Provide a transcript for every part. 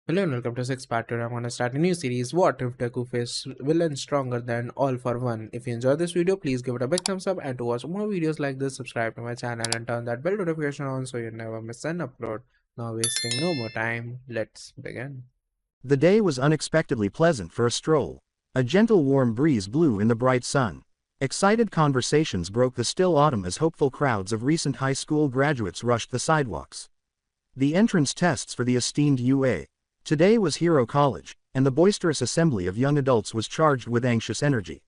Hello and welcome to Six Part. Today I'm going to start a new series. What if Deku faced villains stronger than All for One? If you enjoyed this video, please give it a big thumbs up, and to watch more videos like this, subscribe to my channel and turn that bell notification on so you never miss an upload. Now wasting no more time, let's begin. The day was unexpectedly pleasant for a stroll. A gentle warm breeze blew in the bright sun. Excited conversations broke the still autumn as hopeful crowds of recent high school graduates rushed the sidewalks. The entrance tests for the esteemed UA. Today was Hero College, and the boisterous assembly of young adults was charged with anxious energy.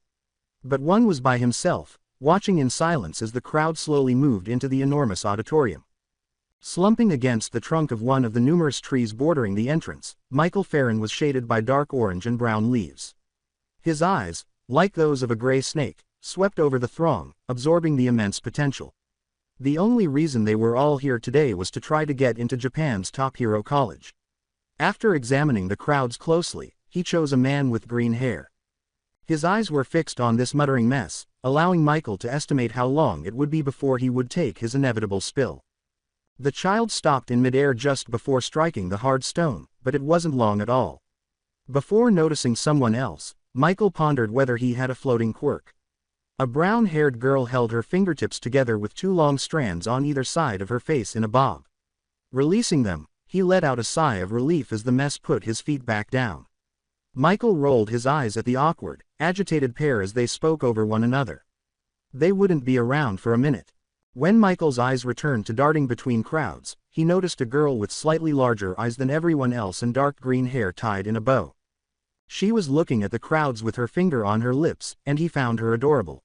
But one was by himself, watching in silence as the crowd slowly moved into the enormous auditorium. Slumping against the trunk of one of the numerous trees bordering the entrance, Michael Farron was shaded by dark orange and brown leaves. His eyes, like those of a gray snake, swept over the throng, absorbing the immense potential. The only reason they were all here today was to try to get into Japan's top hero college. After examining the crowds closely, he chose a man with green hair. His eyes were fixed on this muttering mess, allowing Michael to estimate how long it would be before he would take his inevitable spill. The child stopped in midair just before striking the hard stone, but it wasn't long at all. Before noticing someone else, Michael pondered whether he had a floating quirk. A brown-haired girl held her fingertips together with two long strands on either side of her face in a bob. Releasing them, he let out a sigh of relief as the mess put his feet back down. Michael rolled his eyes at the awkward, agitated pair as they spoke over one another. They wouldn't be around for a minute. When Michael's eyes returned to darting between crowds, he noticed a girl with slightly larger eyes than everyone else and dark green hair tied in a bow. She was looking at the crowds with her finger on her lips, and he found her adorable.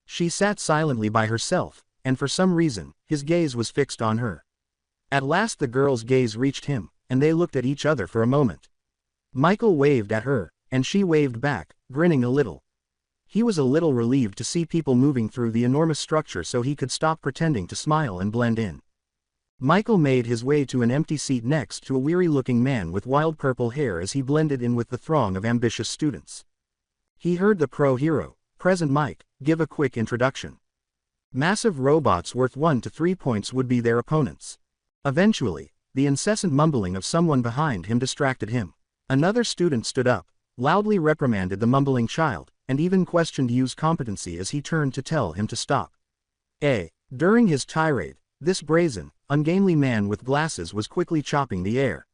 She sat silently by herself, and for some reason, his gaze was fixed on her. At last the girl's gaze reached him, and they looked at each other for a moment. Michael waved at her, and she waved back, grinning a little. He was a little relieved to see people moving through the enormous structure so he could stop pretending to smile and blend in. Michael made his way to an empty seat next to a weary-looking man with wild purple hair as he blended in with the throng of ambitious students. He heard the pro-hero, Present Mike, give a quick introduction. Massive robots worth 1 to 3 points would be their opponents. Eventually, the incessant mumbling of someone behind him distracted him. Another student stood up, loudly reprimanded the mumbling child, and even questioned Yu's competency as he turned to tell him to stop. During his tirade, this brazen, ungainly man with glasses was quickly chopping the air.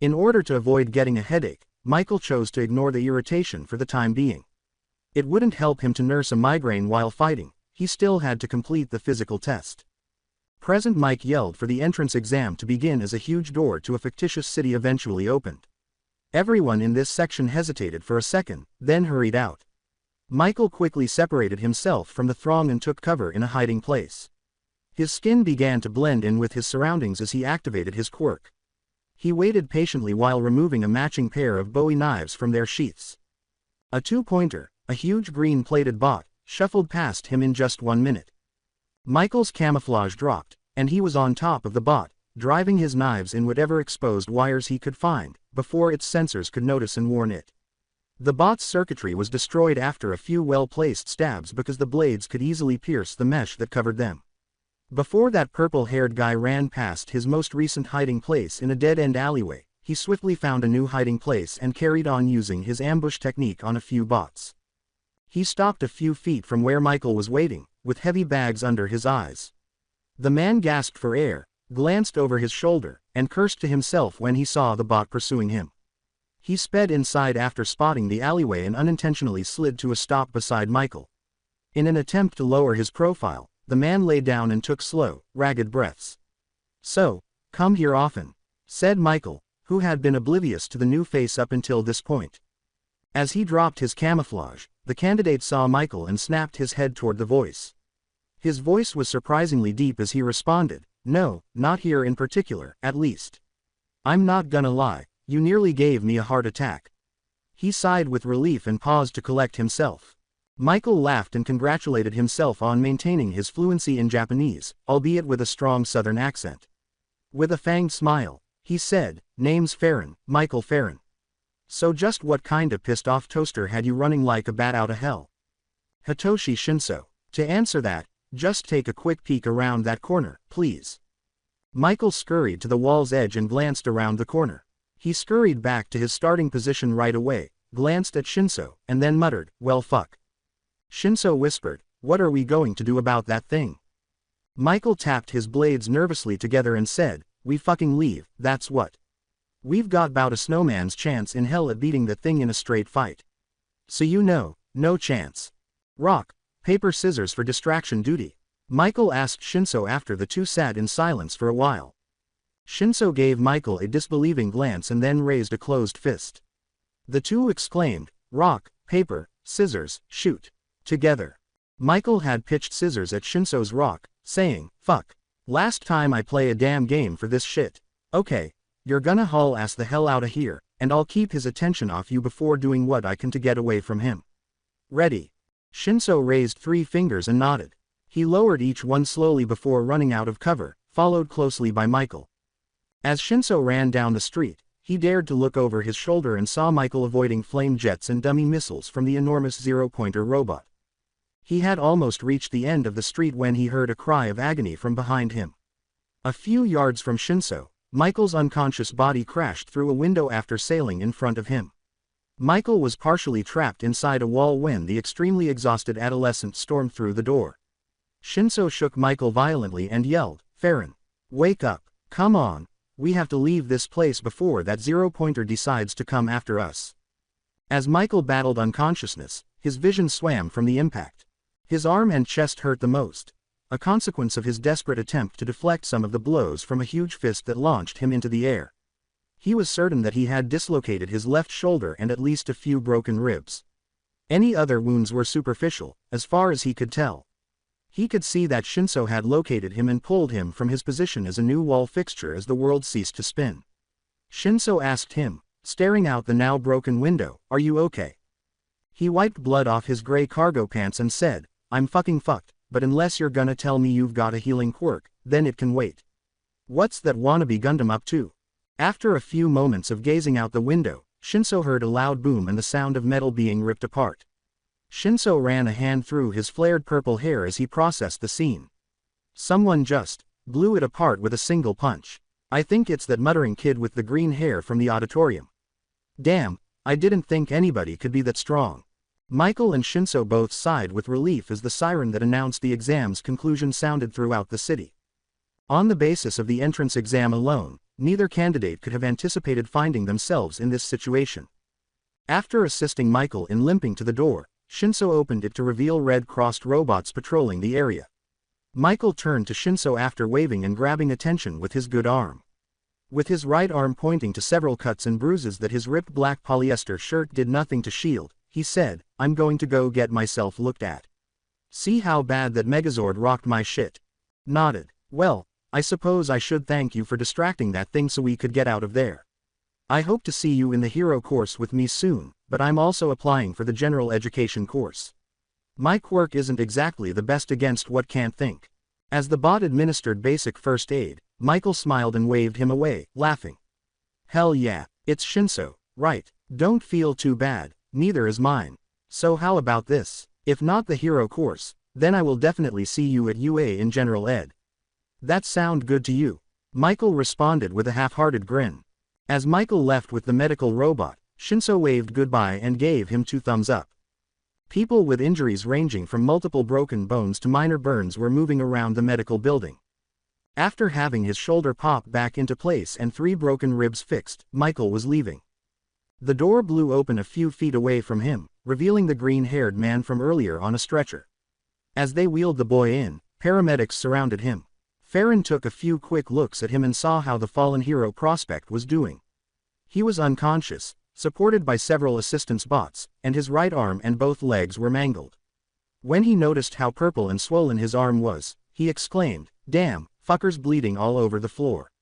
In order to avoid getting a headache, Michael chose to ignore the irritation for the time being. It wouldn't help him to nurse a migraine while fighting, he still had to complete the physical test. Present Mike yelled for the entrance exam to begin as a huge door to a fictitious city eventually opened. Everyone in this section hesitated for a second, then hurried out. Michael quickly separated himself from the throng and took cover in a hiding place. His skin began to blend in with his surroundings as he activated his quirk. He waited patiently while removing a matching pair of Bowie knives from their sheaths. A two-pointer, a huge green-plated bot, shuffled past him in just 1 minute. Michael's camouflage dropped, and he was on top of the bot, driving his knives in whatever exposed wires he could find, before its sensors could notice and warn it. The bot's circuitry was destroyed after a few well-placed stabs because the blades could easily pierce the mesh that covered them. Before that purple-haired guy ran past his most recent hiding place in a dead-end alleyway, he swiftly found a new hiding place and carried on using his ambush technique on a few bots. He stopped a few feet from where Michael was waiting, with heavy bags under his eyes. The man gasped for air, glanced over his shoulder, and cursed to himself when he saw the bot pursuing him. He sped inside after spotting the alleyway and unintentionally slid to a stop beside Michael. In an attempt to lower his profile, the man lay down and took slow, ragged breaths. "So, come here often," said Michael, who had been oblivious to the new face up until this point. As he dropped his camouflage, the candidate saw Michael and snapped his head toward the voice. His voice was surprisingly deep as he responded, "No, not here in particular, at least. I'm not gonna lie, you nearly gave me a heart attack." He sighed with relief and paused to collect himself. Michael laughed and congratulated himself on maintaining his fluency in Japanese, albeit with a strong southern accent. With a fanged smile, he said, "Name's Farron, Michael Farron. So just what kind of pissed-off toaster had you running like a bat out of hell?" "Hitoshi Shinso. To answer that, just take a quick peek around that corner, please." Michael scurried to the wall's edge and glanced around the corner. He scurried back to his starting position right away, glanced at Shinso, and then muttered, "Well fuck." Shinso whispered, "What are we going to do about that thing?" Michael tapped his blades nervously together and said, "We fucking leave, that's what. We've got bout a snowman's chance in hell at beating that thing in a straight fight. So you know, no chance. Rock, paper, scissors for distraction duty." Michael asked Shinso after the two sat in silence for a while. Shinso gave Michael a disbelieving glance and then raised a closed fist. The two exclaimed, "Rock, paper, scissors, shoot." Together. Michael had pitched scissors at Shinso's rock, saying, "Fuck. Last time I play a damn game for this shit. Okay, you're gonna haul ass the hell outta here, and I'll keep his attention off you before doing what I can to get away from him. Ready?" Shinso raised 3 fingers and nodded. He lowered each one slowly before running out of cover, followed closely by Michael. As Shinso ran down the street, he dared to look over his shoulder and saw Michael avoiding flame jets and dummy missiles from the enormous zero-pointer robot. He had almost reached the end of the street when he heard a cry of agony from behind him. A few yards from Shinso, Michael's unconscious body crashed through a window after sailing in front of him. Michael was partially trapped inside a wall when the extremely exhausted adolescent stormed through the door. Shinso shook Michael violently and yelled, "Farron, wake up, come on, we have to leave this place before that zero-pointer decides to come after us." As Michael battled unconsciousness, his vision swam from the impact. His arm and chest hurt the most, a consequence of his desperate attempt to deflect some of the blows from a huge fist that launched him into the air. He was certain that he had dislocated his left shoulder and at least a few broken ribs. Any other wounds were superficial, as far as he could tell. He could see that Shinso had located him and pulled him from his position as a new wall fixture as the world ceased to spin. Shinso asked him, staring out the now broken window, "Are you okay?" He wiped blood off his gray cargo pants and said, "I'm fucking fucked, but unless you're gonna tell me you've got a healing quirk, then it can wait. What's that wannabe Gundam up to?" After a few moments of gazing out the window, Shinso heard a loud boom and the sound of metal being ripped apart. Shinso ran a hand through his flared purple hair as he processed the scene. Someone just blew it apart with a single punch. "I think it's that muttering kid with the green hair from the auditorium. Damn, I didn't think anybody could be that strong." Michael and Shinso both sighed with relief as the siren that announced the exam's conclusion sounded throughout the city. On the basis of the entrance exam alone, neither candidate could have anticipated finding themselves in this situation. After assisting Michael in limping to the door, Shinso opened it to reveal red-crossed robots patrolling the area. Michael turned to Shinso after waving and grabbing attention with his good arm. With his right arm pointing to several cuts and bruises that his ripped black polyester shirt did nothing to shield, he said, "I'm going to go get myself looked at. See how bad that Megazord rocked my shit?" Nodded. "Well, I suppose I should thank you for distracting that thing so we could get out of there. I hope to see you in the hero course with me soon, but I'm also applying for the general education course. My quirk isn't exactly the best against what can't think." As the bot administered basic first aid, Michael smiled and waved him away, laughing. "Hell yeah, it's Shinso, right? Don't feel too bad, neither is mine. So how about this? If not the hero course, then I will definitely see you at UA in general ed. That sound good to you?" Michael responded with a half-hearted grin. As Michael left with the medical robot, Shinso waved goodbye and gave him 2 thumbs up. People with injuries ranging from multiple broken bones to minor burns were moving around the medical building. After having his shoulder pop back into place and 3 broken ribs fixed, Michael was leaving. The door blew open a few feet away from him, revealing the green-haired man from earlier on a stretcher. As they wheeled the boy in, paramedics surrounded him. Farron took a few quick looks at him and saw how the fallen hero prospect was doing. He was unconscious, supported by several assistance bots, and his right arm and both legs were mangled. When he noticed how purple and swollen his arm was, he exclaimed, "Damn, fucker's bleeding all over the floor."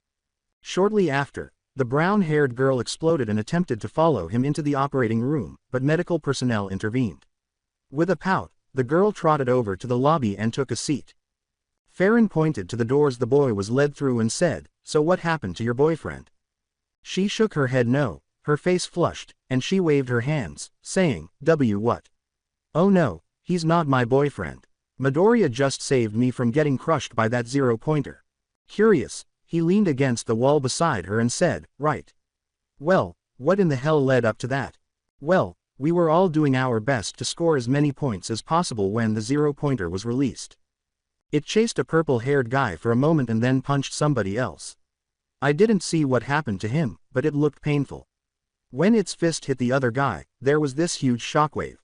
Shortly after, the brown-haired girl exploded and attempted to follow him into the operating room, but medical personnel intervened. With a pout, the girl trotted over to the lobby and took a seat. Farron pointed to the doors the boy was led through and said, "So what happened to your boyfriend?" She shook her head no, her face flushed, and she waved her hands, saying, What? Oh no, he's not my boyfriend. Midoriya just saved me from getting crushed by that zero-pointer." Curious, he leaned against the wall beside her and said, "Right. Well, what in the hell led up to that? Well, we were all doing our best to score as many points as possible when the zero-pointer was released. It chased a purple-haired guy for a moment and then punched somebody else. I didn't see what happened to him, but it looked painful. When its fist hit the other guy, there was this huge shockwave.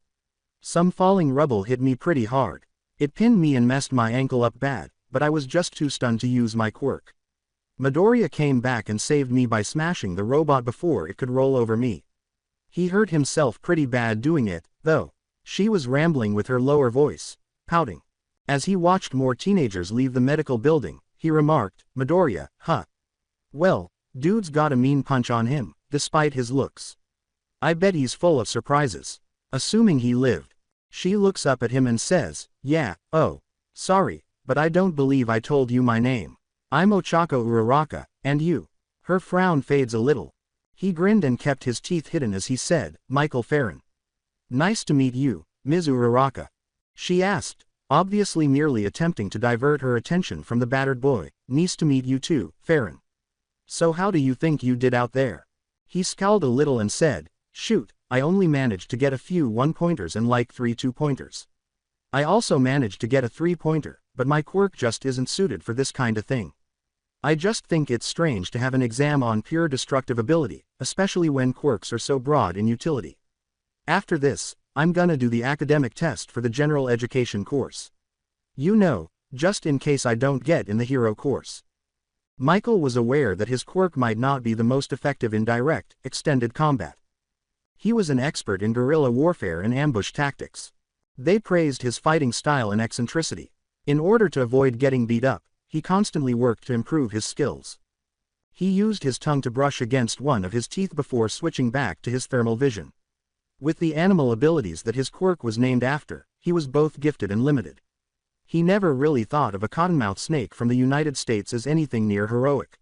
Some falling rubble hit me pretty hard. It pinned me and messed my ankle up bad, but I was just too stunned to use my quirk. Midoriya came back and saved me by smashing the robot before it could roll over me. He hurt himself pretty bad doing it, though. She was rambling with her lower voice, pouting. As he watched more teenagers leave the medical building, he remarked, Midoriya, huh? Well, dude's got a mean punch on him, despite his looks. I bet he's full of surprises. Assuming he lived. She looks up at him and says, yeah, oh. Sorry, but I don't believe I told you my name. I'm Ochako Uraraka, and you? Her frown fades a little. He grinned and kept his teeth hidden as he said, Michael Farron. Nice to meet you, Ms. Uraraka. She asked, obviously merely attempting to divert her attention from the battered boy. Nice to meet you too, Farron. So how do you think you did out there? He scowled a little and said, shoot, I only managed to get a few one-pointers and like 3 two-pointers. I also managed to get a 3-pointer, but my quirk just isn't suited for this kind of thing. I just think it's strange to have an exam on pure destructive ability, especially when quirks are so broad in utility. After this, I'm gonna do the academic test for the general education course. You know, just in case I don't get in the hero course. Michael was aware that his quirk might not be the most effective in direct, extended combat. He was an expert in guerrilla warfare and ambush tactics. They praised his fighting style and eccentricity. In order to avoid getting beat up, he constantly worked to improve his skills. He used his tongue to brush against one of his teeth before switching back to his thermal vision. With the animal abilities that his quirk was named after, he was both gifted and limited. He never really thought of a cottonmouth snake from the United States as anything near heroic.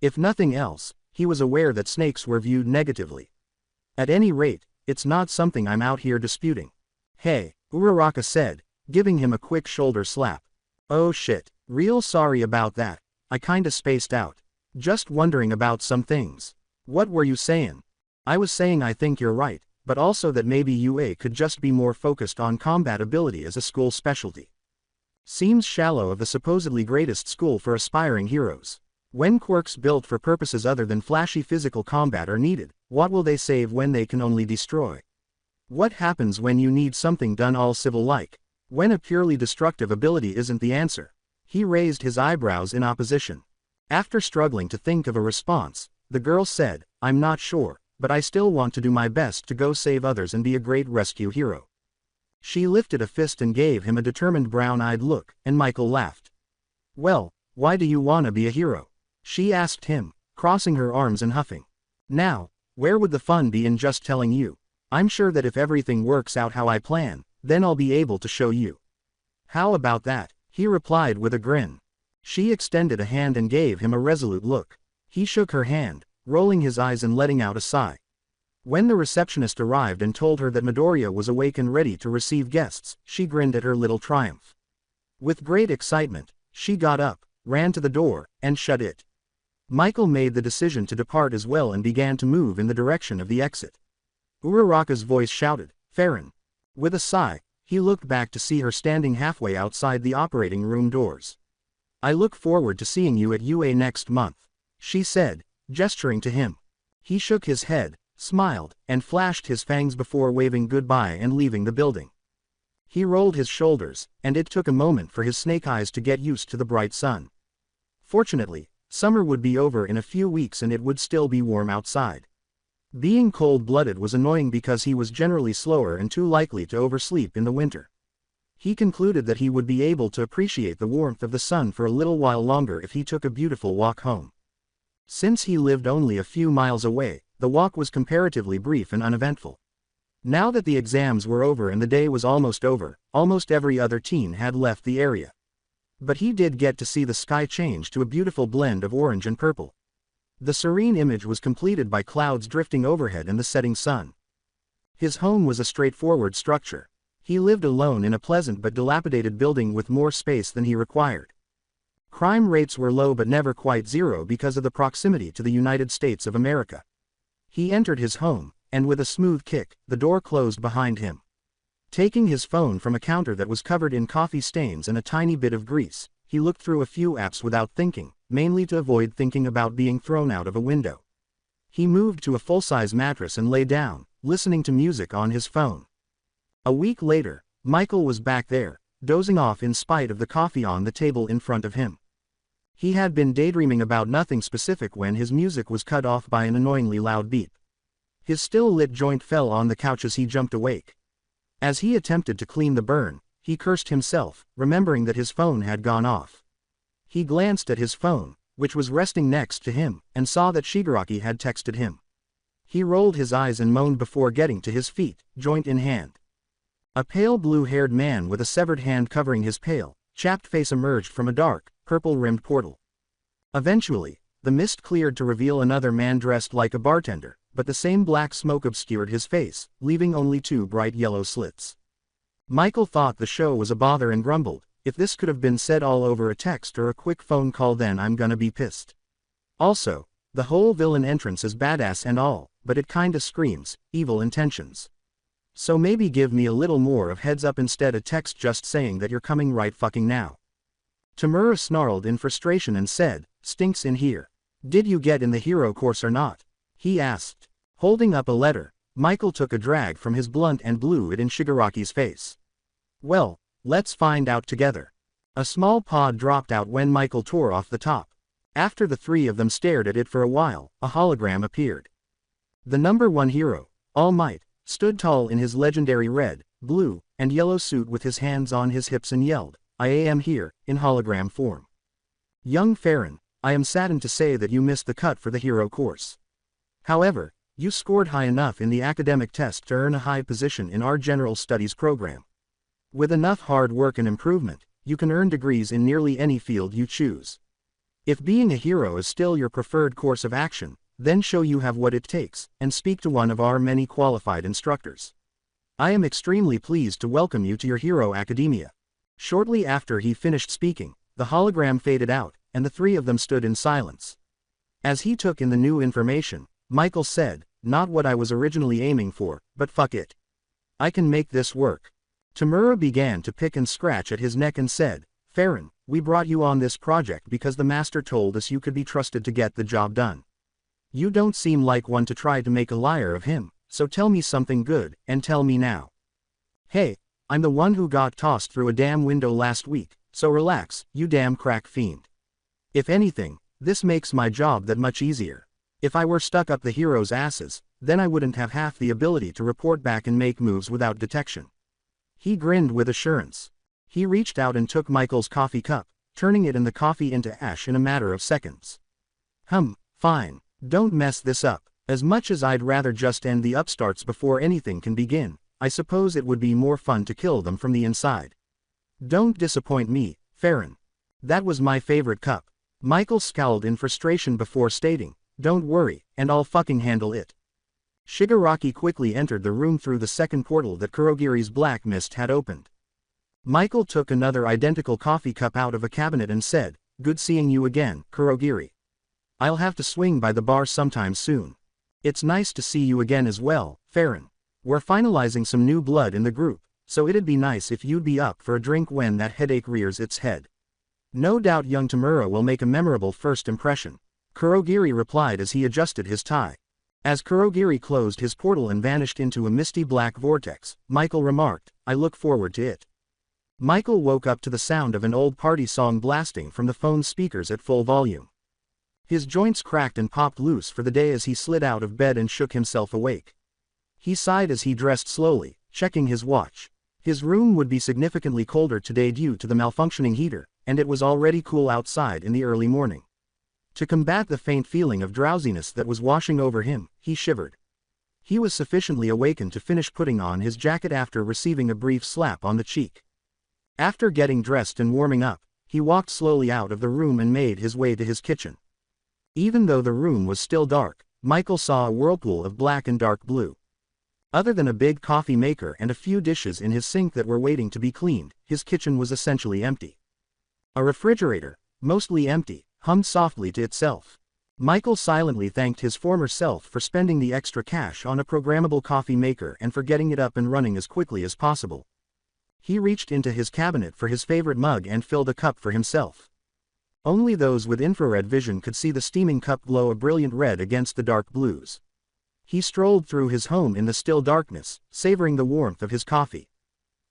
If nothing else, he was aware that snakes were viewed negatively. At any rate, it's not something I'm out here disputing. Hey, Uraraka said, giving him a quick shoulder slap. Oh shit, real sorry about that, I kinda spaced out. Just wondering about some things. What were you saying? I was saying I think you're right, but also that maybe UA could just be more focused on combat ability as a school specialty. Seems shallow of the supposedly greatest school for aspiring heroes. When quirks built for purposes other than flashy physical combat are needed, what will they save when they can only destroy? What happens when you need something done all civil-like? When a purely destructive ability isn't the answer? He raised his eyebrows in opposition. After struggling to think of a response, the girl said, I'm not sure, but I still want to do my best to go save others and be a great rescue hero. She lifted a fist and gave him a determined brown-eyed look, and Michael laughed. Well, why do you wanna be a hero? She asked him, crossing her arms and huffing. Now, where would the fun be in just telling you? I'm sure that if everything works out how I plan, then I'll be able to show you. How about that? He replied with a grin. She extended a hand and gave him a resolute look. He shook her hand, rolling his eyes and letting out a sigh. When the receptionist arrived and told her that Midoriya was awake and ready to receive guests, she grinned at her little triumph. With great excitement, she got up, ran to the door, and shut it. Michael made the decision to depart as well and began to move in the direction of the exit. Uraraka's voice shouted, Farron. With a sigh, he looked back to see her standing halfway outside the operating room doors. I look forward to seeing you at UA next month, she said, gesturing to him. He shook his head, smiled, and flashed his fangs before waving goodbye and leaving the building. He rolled his shoulders, and it took a moment for his snake eyes to get used to the bright sun. Fortunately, summer would be over in a few weeks and it would still be warm outside. Being cold-blooded was annoying because he was generally slower and too likely to oversleep in the winter. He concluded that he would be able to appreciate the warmth of the sun for a little while longer if he took a beautiful walk home. Since he lived only a few miles away, the walk was comparatively brief and uneventful. Now that the exams were over and the day was almost over, almost every other teen had left the area. But he did get to see the sky change to a beautiful blend of orange and purple. The serene image was completed by clouds drifting overhead and the setting sun. His home was a straightforward structure. He lived alone in a pleasant but dilapidated building with more space than he required. Crime rates were low but never quite zero because of the proximity to the United States of America. He entered his home, and with a smooth kick, the door closed behind him. Taking his phone from a counter that was covered in coffee stains and a tiny bit of grease, he looked through a few apps without thinking, mainly to avoid thinking about being thrown out of a window. He moved to a full-size mattress and lay down, listening to music on his phone. A week later, Michael was back there, dozing off in spite of the coffee on the table in front of him. He had been daydreaming about nothing specific when his music was cut off by an annoyingly loud beep. His still-lit joint fell on the couch as he jumped awake. As he attempted to clean the burn, he cursed himself, remembering that his phone had gone off. He glanced at his phone, which was resting next to him, and saw that Shigaraki had texted him. He rolled his eyes and moaned before getting to his feet, joint in hand. A pale blue-haired man with a severed hand covering his pale, chapped face emerged from a dark, purple-rimmed portal. Eventually, the mist cleared to reveal another man dressed like a bartender, but the same black smoke obscured his face, leaving only two bright yellow slits. Michael thought the show was a bother and grumbled, "If this could have been said all over a text or a quick phone call, then I'm gonna be pissed." Also, the whole villain entrance is badass and all, but it kinda screams evil intentions. So maybe give me a little more of heads up instead of text just saying that you're coming right fucking now. Tamura snarled in frustration and said, "Stinks in here. Did you get in the hero course or not?" he asked. Holding up a letter, Michael took a drag from his blunt and blew it in Shigaraki's face. "Well, let's find out together." A small pod dropped out when Michael tore off the top. After the three of them stared at it for a while, a hologram appeared. The number one hero, All Might, stood tall in his legendary red, blue, and yellow suit with his hands on his hips and yelled, "I am here," in hologram form. "Young Farron, I am saddened to say that you missed the cut for the hero course. However, you scored high enough in the academic test to earn a high position in our general studies program. With enough hard work and improvement, you can earn degrees in nearly any field you choose. If being a hero is still your preferred course of action, then show you have what it takes, and speak to one of our many qualified instructors. I am extremely pleased to welcome you to your hero academia." Shortly after he finished speaking, the hologram faded out, and the three of them stood in silence. As he took in the new information, Michael said, "Not what I was originally aiming for, but fuck it. I can make this work." Tamura began to pick and scratch at his neck and said, "Farron, we brought you on this project because the master told us you could be trusted to get the job done. You don't seem like one to try to make a liar of him, so tell me something good, and tell me now." "Hey, I'm the one who got tossed through a damn window last week, so relax, you damn crack fiend. If anything, this makes my job that much easier. If I were stuck up the heroes' asses, then I wouldn't have half the ability to report back and make moves without detection." He grinned with assurance. He reached out and took Michael's coffee cup, turning it and the coffee into ash in a matter of seconds. Fine. Don't mess this up. As much as I'd rather just end the upstarts before anything can begin, I suppose it would be more fun to kill them from the inside. Don't disappoint me, Farron. That was my favorite cup. Michael scowled in frustration before stating, "Don't worry, and I'll fucking handle it." Shigaraki quickly entered the room through the second portal that Kurogiri's black mist had opened. Michael took another identical coffee cup out of a cabinet and said, "Good seeing you again, Kurogiri. I'll have to swing by the bar sometime soon. It's nice to see you again as well, Farron. We're finalizing some new blood in the group, so it'd be nice if you'd be up for a drink when that headache rears its head. No doubt young Tamura will make a memorable first impression," Kurogiri replied as he adjusted his tie. As Kurogiri closed his portal and vanished into a misty black vortex, Michael remarked, "I look forward to it." Michael woke up to the sound of an old party song blasting from the phone's speakers at full volume. His joints cracked and popped loose for the day as he slid out of bed and shook himself awake. He sighed as he dressed slowly, checking his watch. His room would be significantly colder today due to the malfunctioning heater, and it was already cool outside in the early morning. To combat the faint feeling of drowsiness that was washing over him, he shivered. He was sufficiently awakened to finish putting on his jacket after receiving a brief slap on the cheek. After getting dressed and warming up, he walked slowly out of the room and made his way to his kitchen. Even though the room was still dark, Michael saw a whirlpool of black and dark blue. Other than a big coffee maker and a few dishes in his sink that were waiting to be cleaned, his kitchen was essentially empty. A refrigerator, mostly empty, hummed softly to itself. Michael silently thanked his former self for spending the extra cash on a programmable coffee maker and for getting it up and running as quickly as possible. He reached into his cabinet for his favorite mug and filled a cup for himself. Only those with infrared vision could see the steaming cup glow a brilliant red against the dark blues. He strolled through his home in the still darkness, savoring the warmth of his coffee.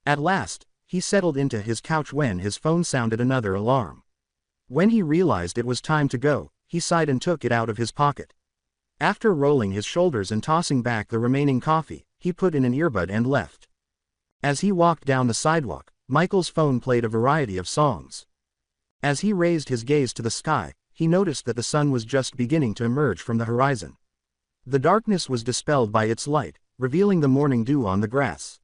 At last, he settled into his couch when his phone sounded another alarm. When he realized it was time to go, he sighed and took it out of his pocket. After rolling his shoulders and tossing back the remaining coffee, he put in an earbud and left. As he walked down the sidewalk, Michael's phone played a variety of songs. As he raised his gaze to the sky, he noticed that the sun was just beginning to emerge from the horizon. The darkness was dispelled by its light, revealing the morning dew on the grass.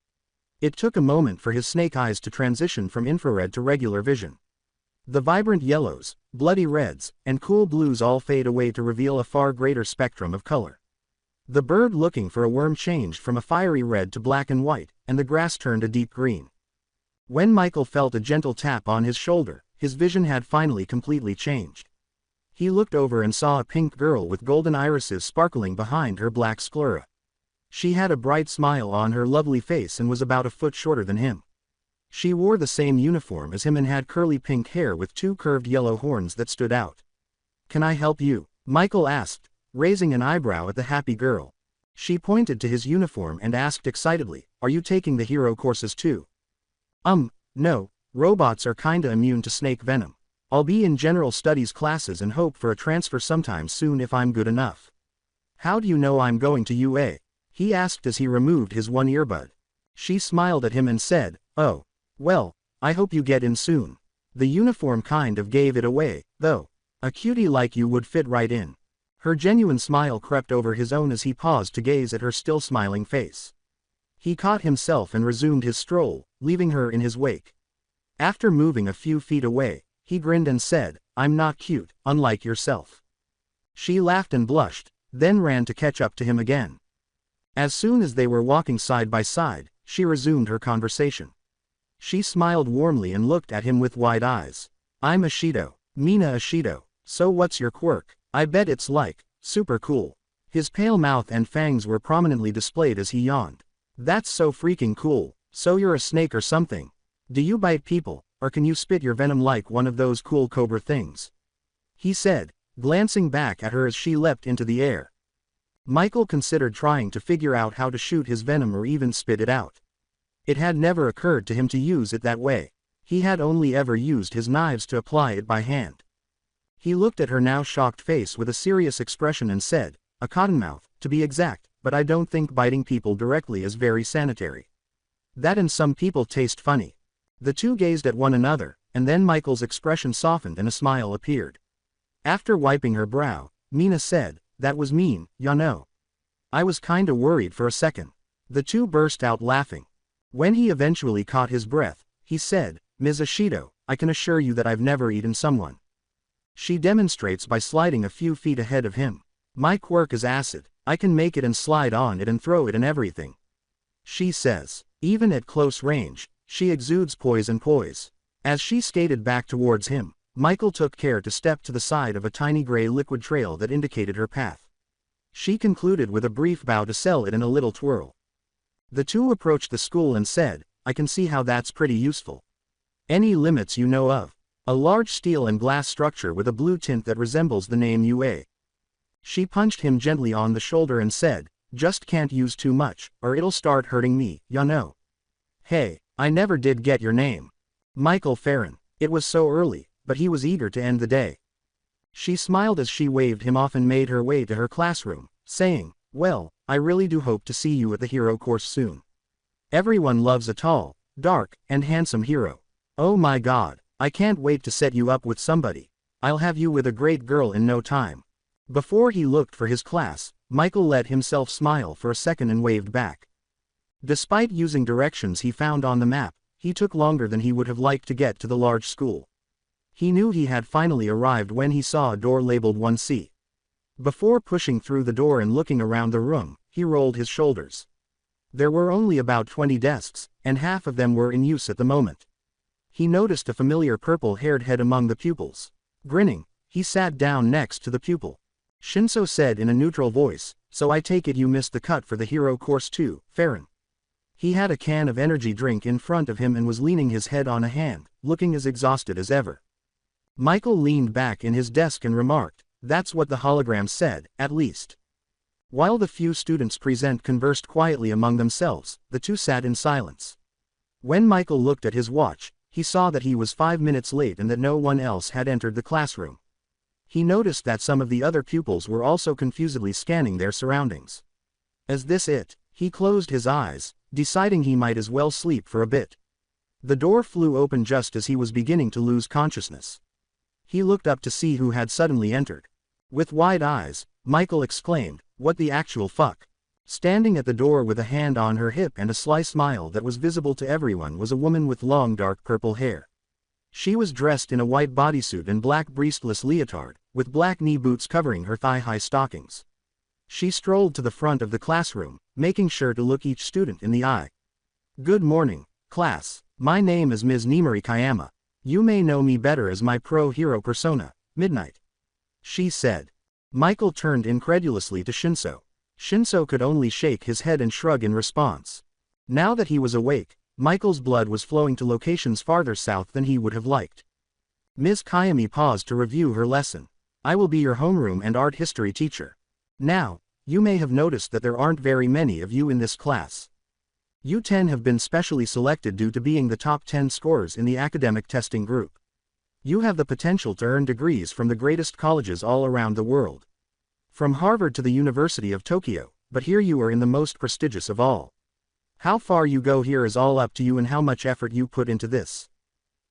It took a moment for his snake eyes to transition from infrared to regular vision. The vibrant yellows, bloody reds, and cool blues all fade away to reveal a far greater spectrum of color. The bird looking for a worm changed from a fiery red to black and white, and the grass turned a deep green. When Michael felt a gentle tap on his shoulder, his vision had finally completely changed. He looked over and saw a pink girl with golden irises sparkling behind her black sclera. She had a bright smile on her lovely face and was about a foot shorter than him. She wore the same uniform as him and had curly pink hair with two curved yellow horns that stood out. "Can I help you?" Michael asked, raising an eyebrow at the happy girl. She pointed to his uniform and asked excitedly, "Are you taking the hero courses too?" No, robots are kinda immune to snake venom. I'll be in general studies classes and hope for a transfer sometime soon if I'm good enough." "How do you know I'm going to UA?" he asked as he removed his one earbud. She smiled at him and said, "Oh. Well, I hope you get in soon. The uniform kind of gave it away, though. A cutie like you would fit right in." Her genuine smile crept over his own as he paused to gaze at her still smiling face. He caught himself and resumed his stroll, leaving her in his wake. After moving a few feet away, he grinned and said, "I'm not cute, unlike yourself." She laughed and blushed, then ran to catch up to him again. As soon as they were walking side by side, she resumed her conversation. She smiled warmly and looked at him with wide eyes. "I'm Ashido, Mina Ashido. So what's your quirk? I bet it's like, super cool." His pale mouth and fangs were prominently displayed as he yawned. "That's so freaking cool. So you're a snake or something? Do you bite people, or can you spit your venom like one of those cool cobra things?" he said, glancing back at her as she leapt into the air. Michael considered trying to figure out how to shoot his venom or even spit it out. It had never occurred to him to use it that way. He had only ever used his knives to apply it by hand. He looked at her now shocked face with a serious expression and said, "A cottonmouth, to be exact, but I don't think biting people directly is very sanitary. That and some people taste funny." The two gazed at one another, and then Michael's expression softened and a smile appeared. After wiping her brow, Mina said, "That was mean, ya know. I was kinda worried for a second." The two burst out laughing. When he eventually caught his breath, he said, "Ms. Ashido, I can assure you that I've never eaten someone." She demonstrates by sliding a few feet ahead of him. "My quirk is acid, I can make it and slide on it and throw it and everything," she says. Even at close range, she exudes poise and poise. As she skated back towards him, Michael took care to step to the side of a tiny gray liquid trail that indicated her path. She concluded with a brief bow to sell it and a little twirl. The two approached the school and said, "I can see how that's pretty useful. Any limits you know of?" "A large steel and glass structure with a blue tint that resembles the name UA." She punched him gently on the shoulder and said, "Just can't use too much, or it'll start hurting me, ya know." "Hey, I never did get your name." "Michael Farron." It was so early, but he was eager to end the day. She smiled as she waved him off and made her way to her classroom, saying, "Well, I really do hope to see you at the hero course soon. Everyone loves a tall, dark, and handsome hero. Oh my god, I can't wait to set you up with somebody. I'll have you with a great girl in no time." Before he looked for his class, Michael let himself smile for a second and waved back. Despite using directions he found on the map, he took longer than he would have liked to get to the large school. He knew he had finally arrived when he saw a door labeled 1C. Before pushing through the door and looking around the room, he rolled his shoulders. There were only about 20 desks, and half of them were in use at the moment. He noticed a familiar purple-haired head among the pupils. Grinning, he sat down next to the pupil. Shinso said in a neutral voice, so I take it you missed the cut for the hero course too, Farron. He had a can of energy drink in front of him and was leaning his head on a hand, looking as exhausted as ever. Michael leaned back in his desk and remarked, that's what the hologram said, at least. While the few students present conversed quietly among themselves, the two sat in silence. When Michael looked at his watch, he saw that he was 5 minutes late and that no one else had entered the classroom. He noticed that some of the other pupils were also confusedly scanning their surroundings. Is this it? He closed his eyes, deciding he might as well sleep for a bit. The door flew open just as he was beginning to lose consciousness. He looked up to see who had suddenly entered. With wide eyes, Michael exclaimed, "What the actual fuck?" Standing at the door with a hand on her hip and a sly smile that was visible to everyone was a woman with long dark purple hair. She was dressed in a white bodysuit and black breastless leotard, with black knee boots covering her thigh-high stockings. She strolled to the front of the classroom, making sure to look each student in the eye. "Good morning, class. My name is Ms. Nimari Kayama. You may know me better as my pro-hero persona, Midnight," she said. Michael turned incredulously to Shinso. Shinso could only shake his head and shrug in response. Now that he was awake, Michael's blood was flowing to locations farther south than he would have liked. Ms. Kayami paused to review her lesson. "I will be your homeroom and art history teacher. Now, you may have noticed that there aren't very many of you in this class. You 10 have been specially selected due to being the top 10 scorers in the academic testing group. You have the potential to earn degrees from the greatest colleges all around the world. From Harvard to the University of Tokyo, but here you are in the most prestigious of all. How far you go here is all up to you and how much effort you put into this.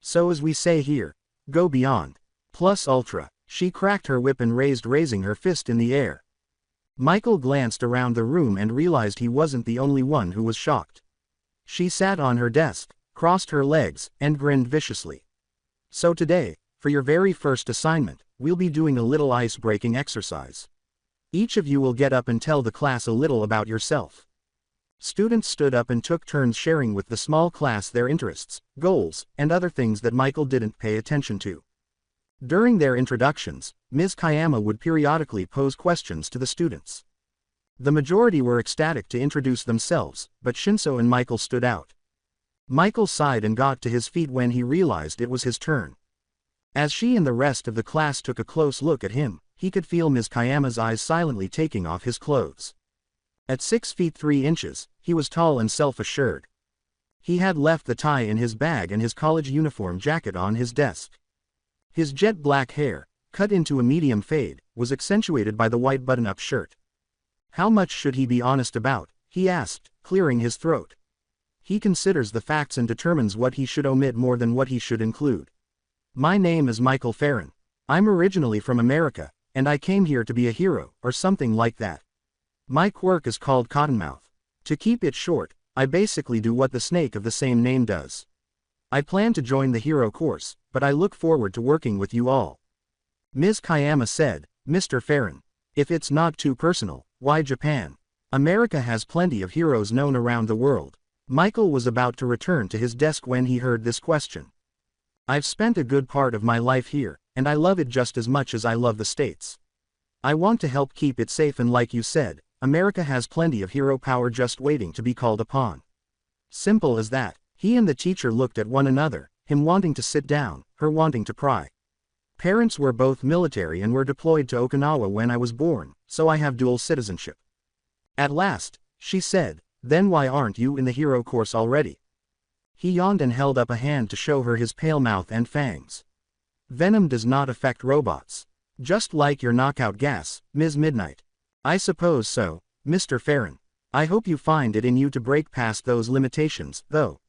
So as we say here, go beyond. Plus ultra." She cracked her whip and raising her fist in the air. Michael glanced around the room and realized he wasn't the only one who was shocked. She sat on her desk, crossed her legs, and grinned viciously. "So today, for your very first assignment, we'll be doing a little ice-breaking exercise. Each of you will get up and tell the class a little about yourself." Students stood up and took turns sharing with the small class their interests, goals, and other things that Michael didn't pay attention to. During their introductions, Ms. Kayama would periodically pose questions to the students. The majority were ecstatic to introduce themselves, but Shinso and Michael stood out. Michael sighed and got to his feet when he realized it was his turn. As she and the rest of the class took a close look at him, he could feel Ms. Kayama's eyes silently taking off his clothes. At 6 feet 3 inches, he was tall and self-assured. He had left the tie in his bag and his college uniform jacket on his desk. His jet black hair, cut into a medium fade, was accentuated by the white button-up shirt. "How much should he be honest about?" he asked, clearing his throat. "He considers the facts and determines what he should omit more than what he should include. My name is Michael Farron. I'm originally from America, and I came here to be a hero, or something like that. My quirk is called Cottonmouth. To keep it short, I basically do what the snake of the same name does. I plan to join the hero course, but I look forward to working with you all." Ms. Kayama said, "Mr. Farron, if it's not too personal, why Japan? America has plenty of heroes known around the world." Michael was about to return to his desk when he heard this question. "I've spent a good part of my life here, and I love it just as much as I love the States. I want to help keep it safe, and like you said, America has plenty of hero power just waiting to be called upon. Simple as that." He and the teacher looked at one another, him wanting to sit down, her wanting to pry. "Parents were both military and were deployed to Okinawa when I was born, so I have dual citizenship." At last, she said, "Then why aren't you in the hero course already?" He yawned and held up a hand to show her his pale mouth and fangs. "Venom does not affect robots. Just like your knockout gas, Ms. Midnight." "I suppose so, Mr. Farron. I hope you find it in you to break past those limitations, though.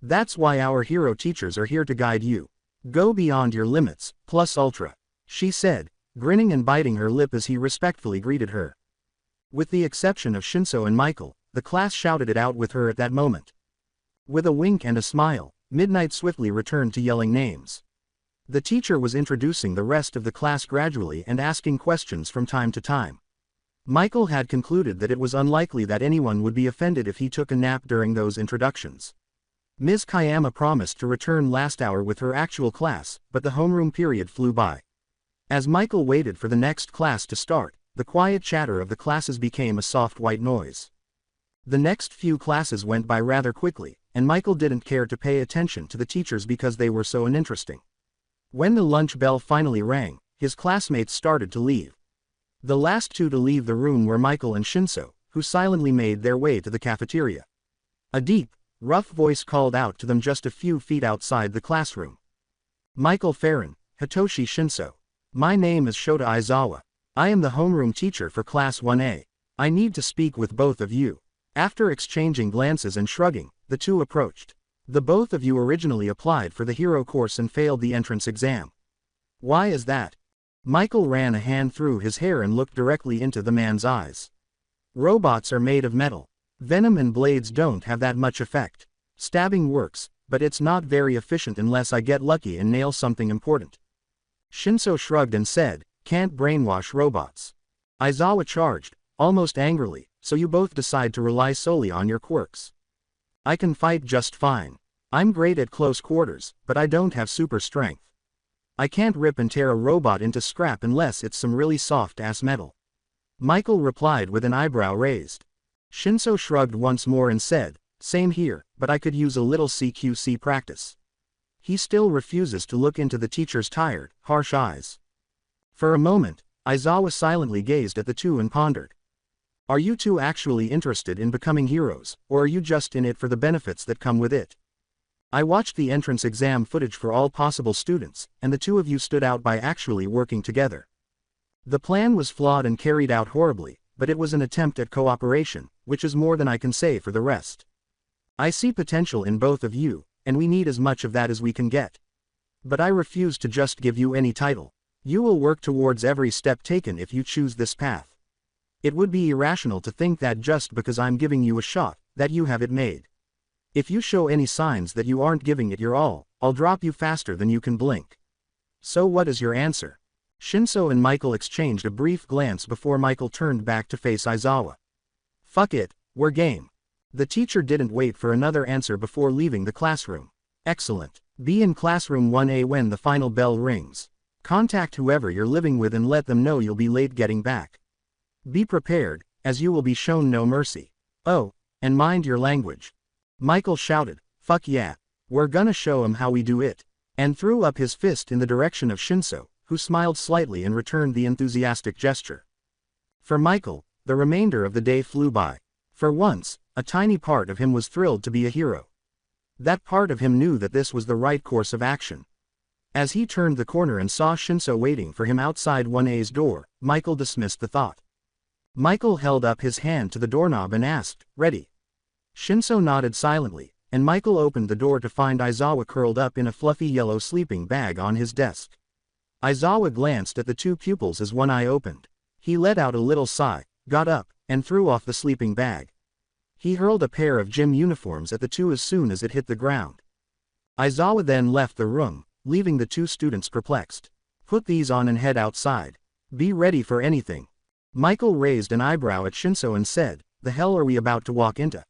That's why our hero teachers are here to guide you. Go beyond your limits, plus ultra," she said, grinning and biting her lip as he respectfully greeted her. With the exception of Shinso and Michael, the class shouted it out with her at that moment. With a wink and a smile, Midnight swiftly returned to yelling names. The teacher was introducing the rest of the class gradually and asking questions from time to time. Michael had concluded that it was unlikely that anyone would be offended if he took a nap during those introductions. Ms. Kayama promised to return last hour with her actual class, but the homeroom period flew by. As Michael waited for the next class to start, the quiet chatter of the classes became a soft white noise. The next few classes went by rather quickly, and Michael didn't care to pay attention to the teachers because they were so uninteresting. When the lunch bell finally rang, his classmates started to leave. The last two to leave the room were Michael and Shinso, who silently made their way to the cafeteria. A deep, rough voice called out to them just a few feet outside the classroom. "Michael Farron, Hitoshi Shinso. My name is Shota Aizawa. I am the homeroom teacher for Class 1A. I need to speak with both of you." After exchanging glances and shrugging, the two approached. "The both of you originally applied for the hero course and failed the entrance exam. Why is that?" Michael ran a hand through his hair and looked directly into the man's eyes. "Robots are made of metal. Venom and blades don't have that much effect. Stabbing works, but it's not very efficient unless I get lucky and nail something important." Shinso shrugged and said, "Can't brainwash robots." Aizawa charged, almost angrily, "So you both decide to rely solely on your quirks. I can fight just fine. I'm great at close quarters, but I don't have super strength. I can't rip and tear a robot into scrap unless it's some really soft-ass metal." Michael replied with an eyebrow raised. Shinso shrugged once more and said, "Same here, but I could use a little CQC practice." He still refuses to look into the teacher's tired, harsh eyes. For a moment, Aizawa silently gazed at the two and pondered. "Are you two actually interested in becoming heroes, or are you just in it for the benefits that come with it? I watched the entrance exam footage for all possible students, and the two of you stood out by actually working together. The plan was flawed and carried out horribly, but it was an attempt at cooperation, which is more than I can say for the rest. I see potential in both of you, and we need as much of that as we can get. But I refuse to just give you any title. You will work towards every step taken if you choose this path. It would be irrational to think that just because I'm giving you a shot, that you have it made. If you show any signs that you aren't giving it your all, I'll drop you faster than you can blink. So what is your answer?" Shinso and Michael exchanged a brief glance before Michael turned back to face Aizawa. "Fuck it, we're game." The teacher didn't wait for another answer before leaving the classroom. "Excellent. Be in classroom 1A when the final bell rings. Contact whoever you're living with and let them know you'll be late getting back. Be prepared, as you will be shown no mercy. Oh, and mind your language." Michael shouted, "Fuck yeah. We're gonna show 'em how we do it," and threw up his fist in the direction of Shinso, who smiled slightly and returned the enthusiastic gesture. For Michael, the remainder of the day flew by. For once, a tiny part of him was thrilled to be a hero. That part of him knew that this was the right course of action. As he turned the corner and saw Shinso waiting for him outside 1A's door, Michael dismissed the thought. Michael held up his hand to the doorknob and asked, "Ready?" Shinso nodded silently, and Michael opened the door to find Aizawa curled up in a fluffy yellow sleeping bag on his desk. Aizawa glanced at the two pupils as one eye opened. He let out a little sigh, got up, and threw off the sleeping bag. He hurled a pair of gym uniforms at the two as soon as it hit the ground. Aizawa then left the room, leaving the two students perplexed. "Put these on and head outside. Be ready for anything." Michael raised an eyebrow at Shinso and said, "The hell are we about to walk into?"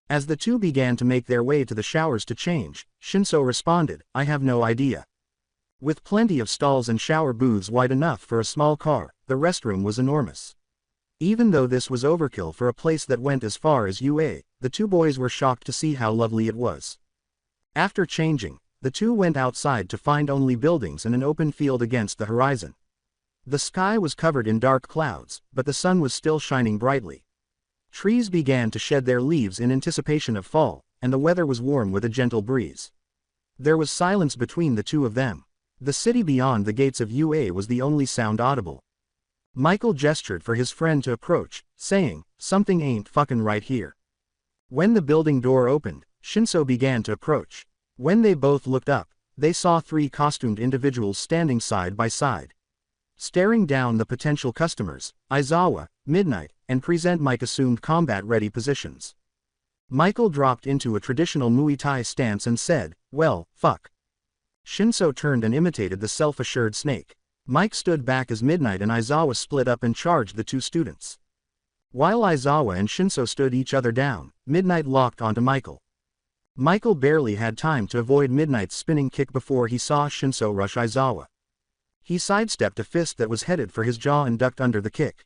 As the two began to make their way to the showers to change, Shinso responded, "I have no idea." With plenty of stalls and shower booths wide enough for a small car, the restroom was enormous. Even though this was overkill for a place that went as far as UA, the two boys were shocked to see how lovely it was. After changing, the two went outside to find only buildings and an open field against the horizon. The sky was covered in dark clouds, but the sun was still shining brightly. Trees began to shed their leaves in anticipation of fall, and the weather was warm with a gentle breeze. There was silence between the two of them. The city beyond the gates of UA was the only sound audible. Michael gestured for his friend to approach, saying, "Something ain't fucking right here." When the building door opened, Shinso began to approach. When they both looked up, they saw three costumed individuals standing side by side. Staring down the potential customers, Aizawa, Midnight, and Present Mike assumed combat-ready positions. Michael dropped into a traditional Muay Thai stance and said, "Well, fuck." Shinso turned and imitated the self-assured snake. Mike stood back as Midnight and Aizawa split up and charged the two students. While Aizawa and Shinso stood each other down, Midnight locked onto Michael. Michael barely had time to avoid Midnight's spinning kick before he saw Shinso rush Aizawa. He sidestepped a fist that was headed for his jaw and ducked under the kick.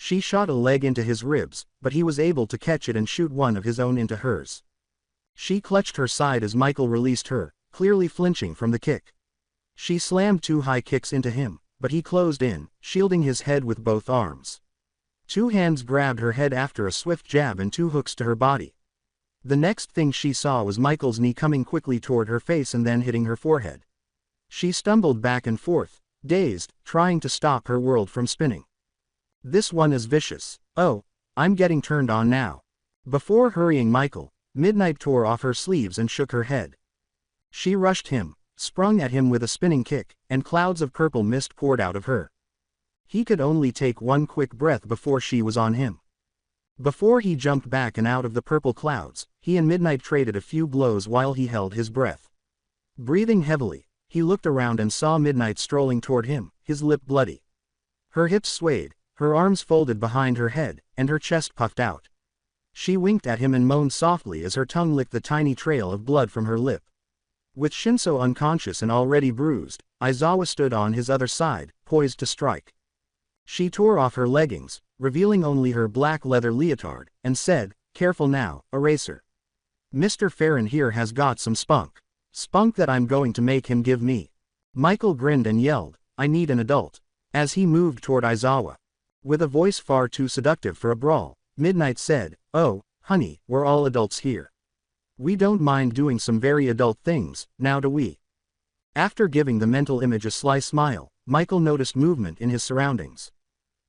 She shot a leg into his ribs, but he was able to catch it and shoot one of his own into hers. She clutched her side as Michael released her, clearly flinching from the kick. She slammed 2 high kicks into him, but he closed in, shielding his head with both arms. 2 hands grabbed her head after a swift jab and 2 hooks to her body. The next thing she saw was Michael's knee coming quickly toward her face and then hitting her forehead. She stumbled back and forth, dazed, trying to stop her world from spinning. This one is vicious. Oh, I'm getting turned on now. Before hurrying Michael, Midnight tore off her sleeves and shook her head. She rushed him, sprung at him with a spinning kick, and clouds of purple mist poured out of her. He could only take one quick breath before she was on him. Before he jumped back and out of the purple clouds, he and Midnight traded a few blows while he held his breath. Breathing heavily, he looked around and saw Midnight strolling toward him, his lip bloody. Her hips swayed, her arms folded behind her head, and her chest puffed out. She winked at him and moaned softly as her tongue licked the tiny trail of blood from her lip. With Shinso unconscious and already bruised, Aizawa stood on his other side, poised to strike. She tore off her leggings, revealing only her black leather leotard, and said, "Careful now, Eraser. Mr. Farron here has got some spunk. Spunk that I'm going to make him give me." Michael grinned and yelled, "I need an adult," as he moved toward Aizawa. With a voice far too seductive for a brawl, Midnight said, "Oh, honey, we're all adults here. We don't mind doing some very adult things, now do we?" After giving the mental image a sly smile, Michael noticed movement in his surroundings.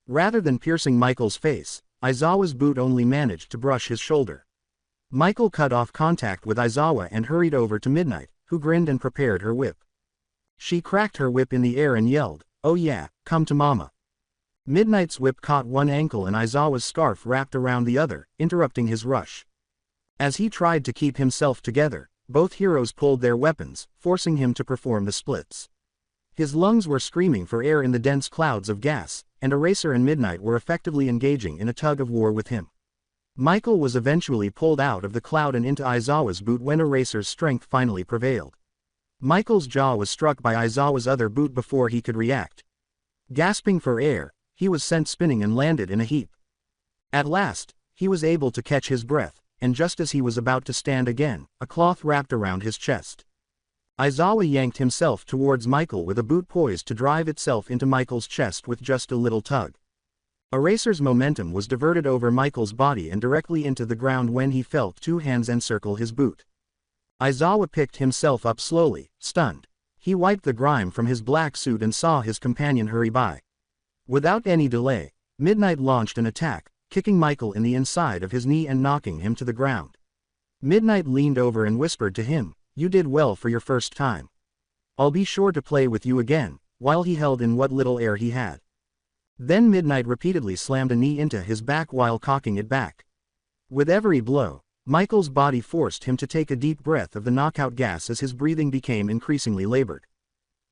Rather than piercing Michael's face, Aizawa's boot only managed to brush his shoulder. Michael cut off contact with Aizawa and hurried over to Midnight, who grinned and prepared her whip. She cracked her whip in the air and yelled, "Oh yeah, come to mama." Midnight's whip caught one ankle and Aizawa's scarf wrapped around the other, interrupting his rush. As he tried to keep himself together, both heroes pulled their weapons, forcing him to perform the splits. His lungs were screaming for air in the dense clouds of gas, and Eraser and Midnight were effectively engaging in a tug-of-war with him. Michael was eventually pulled out of the cloud and into Aizawa's boot when Eraser's strength finally prevailed. Michael's jaw was struck by Aizawa's other boot before he could react. Gasping for air, he was sent spinning and landed in a heap. At last, he was able to catch his breath, and just as he was about to stand again, a cloth wrapped around his chest. Aizawa yanked himself towards Michael with a boot poised to drive itself into Michael's chest with just a little tug. Eraser's momentum was diverted over Michael's body and directly into the ground when he felt 2 hands encircle his boot. Aizawa picked himself up slowly, stunned. He wiped the grime from his black suit and saw his companion hurry by. Without any delay, Midnight launched an attack, kicking Michael in the inside of his knee and knocking him to the ground. Midnight leaned over and whispered to him, "You did well for your first time. I'll be sure to play with you again," while he held in what little air he had. Then Midnight repeatedly slammed a knee into his back while cocking it back. With every blow, Michael's body forced him to take a deep breath of the knockout gas as his breathing became increasingly labored.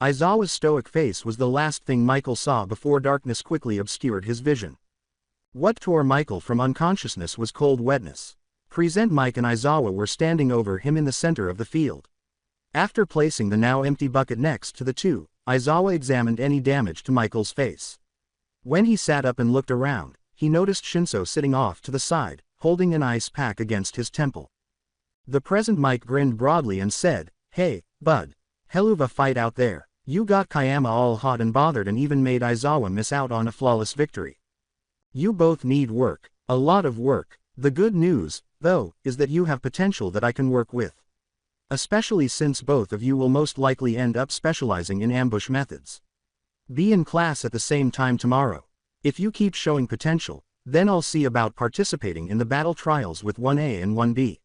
Aizawa's stoic face was the last thing Michael saw before darkness quickly obscured his vision. What tore Michael from unconsciousness was cold wetness. Present Mike and Aizawa were standing over him in the center of the field. After placing the now empty bucket next to the two, Aizawa examined any damage to Michael's face. When he sat up and looked around, he noticed Shinso sitting off to the side, holding an ice pack against his temple. The present Mike grinned broadly and said, "Hey, bud. Helluva fight out there. You got Kayama all hot and bothered and even made Aizawa miss out on a flawless victory. You both need work, a lot of work. The good news, though, is that you have potential that I can work with. Especially since both of you will most likely end up specializing in ambush methods. Be in class at the same time tomorrow. If you keep showing potential, then I'll see about participating in the battle trials with 1A and 1B.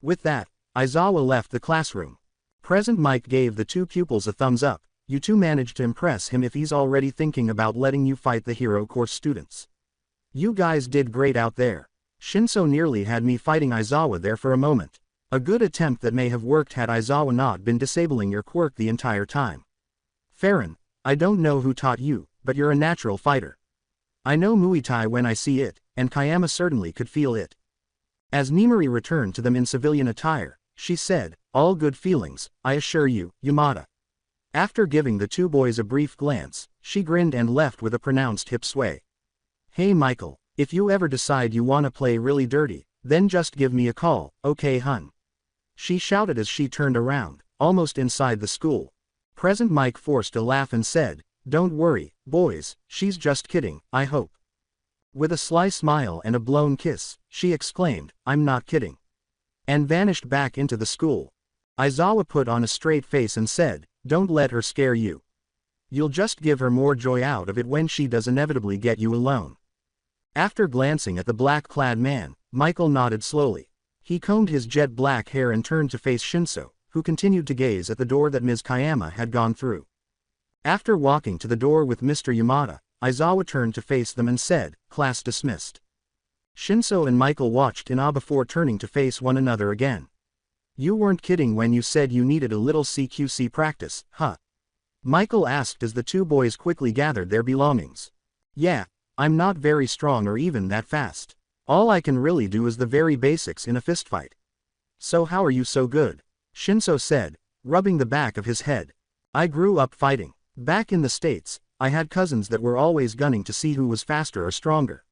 With that, Aizawa left the classroom. Present Mike gave the two pupils a thumbs up. You two managed to impress him if he's already thinking about letting you fight the hero course students. You guys did great out there. Shinso nearly had me fighting Aizawa there for a moment. A good attempt that may have worked had Aizawa not been disabling your quirk the entire time. Farron, I don't know who taught you, but you're a natural fighter. I know Muay Thai when I see it, and Kayama certainly could feel it." As Nimari returned to them in civilian attire, she said, "All good feelings, I assure you, Yamada." After giving the two boys a brief glance, she grinned and left with a pronounced hip sway. Hey Michael, if you ever decide you wanna play really dirty, then just give me a call, okay hun? She shouted as she turned around, almost inside the school. Present Mike forced a laugh and said, "Don't worry, boys, she's just kidding, I hope." With a sly smile and a blown kiss, she exclaimed, "I'm not kidding," and vanished back into the school. Aizawa put on a straight face and said, "Don't let her scare you. You'll just give her more joy out of it when she does inevitably get you alone." After glancing at the black-clad man, Michael nodded slowly. He combed his jet black hair and turned to face Shinso, who continued to gaze at the door that Ms. Kayama had gone through. After walking to the door with Mr. Yamada, Aizawa turned to face them and said, "Class dismissed." Shinso and Michael watched in awe before turning to face one another again. "You weren't kidding when you said you needed a little CQC practice, huh?" Michael asked as the two boys quickly gathered their belongings. "Yeah, I'm not very strong or even that fast. All I can really do is the very basics in a fistfight." "So how are you so good?" Shinso said, rubbing the back of his head. "I grew up fighting. Back in the States, I had cousins that were always gunning to see who was faster or stronger.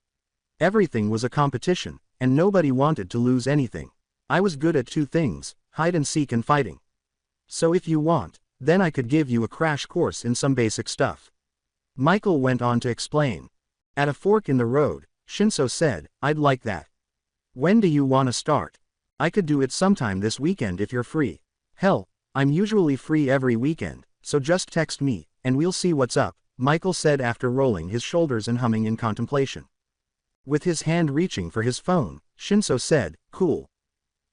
Everything was a competition, and nobody wanted to lose anything. I was good at two things, hide and seek and fighting. So if you want, then I could give you a crash course in some basic stuff." Michael went on to explain. At a fork in the road, Shinso said, "I'd like that. When do you want to start? I could do it sometime this weekend if you're free. Hell, I'm usually free every weekend, so just text me, and we'll see what's up," Michael said after rolling his shoulders and humming in contemplation. With his hand reaching for his phone, Shinso said, "Cool.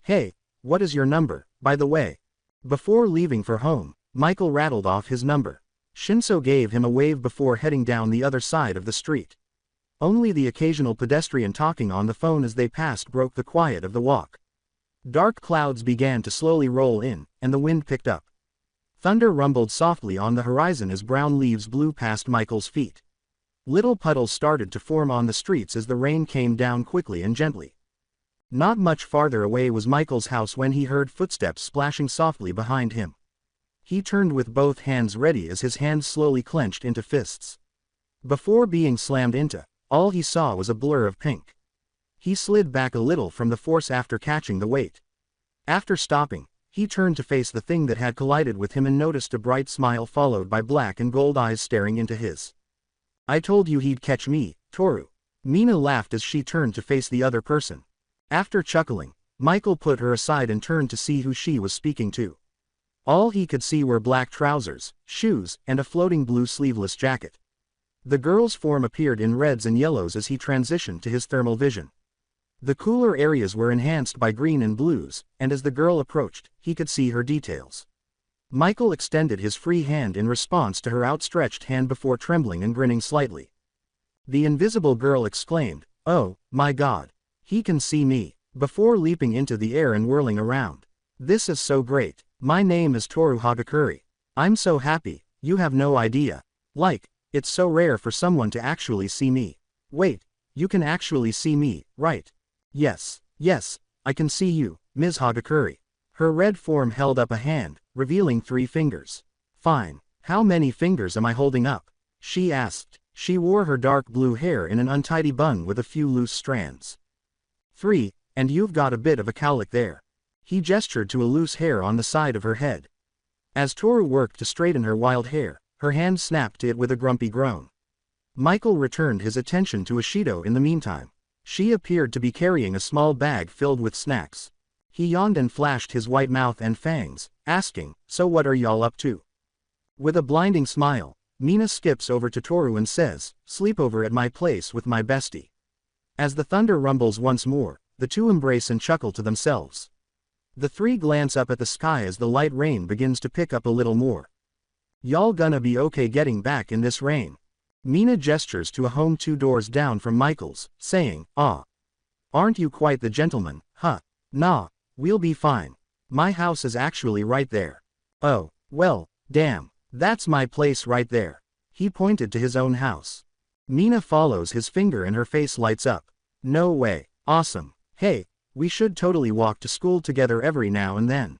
Hey, what is your number, by the way?" Before leaving for home, Michael rattled off his number. Shinso gave him a wave before heading down the other side of the street. Only the occasional pedestrian talking on the phone as they passed broke the quiet of the walk. Dark clouds began to slowly roll in, and the wind picked up. Thunder rumbled softly on the horizon as brown leaves blew past Michael's feet. Little puddles started to form on the streets as the rain came down quickly and gently. Not much farther away was Michael's house when he heard footsteps splashing softly behind him. He turned with both hands ready as his hands slowly clenched into fists. Before being slammed into, all he saw was a blur of pink. He slid back a little from the force after catching the weight. After stopping, he turned to face the thing that had collided with him and noticed a bright smile followed by black and gold eyes staring into his. "I told you he'd catch me, Toru." Mina laughed as she turned to face the other person. After chuckling, Michael put her aside and turned to see who she was speaking to. All he could see were black trousers, shoes, and a floating blue sleeveless jacket. The girl's form appeared in reds and yellows as he transitioned to his thermal vision. The cooler areas were enhanced by green and blues, and as the girl approached, he could see her details. Michael extended his free hand in response to her outstretched hand before trembling and grinning slightly. The invisible girl exclaimed, "Oh, my God. He can see me," before leaping into the air and whirling around. "This is so great. My name is Toru Hagakuri. I'm so happy, you have no idea. Like, it's so rare for someone to actually see me. Wait, you can actually see me, right?" Yes, I can see you, Ms. Hagakuri." Her red form held up a hand, revealing 3 fingers. "Fine. How many fingers am I holding up?" she asked. She wore her dark blue hair in an untidy bun with a few loose strands. 3, and you've got a bit of a cowlick there." He gestured to a loose hair on the side of her head. As Toru worked to straighten her wild hair, her hand snapped to it with a grumpy groan. Michael returned his attention to Ashido in the meantime. She appeared to be carrying a small bag filled with snacks. He yawned and flashed his white mouth and fangs, asking, "So what are y'all up to?" With a blinding smile, Mina skips over to Toru and says, "Sleepover at my place with my bestie." As the thunder rumbles once more, the two embrace and chuckle to themselves. The 3 glance up at the sky as the light rain begins to pick up a little more. "Y'all gonna be okay getting back in this rain?" Mina gestures to a home 2 doors down from Michael's, saying, "Ah. Aren't you quite the gentleman, huh?" "Nah, we'll be fine. My house is actually right there." "Oh, well, damn, that's my place right there." He pointed to his own house. Mina follows his finger and her face lights up. "No way, awesome. Hey, we should totally walk to school together every now and then.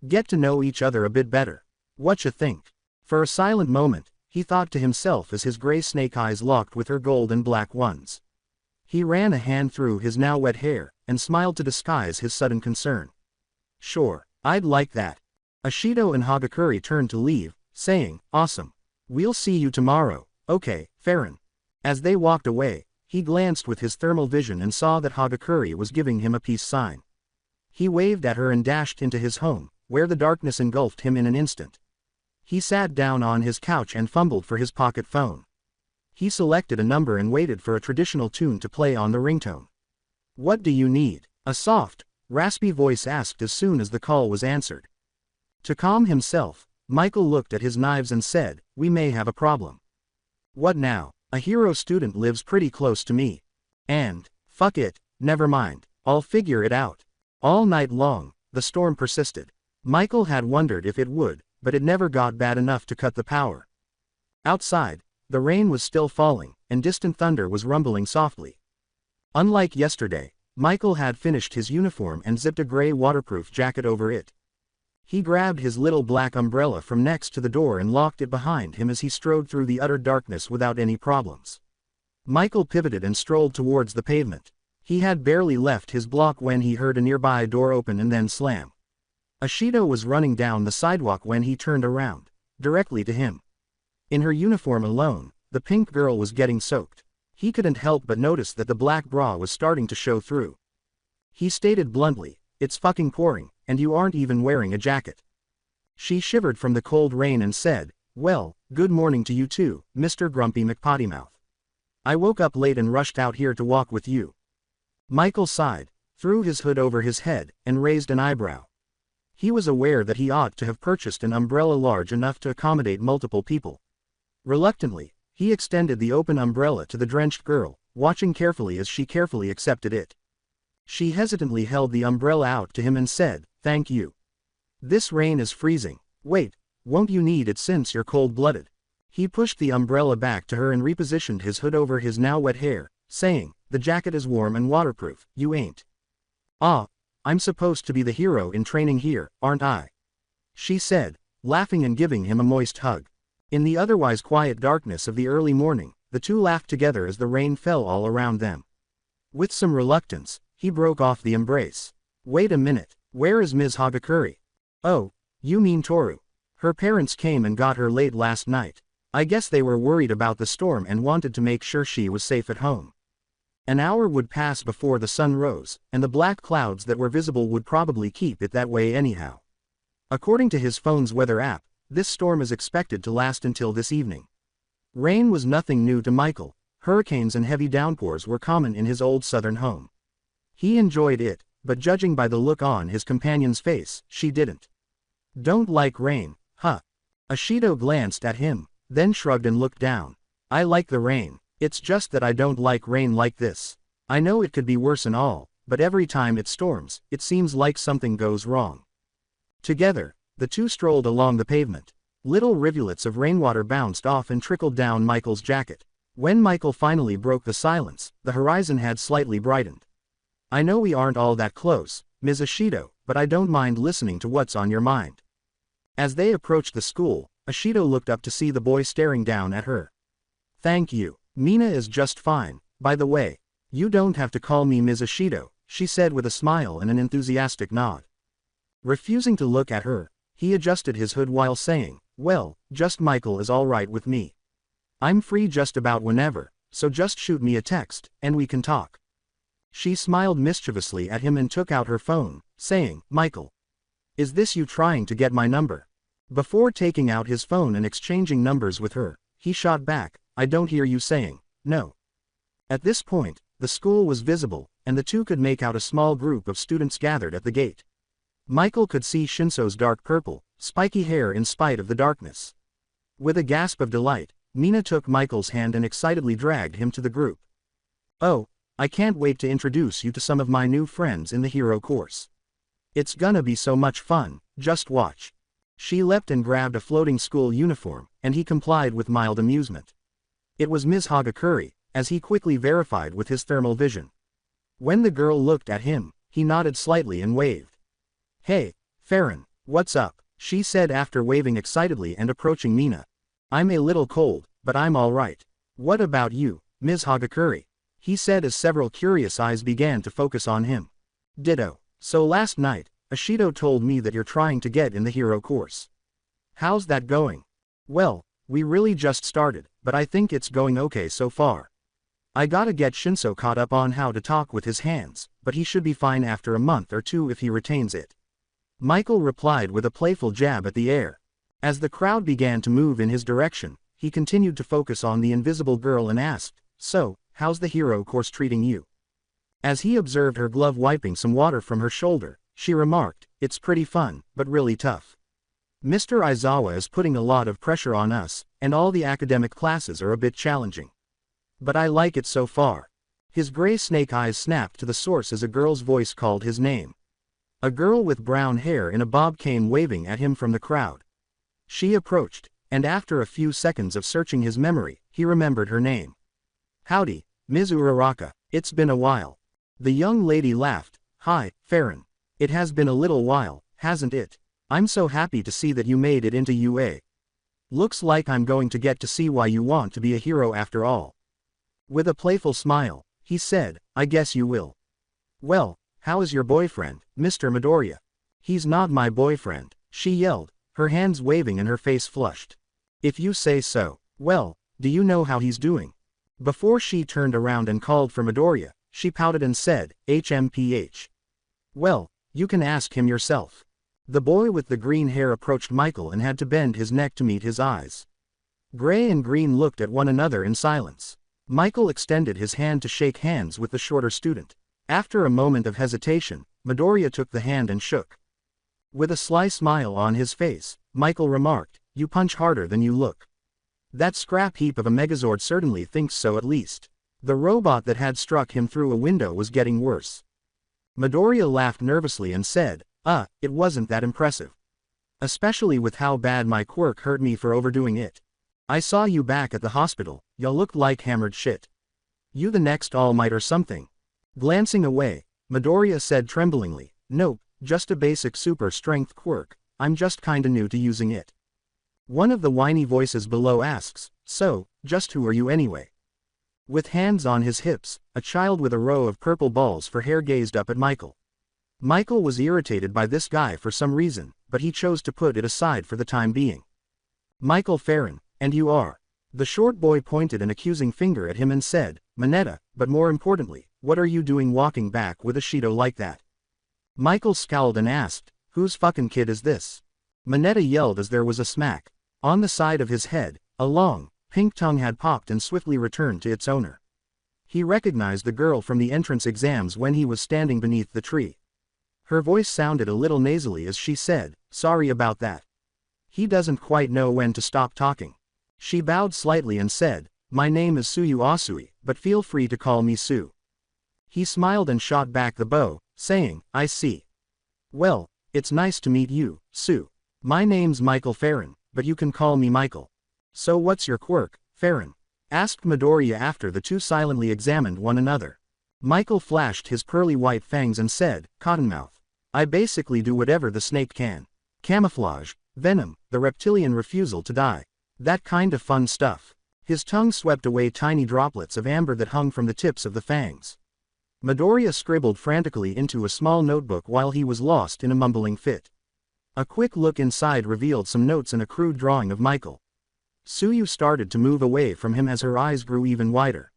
Get to know each other a bit better. Whatcha think?" For a silent moment, he thought to himself as his gray snake eyes locked with her gold and black ones. He ran a hand through his now wet hair, and smiled to disguise his sudden concern. Sure, I'd like that. Ashido and Hagakure turned to leave, saying, awesome. We'll see you tomorrow, okay, Farron. As they walked away, he glanced with his thermal vision and saw that Hagakure was giving him a peace sign. He waved at her and dashed into his home, where the darkness engulfed him in an instant. He sat down on his couch and fumbled for his pocket phone. He selected a number and waited for a traditional tune to play on the ringtone. What do you need? A soft, raspy voice asked as soon as the call was answered. To calm himself, Michael looked at his knives and said, we may have a problem. What now? A hero student lives pretty close to me. And, fuck it, never mind, I'll figure it out. All night long, the storm persisted. Michael had wondered if it would, but it never got bad enough to cut the power. Outside, the rain was still falling, and distant thunder was rumbling softly. Unlike yesterday, Michael had finished his uniform and zipped a gray waterproof jacket over it. He grabbed his little black umbrella from next to the door and locked it behind him as he strode through the utter darkness without any problems. Michael pivoted and strolled towards the pavement. He had barely left his block when he heard a nearby door open and then slam. Ashido was running down the sidewalk when he turned around, directly to him. In her uniform alone, the pink girl was getting soaked. He couldn't help but notice that the black bra was starting to show through. He stated bluntly, it's fucking pouring, and you aren't even wearing a jacket. She shivered from the cold rain and said, well, good morning to you too, Mr. Grumpy McPottymouth. I woke up late and rushed out here to walk with you. Michael sighed, threw his hood over his head, and raised an eyebrow. He was aware that he ought to have purchased an umbrella large enough to accommodate multiple people. Reluctantly, he extended the open umbrella to the drenched girl, watching carefully as she carefully accepted it. She hesitantly held the umbrella out to him and said, thank you. This rain is freezing. Wait, won't you need it since you're cold-blooded? He pushed the umbrella back to her and repositioned his hood over his now wet hair, saying, the jacket is warm and waterproof, you ain't. Ah, I'm supposed to be the hero in training here, aren't I? She said, laughing and giving him a moist hug. In the otherwise quiet darkness of the early morning, the two laughed together as the rain fell all around them. With some reluctance, he broke off the embrace. Wait a minute, where is Ms. Hagakure? Oh, you mean Toru. Her parents came and got her late last night. I guess they were worried about the storm and wanted to make sure she was safe at home. An hour would pass before the sun rose, and the black clouds that were visible would probably keep it that way anyhow. According to his phone's weather app, this storm is expected to last until this evening. Rain was nothing new to Michael. Hurricanes and heavy downpours were common in his old southern home. He enjoyed it, but judging by the look on his companion's face, she didn't. Don't like rain, huh? Ashido glanced at him, then shrugged and looked down. I like the rain, it's just that I don't like rain like this. I know it could be worse and all, but every time it storms, it seems like something goes wrong. Together, the two strolled along the pavement. Little rivulets of rainwater bounced off and trickled down Michael's jacket. When Michael finally broke the silence, the horizon had slightly brightened. I know we aren't all that close, Ms. Ashido, but I don't mind listening to what's on your mind. As they approached the school, Ashido looked up to see the boy staring down at her. Thank you. Mina is just fine. By the way, you don't have to call me Ms. Ashido, she said with a smile and an enthusiastic nod. Refusing to look at her, he adjusted his hood while saying, well, just Michael is all right with me. I'm free just about whenever, so just shoot me a text, and we can talk. She smiled mischievously at him and took out her phone, saying, Michael. Is this you trying to get my number? Before taking out his phone and exchanging numbers with her, he shot back, I don't hear you saying, no. At this point, the school was visible, and the two could make out a small group of students gathered at the gate. Michael could see Shinso's dark purple, spiky hair in spite of the darkness. With a gasp of delight, Mina took Michael's hand and excitedly dragged him to the group. Oh, I can't wait to introduce you to some of my new friends in the hero course. It's gonna be so much fun, just watch. She leapt and grabbed a floating school uniform, and he complied with mild amusement. It was Ms. Hagakure, as he quickly verified with his thermal vision. When the girl looked at him, he nodded slightly and waved. Hey, Farron, what's up? She said after waving excitedly and approaching Mina. I'm a little cold, but I'm alright. What about you, Ms. Hagakure? He said as several curious eyes began to focus on him. Ditto. So last night, Ashido told me that you're trying to get in the hero course. How's that going? Well, we really just started, but I think it's going okay so far. I gotta get Shinso caught up on how to talk with his hands, but he should be fine after a month or two if he retains it. Michael replied with a playful jab at the air. As the crowd began to move in his direction, he continued to focus on the invisible girl and asked, "So, how's the hero course treating you?" As he observed her glove wiping some water from her shoulder, she remarked, "It's pretty fun, but really tough. Mr. Aizawa is putting a lot of pressure on us, and all the academic classes are a bit challenging. But I like it so far." His gray snake eyes snapped to the source as a girl's voice called his name. A girl with brown hair in a bob came waving at him from the crowd. She approached, and after a few seconds of searching his memory, he remembered her name. "Howdy, Ms. Uraraka, it's been a while." The young lady laughed. "Hi, Farron. It has been a little while, hasn't it? I'm so happy to see that you made it into UA. Looks like I'm going to get to see why you want to be a hero after all." With a playful smile, he said, "I guess you will." "Well, how is your boyfriend, Mr. Midoriya?" "He's not my boyfriend," she yelled, her hands waving and her face flushed. "If you say so. Well, do you know how he's doing?" Before she turned around and called for Midoriya, she pouted and said, "HMPH. Well, you can ask him yourself." The boy with the green hair approached Michael and had to bend his neck to meet his eyes. Gray and Green looked at one another in silence. Michael extended his hand to shake hands with the shorter student. After a moment of hesitation, Midoriya took the hand and shook. With a sly smile on his face, Michael remarked, "You punch harder than you look." That scrap heap of a Megazord certainly thinks so at least. The robot that had struck him through a window was getting worse. Midoriya laughed nervously and said, "It wasn't that impressive. Especially with how bad my quirk hurt me for overdoing it. I saw you back at the hospital, you looked like hammered shit. You the next All Might or something?" Glancing away, Midoriya said tremblingly, "Nope, just a basic super strength quirk, I'm just kinda new to using it." One of the whiny voices below asks, "So, just who are you anyway?" With hands on his hips, a child with a row of purple balls for hair gazed up at Michael. Michael was irritated by this guy for some reason, but he chose to put it aside for the time being. "Michael Farron, and you are?" The short boy pointed an accusing finger at him and said, "Mineta, but more importantly, what are you doing walking back with a Shido like that?" Michael scowled and asked, "Whose fucking kid is this?" Mineta yelled as there was a smack. On the side of his head, a long, pink tongue had popped and swiftly returned to its owner. He recognized the girl from the entrance exams when he was standing beneath the tree. Her voice sounded a little nasally as she said, "Sorry about that. He doesn't quite know when to stop talking." She bowed slightly and said, "My name is Suyu Asui, but feel free to call me Sue." He smiled and shot back the bow, saying, "I see. Well, it's nice to meet you, Sue. My name's Michael Farron, but you can call me Michael." "So what's your quirk, Farron?" asked Midoriya after the two silently examined one another. Michael flashed his pearly white fangs and said, "Cottonmouth. I basically do whatever the snake can. Camouflage, venom, the reptilian refusal to die. That kind of fun stuff." His tongue swept away tiny droplets of amber that hung from the tips of the fangs. Midoriya scribbled frantically into a small notebook while he was lost in a mumbling fit. A quick look inside revealed some notes and a crude drawing of Michael. Suyu started to move away from him as her eyes grew even wider.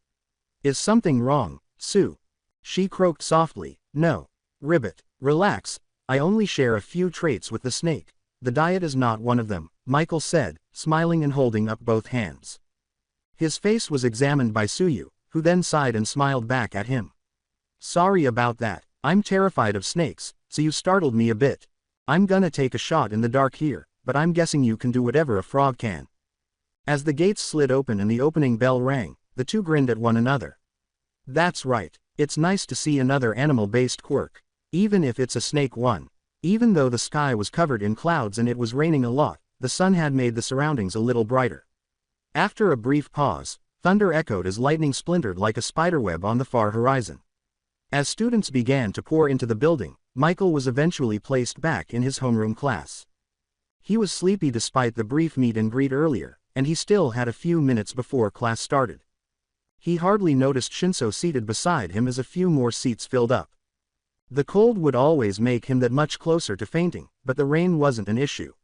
"Is something wrong, Sue?" She croaked softly, "No. Ribbit, relax, I only share a few traits with the snake. The diet is not one of them," Michael said, smiling and holding up both hands. His face was examined by Suyu, who then sighed and smiled back at him. "Sorry about that, I'm terrified of snakes, so you startled me a bit. I'm gonna take a shot in the dark here, but I'm guessing you can do whatever a frog can." As the gates slid open and the opening bell rang, the two grinned at one another. "That's right, it's nice to see another animal-based quirk, even if it's a snake one." Even though the sky was covered in clouds and it was raining a lot, the sun had made the surroundings a little brighter. After a brief pause, thunder echoed as lightning splintered like a spiderweb on the far horizon. As students began to pour into the building, Michael was eventually placed back in his homeroom class. He was sleepy despite the brief meet and greet earlier, and he still had a few minutes before class started. He hardly noticed Shinso seated beside him as a few more seats filled up. The cold would always make him that much closer to fainting, but the rain wasn't an issue.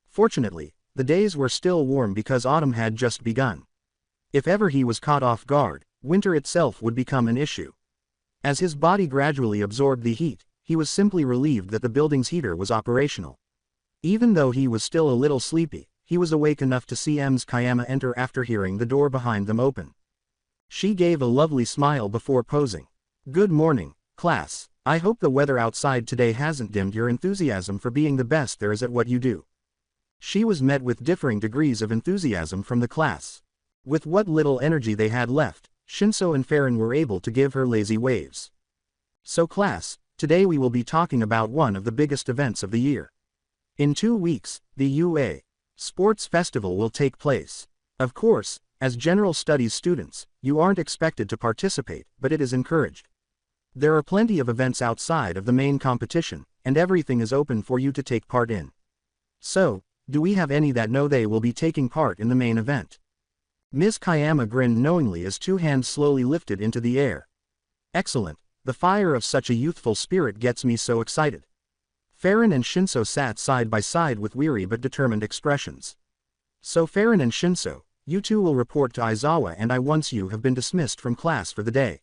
Fortunately, the days were still warm because autumn had just begun. If ever he was caught off guard, winter itself would become an issue. As his body gradually absorbed the heat, he was simply relieved that the building's heater was operational. Even though he was still a little sleepy, he was awake enough to see Ms. Kayama enter after hearing the door behind them open. She gave a lovely smile before posing. "Good morning, class. I hope the weather outside today hasn't dimmed your enthusiasm for being the best there is at what you do." She was met with differing degrees of enthusiasm from the class. With what little energy they had left, Shinso and Farron were able to give her lazy waves. "So class, today we will be talking about one of the biggest events of the year. In 2 weeks, the UA Sports Festival will take place. Of course, as general studies students, you aren't expected to participate, but it is encouraged. There are plenty of events outside of the main competition, and everything is open for you to take part in. So, do we have any that know they will be taking part in the main event?" Ms. Kayama grinned knowingly as 2 hands slowly lifted into the air. "Excellent, the fire of such a youthful spirit gets me so excited." Farron and Shinso sat side by side with weary but determined expressions. "So Farron and Shinso, you two will report to Aizawa, and once you have been dismissed from class for the day.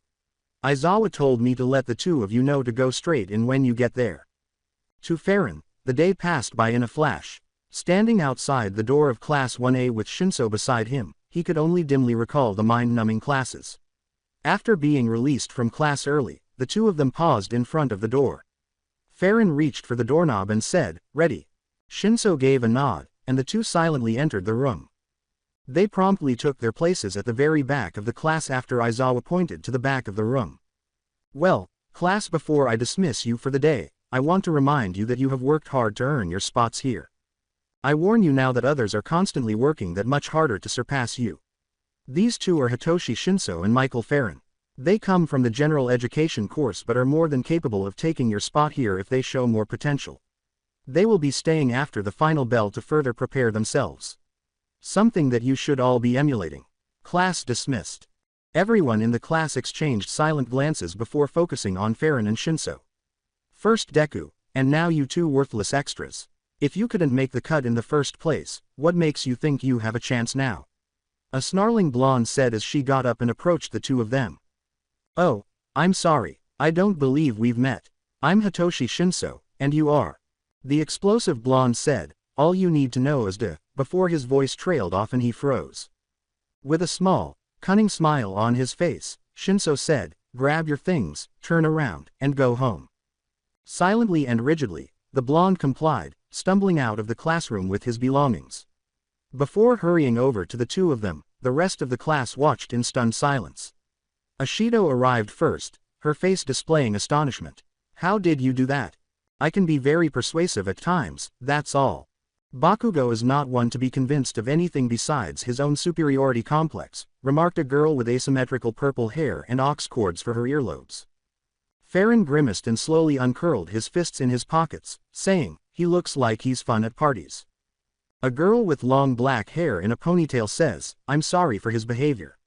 Aizawa told me to let the two of you know to go straight in when you get there." To Farron, the day passed by in a flash. Standing outside the door of Class 1A with Shinso beside him, he could only dimly recall the mind-numbing classes. After being released from class early, the two of them paused in front of the door. Farron reached for the doorknob and said, "Ready." Shinso gave a nod, and the two silently entered the room. They promptly took their places at the very back of the class after Aizawa pointed to the back of the room. "Well, class, before I dismiss you for the day, I want to remind you that you have worked hard to earn your spots here. I warn you now that others are constantly working that much harder to surpass you. These two are Hitoshi Shinso and Michael Farron. They come from the general education course but are more than capable of taking your spot here if they show more potential. They will be staying after the final bell to further prepare themselves. Something that you should all be emulating." Class dismissed. Everyone in the class exchanged silent glances before focusing on Farron and Shinso. "First Deku, and now you two worthless extras. If you couldn't make the cut in the first place, what makes you think you have a chance now?" a snarling blonde said as she got up and approached the two of them. "Oh, I'm sorry, I don't believe we've met. I'm Hitoshi Shinso, and you are." The explosive blonde said, "All you need to know is to," before his voice trailed off and he froze. With a small, cunning smile on his face, Shinso said, "Grab your things, turn around, and go home." Silently and rigidly, the blonde complied, stumbling out of the classroom with his belongings. Before hurrying over to the two of them, the rest of the class watched in stunned silence. Ashido arrived first, her face displaying astonishment. "How did you do that? I can be very persuasive at times, that's all." "Bakugo is not one to be convinced of anything besides his own superiority complex," remarked a girl with asymmetrical purple hair and aux cords for her earlobes. Farron grimaced and slowly uncurled his fists in his pockets, saying, "He looks like he's fun at parties." A girl with long black hair in a ponytail says, "I'm sorry for his behavior.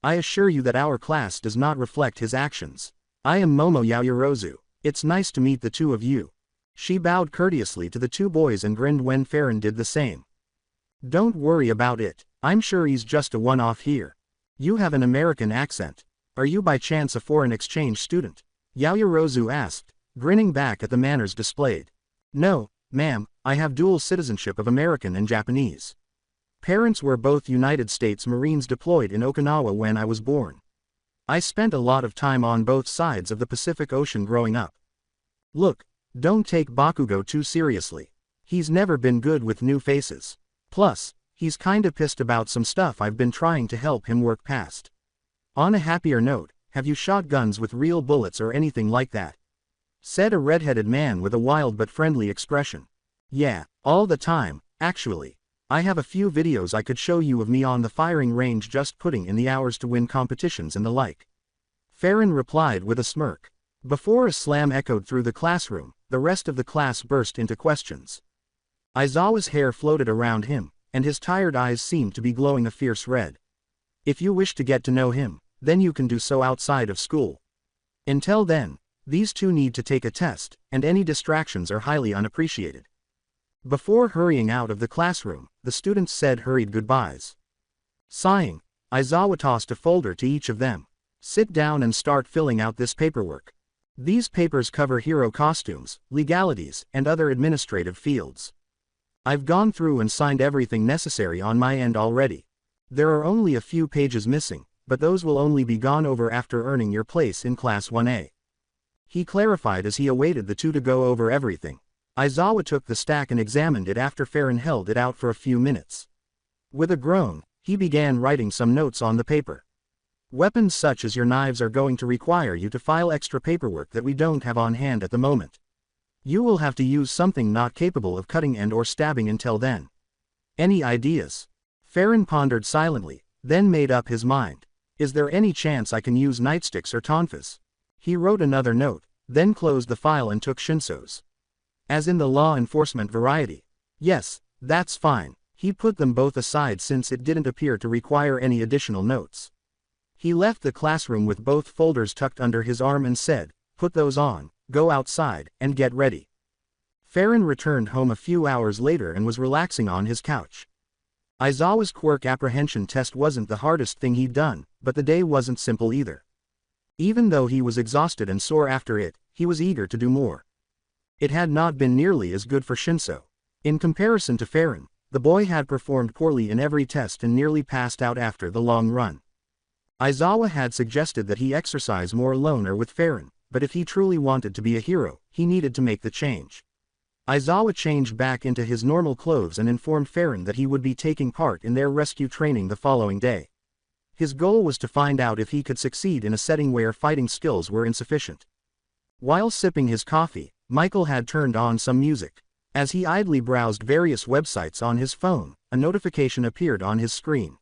I assure you that our class does not reflect his actions. I am Momo Yaoyorozu. It's nice to meet the two of you." She bowed courteously to the two boys and grinned when Farron did the same. "Don't worry about it, I'm sure he's just a one-off here. You have an American accent. Are you by chance a foreign exchange student?" Yaoyorozu asked, grinning back at the manners displayed. "No, ma'am, I have dual citizenship of American and Japanese. Parents were both United States Marines deployed in Okinawa when I was born. I spent a lot of time on both sides of the Pacific Ocean growing up. Look, don't take Bakugo too seriously. He's never been good with new faces. Plus, he's kinda pissed about some stuff I've been trying to help him work past. On a happier note, have you shot guns with real bullets or anything like that?" said a red-headed man with a wild but friendly expression. "Yeah, all the time, actually. I have a few videos I could show you of me on the firing range just putting in the hours to win competitions and the like." Farron replied with a smirk. Before a slam echoed through the classroom, the rest of the class burst into questions. Aizawa's hair floated around him, and his tired eyes seemed to be glowing a fierce red. If you wish to get to know him, then you can do so outside of school. Until then, these two need to take a test, and any distractions are highly unappreciated. Before hurrying out of the classroom, the students said hurried goodbyes. Sighing, Aizawa tossed a folder to each of them. Sit down and start filling out this paperwork. These papers cover hero costumes, legalities, and other administrative fields. I've gone through and signed everything necessary on my end already. There are only a few pages missing, but those will only be gone over after earning your place in Class 1A. He clarified as he awaited the two to go over everything. Aizawa took the stack and examined it after Farron held it out for a few minutes. With a groan, he began writing some notes on the paper. Weapons such as your knives are going to require you to file extra paperwork that we don't have on hand at the moment. You will have to use something not capable of cutting and or stabbing until then. Any ideas? Farron pondered silently, then made up his mind. Is there any chance I can use nightsticks or tonfas? He wrote another note, then closed the file and took Shinso's. As in the law enforcement variety. Yes, that's fine. He put them both aside since it didn't appear to require any additional notes. He left the classroom with both folders tucked under his arm and said, "Put those on, go outside, and get ready." Farron returned home a few hours later and was relaxing on his couch. Aizawa's quirk apprehension test wasn't the hardest thing he'd done, but the day wasn't simple either. Even though he was exhausted and sore after it, he was eager to do more. It had not been nearly as good for Shinso. In comparison to Farron, the boy had performed poorly in every test and nearly passed out after the long run. Aizawa had suggested that he exercise more alone or with Farron, but if he truly wanted to be a hero, he needed to make the change. Aizawa changed back into his normal clothes and informed Farron that he would be taking part in their rescue training the following day. His goal was to find out if he could succeed in a setting where fighting skills were insufficient. While sipping his coffee, Michael had turned on some music. As he idly browsed various websites on his phone, a notification appeared on his screen.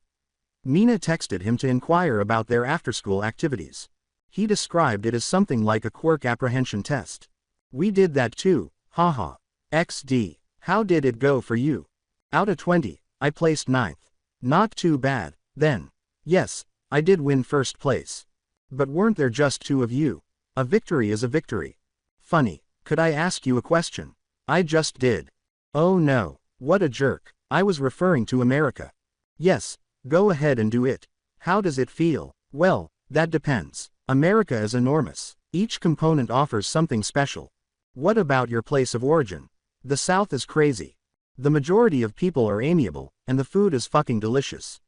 Mina texted him to inquire about their after-school activities. He described it as something like a quirk apprehension test. "We did that too, haha. XD. How did it go for you?" "Out of 20, I placed 9th. Not too bad, then." "Yes, I did win first place. But weren't there just 2 of you? A victory is a victory." "Funny. Could I ask you a question?" "I just did." "Oh no, what a jerk. I was referring to America." "Yes, go ahead and do it. How does it feel?" "Well, that depends. America is enormous. Each component offers something special." "What about your place of origin?" "The South is crazy. The majority of people are amiable, and the food is fucking delicious.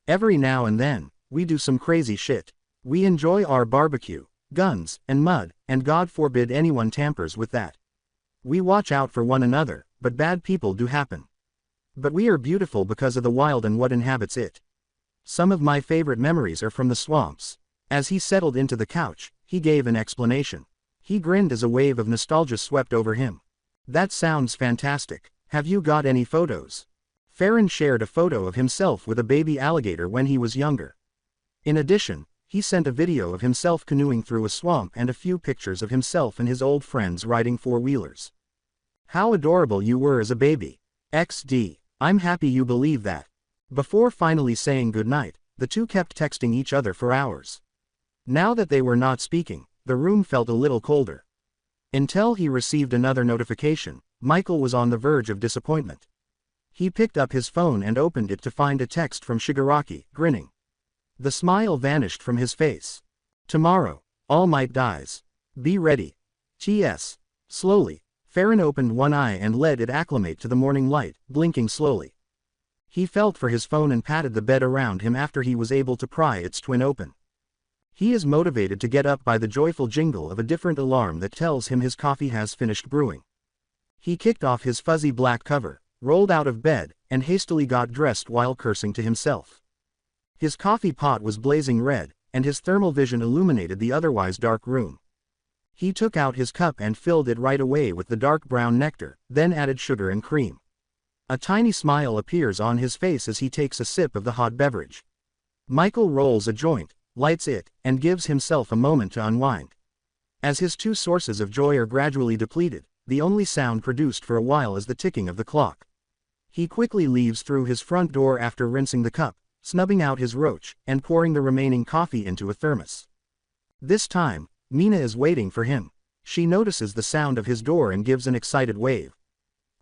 Every now and then, we do some crazy shit. We enjoy our barbecue, guns, and mud, and God forbid anyone tampers with that. We watch out for one another, but bad people do happen. But we are beautiful because of the wild and what inhabits it. Some of my favorite memories are from the swamps." As he settled into the couch, he gave an explanation. He grinned as a wave of nostalgia swept over him. "That sounds fantastic. Have you got any photos?" Farron shared a photo of himself with a baby alligator when he was younger. In addition, he sent a video of himself canoeing through a swamp and a few pictures of himself and his old friends riding four-wheelers. "How adorable you were as a baby. XD. I'm happy you believe that." Before finally saying goodnight, the two kept texting each other for hours. Now that they were not speaking, the room felt a little colder. Until he received another notification, Michael was on the verge of disappointment. He picked up his phone and opened it to find a text from Shigaraki, grinning. The smile vanished from his face. "Tomorrow, All Might dies. Be ready. T.S." Slowly, Farron opened one eye and let it acclimate to the morning light, blinking slowly. He felt for his phone and patted the bed around him after he was able to pry its twin open. He is motivated to get up by the joyful jingle of a different alarm that tells him his coffee has finished brewing. He kicked off his fuzzy black cover, rolled out of bed, and hastily got dressed while cursing to himself. His coffee pot was blazing red, and his thermal vision illuminated the otherwise dark room. He took out his cup and filled it right away with the dark brown nectar, then added sugar and cream. A tiny smile appears on his face as he takes a sip of the hot beverage. Michael rolls a joint, lights it, and gives himself a moment to unwind. As his two sources of joy are gradually depleted, the only sound produced for a while is the ticking of the clock. He quickly leaves through his front door after rinsing the cup, snubbing out his roach, and pouring the remaining coffee into a thermos. This time, Mina is waiting for him. She notices the sound of his door and gives an excited wave.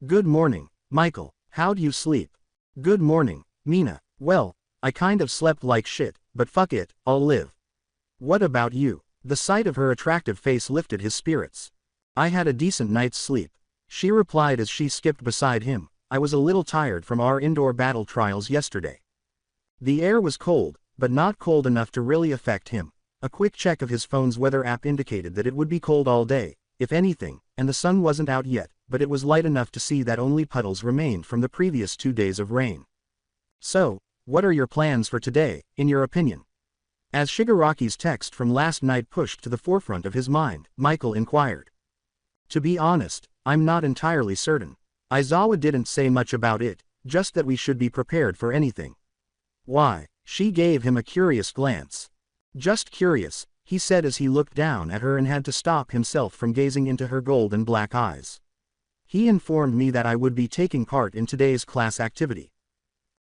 Good morning, Michael. How'd you sleep? Good morning, Mina. Well, I kind of slept like shit, but fuck it, I'll live. What about you? The sight of her attractive face lifted his spirits. I had a decent night's sleep, she replied as she skipped beside him. I was a little tired from our indoor battle trials yesterday. The air was cold, but not cold enough to really affect him. A quick check of his phone's weather app indicated that it would be cold all day, if anything, and the sun wasn't out yet, but it was light enough to see that only puddles remained from the previous 2 days of rain. So, what are your plans for today, in your opinion? As Shigaraki's text from last night pushed to the forefront of his mind, Michael inquired. To be honest, I'm not entirely certain. Aizawa didn't say much about it, just that we should be prepared for anything. Why? She gave him a curious glance. Just curious, he said as he looked down at her and had to stop himself from gazing into her golden black eyes. He informed me that I would be taking part in today's class activity.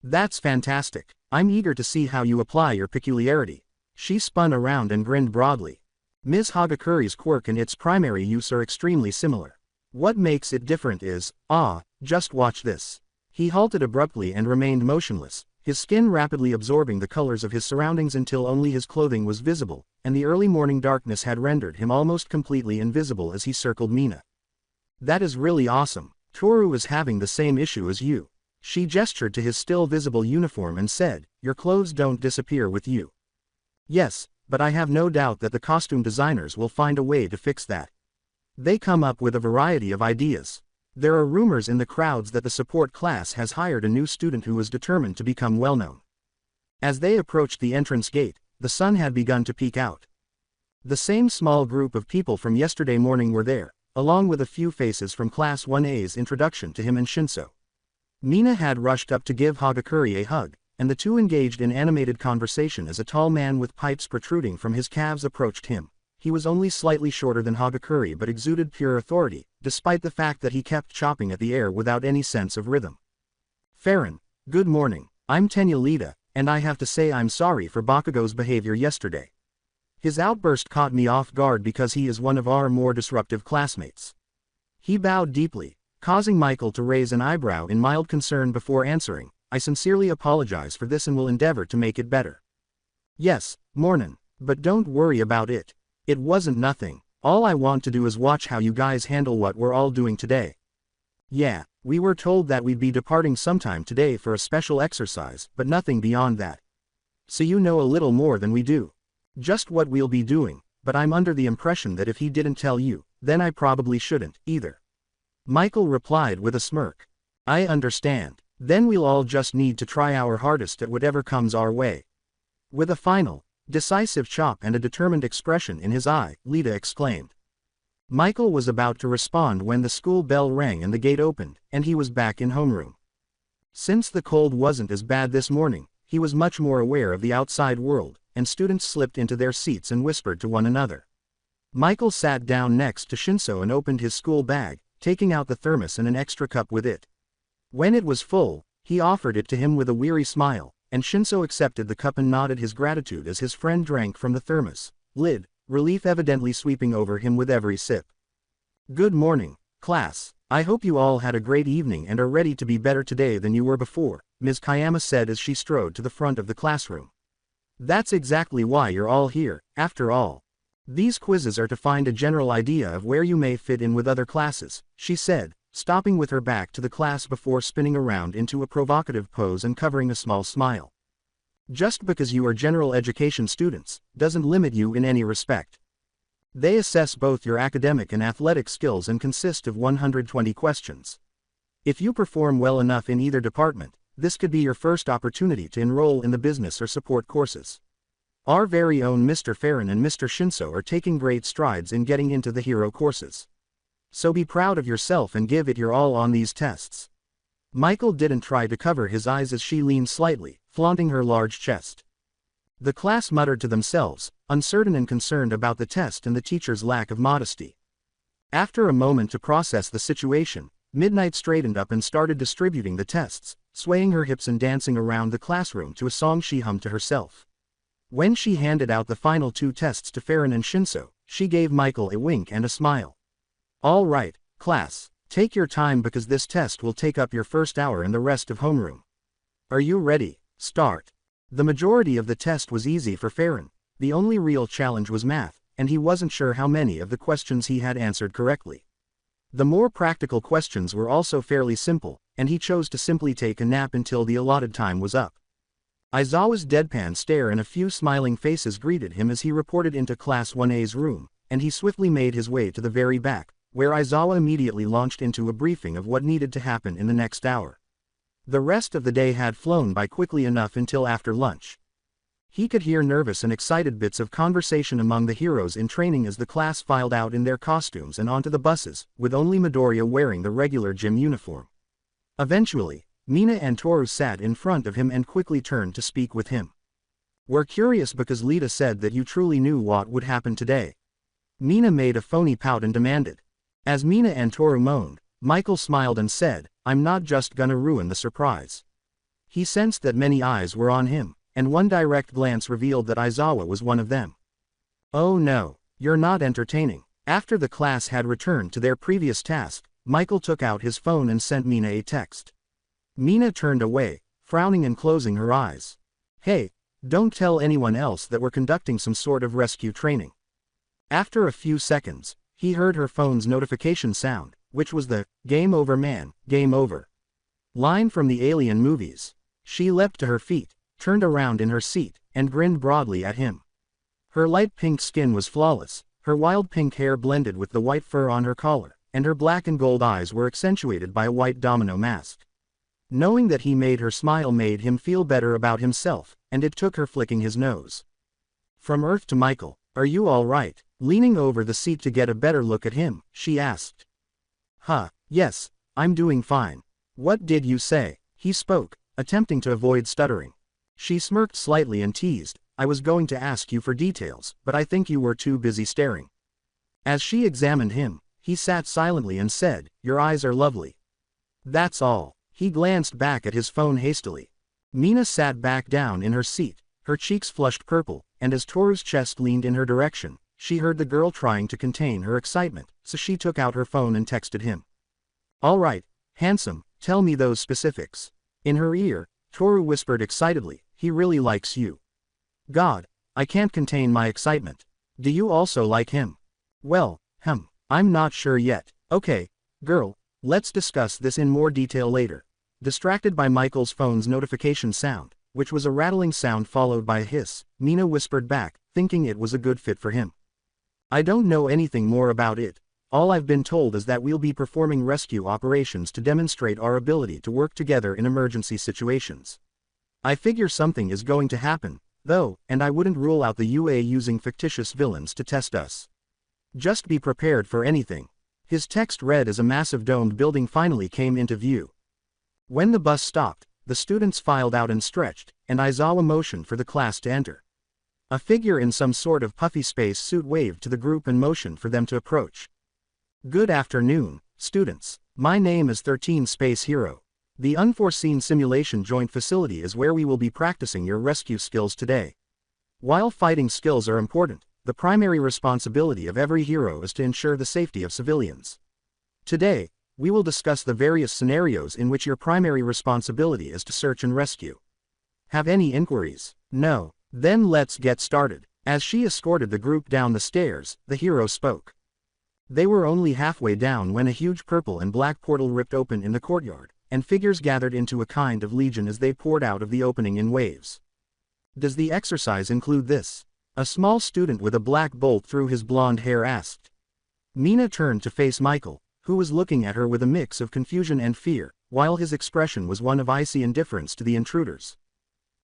That's fantastic. I'm eager to see how you apply your peculiarity. She spun around and grinned broadly. Ms. Hagakuri's quirk and its primary use are extremely similar. What makes it different is, just watch this. He halted abruptly and remained motionless, his skin rapidly absorbing the colors of his surroundings until only his clothing was visible, and the early morning darkness had rendered him almost completely invisible as he circled Mina. That is really awesome. Toru is having the same issue as you. She gestured to his still visible uniform and said, your clothes don't disappear with you. Yes, but I have no doubt that the costume designers will find a way to fix that. They come up with a variety of ideas. There are rumors in the crowds that the support class has hired a new student who is determined to become well-known. As they approached the entrance gate, the sun had begun to peek out. The same small group of people from yesterday morning were there, along with a few faces from Class 1A's introduction to him and Shinso. Mina had rushed up to give Hagakuri a hug, and the two engaged in animated conversation as a tall man with pipes protruding from his calves approached him. He was only slightly shorter than Hagakuri but exuded pure authority, despite the fact that he kept chopping at the air without any sense of rhythm. Farron, good morning. I'm Tenya Lida, and I have to say I'm sorry for Bakugo's behavior yesterday. His outburst caught me off guard because he is one of our more disruptive classmates. He bowed deeply, causing Michael to raise an eyebrow in mild concern before answering, I sincerely apologize for this and will endeavor to make it better. Yes, mornin', but don't worry about it. It wasn't nothing. All I want to do is watch how you guys handle what we're all doing today. Yeah, we were told that we'd be departing sometime today for a special exercise, but nothing beyond that. So you know a little more than we do. Just what we'll be doing, but I'm under the impression that if he didn't tell you, then I probably shouldn't, either. Michael replied with a smirk. I understand. Then we'll all just need to try our hardest at whatever comes our way. With a final, decisive chop and a determined expression in his eye, Lida exclaimed. Michael was about to respond when the school bell rang and the gate opened, and he was back in homeroom. Since the cold wasn't as bad this morning, he was much more aware of the outside world, and students slipped into their seats and whispered to one another. Michael sat down next to Shinso and opened his school bag, taking out the thermos and an extra cup with it. When it was full, he offered it to him with a weary smile, and Shinso accepted the cup and nodded his gratitude as his friend drank from the thermos, relief evidently sweeping over him with every sip. Good morning, class. I hope you all had a great evening and are ready to be better today than you were before, Ms. Kayama said as she strode to the front of the classroom. That's exactly why you're all here, after all. These quizzes are to find a general idea of where you may fit in with other classes, she said, stopping with her back to the class before spinning around into a provocative pose and covering a small smile. Just because you are general education students, doesn't limit you in any respect. They assess both your academic and athletic skills and consist of 120 questions. If you perform well enough in either department, this could be your first opportunity to enroll in the business or support courses. Our very own Mr. Farron and Mr. Shinso are taking great strides in getting into the hero courses. So be proud of yourself and give it your all on these tests. Michael didn't try to cover his eyes as she leaned slightly, flaunting her large chest. The class muttered to themselves, uncertain and concerned about the test and the teacher's lack of modesty. After a moment to process the situation, Midnight straightened up and started distributing the tests, swaying her hips and dancing around the classroom to a song she hummed to herself. When she handed out the final 2 tests to Farron and Shinso, she gave Michael a wink and a smile. "All right, class, take your time because this test will take up your first hour and the rest of homeroom. Are you ready? Start." The majority of the test was easy for Farron. The only real challenge was math, and he wasn't sure how many of the questions he had answered correctly. The more practical questions were also fairly simple, and he chose to simply take a nap until the allotted time was up. Aizawa's deadpan stare and a few smiling faces greeted him as he reported into Class 1A's room, and he swiftly made his way to the very back, where Aizawa immediately launched into a briefing of what needed to happen in the next hour. The rest of the day had flown by quickly enough until after lunch. He could hear nervous and excited bits of conversation among the heroes in training as the class filed out in their costumes and onto the buses, with only Midoriya wearing the regular gym uniform. Eventually, Mina and Toru sat in front of him and quickly turned to speak with him. "We're curious because Lita said that you truly knew what would happen today." Mina made a phony pout and demanded. As Mina and Toru moaned, Michael smiled and said, "I'm not just gonna ruin the surprise." He sensed that many eyes were on him, and one direct glance revealed that Aizawa was one of them. "Oh no, you're not entertaining." After the class had returned to their previous task, Michael took out his phone and sent Mina a text. Mina turned away, frowning and closing her eyes. "Hey, don't tell anyone else that we're conducting some sort of rescue training." After a few seconds, he heard her phone's notification sound, which was the "Game over man, game over" line from the Alien movies. She leapt to her feet, turned around in her seat, and grinned broadly at him. Her light pink skin was flawless, her wild pink hair blended with the white fur on her collar, and her black and gold eyes were accentuated by a white domino mask. Knowing that he made her smile made him feel better about himself, and it took her flicking his nose. From Earth to Michael, "Are you all right?" Leaning over the seat to get a better look at him, she asked. Yes, I'm doing fine." "What did you say?" He spoke, attempting to avoid stuttering. She smirked slightly and teased, "I was going to ask you for details, but I think you were too busy staring." As she examined him, he sat silently and said, "Your eyes are lovely." "That's all." He glanced back at his phone hastily. Mina sat back down in her seat, her cheeks flushed purple, and as Toru's chest leaned in her direction, she heard the girl trying to contain her excitement, so she took out her phone and texted him. "All right, handsome, tell me those specifics." In her ear, Toru whispered excitedly, "He really likes you." "God, I can't contain my excitement. Do you also like him?" "Well, I'm not sure yet." "Okay, girl, let's discuss this in more detail later." Distracted by Michael's phone's notification sound, which was a rattling sound followed by a hiss, Mina whispered back, thinking it was a good fit for him. "I don't know anything more about it. All I've been told is that we'll be performing rescue operations to demonstrate our ability to work together in emergency situations. I figure something is going to happen, though, and I wouldn't rule out the UA using fictitious villains to test us. Just be prepared for anything." His text read as a massive domed building finally came into view. When the bus stopped, the students filed out and stretched, and Aizawa motioned for the class to enter. A figure in some sort of puffy space suit waved to the group and motioned for them to approach. "Good afternoon, students. My name is 13 Space Hero. The Unforeseen Simulation Joint Facility is where we will be practicing your rescue skills today. While fighting skills are important, the primary responsibility of every hero is to ensure the safety of civilians. Today, we will discuss the various scenarios in which your primary responsibility is to search and rescue. Have any inquiries? No? Then let's get started." As she escorted the group down the stairs, the hero spoke. They were only halfway down when a huge purple and black portal ripped open in the courtyard, and figures gathered into a kind of legion as they poured out of the opening in waves. "Does the exercise include this?" a small student with a black bolt through his blonde hair asked. Mina turned to face Michael, who was looking at her with a mix of confusion and fear, while his expression was one of icy indifference to the intruders.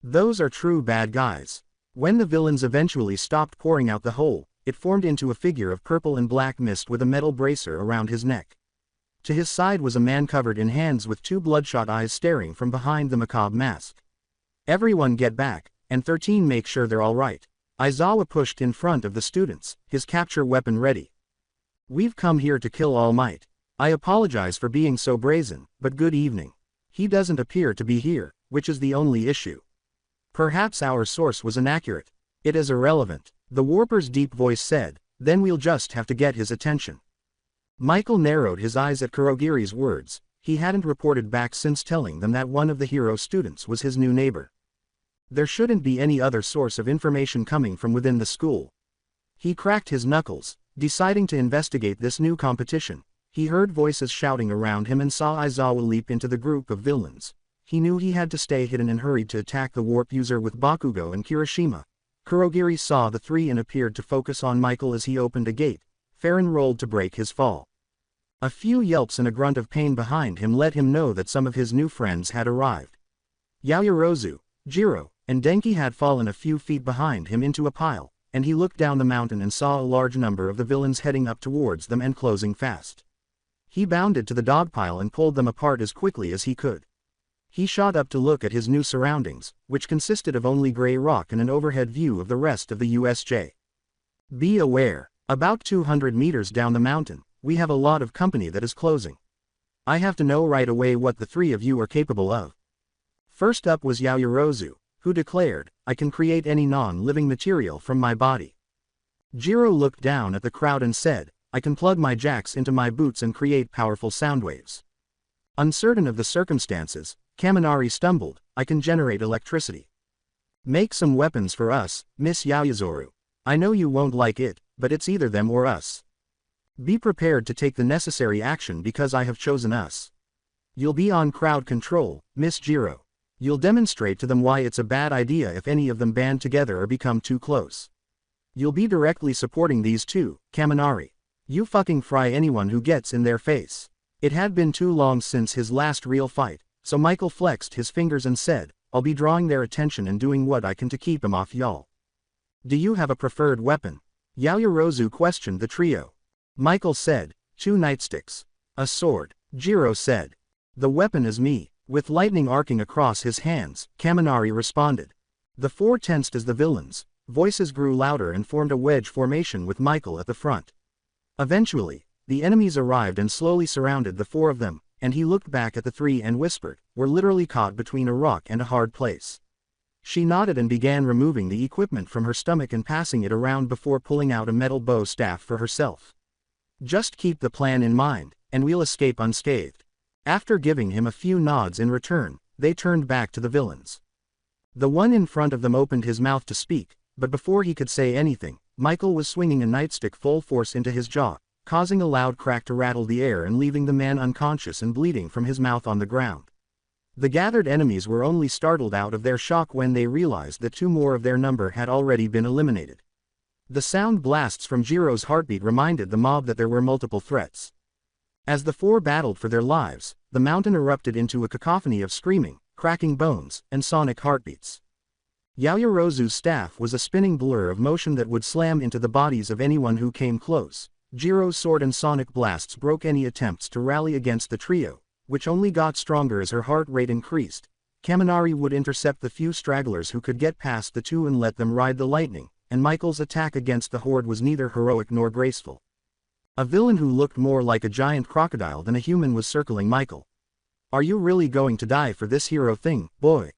"Those are true bad guys." When the villains eventually stopped pouring out the hole, it formed into a figure of purple and black mist with a metal bracer around his neck. To his side was a man covered in hands with 2 bloodshot eyes staring from behind the macabre mask. "Everyone get back, and 13 make sure they're all right." Aizawa pushed in front of the students, his capture weapon ready. "We've come here to kill All Might." I apologize for being so brazen, but good evening. He doesn't appear to be here, which is the only issue. Perhaps our source was inaccurate. It is irrelevant, the warper's deep voice said, then we'll just have to get his attention. Michael narrowed his eyes at Kurogiri's words. He hadn't reported back since telling them that one of the hero students was his new neighbor. There shouldn't be any other source of information coming from within the school. He cracked his knuckles, deciding to investigate this new competition. He heard voices shouting around him and saw Aizawa leap into the group of villains. He knew he had to stay hidden and hurried to attack the warp user with Bakugo and Kirishima. Kurogiri saw the three and appeared to focus on Michael as he opened a gate. Farron rolled to break his fall. A few yelps and a grunt of pain behind him let him know that some of his new friends had arrived. Yaoyorozu, Jiro, and Denki had fallen a few feet behind him into a pile, and he looked down the mountain and saw a large number of the villains heading up towards them and closing fast. He bounded to the dog pile and pulled them apart as quickly as he could. He shot up to look at his new surroundings, which consisted of only gray rock and an overhead view of the rest of the USJ. Be aware, about 200 meters down the mountain, we have a lot of company that is closing. I have to know right away what the three of you are capable of. First up was Yaoyorozu, who declared, I can create any non-living material from my body. Jiro looked down at the crowd and said, I can plug my jacks into my boots and create powerful sound waves. Uncertain of the circumstances, Kaminari stumbled, I can generate electricity. Make some weapons for us, Miss Yaoyorozu. I know you won't like it, but it's either them or us. Be prepared to take the necessary action because I have chosen us. You'll be on crowd control, Miss Jiro. You'll demonstrate to them why it's a bad idea if any of them band together or become too close. You'll be directly supporting these two, Kaminari. You fucking fry anyone who gets in their face. It had been too long since his last real fight, so Michael flexed his fingers and said, I'll be drawing their attention and doing what I can to keep them off y'all. Do you have a preferred weapon? Yaoyorozu questioned the trio. Michael said, 2 nightsticks. A sword. Jiro said. The weapon is me. With lightning arcing across his hands, Kaminari responded. The four tensed as the villains. Voices grew louder and formed a wedge formation with Michael at the front. Eventually, the enemies arrived and slowly surrounded the four of them, and he looked back at the three and whispered, we're literally caught between a rock and a hard place. She nodded and began removing the equipment from her stomach and passing it around before pulling out a metal bow staff for herself. Just keep the plan in mind, and we'll escape unscathed. After giving him a few nods in return, they turned back to the villains. The one in front of them opened his mouth to speak, but before he could say anything, Michael was swinging a nightstick full force into his jaw, causing a loud crack to rattle the air and leaving the man unconscious and bleeding from his mouth on the ground. The gathered enemies were only startled out of their shock when they realized that 2 more of their number had already been eliminated. The sound blasts from Jiro's heartbeat reminded the mob that there were multiple threats. As the 4 battled for their lives, the mountain erupted into a cacophony of screaming, cracking bones, and sonic heartbeats. Yaoyorozu's staff was a spinning blur of motion that would slam into the bodies of anyone who came close. Jiro's sword and sonic blasts broke any attempts to rally against the trio, which only got stronger as her heart rate increased. Kaminari would intercept the few stragglers who could get past the 2 and let them ride the lightning, and Michael's attack against the horde was neither heroic nor graceful. A villain who looked more like a giant crocodile than a human was circling Michael. Are you really going to die for this hero thing, boy?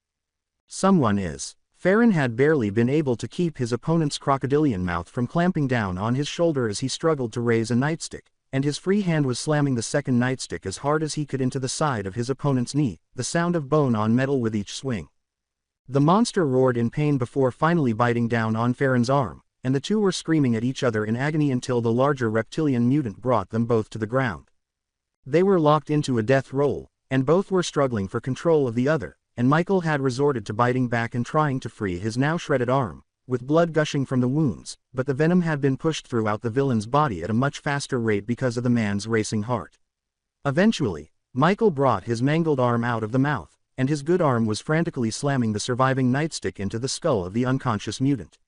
Someone is. Farron had barely been able to keep his opponent's crocodilian mouth from clamping down on his shoulder as he struggled to raise a nightstick, and his free hand was slamming the second nightstick as hard as he could into the side of his opponent's knee, the sound of bone on metal with each swing. The monster roared in pain before finally biting down on Farron's arm, and the 2 were screaming at each other in agony until the larger reptilian mutant brought them both to the ground. They were locked into a death roll, and both were struggling for control of the other, and Michael had resorted to biting back and trying to free his now shredded arm, with blood gushing from the wounds, but the venom had been pushed throughout the villain's body at a much faster rate because of the man's racing heart. Eventually, Michael brought his mangled arm out of the mouth, and his good arm was frantically slamming the surviving nightstick into the skull of the unconscious mutant.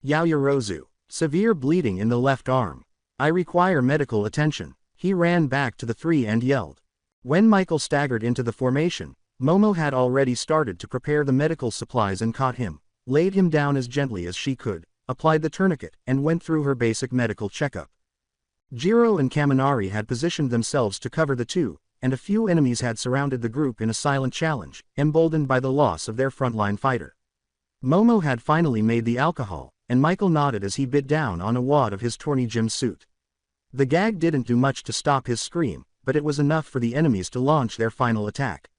Yaoyorozu. Severe bleeding in the left arm. I require medical attention. He ran back to the 3 and yelled. When Michael staggered into the formation, Momo had already started to prepare the medical supplies and caught him, laid him down as gently as she could, applied the tourniquet, and went through her basic medical checkup. Jiro and Kaminari had positioned themselves to cover the two, and a few enemies had surrounded the group in a silent challenge, emboldened by the loss of their frontline fighter. Momo had finally made the alcohol, and Michael nodded as he bit down on a wad of his tawny gym suit. The gag didn't do much to stop his scream, but it was enough for the enemies to launch their final attack.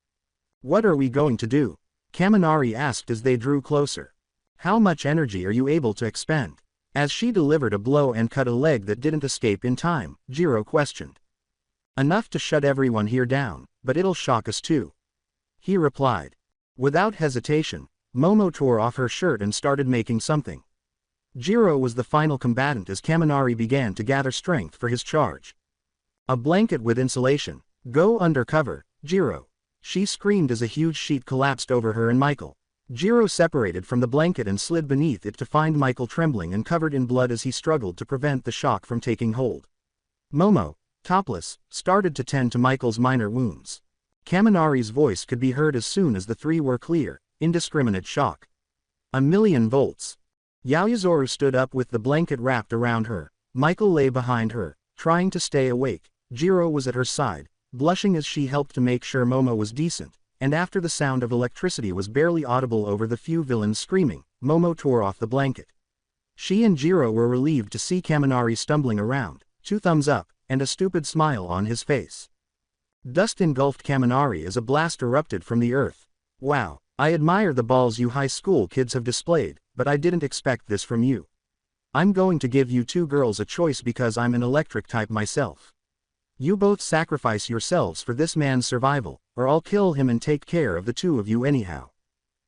"What are we going to do?" Kaminari asked as they drew closer. "How much energy are you able to expend?" As she delivered a blow and cut a leg that didn't escape in time, Jiro questioned. "Enough to shut everyone here down, but it'll shock us too," he replied. Without hesitation, Momo tore off her shirt and started making something. Jiro was the final combatant as Kaminari began to gather strength for his charge. "A blanket with insulation. Go under cover, Jiro," she screamed as a huge sheet collapsed over her and Michael. Jiro separated from the blanket and slid beneath it to find Michael trembling and covered in blood as he struggled to prevent the shock from taking hold. Momo, topless, started to tend to Michael's minor wounds. Kaminari's voice could be heard as soon as the three were clear, indiscriminate shock. 1,000,000 volts. Yaoyorozu stood up with the blanket wrapped around her. Michael lay behind her, trying to stay awake. Jiro was at her side, blushing as she helped to make sure Momo was decent, and after the sound of electricity was barely audible over the few villains screaming, Momo tore off the blanket. She and Jiro were relieved to see Kaminari stumbling around, 2 thumbs up, and a stupid smile on his face. Dust engulfed Kaminari as a blast erupted from the earth. "Wow, I admire the balls you high school kids have displayed, but I didn't expect this from you. I'm going to give you 2 girls a choice because I'm an electric type myself. You both sacrifice yourselves for this man's survival, or I'll kill him and take care of the 2 of you anyhow."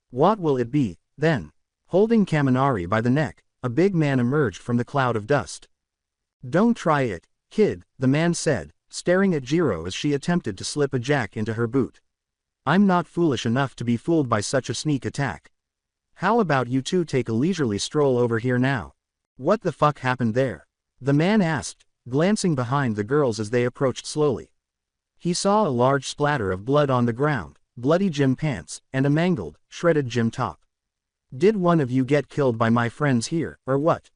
"What will it be, then?" Holding Kaminari by the neck, a big man emerged from the cloud of dust. "Don't try it, kid," the man said, staring at Jiro as she attempted to slip a jack into her boot. "I'm not foolish enough to be fooled by such a sneak attack. How about you two take a leisurely stroll over here now?" "What the fuck happened there?" the man asked, glancing behind the girls as they approached slowly. He saw a large splatter of blood on the ground, bloody gym pants, and a mangled, shredded gym top. "Did one of you get killed by my friends here, or what?"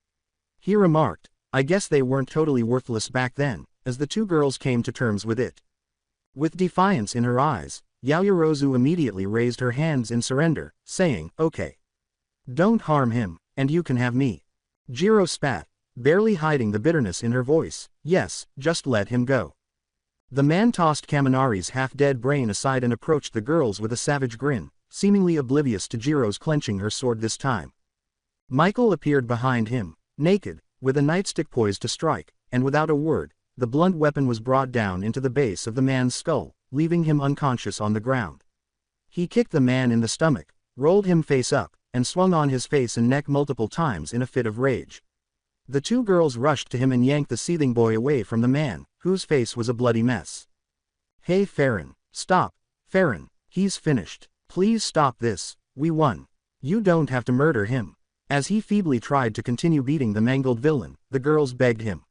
he remarked. I guess they weren't totally worthless back then, as the 2 girls came to terms with it. With defiance in her eyes, Yaoyorozu immediately raised her hands in surrender, saying, "Okay. Don't harm him, and you can have me." Jiro spat, barely hiding the bitterness in her voice. "Yes, just let him go." The man tossed Kaminari's half-dead brain aside and approached the girls with a savage grin, seemingly oblivious to Jiro's clenching her sword this time. Michael appeared behind him, naked, with a nightstick poised to strike, and without a word, the blunt weapon was brought down into the base of the man's skull, leaving him unconscious on the ground. He kicked the man in the stomach, rolled him face up, and swung on his face and neck multiple times in a fit of rage. The 2 girls rushed to him and yanked the seething boy away from the man, whose face was a bloody mess. "Hey Farron, stop, Farron, he's finished. Please stop this, we won. You don't have to murder him." As he feebly tried to continue beating the mangled villain, the girls begged him.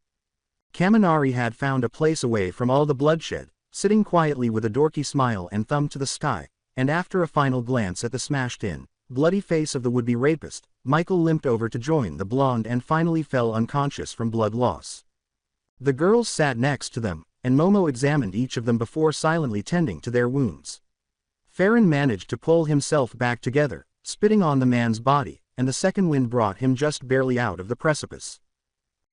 Kaminari had found a place away from all the bloodshed, sitting quietly with a dorky smile and thumb to the sky, and after a final glance at the smashed-in, bloody face of the would-be rapist, Michael limped over to join the blonde and finally fell unconscious from blood loss. The girls sat next to them, and Momo examined each of them before silently tending to their wounds. Farron managed to pull himself back together, spitting on the man's body, and the second wind brought him just barely out of the precipice.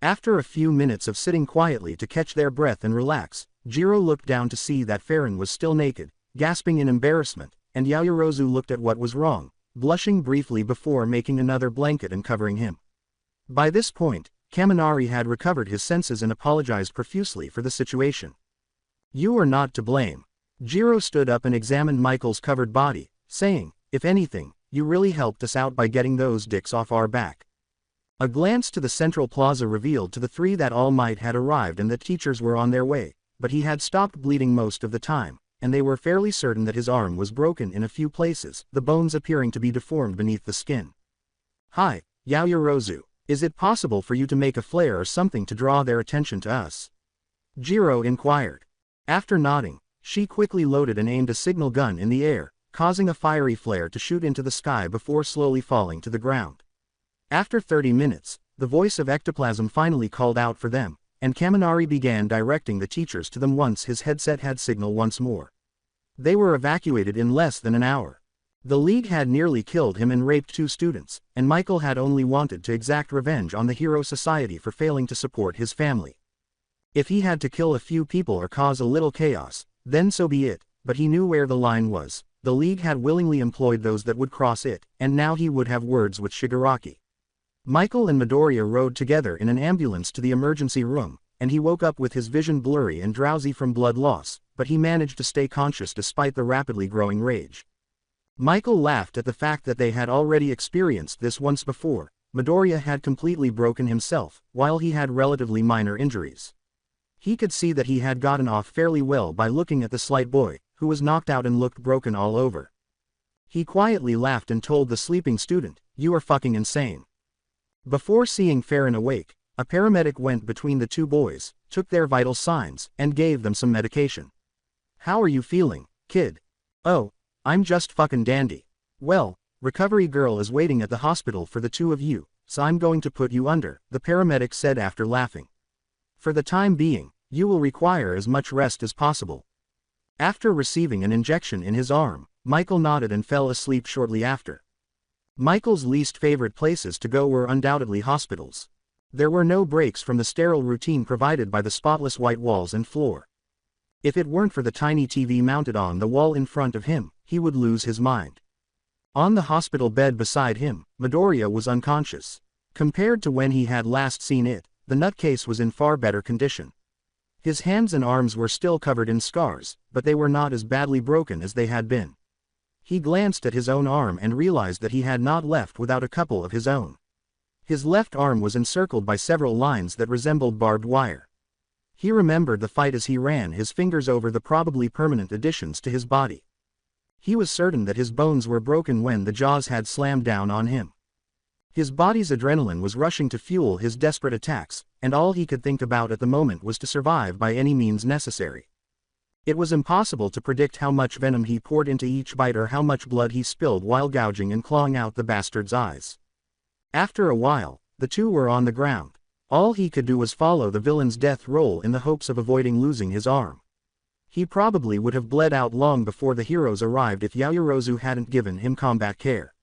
After a few minutes of sitting quietly to catch their breath and relax, Jiro looked down to see that Farron was still naked, gasping in embarrassment, and Yaoyorozu looked at what was wrong, blushing briefly before making another blanket and covering him. By this point, Kaminari had recovered his senses and apologized profusely for the situation. "You are not to blame." Jiro stood up and examined Michael's covered body, saying, "If anything, you really helped us out by getting those dicks off our back." A glance to the central plaza revealed to the 3 that All Might had arrived and that teachers were on their way, but he had stopped bleeding most of the time, and they were fairly certain that his arm was broken in a few places, the bones appearing to be deformed beneath the skin. "Hi, Yaoyorozu, is it possible for you to make a flare or something to draw their attention to us?" Jiro inquired. After nodding, she quickly loaded and aimed a signal gun in the air, causing a fiery flare to shoot into the sky before slowly falling to the ground. After 30 minutes, the voice of ectoplasm finally called out for them, and Kaminari began directing the teachers to them once his headset had signal once more. They were evacuated in less than an hour. The League had nearly killed him and raped 2 students, and Michael had only wanted to exact revenge on the Hero Society for failing to support his family. If he had to kill a few people or cause a little chaos, then so be it, but he knew where the line was. The League had willingly employed those that would cross it, and now he would have words with Shigaraki. Michael and Midoriya rode together in an ambulance to the emergency room, and he woke up with his vision blurry and drowsy from blood loss, but he managed to stay conscious despite the rapidly growing rage. Michael laughed at the fact that they had already experienced this once before. Midoriya had completely broken himself, while he had relatively minor injuries. He could see that he had gotten off fairly well by looking at the slight boy, who was knocked out and looked broken all over. He quietly laughed and told the sleeping student, "You are fucking insane." Before seeing Farron awake, a paramedic went between the 2 boys, took their vital signs, and gave them some medication. "How are you feeling, kid?" "Oh, I'm just fucking dandy." "Well, recovery girl is waiting at the hospital for the 2 of you, so I'm going to put you under," the paramedic said after laughing. "For the time being, you will require as much rest as possible." After receiving an injection in his arm, Michael nodded and fell asleep shortly after. Michael's least favorite places to go were undoubtedly hospitals. There were no breaks from the sterile routine provided by the spotless white walls and floor. If it weren't for the tiny TV mounted on the wall in front of him, he would lose his mind. On the hospital bed beside him, Midoriya was unconscious. Compared to when he had last seen it, the nutcase was in far better condition. His hands and arms were still covered in scars, but they were not as badly broken as they had been. He glanced at his own arm and realized that he had not left without a couple of his own. His left arm was encircled by several lines that resembled barbed wire. He remembered the fight as he ran his fingers over the probably permanent additions to his body. He was certain that his bones were broken when the jaws had slammed down on him. His body's adrenaline was rushing to fuel his desperate attacks, and all he could think about at the moment was to survive by any means necessary. It was impossible to predict how much venom he poured into each bite or how much blood he spilled while gouging and clawing out the bastard's eyes. After a while, the 2 were on the ground. All he could do was follow the villain's death roll in the hopes of avoiding losing his arm. He probably would have bled out long before the heroes arrived if Yaoyorozu hadn't given him combat care.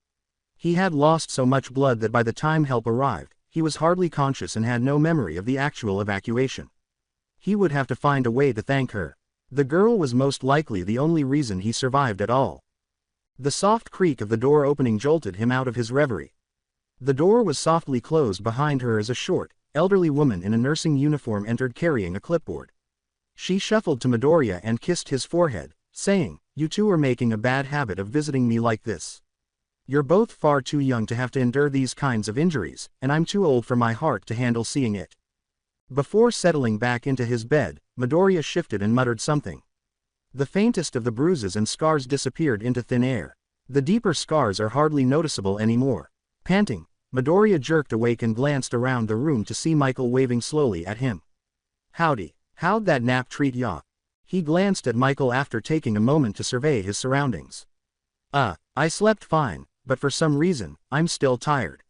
He had lost so much blood that by the time help arrived, he was hardly conscious and had no memory of the actual evacuation. He would have to find a way to thank her. The girl was most likely the only reason he survived at all. The soft creak of the door opening jolted him out of his reverie. The door was softly closed behind her as a short, elderly woman in a nursing uniform entered carrying a clipboard. She shuffled to Midoriya and kissed his forehead, saying, "You 2 are making a bad habit of visiting me like this. You're both far too young to have to endure these kinds of injuries, and I'm too old for my heart to handle seeing it." Before settling back into his bed, Midoriya shifted and muttered something. The faintest of the bruises and scars disappeared into thin air. The deeper scars are hardly noticeable anymore. Panting, Midoriya jerked awake and glanced around the room to see Michael waving slowly at him. "Howdy, how'd that nap treat ya?" He glanced at Michael after taking a moment to survey his surroundings. I slept fine, but for some reason, I'm still tired."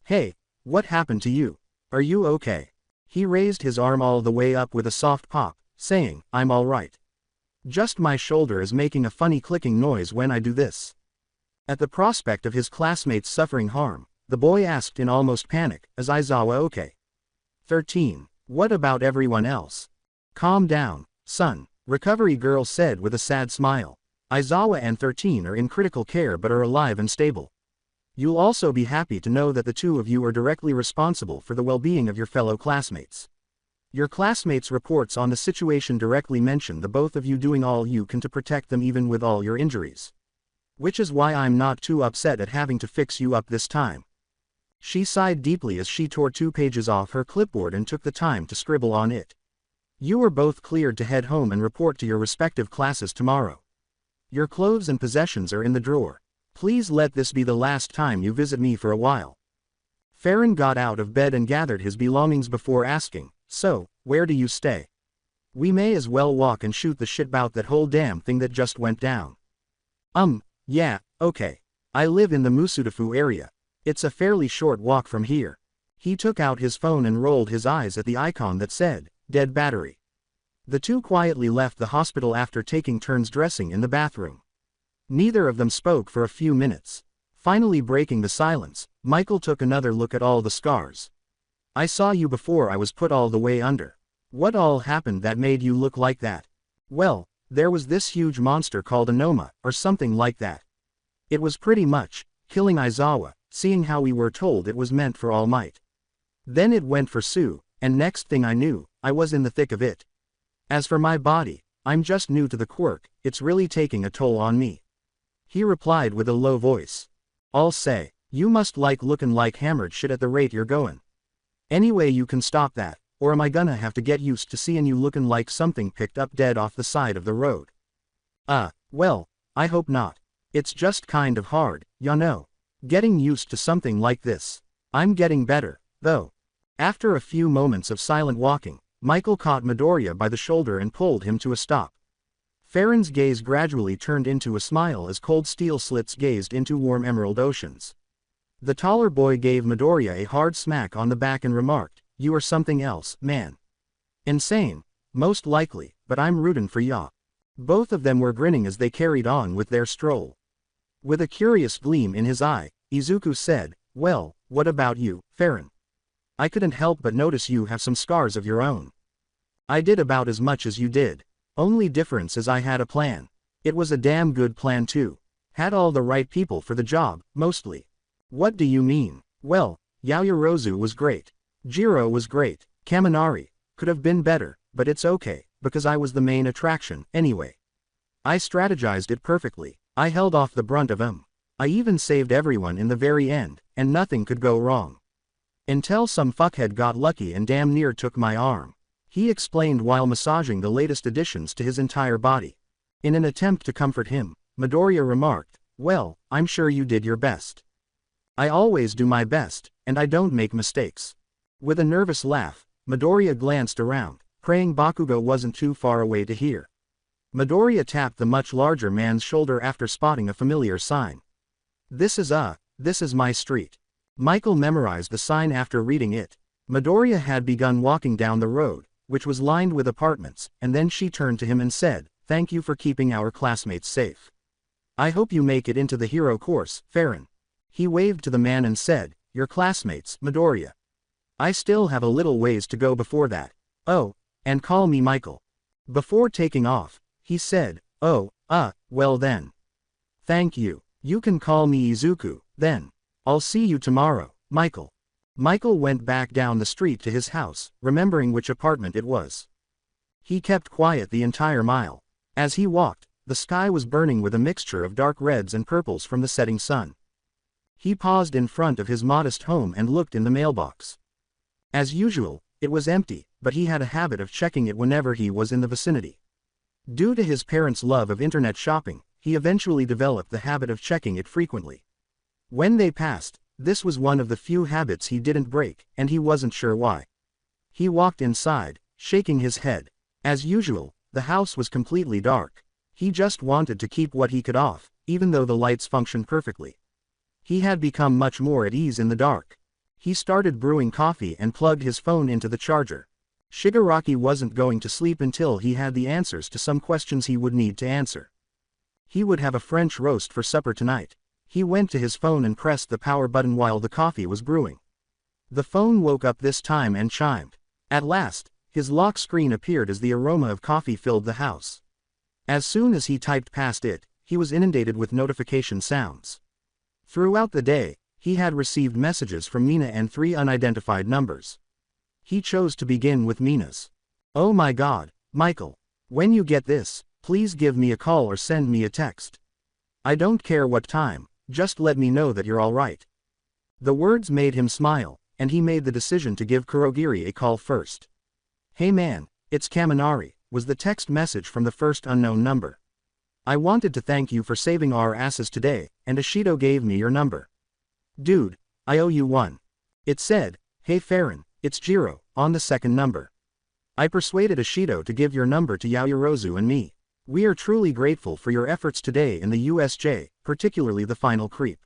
"Hey, what happened to you? Are you okay?" He raised his arm all the way up with a soft pop, saying, "I'm all right. Just my shoulder is making a funny clicking noise when I do this." At the prospect of his classmates suffering harm, the boy asked in almost panic, "Is Aizawa okay?" 13. What about everyone else? "Calm down, son," recovery girl said with a sad smile. "Aizawa and 13 are in critical care but are alive and stable. You'll also be happy to know that the 2 of you are directly responsible for the well-being of your fellow classmates. Your classmates' reports on the situation directly mention the both of you doing all you can to protect them even with all your injuries. Which is why I'm not too upset at having to fix you up this time." She sighed deeply as she tore 2 pages off her clipboard and took the time to scribble on it. "You are both cleared to head home and report to your respective classes tomorrow. Your clothes and possessions are in the drawer. Please let this be the last time you visit me for a while." Farron got out of bed and gathered his belongings before asking, "So, where do you stay? We may as well walk and shoot the shit about that whole damn thing that just went down." Yeah, okay. I live in the Musudafu area. It's a fairly short walk from here." He took out his phone and rolled his eyes at the icon that said, "Dead battery." The two quietly left the hospital after taking turns dressing in the bathroom. Neither of them spoke for a few minutes. Finally breaking the silence, Michael took another look at all the scars. "I saw you before I was put all the way under. What all happened that made you look like that?" "Well, there was this huge monster called a Noma, or something like that. It was pretty much killing Aizawa, seeing how we were told it was meant for All Might. Then it went for Sue, and next thing I knew, I was in the thick of it. As for my body, I'm just new to the quirk, it's really taking a toll on me," he replied with a low voice. "I'll say, you must like looking like hammered shit at the rate you're going. Anyway, you can stop that, or am I gonna have to get used to seeing you looking like something picked up dead off the side of the road?" Well, I hope not. It's just kind of hard, you know. Getting used to something like this. I'm getting better, though." After a few moments of silent walking, Michael caught Midoriya by the shoulder and pulled him to a stop. Farron's gaze gradually turned into a smile as cold steel slits gazed into warm emerald oceans. The taller boy gave Midoriya a hard smack on the back and remarked, "You are something else, man. Insane, most likely, but I'm rootin' for ya." Both of them were grinning as they carried on with their stroll. With a curious gleam in his eye, Izuku said, "Well, what about you, Farron? I couldn't help but notice you have some scars of your own." "I did about as much as you did. Only difference is I had a plan. It was a damn good plan too. Had all the right people for the job, mostly." "What do you mean?" "Well, Yaoyorozu was great. Jiro was great. Kaminari could have been better, but it's okay, because I was the main attraction, anyway. I strategized it perfectly. I held off the brunt of 'em. I even saved everyone in the very end, and nothing could go wrong. Until some fuckhead got lucky and damn near took my arm," he explained while massaging the latest additions to his entire body. In an attempt to comfort him, Midoriya remarked, "Well, I'm sure you did your best." "I always do my best, and I don't make mistakes." With a nervous laugh, Midoriya glanced around, praying Bakugo wasn't too far away to hear. Midoriya tapped the much larger man's shoulder after spotting a familiar sign. This is my street." Michael memorized the sign after reading it. Midoriya had begun walking down the road, which was lined with apartments, and then she turned to him and said, "Thank you for keeping our classmates safe. I hope you make it into the hero course, Farron." He waved to the man and said, "Your classmates, Midoriya. I still have a little ways to go before that. Oh, and call me Michael." Before taking off, he said, "Oh, well then. Thank you. You can call me Izuku, then. I'll see you tomorrow, Michael." Michael went back down the street to his house, remembering which apartment it was. He kept quiet the entire mile. As he walked, the sky was burning with a mixture of dark reds and purples from the setting sun. He paused in front of his modest home and looked in the mailbox. As usual, it was empty, but he had a habit of checking it whenever he was in the vicinity. Due to his parents' love of internet shopping, he eventually developed the habit of checking it frequently. When they passed, this was one of the few habits he didn't break, and he wasn't sure why. He walked inside, shaking his head. As usual, the house was completely dark. He just wanted to keep what he could off, even though the lights functioned perfectly. He had become much more at ease in the dark. He started brewing coffee and plugged his phone into the charger. Shigaraki wasn't going to sleep until he had the answers to some questions he would need to answer. He would have a French roast for supper tonight. He went to his phone and pressed the power button while the coffee was brewing. The phone woke up this time and chimed. At last, his lock screen appeared as the aroma of coffee filled the house. As soon as he typed past it, he was inundated with notification sounds. Throughout the day, he had received messages from Mina and 3 unidentified numbers. He chose to begin with Mina's. "Oh my God, Michael. When you get this, please give me a call or send me a text. I don't care what time, just let me know that you're alright." The words made him smile, and he made the decision to give Kurogiri a call first. "Hey man, it's Kaminari," was the text message from the first unknown number. "I wanted to thank you for saving our asses today, and Ashido gave me your number. Dude, I owe you one." It said, "Hey Farron, it's Jiro," on the second number. "I persuaded Ashido to give your number to Yaoyorozu and me. We are truly grateful for your efforts today in the USJ, particularly the final creep.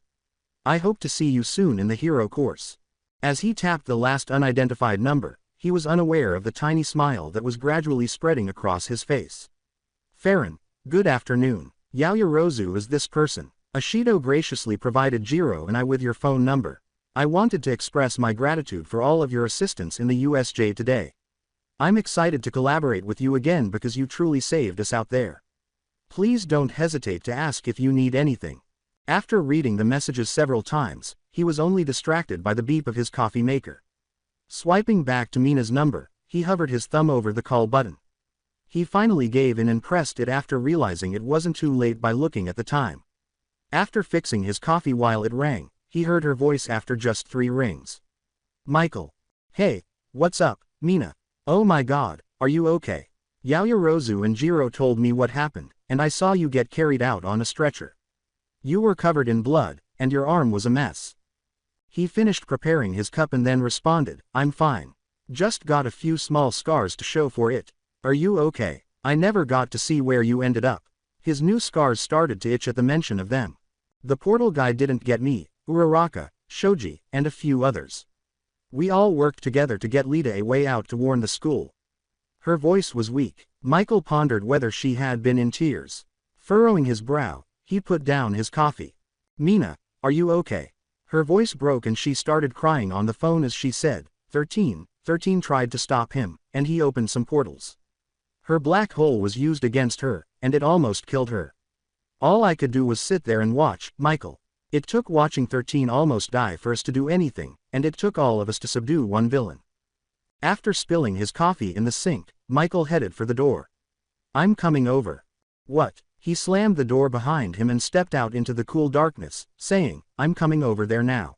I hope to see you soon in the hero course. As he tapped the last unidentified number, he was unaware of the tiny smile that was gradually spreading across his face. Farron, good afternoon. Yaoyorozu is this person. Ashido graciously provided Jiro and I with your phone number. I wanted to express my gratitude for all of your assistance in the USJ today. I'm excited to collaborate with you again because you truly saved us out there. Please don't hesitate to ask if you need anything. After reading the messages several times, he was only distracted by the beep of his coffee maker. Swiping back to Mina's number, he hovered his thumb over the call button. He finally gave in and pressed it after realizing it wasn't too late by looking at the time. After fixing his coffee while it rang, he heard her voice after just 3 rings. Michael. Hey, what's up, Mina? Oh my god, are you okay? Yaoyorozu and Jiro told me what happened, and I saw you get carried out on a stretcher. You were covered in blood, and your arm was a mess. He finished preparing his cup and then responded, I'm fine. Just got a few small scars to show for it. Are you okay? I never got to see where you ended up. His new scars started to itch at the mention of them. The portal guy didn't get me, Uraraka, Shoji, and a few others. We all worked together to get Lita a way out to warn the school. Her voice was weak. Michael pondered whether she had been in tears. Furrowing his brow, he put down his coffee. Mina, are you okay? Her voice broke and she started crying on the phone as she said, 13 tried to stop him, and he opened some portals. Her black hole was used against her, and it almost killed her. All I could do was sit there and watch, Michael. It took watching 13 almost die for us to do anything, and it took all of us to subdue one villain. After spilling his coffee in the sink, Michael headed for the door. I'm coming over. What? He slammed the door behind him and stepped out into the cool darkness, saying, I'm coming over there now.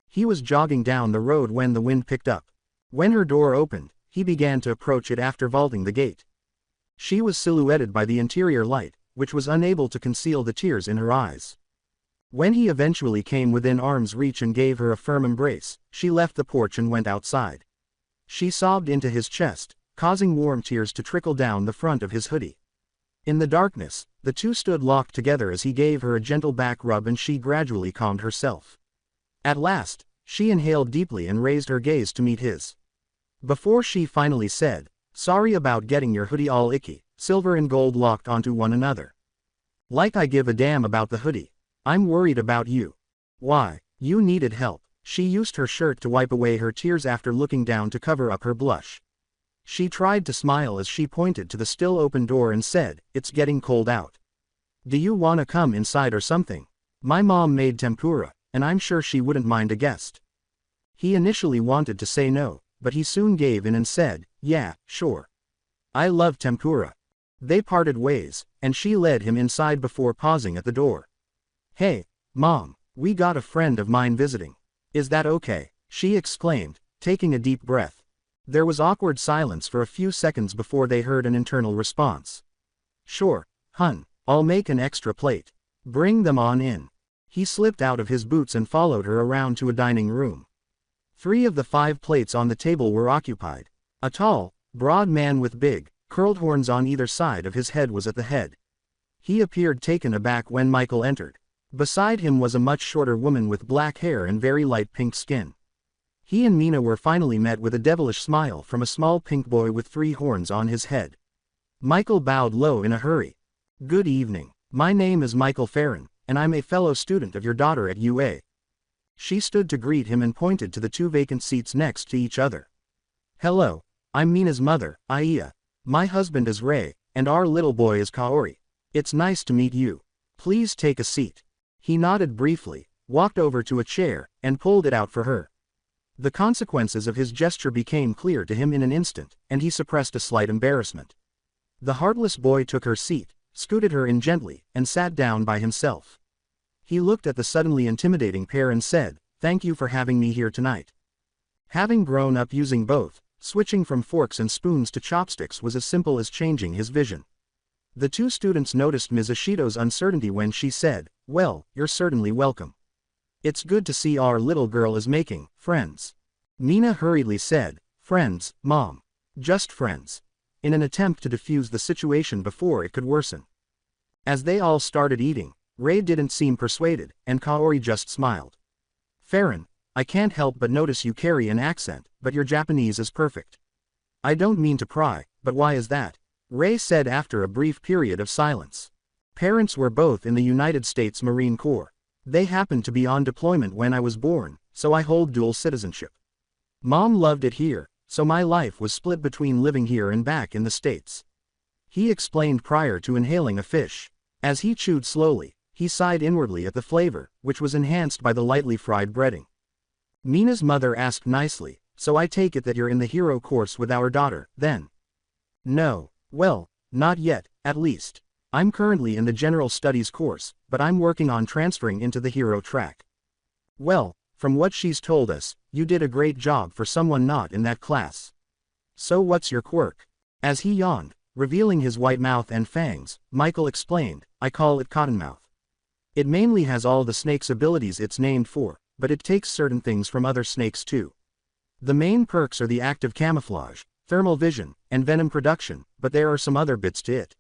He was jogging down the road when the wind picked up. When her door opened, he began to approach it after vaulting the gate. She was silhouetted by the interior light, which was unable to conceal the tears in her eyes. When he eventually came within arm's reach and gave her a firm embrace, she left the porch and went outside. She sobbed into his chest, causing warm tears to trickle down the front of his hoodie. In the darkness, the two stood locked together as he gave her a gentle back rub and she gradually calmed herself. At last, she inhaled deeply and raised her gaze to meet his. Before she finally said, sorry about getting your hoodie all icky, silver and gold locked onto one another. Like I give a damn about the hoodie. I'm worried about you. Why? You needed help. She used her shirt to wipe away her tears after looking down to cover up her blush. She tried to smile as she pointed to the still open door and said, it's getting cold out. Do you wanna come inside or something? My mom made tempura, and I'm sure she wouldn't mind a guest. He initially wanted to say no, but he soon gave in and said, yeah, sure. I love tempura. They parted ways, and she led him inside before pausing at the door. Hey, Mom, we got a friend of mine visiting. Is that okay? She exclaimed, taking a deep breath. There was awkward silence for a few seconds before they heard an internal response. Sure, hun, I'll make an extra plate. Bring them on in. He slipped out of his boots and followed her around to a dining room. 3 of the 5 plates on the table were occupied. A tall, broad man with big, curled horns on either side of his head was at the head. He appeared taken aback when Michael entered. Beside him was a much shorter woman with black hair and very light pink skin. He and Mina were finally met with a devilish smile from a small pink boy with 3 horns on his head. Michael bowed low in a hurry. Good evening. My name is Michael Farron, and I'm a fellow student of your daughter at UA. She stood to greet him and pointed to the 2 vacant seats next to each other. Hello, I'm Mina's mother, Aiya. My husband is Ray, and our little boy is Kaori. It's nice to meet you. Please take a seat. He nodded briefly, walked over to a chair, and pulled it out for her. The consequences of his gesture became clear to him in an instant, and he suppressed a slight embarrassment. The heartless boy took her seat, scooted her in gently, and sat down by himself. He looked at the suddenly intimidating pair and said, thank you for having me here tonight. Having grown up using both, switching from forks and spoons to chopsticks was as simple as changing his vision. The 2 students noticed Ms. Ishido's uncertainty when she said, well, you're certainly welcome. It's good to see our little girl is making friends. Mina hurriedly said, friends, Mom. Just friends. In an attempt to defuse the situation before it could worsen. As they all started eating, Ray didn't seem persuaded, and Kaori just smiled. Farron, I can't help but notice you carry an accent, but your Japanese is perfect. I don't mean to pry, but why is that? Ray said after a brief period of silence. Parents were both in the United States Marine Corps. They happened to be on deployment when I was born, so I hold dual citizenship. Mom loved it here, so my life was split between living here and back in the States. He explained prior to inhaling a fish. As he chewed slowly, he sighed inwardly at the flavor, which was enhanced by the lightly fried breading. Mina's mother asked nicely, so I take it that you're in the hero course with our daughter, then? No, well, not yet, at least. I'm currently in the general studies course, but I'm working on transferring into the hero track. Well, from what she's told us, you did a great job for someone not in that class. So what's your quirk? As he yawned, revealing his white mouth and fangs, Michael explained, I call it Cottonmouth. It mainly has all the snake's abilities it's named for, but it takes certain things from other snakes too. The main perks are the active camouflage, thermal vision, and venom production, but there are some other bits to it.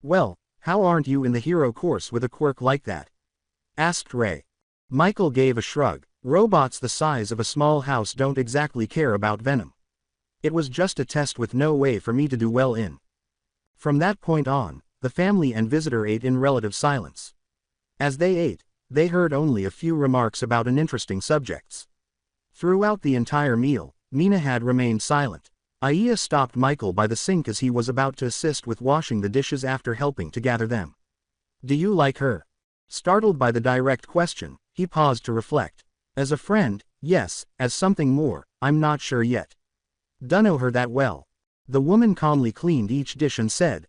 Well, how aren't you in the hero course with a quirk like that? Asked Ray. Michael gave a shrug. Robots the size of a small house don't exactly care about venom. It was just a test with no way for me to do well in. From that point on, the family and visitor ate in relative silence. As they ate, they heard only a few remarks about uninteresting subjects. Throughout the entire meal, Mina had remained silent. Aya stopped Michael by the sink as he was about to assist with washing the dishes after helping to gather them. Do you like her? Startled by the direct question, he paused to reflect. As a friend, yes, as something more, I'm not sure yet. Dunno her that well. The woman calmly cleaned each dish and said,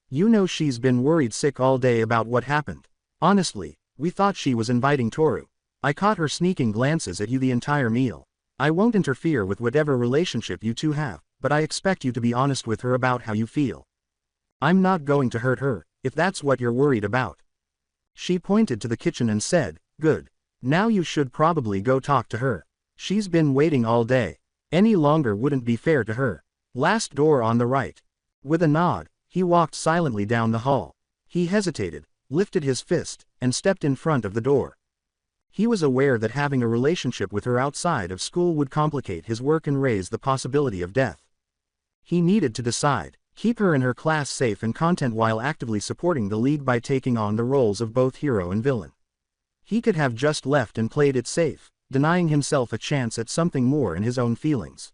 You know she's been worried sick all day about what happened. Honestly, we thought she was inviting Toru. I caught her sneaking glances at you the entire meal. I won't interfere with whatever relationship you two have, but I expect you to be honest with her about how you feel. I'm not going to hurt her, if that's what you're worried about. She pointed to the kitchen and said, Good. Now you should probably go talk to her. She's been waiting all day. Any longer wouldn't be fair to her. Last door on the right. With a nod, he walked silently down the hall. He hesitated, lifted his fist, and stepped in front of the door. He was aware that having a relationship with her outside of school would complicate his work and raise the possibility of death. He needed to decide, keep her and her class safe and content while actively supporting the league by taking on the roles of both hero and villain. He could have just left and played it safe, denying himself a chance at something more in his own feelings.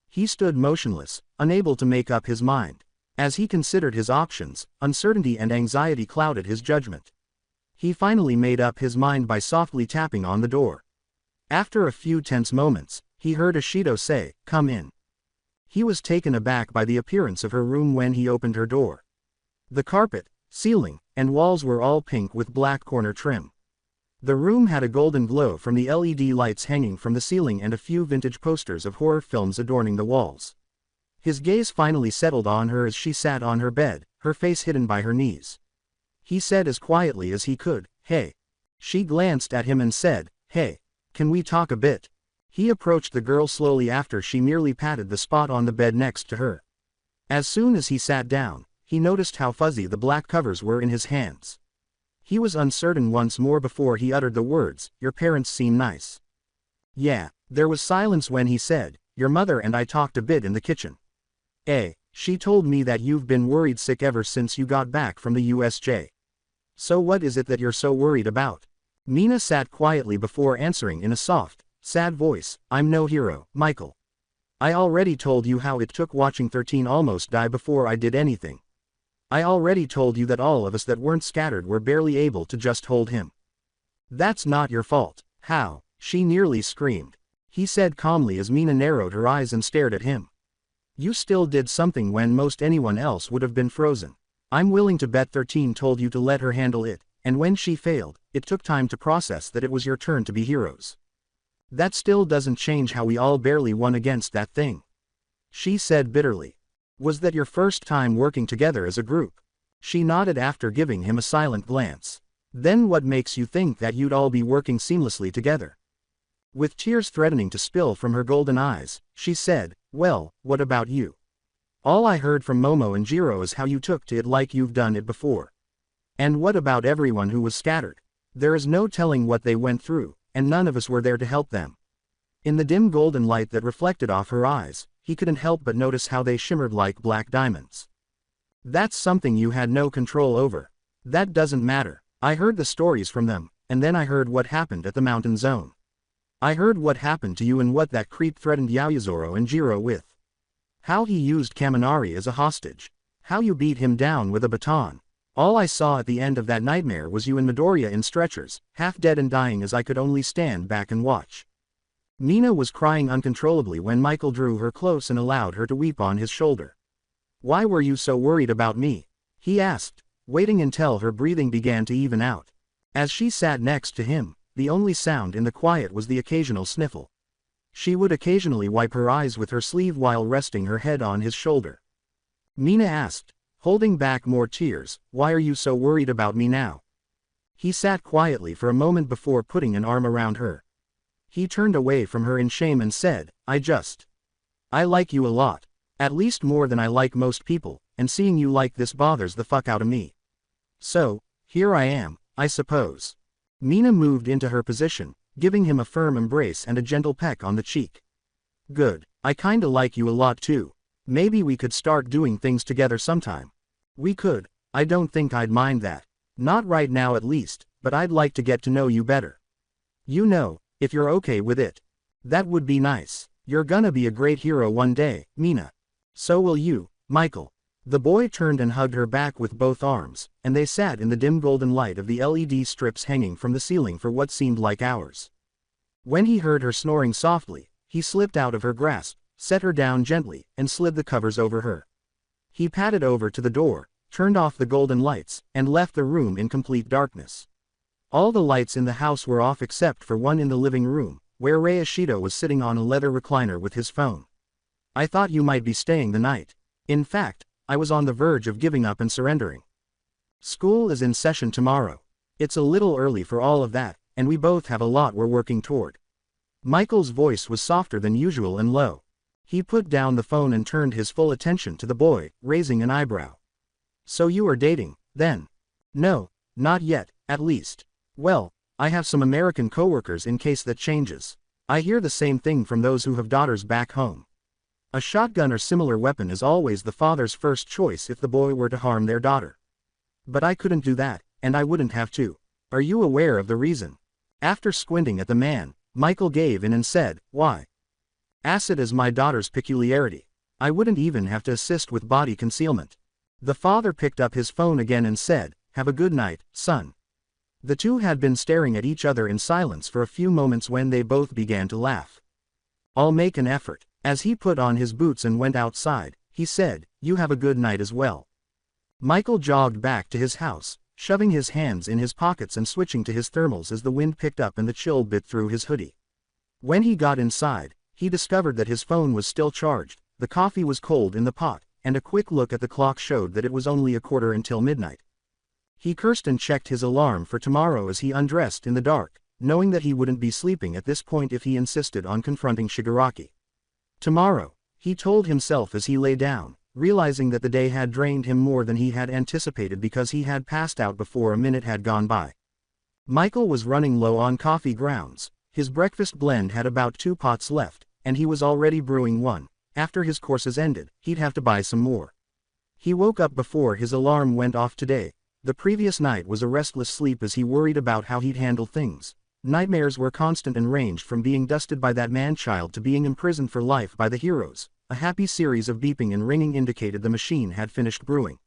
He stood motionless, unable to make up his mind. As he considered his options, uncertainty and anxiety clouded his judgment. He finally made up his mind by softly tapping on the door. After a few tense moments, he heard Ashido say, Come in. He was taken aback by the appearance of her room when he opened her door. The carpet, ceiling, and walls were all pink with black corner trim. The room had a golden glow from the LED lights hanging from the ceiling and a few vintage posters of horror films adorning the walls. His gaze finally settled on her as she sat on her bed, her face hidden by her knees. He said as quietly as he could, Hey. She glanced at him and said, Hey, can we talk a bit? He approached the girl slowly after she merely patted the spot on the bed next to her. As soon as he sat down, he noticed how fuzzy the black covers were in his hands. He was uncertain once more before he uttered the words, Your parents seem nice. Yeah, there was silence when he said, Your mother and I talked a bit in the kitchen. She told me that you've been worried sick ever since you got back from the USJ. So what is it that you're so worried about? Mina sat quietly before answering in a soft, sad voice, I'm no hero, Michael. I already told you how it took watching 13 almost die before I did anything. I already told you that all of us that weren't scattered were barely able to just hold him. That's not your fault. How? She nearly screamed. He said calmly as Mina narrowed her eyes and stared at him. You still did something when most anyone else would have been frozen. I'm willing to bet 13 told you to let her handle it, and when she failed, it took time to process that it was your turn to be heroes. That still doesn't change how we all barely won against that thing. She said bitterly. Was that your first time working together as a group? She nodded after giving him a silent glance. Then what makes you think that you'd all be working seamlessly together? With tears threatening to spill from her golden eyes, she said, Well, what about you? All I heard from Momo and Jiro is how you took to it like you've done it before. And what about everyone who was scattered? There is no telling what they went through, and none of us were there to help them. In the dim golden light that reflected off her eyes, he couldn't help but notice how they shimmered like black diamonds. That's something you had no control over. That doesn't matter. I heard the stories from them, and then I heard what happened at the mountain zone. I heard what happened to you and what that creep threatened Yaoyuzoro and Jiro with. How he used Kaminari as a hostage. How you beat him down with a baton. All I saw at the end of that nightmare was you and Midoriya in stretchers, half dead and dying as I could only stand back and watch. Mina was crying uncontrollably when Michael drew her close and allowed her to weep on his shoulder. Why were you so worried about me? He asked, waiting until her breathing began to even out. As she sat next to him, the only sound in the quiet was the occasional sniffle. She would occasionally wipe her eyes with her sleeve while resting her head on his shoulder. Mina asked, holding back more tears, why are you so worried about me now? He sat quietly for a moment before putting an arm around her. He turned away from her in shame and said, I like you a lot. At least more than I like most people, and seeing you like this bothers the fuck out of me. So, here I am, I suppose. Mina moved into her position, giving him a firm embrace and a gentle peck on the cheek. Good, I kinda like you a lot too. Maybe we could start doing things together sometime. We could, I don't think I'd mind that. Not right now at least, but I'd like to get to know you better. You know, if you're okay with it. That would be nice. You're gonna be a great hero one day, Mina. So will you, Michael. The boy turned and hugged her back with both arms, and they sat in the dim golden light of the LED strips hanging from the ceiling for what seemed like hours. When he heard her snoring softly, he slipped out of her grasp, set her down gently, and slid the covers over her. He padded over to the door, turned off the golden lights, and left the room in complete darkness. All the lights in the house were off except for one in the living room, where Rei Ishido was sitting on a leather recliner with his phone. I thought you might be staying the night. In fact, I was on the verge of giving up and surrendering. School is in session tomorrow. It's a little early for all of that, and we both have a lot we're working toward. Michael's voice was softer than usual and low. He put down the phone and turned his full attention to the boy, raising an eyebrow. So you are dating, then? No, not yet, at least. Well, I have some American coworkers in case that changes. I hear the same thing from those who have daughters back home. A shotgun or similar weapon is always the father's first choice if the boy were to harm their daughter. But I couldn't do that, and I wouldn't have to. Are you aware of the reason? After squinting at the man, Michael gave in and said, why? Acid is my daughter's peculiarity. I wouldn't even have to assist with body concealment. The father picked up his phone again and said, have a good night, son. The two had been staring at each other in silence for a few moments when they both began to laugh. I'll make an effort. As he put on his boots and went outside, he said, you have a good night as well. Michael jogged back to his house, shoving his hands in his pockets and switching to his thermals as the wind picked up and the chill bit through his hoodie. When he got inside, he discovered that his phone was still charged, the coffee was cold in the pot, and a quick look at the clock showed that it was only a quarter until midnight. He cursed and checked his alarm for tomorrow as he undressed in the dark, knowing that he wouldn't be sleeping at this point if he insisted on confronting Shigaraki. Tomorrow, he told himself as he lay down, realizing that the day had drained him more than he had anticipated because he had passed out before a minute had gone by. Michael was running low on coffee grounds. His breakfast blend had about 2 pots left, and he was already brewing one. After his courses ended, he'd have to buy some more. He woke up before his alarm went off today. The previous night was a restless sleep as he worried about how he'd handle things. Nightmares were constant and ranged from being dusted by that man-child to being imprisoned for life by the heroes. A happy series of beeping and ringing indicated the machine had finished brewing.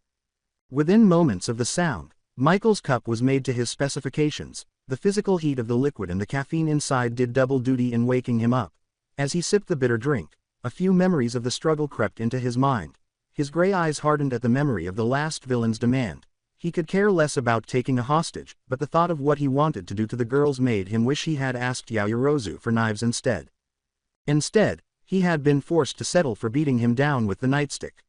Within moments of the sound, Michael's cup was made to his specifications. The physical heat of the liquid and the caffeine inside did double duty in waking him up. As he sipped the bitter drink, a few memories of the struggle crept into his mind. His gray eyes hardened at the memory of the last villain's demand. He could care less about taking a hostage, but the thought of what he wanted to do to the girls made him wish he had asked Yaoyorozu for knives instead. Instead, he had been forced to settle for beating him down with the nightstick.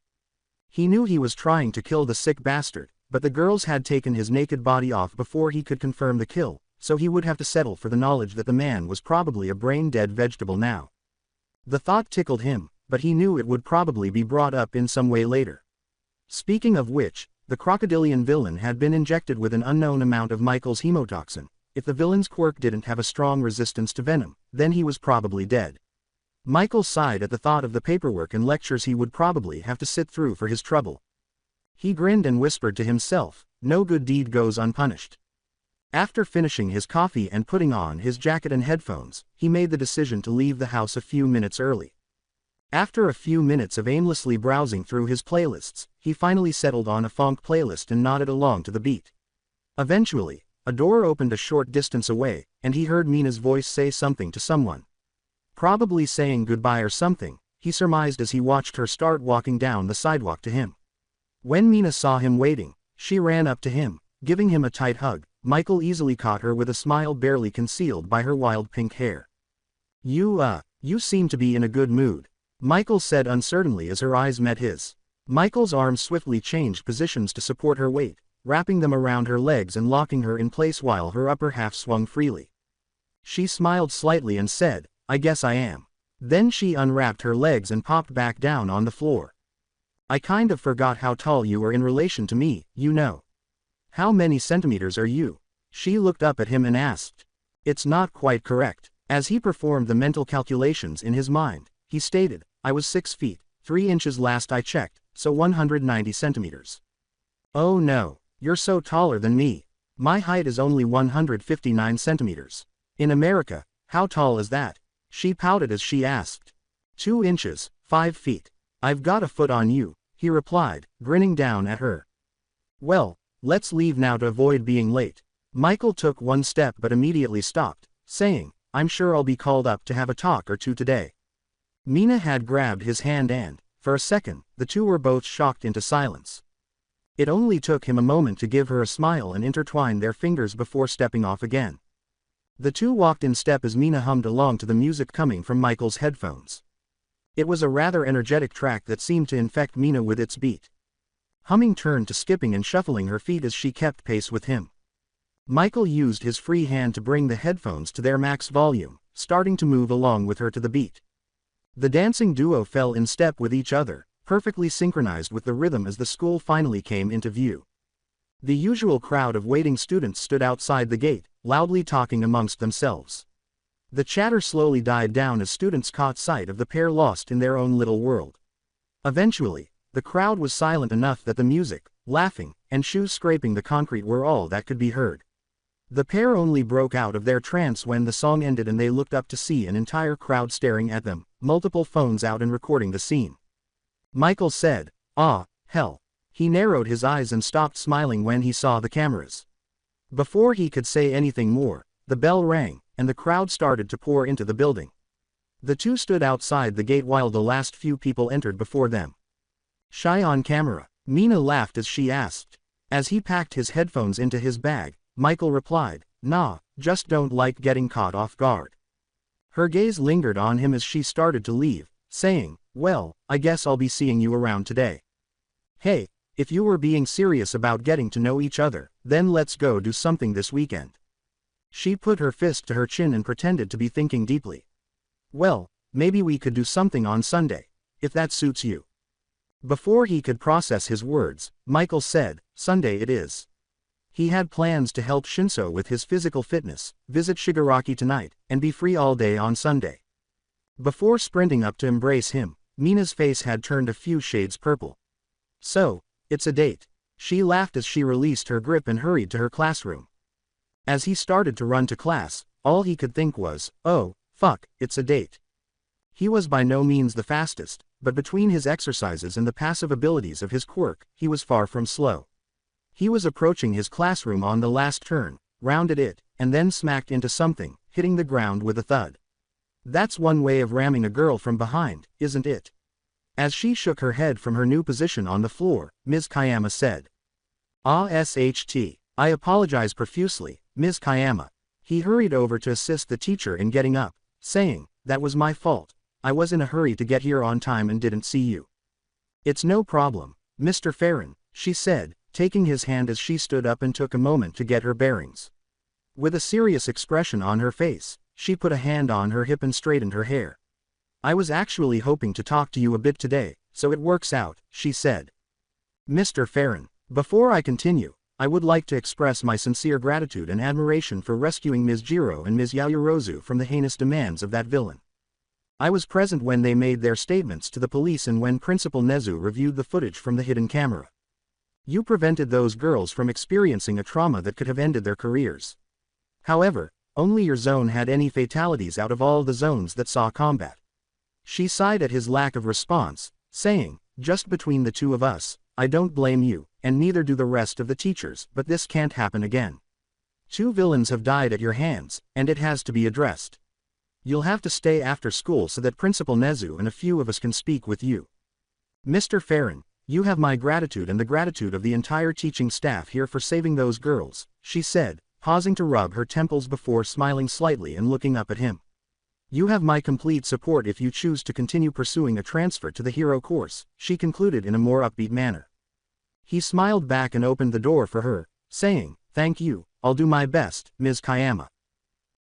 He knew he was trying to kill the sick bastard, but the girls had taken his naked body off before he could confirm the kill, so he would have to settle for the knowledge that the man was probably a brain-dead vegetable now. The thought tickled him, but he knew it would probably be brought up in some way later. Speaking of which, the crocodilian villain had been injected with an unknown amount of Michael's hemotoxin. If the villain's quirk didn't have a strong resistance to venom, then he was probably dead. Michael sighed at the thought of the paperwork and lectures he would probably have to sit through for his trouble. He grinned and whispered to himself, "No good deed goes unpunished." After finishing his coffee and putting on his jacket and headphones, he made the decision to leave the house a few minutes early. After a few minutes of aimlessly browsing through his playlists, he finally settled on a funk playlist and nodded along to the beat. Eventually, a door opened a short distance away, and he heard Mina's voice say something to someone. Probably saying goodbye or something, he surmised as he watched her start walking down the sidewalk to him. When Mina saw him waiting, she ran up to him, giving him a tight hug. Michael easily caught her with a smile barely concealed by her wild pink hair. You seem to be in a good mood," Michael said uncertainly as her eyes met his. Michael's arms swiftly changed positions to support her weight, wrapping them around her legs and locking her in place while her upper half swung freely. She smiled slightly and said, "I guess I am." Then she unwrapped her legs and popped back down on the floor. "I kind of forgot how tall you are in relation to me, you know. How many centimeters are you?" She looked up at him and asked. "It's not quite correct." As he performed the mental calculations in his mind, he stated, "I was 6 feet, 3 inches last I checked, so 190 centimeters. "Oh no, you're so taller than me. My height is only 159 centimeters. In America, how tall is that?" She pouted as she asked. 2 inches, 5 feet. "I've got a foot on you," he replied, grinning down at her. "Well, let's leave now to avoid being late." Michael took one step but immediately stopped, saying, "I'm sure I'll be called up to have a talk or two today." Mina had grabbed his hand and, for a second, the two were both shocked into silence. It only took him a moment to give her a smile and intertwine their fingers before stepping off again. The two walked in step as Mina hummed along to the music coming from Michael's headphones. It was a rather energetic track that seemed to infect Mina with its beat. Humming turned to skipping and shuffling her feet as she kept pace with him. Michael used his free hand to bring the headphones to their max volume, starting to move along with her to the beat. The dancing duo fell in step with each other, perfectly synchronized with the rhythm as the school finally came into view. The usual crowd of waiting students stood outside the gate, loudly talking amongst themselves. The chatter slowly died down as students caught sight of the pair lost in their own little world. Eventually, the crowd was silent enough that the music, laughing, and shoes scraping the concrete were all that could be heard. The pair only broke out of their trance when the song ended and they looked up to see an entire crowd staring at them, multiple phones out and recording the scene. Michael said, "Ah, hell." He narrowed his eyes and stopped smiling when he saw the cameras. Before he could say anything more, the bell rang, and the crowd started to pour into the building. The two stood outside the gate while the last few people entered before them. "Shy on camera?" Mina laughed as she asked. As he packed his headphones into his bag, Michael replied, "Nah, just don't like getting caught off guard." Her gaze lingered on him as she started to leave, saying, "Well, I guess I'll be seeing you around today. Hey, if you were being serious about getting to know each other, then let's go do something this weekend." She put her fist to her chin and pretended to be thinking deeply. "Well, maybe we could do something on Sunday, if that suits you." Before he could process his words, Michael said, "Sunday it is." He had plans to help Shinso with his physical fitness, visit Shigaraki tonight, and be free all day on Sunday. Before sprinting up to embrace him, Mina's face had turned a few shades purple. "So, it's a date." She laughed as she released her grip and hurried to her classroom. As he started to run to class, all he could think was, "Oh, fuck, it's a date." He was by no means the fastest, but between his exercises and the passive abilities of his quirk, he was far from slow. He was approaching his classroom on the last turn, rounded it, and then smacked into something, hitting the ground with a thud. That's one way of ramming a girl from behind, isn't it? As she shook her head from her new position on the floor, Ms. Kayama said. I apologize profusely, Ms. Kayama." He hurried over to assist the teacher in getting up, saying, "That was my fault. I was in a hurry to get here on time and didn't see you." "It's no problem, Mr. Farron," she said, taking his hand as she stood up and took a moment to get her bearings. With a serious expression on her face, she put a hand on her hip and straightened her hair. "I was actually hoping to talk to you a bit today, so it works out," she said. "Mr. Farron, before I continue, I would like to express my sincere gratitude and admiration for rescuing Ms. Jiro and Ms. Yaoyorozu from the heinous demands of that villain. I was present when they made their statements to the police and when Principal Nezu reviewed the footage from the hidden camera. You prevented those girls from experiencing a trauma that could have ended their careers. However, only your zone had any fatalities out of all the zones that saw combat. She sighed at his lack of response, saying, "Just between the two of us, I don't blame you, and neither do the rest of the teachers, but this can't happen again. 2 villains have died at your hands, and it has to be addressed. You'll have to stay after school so that Principal Nezu and a few of us can speak with you. Mr. Farron, you have my gratitude and the gratitude of the entire teaching staff here for saving those girls," she said, pausing to rub her temples before smiling slightly and looking up at him. "You have my complete support if you choose to continue pursuing a transfer to the hero course," she concluded in a more upbeat manner. He smiled back and opened the door for her, saying, "Thank you, I'll do my best, Ms. Kayama."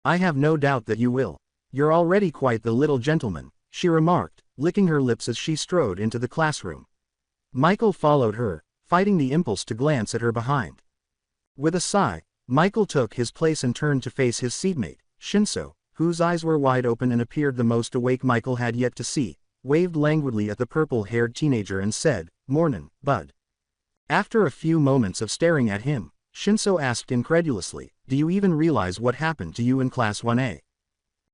"I have no doubt that you will. You're already quite the little gentleman," she remarked, licking her lips as she strode into the classroom. Michael followed her, fighting the impulse to glance at her behind. With a sigh, Michael took his place and turned to face his seatmate, Shinso, whose eyes were wide open and appeared the most awake Michael had yet to see, waved languidly at the purple-haired teenager and said, "Mornin', bud." After a few moments of staring at him, Shinso asked incredulously, "Do you even realize what happened to you in Class 1A?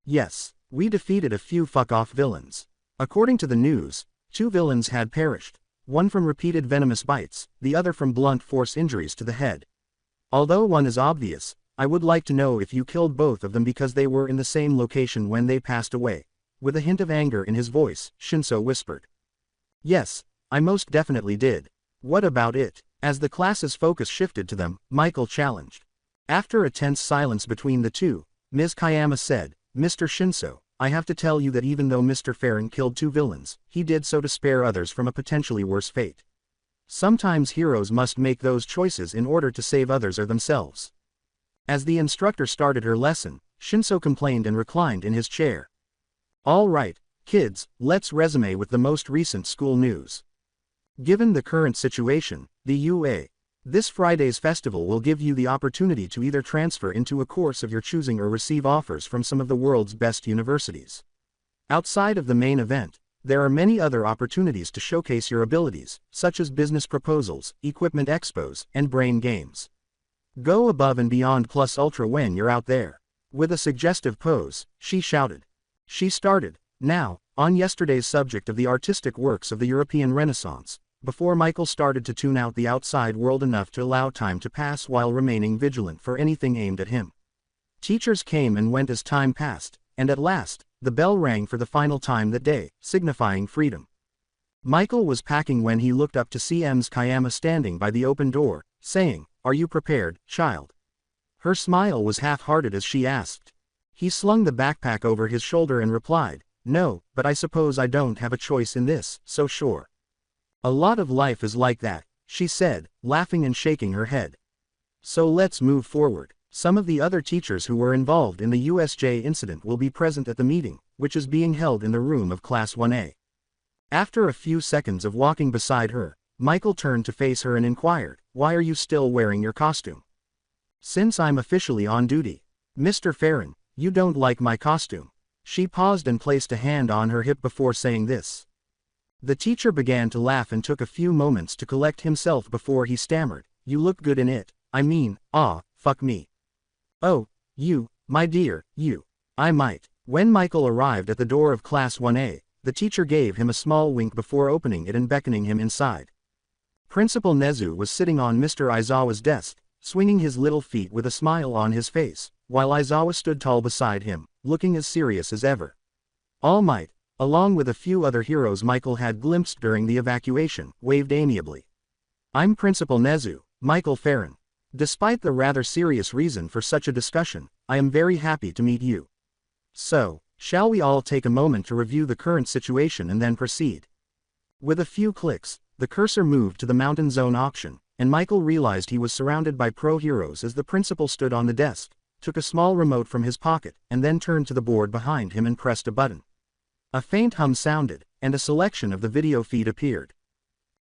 "Yes, we defeated a few fuck-off villains. According to the news, 2 villains had perished, one from repeated venomous bites, the other from blunt force injuries to the head. Although one is obvious, I would like to know if you killed both of them because they were in the same location when they passed away." With a hint of anger in his voice, Shinso whispered. "Yes, I most definitely did. What about it?" As the class's focus shifted to them, Michael challenged. After a tense silence between the two, Ms. Kayama said, "Mr. Shinso, I have to tell you that even though Mr. Farron killed 2 villains, he did so to spare others from a potentially worse fate. Sometimes heroes must make those choices in order to save others or themselves." As the instructor started her lesson, Shinso complained and reclined in his chair. "All right, kids, let's resume with the most recent school news. Given the current situation, the UA, this Friday's festival will give you the opportunity to either transfer into a course of your choosing or receive offers from some of the world's best universities. Outside of the main event, there are many other opportunities to showcase your abilities, such as business proposals, equipment expos, and brain games. Go above and beyond plus ultra when you're out there." With a suggestive pose, she shouted. She started, now, on yesterday's subject of the artistic works of the European Renaissance, before Michael started to tune out the outside world enough to allow time to pass while remaining vigilant for anything aimed at him. Teachers came and went as time passed, and at last, the bell rang for the final time that day, signifying freedom. Michael was packing when he looked up to see Ms. Kayama standing by the open door, saying, "Are you prepared, child?" Her smile was half-hearted as she asked. He slung the backpack over his shoulder and replied, "No, but I suppose I don't have a choice in this, so sure." "A lot of life is like that," she said, laughing and shaking her head. "So let's move forward. Some of the other teachers who were involved in the USJ incident will be present at the meeting, which is being held in the room of Class 1A. After a few seconds of walking beside her, Michael turned to face her and inquired, "Why are you still wearing your costume?" "Since I'm officially on duty." "Mr. Farron, you don't like my costume." She paused and placed a hand on her hip before saying this. The teacher began to laugh and took a few moments to collect himself before he stammered, "You look good in it. I mean, fuck me." "Oh, you, my dear, you. I might." When Michael arrived at the door of Class 1A, the teacher gave him a small wink before opening it and beckoning him inside. Principal Nezu was sitting on Mr. Aizawa's desk, swinging his little feet with a smile on his face, while Aizawa stood tall beside him, looking as serious as ever. All Might, along with a few other heroes Michael had glimpsed during the evacuation, waved amiably. "I'm Principal Nezu, Michael Farron. Despite the rather serious reason for such a discussion, I am very happy to meet you. So, shall we all take a moment to review the current situation and then proceed?" With a few clicks, the cursor moved to the Mountain Zone auction, and Michael realized he was surrounded by pro-heroes as the principal stood on the desk, took a small remote from his pocket, and then turned to the board behind him and pressed a button. A faint hum sounded, and a selection of the video feed appeared.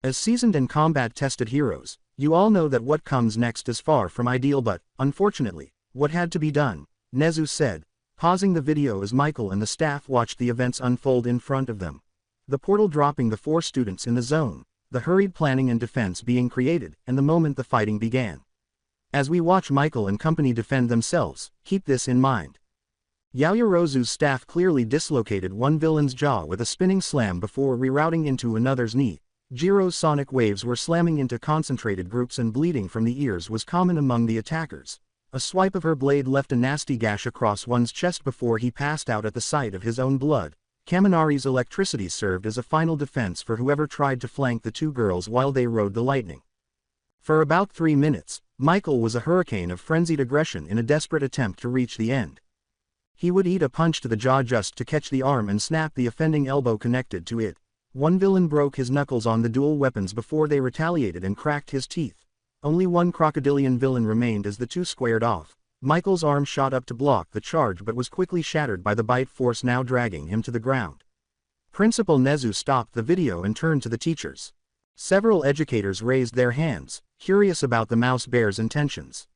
As seasoned and combat-tested heroes, You all know that what comes next is far from ideal, but, unfortunately, what had to be done, Nezu said, pausing the video as Michael and the staff watched the events unfold in front of them. The portal dropping the 4 students in the zone, the hurried planning and defense being created, and the moment the fighting began. As we watch Michael and company defend themselves, keep this in mind. Yaoyorozu's staff clearly dislocated one villain's jaw with a spinning slam before rerouting into another's knee. Jiro's sonic waves were slamming into concentrated groups and bleeding from the ears was common among the attackers. A swipe of her blade left a nasty gash across one's chest before he passed out at the sight of his own blood. Kaminari's electricity served as a final defense for whoever tried to flank the 2 girls while they rode the lightning. For about 3 minutes, Michael was a hurricane of frenzied aggression in a desperate attempt to reach the end. He would eat a punch to the jaw just to catch the arm and snap the offending elbow connected to it. One villain broke his knuckles on the dual weapons before they retaliated and cracked his teeth. Only one crocodilian villain remained as the 2 squared off. Michael's arm shot up to block the charge but was quickly shattered by the bite force now dragging him to the ground. Principal Nezu stopped the video and turned to the teachers. Several educators raised their hands, curious about the mouse bear's intentions.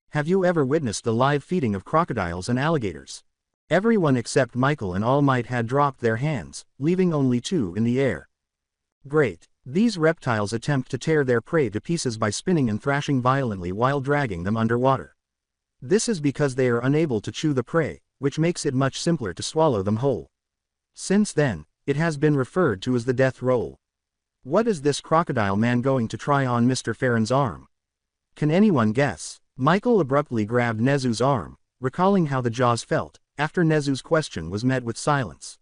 Have you ever witnessed the live feeding of crocodiles and alligators? Everyone except Michael and All Might had dropped their hands, leaving only 2 in the air. Great. These reptiles attempt to tear their prey to pieces by spinning and thrashing violently while dragging them underwater. This is because they are unable to chew the prey, which makes it much simpler to swallow them whole. Since then, it has been referred to as the death roll. What is this crocodile man going to try on Mr. Farron's arm? Can anyone guess? Michael abruptly grabbed Nezu's arm, recalling how the jaws felt, after Nezu's question was met with silence.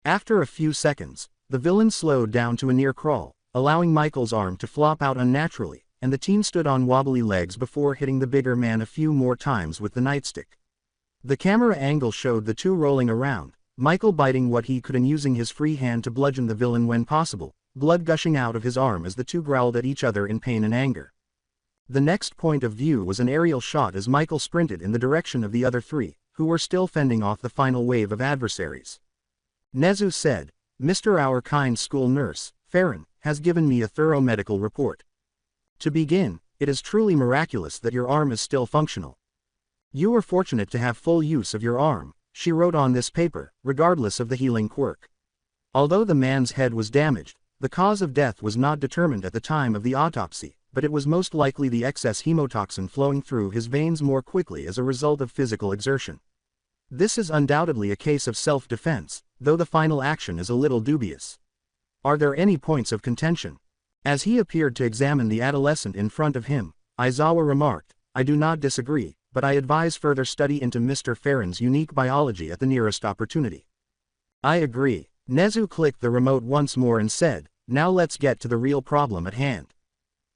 After a few seconds, the villain slowed down to a near crawl, allowing Michael's arm to flop out unnaturally, and the teen stood on wobbly legs before hitting the bigger man a few more times with the nightstick. The camera angle showed the 2 rolling around, Michael biting what he could and using his free hand to bludgeon the villain when possible, blood gushing out of his arm as the 2 growled at each other in pain and anger. The next point of view was an aerial shot as Michael sprinted in the direction of the other 3, who were still fending off the final wave of adversaries. Nezu said, "Mr. Our kind school nurse, Farron, has given me a thorough medical report. To begin, it is truly miraculous that your arm is still functional. You are fortunate to have full use of your arm," she wrote on this paper, regardless of the healing quirk. Although the man's head was damaged, the cause of death was not determined at the time of the autopsy, but it was most likely the excess hemotoxin flowing through his veins more quickly as a result of physical exertion. This is undoubtedly a case of self-defense, though the final action is a little dubious. Are there any points of contention? As he appeared to examine the adolescent in front of him, Aizawa remarked, "I do not disagree, but I advise further study into Mr. Farron's unique biology at the nearest opportunity." "I agree." Nezu clicked the remote once more and said, "Now let's get to the real problem at hand."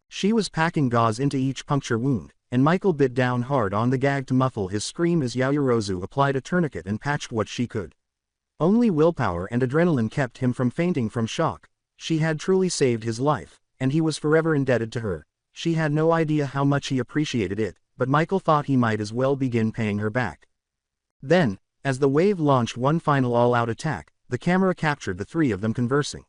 She was packing gauze into each puncture wound, and Michael bit down hard on the gag to muffle his scream as Yaoyorozu applied a tourniquet and patched what she could. Only willpower and adrenaline kept him from fainting from shock. She had truly saved his life, and he was forever indebted to her. She had no idea how much he appreciated it, but Michael thought he might as well begin paying her back. Then, as the wave launched one final all-out attack, the camera captured the 3 of them conversing.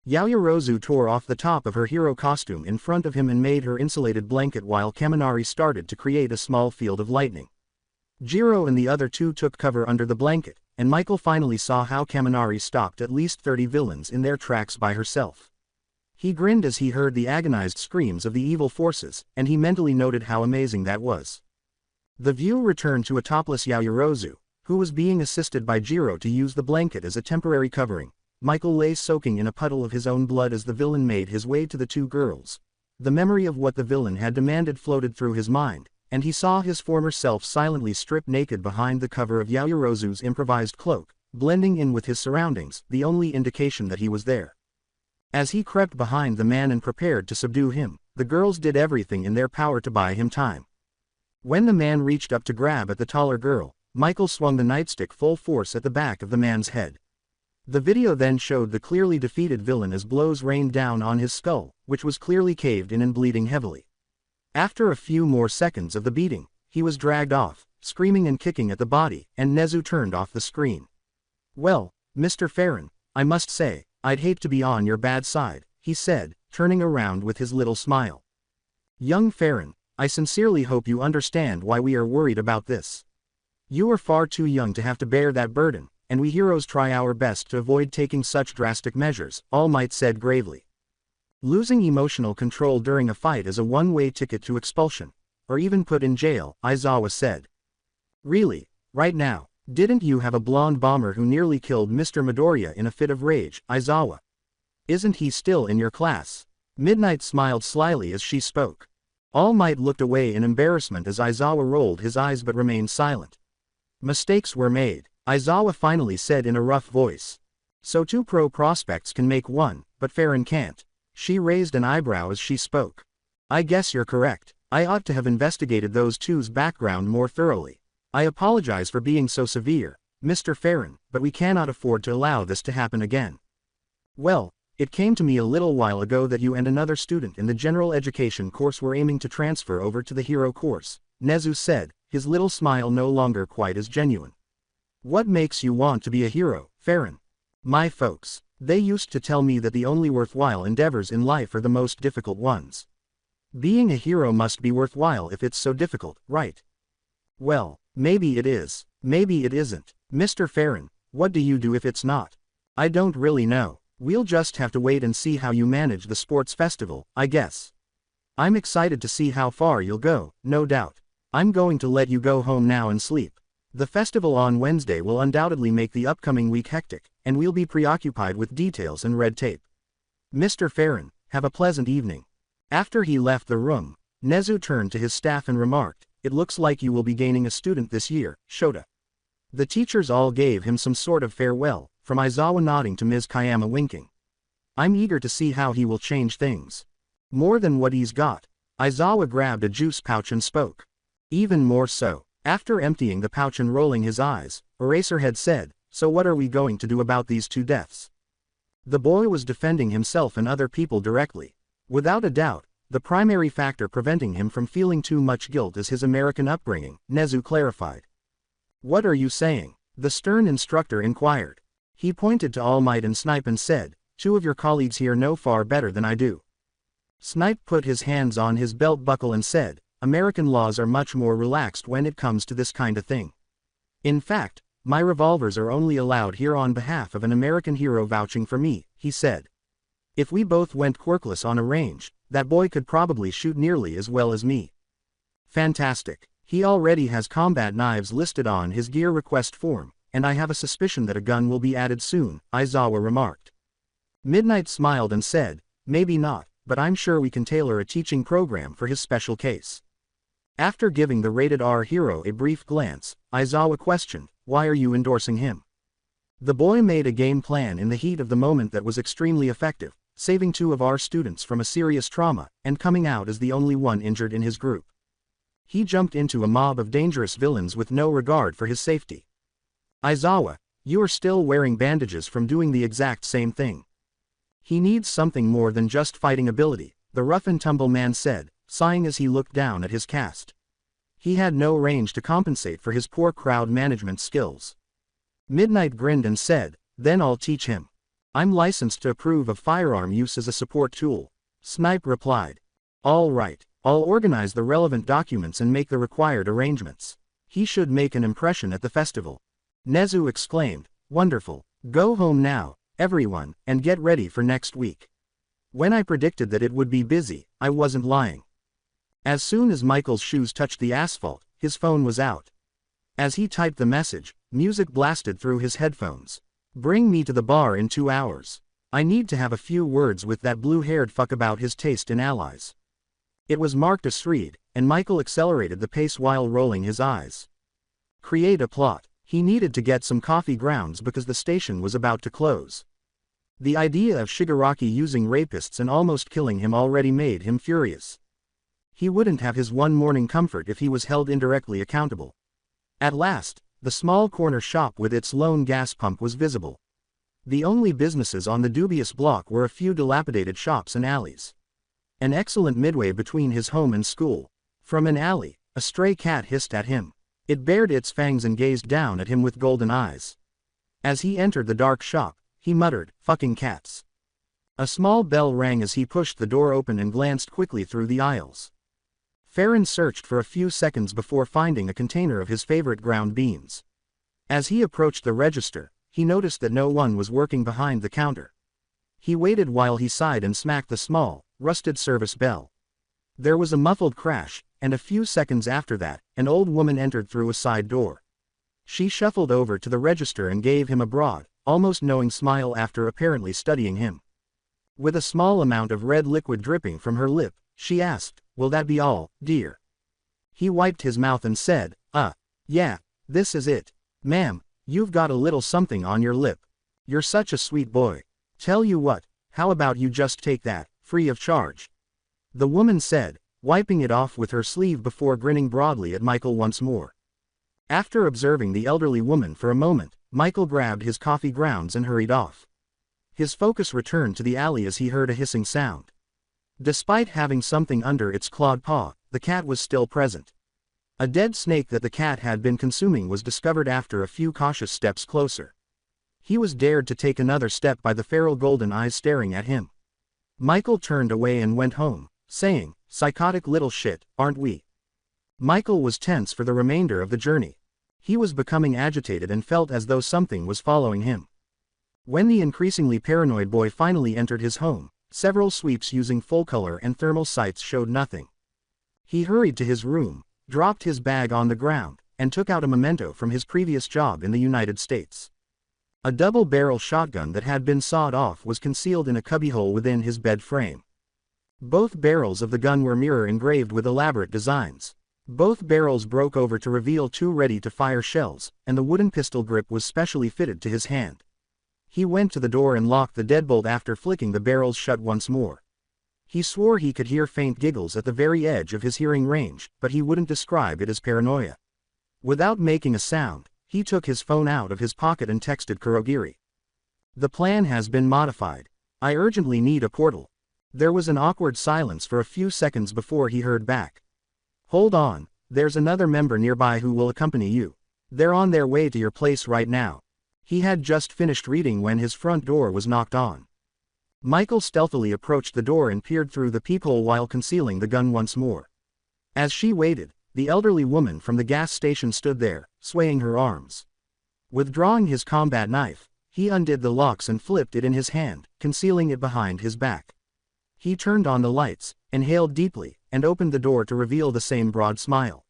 Yaoyorozu tore off the top of her hero costume in front of him and made her insulated blanket while Kaminari started to create a small field of lightning. Jiro and the other 2 took cover under the blanket, and Michael finally saw how Kaminari stopped at least 30 villains in their tracks by herself. He grinned as he heard the agonized screams of the evil forces, and he mentally noted how amazing that was. The view returned to a topless Yaoyorozu, who was being assisted by Jiro to use the blanket as a temporary covering. Michael lay soaking in a puddle of his own blood as the villain made his way to the 2 girls. The memory of what the villain had demanded floated through his mind, and he saw his former self silently stripped naked behind the cover of Yaoyorozu's improvised cloak, blending in with his surroundings, the only indication that he was there. As he crept behind the man and prepared to subdue him, the girls did everything in their power to buy him time. When the man reached up to grab at the taller girl, Michael swung the nightstick full force at the back of the man's head. The video then showed the clearly defeated villain as blows rained down on his skull, which was clearly caved in and bleeding heavily. After a few more seconds of the beating, he was dragged off, screaming and kicking at the body, and Nezu turned off the screen. "Well, Mr. Farron, I must say, I'd hate to be on your bad side," he said, turning around with his little smile. Young Farron, I sincerely hope you understand why we are worried about this. You are far too young to have to bear that burden, and we heroes try our best to avoid taking such drastic measures, All Might said gravely. Losing emotional control during a fight is a one-way ticket to expulsion, or even put in jail, Aizawa said. Really, right now, didn't you have a blonde bomber who nearly killed Mr. Midoriya in a fit of rage, Aizawa? Isn't he still in your class? Midnight smiled slyly as she spoke. All Might looked away in embarrassment as Aizawa rolled his eyes but remained silent. Mistakes were made, Aizawa finally said in a rough voice. So two pro prospects can make one, but Farron can't. She raised an eyebrow as she spoke. I guess you're correct. I ought to have investigated those two's background more thoroughly. I apologize for being so severe, Mr. Farron, but we cannot afford to allow this to happen again. Well, it came to me a little while ago that you and another student in the general education course were aiming to transfer over to the hero course, Nezu said, his little smile no longer quite as genuine. What makes you want to be a hero, Farron? My folks, they used to tell me that the only worthwhile endeavors in life are the most difficult ones. Being a hero must be worthwhile if it's so difficult, right? Well, maybe it is, maybe it isn't. Mr. Farron, what do you do if it's not? I don't really know. We'll just have to wait and see how you manage the sports festival, I guess. I'm excited to see how far you'll go, no doubt. I'm going to let you go home now and sleep. The festival on Wednesday will undoubtedly make the upcoming week hectic, and we'll be preoccupied with details and red tape. Mr. Farron, have a pleasant evening. After he left the room, Nezu turned to his staff and remarked, it looks like you will be gaining a student this year, Shota. The teachers all gave him some sort of farewell, from Aizawa nodding to Ms. Kayama winking. I'm eager to see how he will change things. More than what he's got. Aizawa grabbed a juice pouch and spoke. Even more so. After emptying the pouch and rolling his eyes, Eraserhead said, so what are we going to do about these two deaths? The boy was defending himself and other people directly. Without a doubt, the primary factor preventing him from feeling too much guilt is his American upbringing, Nezu clarified. What are you saying? The stern instructor inquired. He pointed to All Might and Snipe and said, two of your colleagues here know far better than I do. Snipe put his hands on his belt buckle and said, American laws are much more relaxed when it comes to this kind of thing. In fact, my revolvers are only allowed here on behalf of an American hero vouching for me, he said. If we both went quirkless on a range, that boy could probably shoot nearly as well as me. Fantastic. He already has combat knives listed on his gear request form, and I have a suspicion that a gun will be added soon, Aizawa remarked. Midnight smiled and said, maybe not, but I'm sure we can tailor a teaching program for his special case. After giving the rated R hero a brief glance, Aizawa questioned, why are you endorsing him? The boy made a game plan in the heat of the moment that was extremely effective, saving two of our students from a serious trauma, and coming out as the only one injured in his group. He jumped into a mob of dangerous villains with no regard for his safety. Aizawa, you are still wearing bandages from doing the exact same thing. He needs something more than just fighting ability, the rough and tumble man said, sighing as he looked down at his cast. He had no range to compensate for his poor crowd management skills. Midnight grinned and said, then I'll teach him. I'm licensed to approve of firearm use as a support tool. Snipe replied. All right, I'll organize the relevant documents and make the required arrangements. He should make an impression at the festival. Nezu exclaimed, wonderful, go home now, everyone, and get ready for next week. When I predicted that it would be busy, I wasn't lying. As soon as Michael's shoes touched the asphalt, his phone was out. As he typed the message, music blasted through his headphones. Bring me to the bar in 2 hours. I need to have a few words with that blue-haired fuck about his taste in allies. It was marked as read, and Michael accelerated the pace while rolling his eyes. Create a plot. He needed to get some coffee grounds because the station was about to close. The idea of Shigaraki using rapists and almost killing him already made him furious. He wouldn't have his one morning comfort if he was held indirectly accountable. At last, the small corner shop with its lone gas pump was visible. The only businesses on the dubious block were a few dilapidated shops and alleys. An excellent midway between his home and school. From an alley, a stray cat hissed at him. It bared its fangs and gazed down at him with golden eyes. As he entered the dark shop, he muttered, fucking cats. A small bell rang as he pushed the door open and glanced quickly through the aisles. Farron searched for a few seconds before finding a container of his favorite ground beans. As he approached the register, he noticed that no one was working behind the counter. He waited while he sighed and smacked the small, rusted service bell. There was a muffled crash, and a few seconds after that, an old woman entered through a side door. She shuffled over to the register and gave him a broad, almost knowing smile after apparently studying him. With a small amount of red liquid dripping from her lip, she asked, "Will that be all, dear?" He wiped his mouth and said, yeah, this is it. Ma'am, you've got a little something on your lip. You're such a sweet boy. Tell you what, how about you just take that, free of charge?" The woman said, wiping it off with her sleeve before grinning broadly at Michael once more. After observing the elderly woman for a moment, Michael grabbed his coffee grounds and hurried off. His focus returned to the alley as he heard a hissing sound. Despite having something under its clawed paw, the cat was still present. A dead snake that the cat had been consuming was discovered after a few cautious steps closer. He was dared to take another step by the feral golden eyes staring at him. Michael turned away and went home, saying, "Psychotic little shit, aren't we?" Michael was tense for the remainder of the journey. He was becoming agitated and felt as though something was following him. When the increasingly paranoid boy finally entered his home, several sweeps using full-color and thermal sights showed nothing. He hurried to his room, dropped his bag on the ground, and took out a memento from his previous job in the United States. A double-barrel shotgun that had been sawed off was concealed in a cubbyhole within his bed frame. Both barrels of the gun were mirror engraved with elaborate designs. Both barrels broke over to reveal two ready-to-fire shells, and the wooden pistol grip was specially fitted to his hand. He went to the door and locked the deadbolt after flicking the barrels shut once more. He swore he could hear faint giggles at the very edge of his hearing range, but he wouldn't describe it as paranoia. Without making a sound, he took his phone out of his pocket and texted Kurogiri. "The plan has been modified. I urgently need a portal." There was an awkward silence for a few seconds before he heard back. "Hold on, there's another member nearby who will accompany you. They're on their way to your place right now." He had just finished reading when his front door was knocked on. Michael stealthily approached the door and peered through the peephole while concealing the gun once more. As she waited, the elderly woman from the gas station stood there, swaying her arms. Withdrawing his combat knife, he undid the locks and flipped it in his hand, concealing it behind his back. He turned on the lights, inhaled deeply, and opened the door to reveal the same broad smile.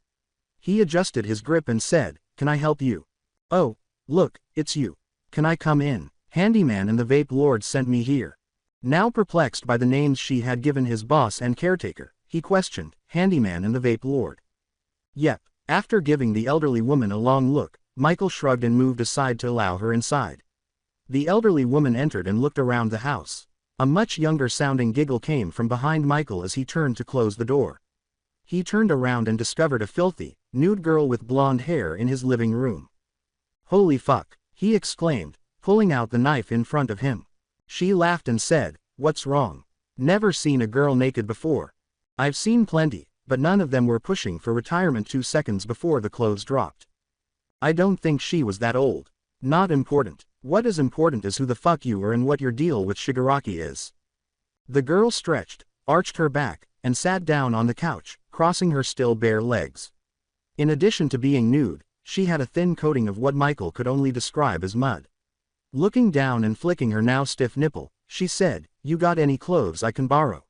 He adjusted his grip and said, "Can I help you?" "Oh, look, it's you. Can I come in? Handyman and the Vape Lord sent me here." Now perplexed by the names she had given his boss and caretaker, he questioned, "Handyman and the Vape Lord?" "Yep." After giving the elderly woman a long look, Michael shrugged and moved aside to allow her inside. The elderly woman entered and looked around the house. A much younger-sounding giggle came from behind Michael as he turned to close the door. He turned around and discovered a filthy, nude girl with blonde hair in his living room. "Holy fuck," he exclaimed, pulling out the knife in front of him. She laughed and said, "What's wrong? Never seen a girl naked before." "I've seen plenty, but none of them were pushing for retirement 2 seconds before the clothes dropped." "I don't think she was that old." "Not important. What is important is who the fuck you are and what your deal with Shigaraki is." The girl stretched, arched her back, and sat down on the couch, crossing her still bare legs. In addition to being nude, she had a thin coating of what Michael could only describe as mud. Looking down and flicking her now stiff nipple, she said, "You got any clothes I can borrow?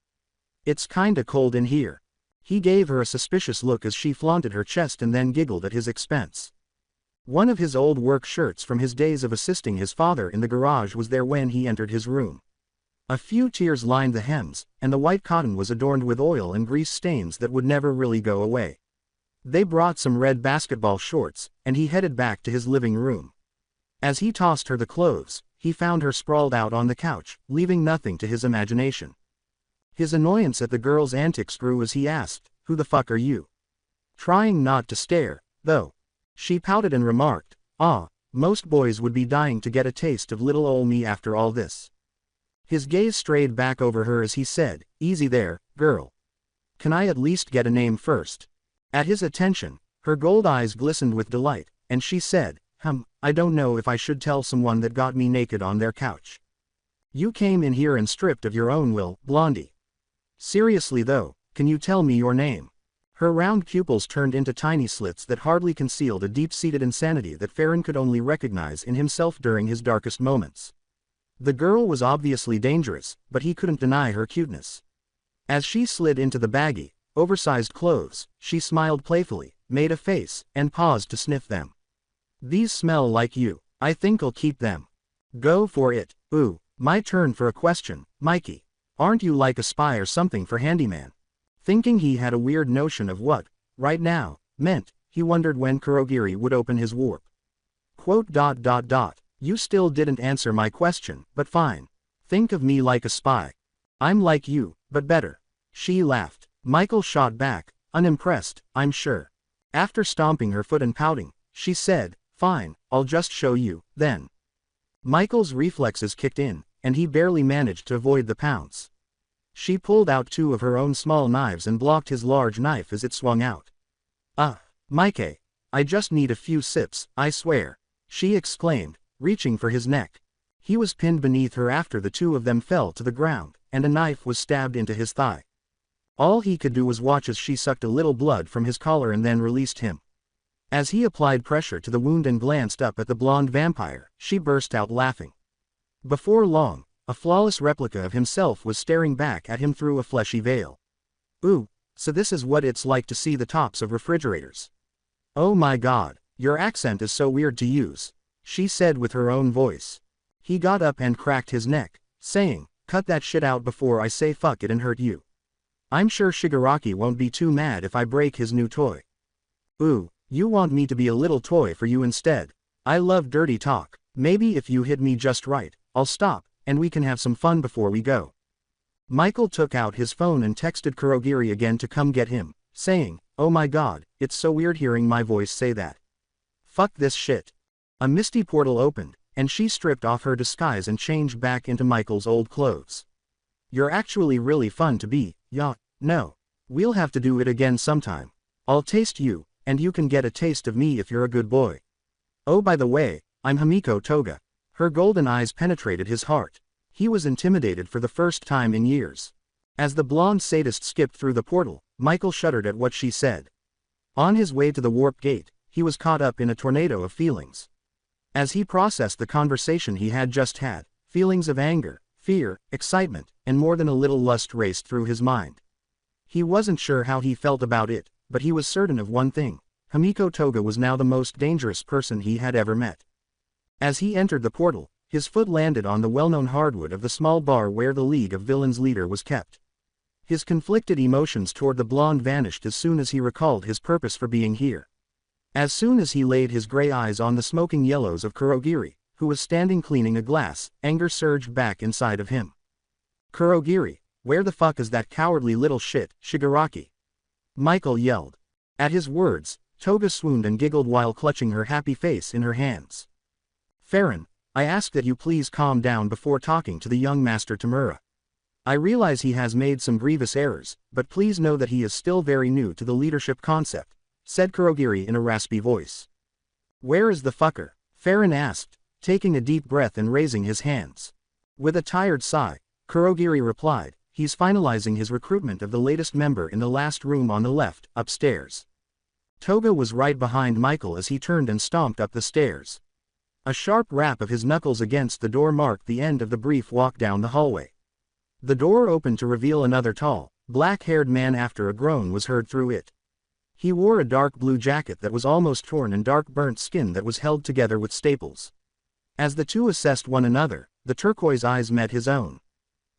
It's kinda cold in here." He gave her a suspicious look as she flaunted her chest and then giggled at his expense. One of his old work shirts from his days of assisting his father in the garage was there when he entered his room. A few tears lined the hems, and the white cotton was adorned with oil and grease stains that would never really go away. They brought some red basketball shorts, and he headed back to his living room. As he tossed her the clothes, he found her sprawled out on the couch, leaving nothing to his imagination. His annoyance at the girl's antics grew as he asked, "Who the fuck are you?" Trying not to stare, though. She pouted and remarked, most boys would be dying to get a taste of little ol' me after all this." His gaze strayed back over her as he said, "Easy there, girl. Can I at least get a name first?" At his attention, her gold eyes glistened with delight, and she said, I don't know if I should tell someone that got me naked on their couch. You came in here and stripped of your own will, Blondie. Seriously though, can you tell me your name?" Her round pupils turned into tiny slits that hardly concealed a deep-seated insanity that Farron could only recognize in himself during his darkest moments. The girl was obviously dangerous, but he couldn't deny her cuteness. As she slid into the baggy, oversized clothes, she smiled playfully, made a face, and paused to sniff them. "These smell like you. I think I'll keep them." "Go for it." "Ooh, my turn for a question, Mikey. Aren't you like a spy or something for handyman?" Thinking he had a weird notion of what, right now, meant, he wondered when Kurogiri would open his warp. Quote. "You still didn't answer my question, but fine. Think of me like a spy. I'm like you, but better." She laughed. Michael shot back, unimpressed, I'm sure. After stomping her foot and pouting, she said, "Fine, I'll just show you, then." Michael's reflexes kicked in, and he barely managed to avoid the pounce. She pulled out two of her own small knives and blocked his large knife as it swung out. Mikey, I just need a few sips, I swear," she exclaimed, reaching for his neck. He was pinned beneath her after the two of them fell to the ground, and a knife was stabbed into his thigh. All he could do was watch as she sucked a little blood from his collar and then released him. As he applied pressure to the wound and glanced up at the blonde vampire, she burst out laughing. Before long, a flawless replica of himself was staring back at him through a fleshy veil. "Ooh, so this is what it's like to see the tops of refrigerators. Oh my god, your accent is so weird to use," she said with her own voice. He got up and cracked his neck, saying, "Cut that shit out before I say fuck it and hurt you. I'm sure Shigaraki won't be too mad if I break his new toy." "Ooh, you want me to be a little toy for you instead? I love dirty talk. Maybe if you hit me just right, I'll stop, and we can have some fun before we go." Michael took out his phone and texted Kurogiri again to come get him, saying, "Oh my god, it's so weird hearing my voice say that. Fuck this shit." A misty portal opened, and she stripped off her disguise and changed back into Michael's old clothes. "You're actually really fun to be, yeah, no. We'll have to do it again sometime. I'll taste you, and you can get a taste of me if you're a good boy. Oh by the way, I'm Himiko Toga." Her golden eyes penetrated his heart. He was intimidated for the first time in years. As the blonde sadist skipped through the portal, Michael shuddered at what she said. On his way to the warp gate, he was caught up in a tornado of feelings. As he processed the conversation he had just had, feelings of anger, fear, excitement, and more than a little lust raced through his mind. He wasn't sure how he felt about it, but he was certain of one thing: Himiko Toga was now the most dangerous person he had ever met. As he entered the portal, his foot landed on the well-known hardwood of the small bar where the League of Villains leader was kept. His conflicted emotions toward the blonde vanished as soon as he recalled his purpose for being here. As soon as he laid his gray eyes on the smoking yellows of Kurogiri, who was standing cleaning a glass, anger surged back inside of him. "Kurogiri, where the fuck is that cowardly little shit, Shigaraki?" Michael yelled. At his words, Toga swooned and giggled while clutching her happy face in her hands. "Farron, I ask that you please calm down before talking to the young Master Tamura. I realize he has made some grievous errors, but please know that he is still very new to the leadership concept," said Kurogiri in a raspy voice. "Where is the fucker?" Farron asked, taking a deep breath and raising his hands. With a tired sigh, Kurogiri replied, "He's finalizing his recruitment of the latest member in the last room on the left, upstairs." Toga was right behind Michael as he turned and stomped up the stairs. A sharp rap of his knuckles against the door marked the end of the brief walk down the hallway. The door opened to reveal another tall, black-haired man. After a groan was heard through it. He wore a dark blue jacket that was almost torn and dark burnt skin that was held together with staples. As the two assessed one another, the turquoise eyes met his own.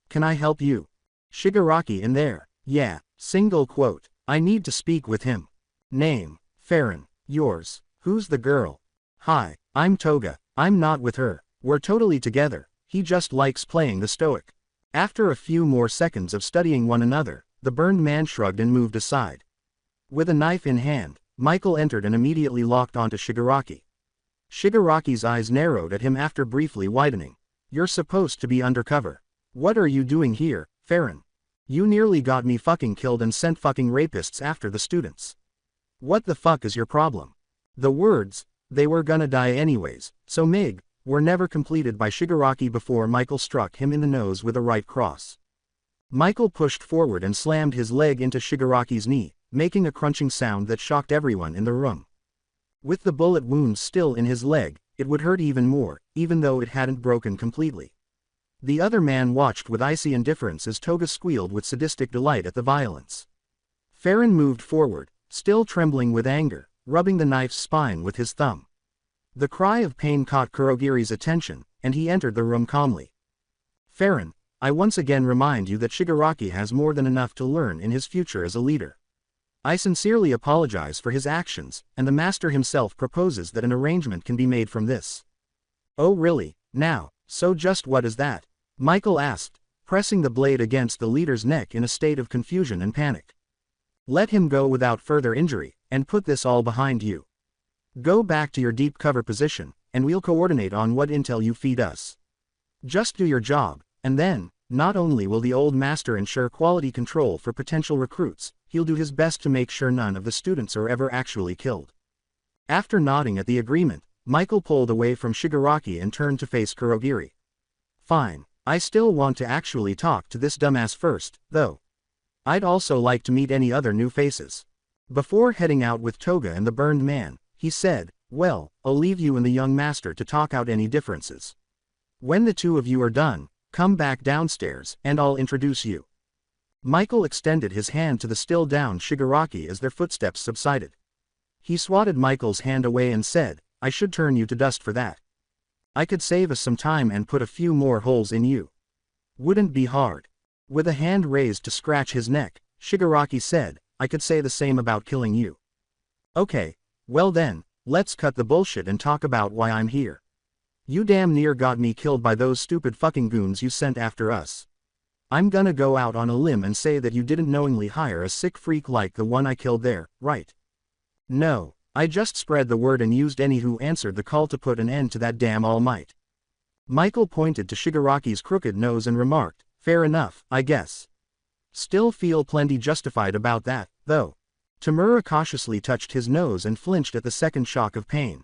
"Can I help you? Shigaraki in there?" "Yeah, single quote. I need to speak with him." "Name?" "Farron. Yours?" "Who's the girl?" "Hi, I'm Toga. I'm not with her. We're totally together. He just likes playing the stoic." After a few more seconds of studying one another, the burned man shrugged and moved aside. With a knife in hand, Michael entered and immediately locked onto Shigaraki. Shigaraki's eyes narrowed at him after briefly widening. "You're supposed to be undercover. What are you doing here, Farron? You nearly got me fucking killed and sent fucking rapists after the students. What the fuck is your problem?" The words, "They were gonna die anyways, so Mig," were never completed by Shigaraki before Michael struck him in the nose with a right cross. Michael pushed forward and slammed his leg into Shigaraki's knee, making a crunching sound that shocked everyone in the room. With the bullet wound still in his leg, it would hurt even more, even though it hadn't broken completely. The other man watched with icy indifference as Toga squealed with sadistic delight at the violence. Farron moved forward, still trembling with anger, rubbing the knife's spine with his thumb. The cry of pain caught Kurogiri's attention, and he entered the room calmly. Farron, I once again remind you that Shigaraki has more than enough to learn in his future as a leader. I sincerely apologize for his actions, and the master himself proposes that an arrangement can be made from this. Oh really, now, so just what is that? Michael asked, pressing the blade against the leader's neck in a state of confusion and panic. Let him go without further injury, and put this all behind you. Go back to your deep cover position, and we'll coordinate on what intel you feed us. Just do your job, and then, not only will the old master ensure quality control for potential recruits, he'll do his best to make sure none of the students are ever actually killed. After nodding at the agreement, Michael pulled away from Shigaraki and turned to face Kurogiri. Fine, I still want to actually talk to this dumbass first, though. I'd also like to meet any other new faces. Before heading out with Toga and the burned man, he said, well, I'll leave you and the young master to talk out any differences. When the two of you are done, come back downstairs, and I'll introduce you. Michael extended his hand to the still down Shigaraki as their footsteps subsided. He swatted Michael's hand away and said, I should turn you to dust for that. I could save us some time and put a few more holes in you. Wouldn't be hard. With a hand raised to scratch his neck, Shigaraki said, I could say the same about killing you. Okay, well then, let's cut the bullshit and talk about why I'm here. You damn near got me killed by those stupid fucking goons you sent after us. I'm gonna go out on a limb and say that you didn't knowingly hire a sick freak like the one I killed there, right? No, I just spread the word and used any who answered the call to put an end to that damn All Might. Michael pointed to Shigaraki's crooked nose and remarked, fair enough, I guess. Still feel plenty justified about that, though. Tamura cautiously touched his nose and flinched at the second shock of pain.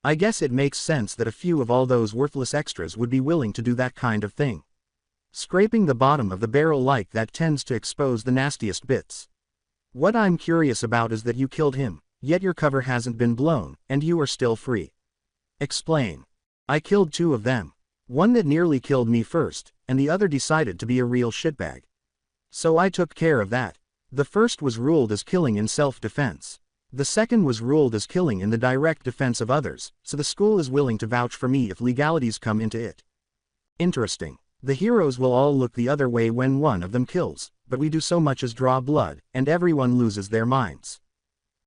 I guess it makes sense that a few of all those worthless extras would be willing to do that kind of thing. Scraping the bottom of the barrel like that tends to expose the nastiest bits. What I'm curious about is that you killed him, yet your cover hasn't been blown, and you are still free. Explain. I killed two of them. One that nearly killed me first, and the other decided to be a real shitbag. So I took care of that. The first was ruled as killing in self-defense. The second was ruled as killing in the direct defense of others, so the school is willing to vouch for me if legalities come into it. Interesting. The heroes will all look the other way when one of them kills, but we do so much as draw blood, and everyone loses their minds.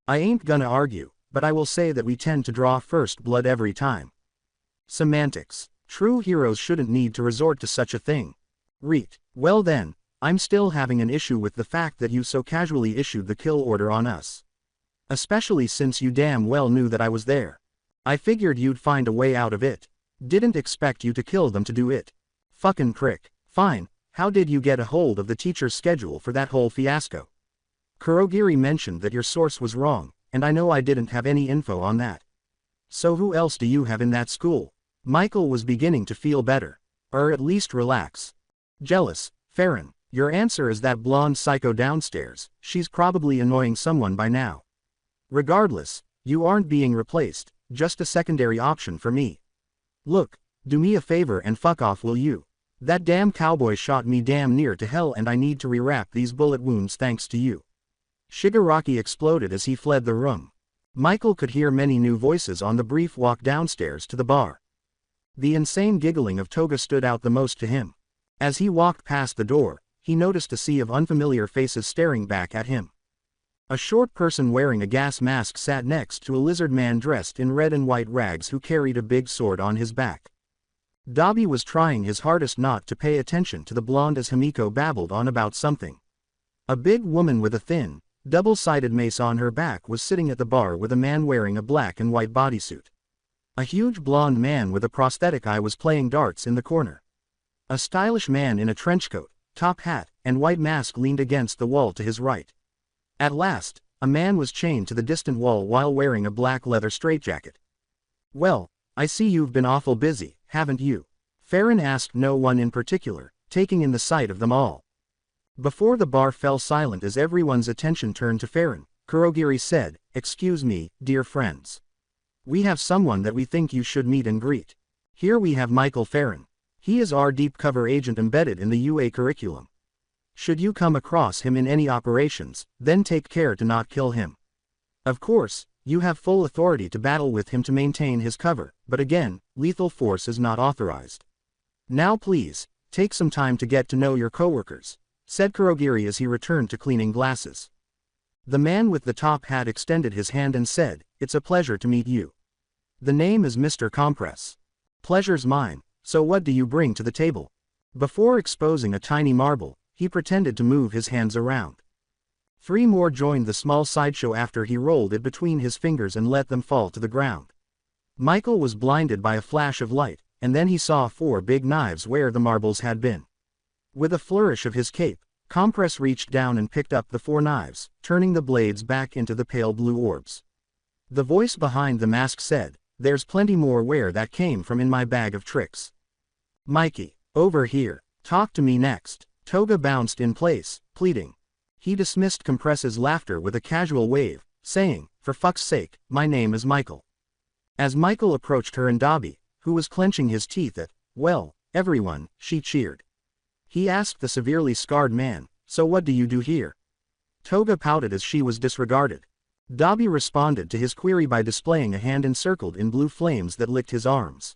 I ain't gonna argue, but I will say that we tend to draw first blood every time. Semantics. True heroes shouldn't need to resort to such a thing. Reet. Well then, I'm still having an issue with the fact that you so casually issued the kill order on us. Especially since you damn well knew that I was there. I figured you'd find a way out of it. Didn't expect you to kill them to do it. Fucking prick. Fine, how did you get a hold of the teacher's schedule for that whole fiasco? Kurogiri mentioned that your source was wrong, and I know I didn't have any info on that. So who else do you have in that school? Michael was beginning to feel better. Or at least relax. Jealous, Farron, your answer is that blonde psycho downstairs, she's probably annoying someone by now. Regardless, you aren't being replaced, just a secondary option for me. Look, do me a favor and fuck off will you? That damn cowboy shot me damn near to hell and I need to rewrap these bullet wounds thanks to you. Shigaraki exploded as he fled the room. Michael could hear many new voices on the brief walk downstairs to the bar. The insane giggling of Toga stood out the most to him. As he walked past the door, he noticed a sea of unfamiliar faces staring back at him. A short person wearing a gas mask sat next to a lizard man dressed in red and white rags who carried a big sword on his back. Dabi was trying his hardest not to pay attention to the blonde as Himiko babbled on about something. A big woman with a thin, double-sided mace on her back was sitting at the bar with a man wearing a black and white bodysuit. A huge blonde man with a prosthetic eye was playing darts in the corner. A stylish man in a trench coat, top hat, and white mask leaned against the wall to his right. At last, a man was chained to the distant wall while wearing a black leather straitjacket. Well, I see you've been awful busy, haven't you? Farron asked no one in particular, taking in the sight of them all. Before the bar fell silent as everyone's attention turned to Farron, Kurogiri said, "Excuse me, dear friends. We have someone that we think you should meet and greet. Here we have Michael Farron. He is our deep cover agent embedded in the UA curriculum. Should you come across him in any operations, then take care to not kill him. Of course, you have full authority to battle with him to maintain his cover, but again, lethal force is not authorized. Now please, take some time to get to know your coworkers," said Kurogiri as he returned to cleaning glasses. The man with the top hat extended his hand and said, "It's a pleasure to meet you. The name is Mr. Compress. Pleasure's mine, so what do you bring to the table?" Before exposing a tiny marble, he pretended to move his hands around. 3 more joined the small sideshow after he rolled it between his fingers and let them fall to the ground. Michael was blinded by a flash of light, and then he saw 4 big knives where the marbles had been. With a flourish of his cape, Compress reached down and picked up the 4 knives, turning the blades back into the pale blue orbs. The voice behind the mask said, "There's plenty more where that came from in my bag of tricks. Mikey, over here, talk to me next." Toga bounced in place, pleading. He dismissed Compress's laughter with a casual wave, saying, "For fuck's sake, my name is Michael." As Michael approached her and Dobby, who was clenching his teeth at, "Well, everyone," she cheered. He asked the severely scarred man, "So what do you do here?" Toga pouted as she was disregarded. Dobby responded to his query by displaying a hand encircled in blue flames that licked his arms.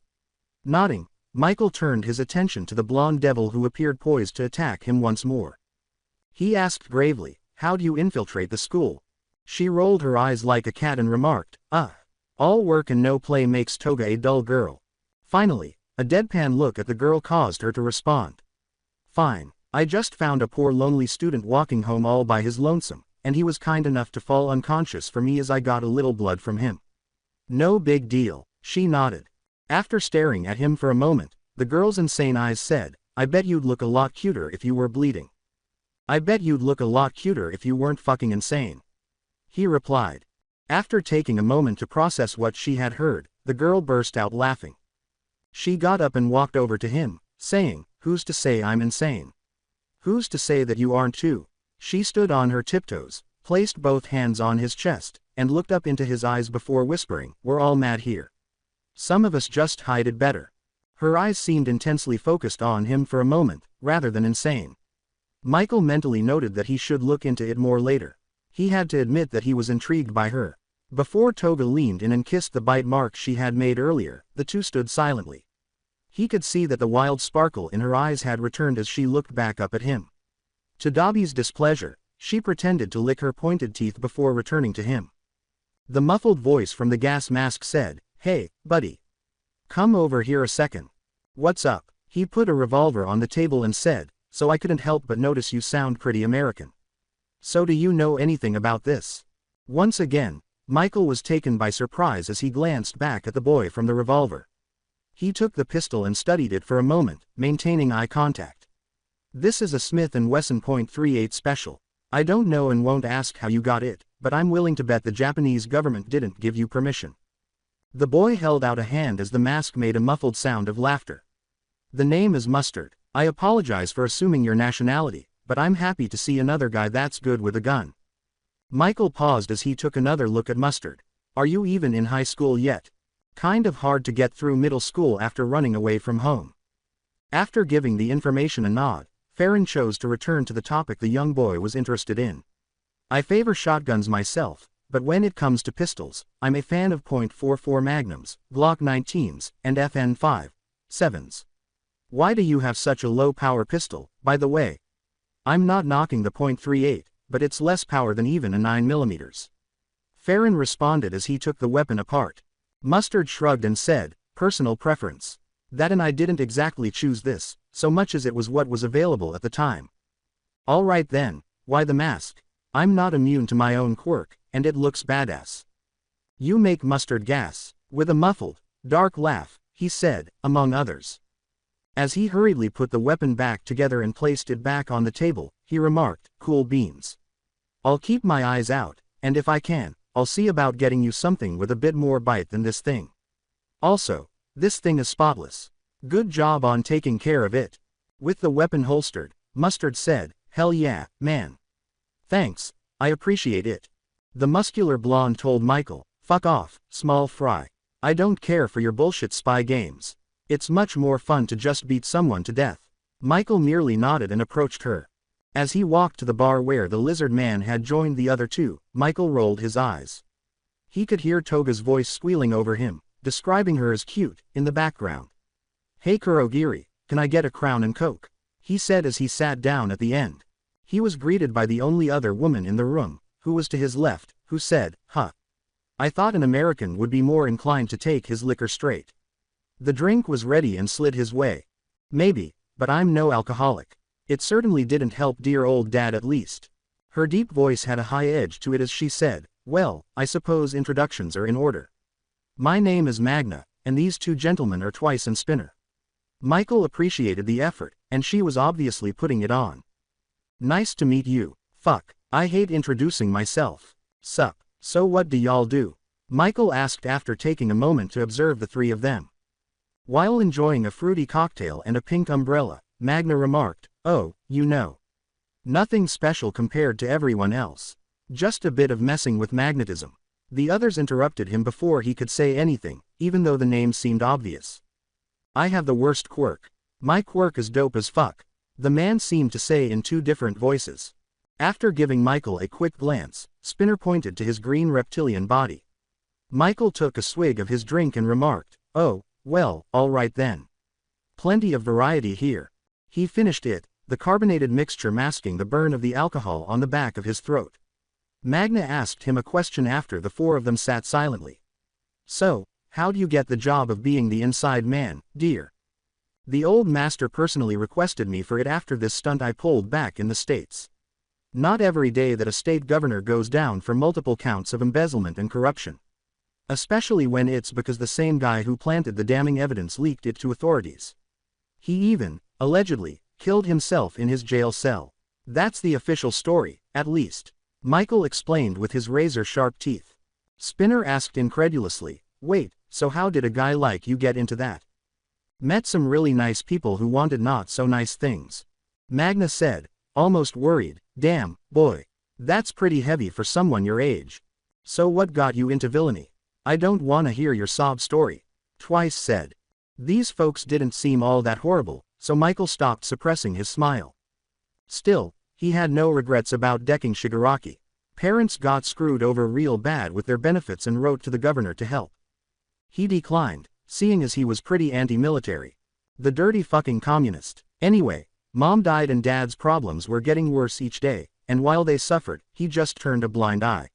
Nodding, Michael turned his attention to the blonde devil who appeared poised to attack him once more. He asked gravely, "How do you infiltrate the school?" She rolled her eyes like a cat and remarked, all work and no play makes Toga a dull girl." Finally, a deadpan look at the girl caused her to respond. "Fine, I just found a poor lonely student walking home all by his lonesome, and he was kind enough to fall unconscious for me as I got a little blood from him. No big deal," she nodded. After staring at him for a moment, the girl's insane eyes said, "I bet you'd look a lot cuter if you were bleeding." "I bet you'd look a lot cuter if you weren't fucking insane," he replied. After taking a moment to process what she had heard, the girl burst out laughing. She got up and walked over to him, saying, "Who's to say I'm insane? Who's to say that you aren't too?" She stood on her tiptoes, placed both hands on his chest, and looked up into his eyes before whispering, "We're all mad here. Some of us just hide it better." Her eyes seemed intensely focused on him for a moment, rather than insane. Michael mentally noted that he should look into it more later. He had to admit that he was intrigued by her. Before Toga leaned in and kissed the bite mark she had made earlier, the two stood silently. He could see that the wild sparkle in her eyes had returned as she looked back up at him. To Dobby's displeasure, she pretended to lick her pointed teeth before returning to him. The muffled voice from the gas mask said, "Hey, buddy. Come over here a second." "What's up?" He put a revolver on the table and said, "So I couldn't help but notice you sound pretty American. So do you know anything about this?" Once again, Michael was taken by surprise as he glanced back at the boy from the revolver. He took the pistol and studied it for a moment, maintaining eye contact. "This is a Smith & Wesson .38 special. I don't know and won't ask how you got it, but I'm willing to bet the Japanese government didn't give you permission." The boy held out a hand as the mask made a muffled sound of laughter. "The name is Mustard. I apologize for assuming your nationality, but I'm happy to see another guy that's good with a gun." Michael paused as he took another look at Mustard. "Are you even in high school yet? Kind of hard to get through middle school after running away from home." After giving the information a nod, Farron chose to return to the topic the young boy was interested in. "I favor shotguns myself, but when it comes to pistols, I'm a fan of .44 Magnums, Glock 19s, and FN.57s. Why do you have such a low-power pistol, by the way?" "I'm not knocking the .38, but it's less power than even a 9mm. Farron responded as he took the weapon apart. Mustard shrugged and said, "Personal preference. That and I didn't exactly choose this, so much as it was what was available at the time." "All right then, why the mask? I'm not immune to my own quirk, and it looks badass." "You make Mustard gas," with a muffled, dark laugh, he said, among others. As he hurriedly put the weapon back together and placed it back on the table, he remarked, "Cool beans. I'll keep my eyes out, and if I can, I'll see about getting you something with a bit more bite than this thing. Also, this thing is spotless. Good job on taking care of it." With the weapon holstered, Mustard said, Hell yeah, man. Thanks, I appreciate it. The muscular blonde told Michael, fuck off, small fry. I don't care for your bullshit spy games. It's much more fun to just beat someone to death. Michael merely nodded and approached her. As he walked to the bar where the lizard man had joined the other two, Michael rolled his eyes. He could hear Toga's voice squealing over him, describing her as cute, in the background. Hey Kurogiri, can I get a crown and coke? He said as he sat down at the end. He was greeted by the only other woman in the room, who was to his left, who said, huh. I thought an American would be more inclined to take his liquor straight. The drink was ready and slid his way. Maybe, but I'm no alcoholic. It certainly didn't help dear old dad at least. Her deep voice had a high edge to it as she said, well, I suppose introductions are in order. My name is Magna, and these two gentlemen are Twice and Spinner. Michael appreciated the effort, and she was obviously putting it on. Nice to meet you. Fuck, I hate introducing myself. Sup, so what do y'all do? Michael asked after taking a moment to observe the three of them. While enjoying a fruity cocktail and a pink umbrella, Magna remarked, oh, you know. Nothing special compared to everyone else. Just a bit of messing with magnetism. The others interrupted him before he could say anything, even though the name seemed obvious. I have the worst quirk. My quirk is dope as fuck. The man seemed to say in two different voices. After giving Michael a quick glance, Spinner pointed to his green reptilian body. Michael took a swig of his drink and remarked, oh, well, alright then. Plenty of variety here. He finished it, the carbonated mixture masking the burn of the alcohol on the back of his throat. Magna asked him a question after the four of them sat silently. So, how do you get the job of being the inside man, dear? The old master personally requested me for it after this stunt I pulled back in the States. Not every day that a state governor goes down for multiple counts of embezzlement and corruption. Especially when it's because the same guy who planted the damning evidence leaked it to authorities. He even, allegedly, killed himself in his jail cell. That's the official story, at least. Michael explained with his razor-sharp teeth. Spinner asked incredulously, wait, so how did a guy like you get into that? Met some really nice people who wanted not so nice things. Magna said, almost worried, damn, boy. That's pretty heavy for someone your age. So what got you into villainy? I don't wanna hear your sob story. Twice said. These folks didn't seem all that horrible, so Michael stopped suppressing his smile. Still, he had no regrets about decking Shigaraki. Parents got screwed over real bad with their benefits and wrote to the governor to help. He declined, seeing as he was pretty anti-military. The dirty fucking communist. Anyway, mom died and dad's problems were getting worse each day, and while they suffered, he just turned a blind eye.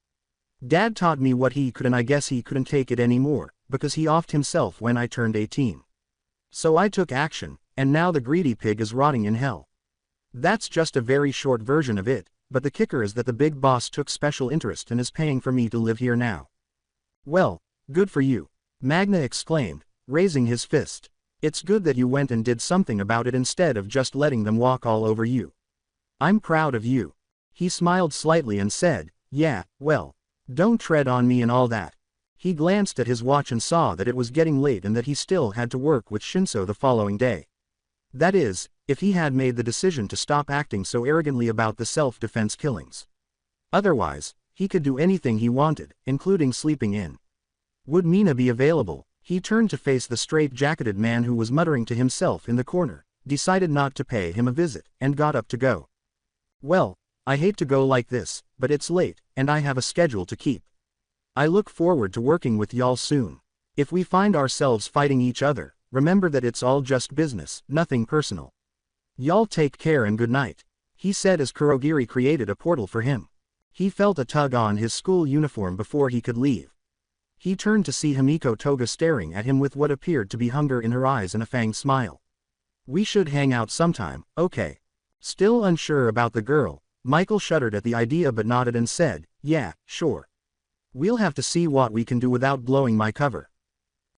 Dad taught me what he could and I guess he couldn't take it anymore, because he offed himself when I turned 18. So I took action, and now the greedy pig is rotting in hell. That's just a very short version of it, but the kicker is that the big boss took special interest and is paying for me to live here now. Well, good for you. Magna exclaimed, raising his fist. It's good that you went and did something about it instead of just letting them walk all over you. I'm proud of you. He smiled slightly and said, yeah, well, don't tread on me and all that. He glanced at his watch and saw that it was getting late and that he still had to work with Shinso the following day. That is, if he had made the decision to stop acting so arrogantly about the self-defense killings. Otherwise, he could do anything he wanted, including sleeping in. Would Mina be available? He turned to face the straight-jacketed man who was muttering to himself in the corner, decided not to pay him a visit, and got up to go. Well, I hate to go like this, but it's late, and I have a schedule to keep. I look forward to working with y'all soon. If we find ourselves fighting each other, remember that it's all just business, nothing personal. Y'all take care and good night, he said as Kurogiri created a portal for him. He felt a tug on his school uniform before he could leave. He turned to see Himiko Toga staring at him with what appeared to be hunger in her eyes and a fanged smile. We should hang out sometime, okay? Still unsure about the girl, Michael shuddered at the idea but nodded and said, yeah, sure. We'll have to see what we can do without blowing my cover.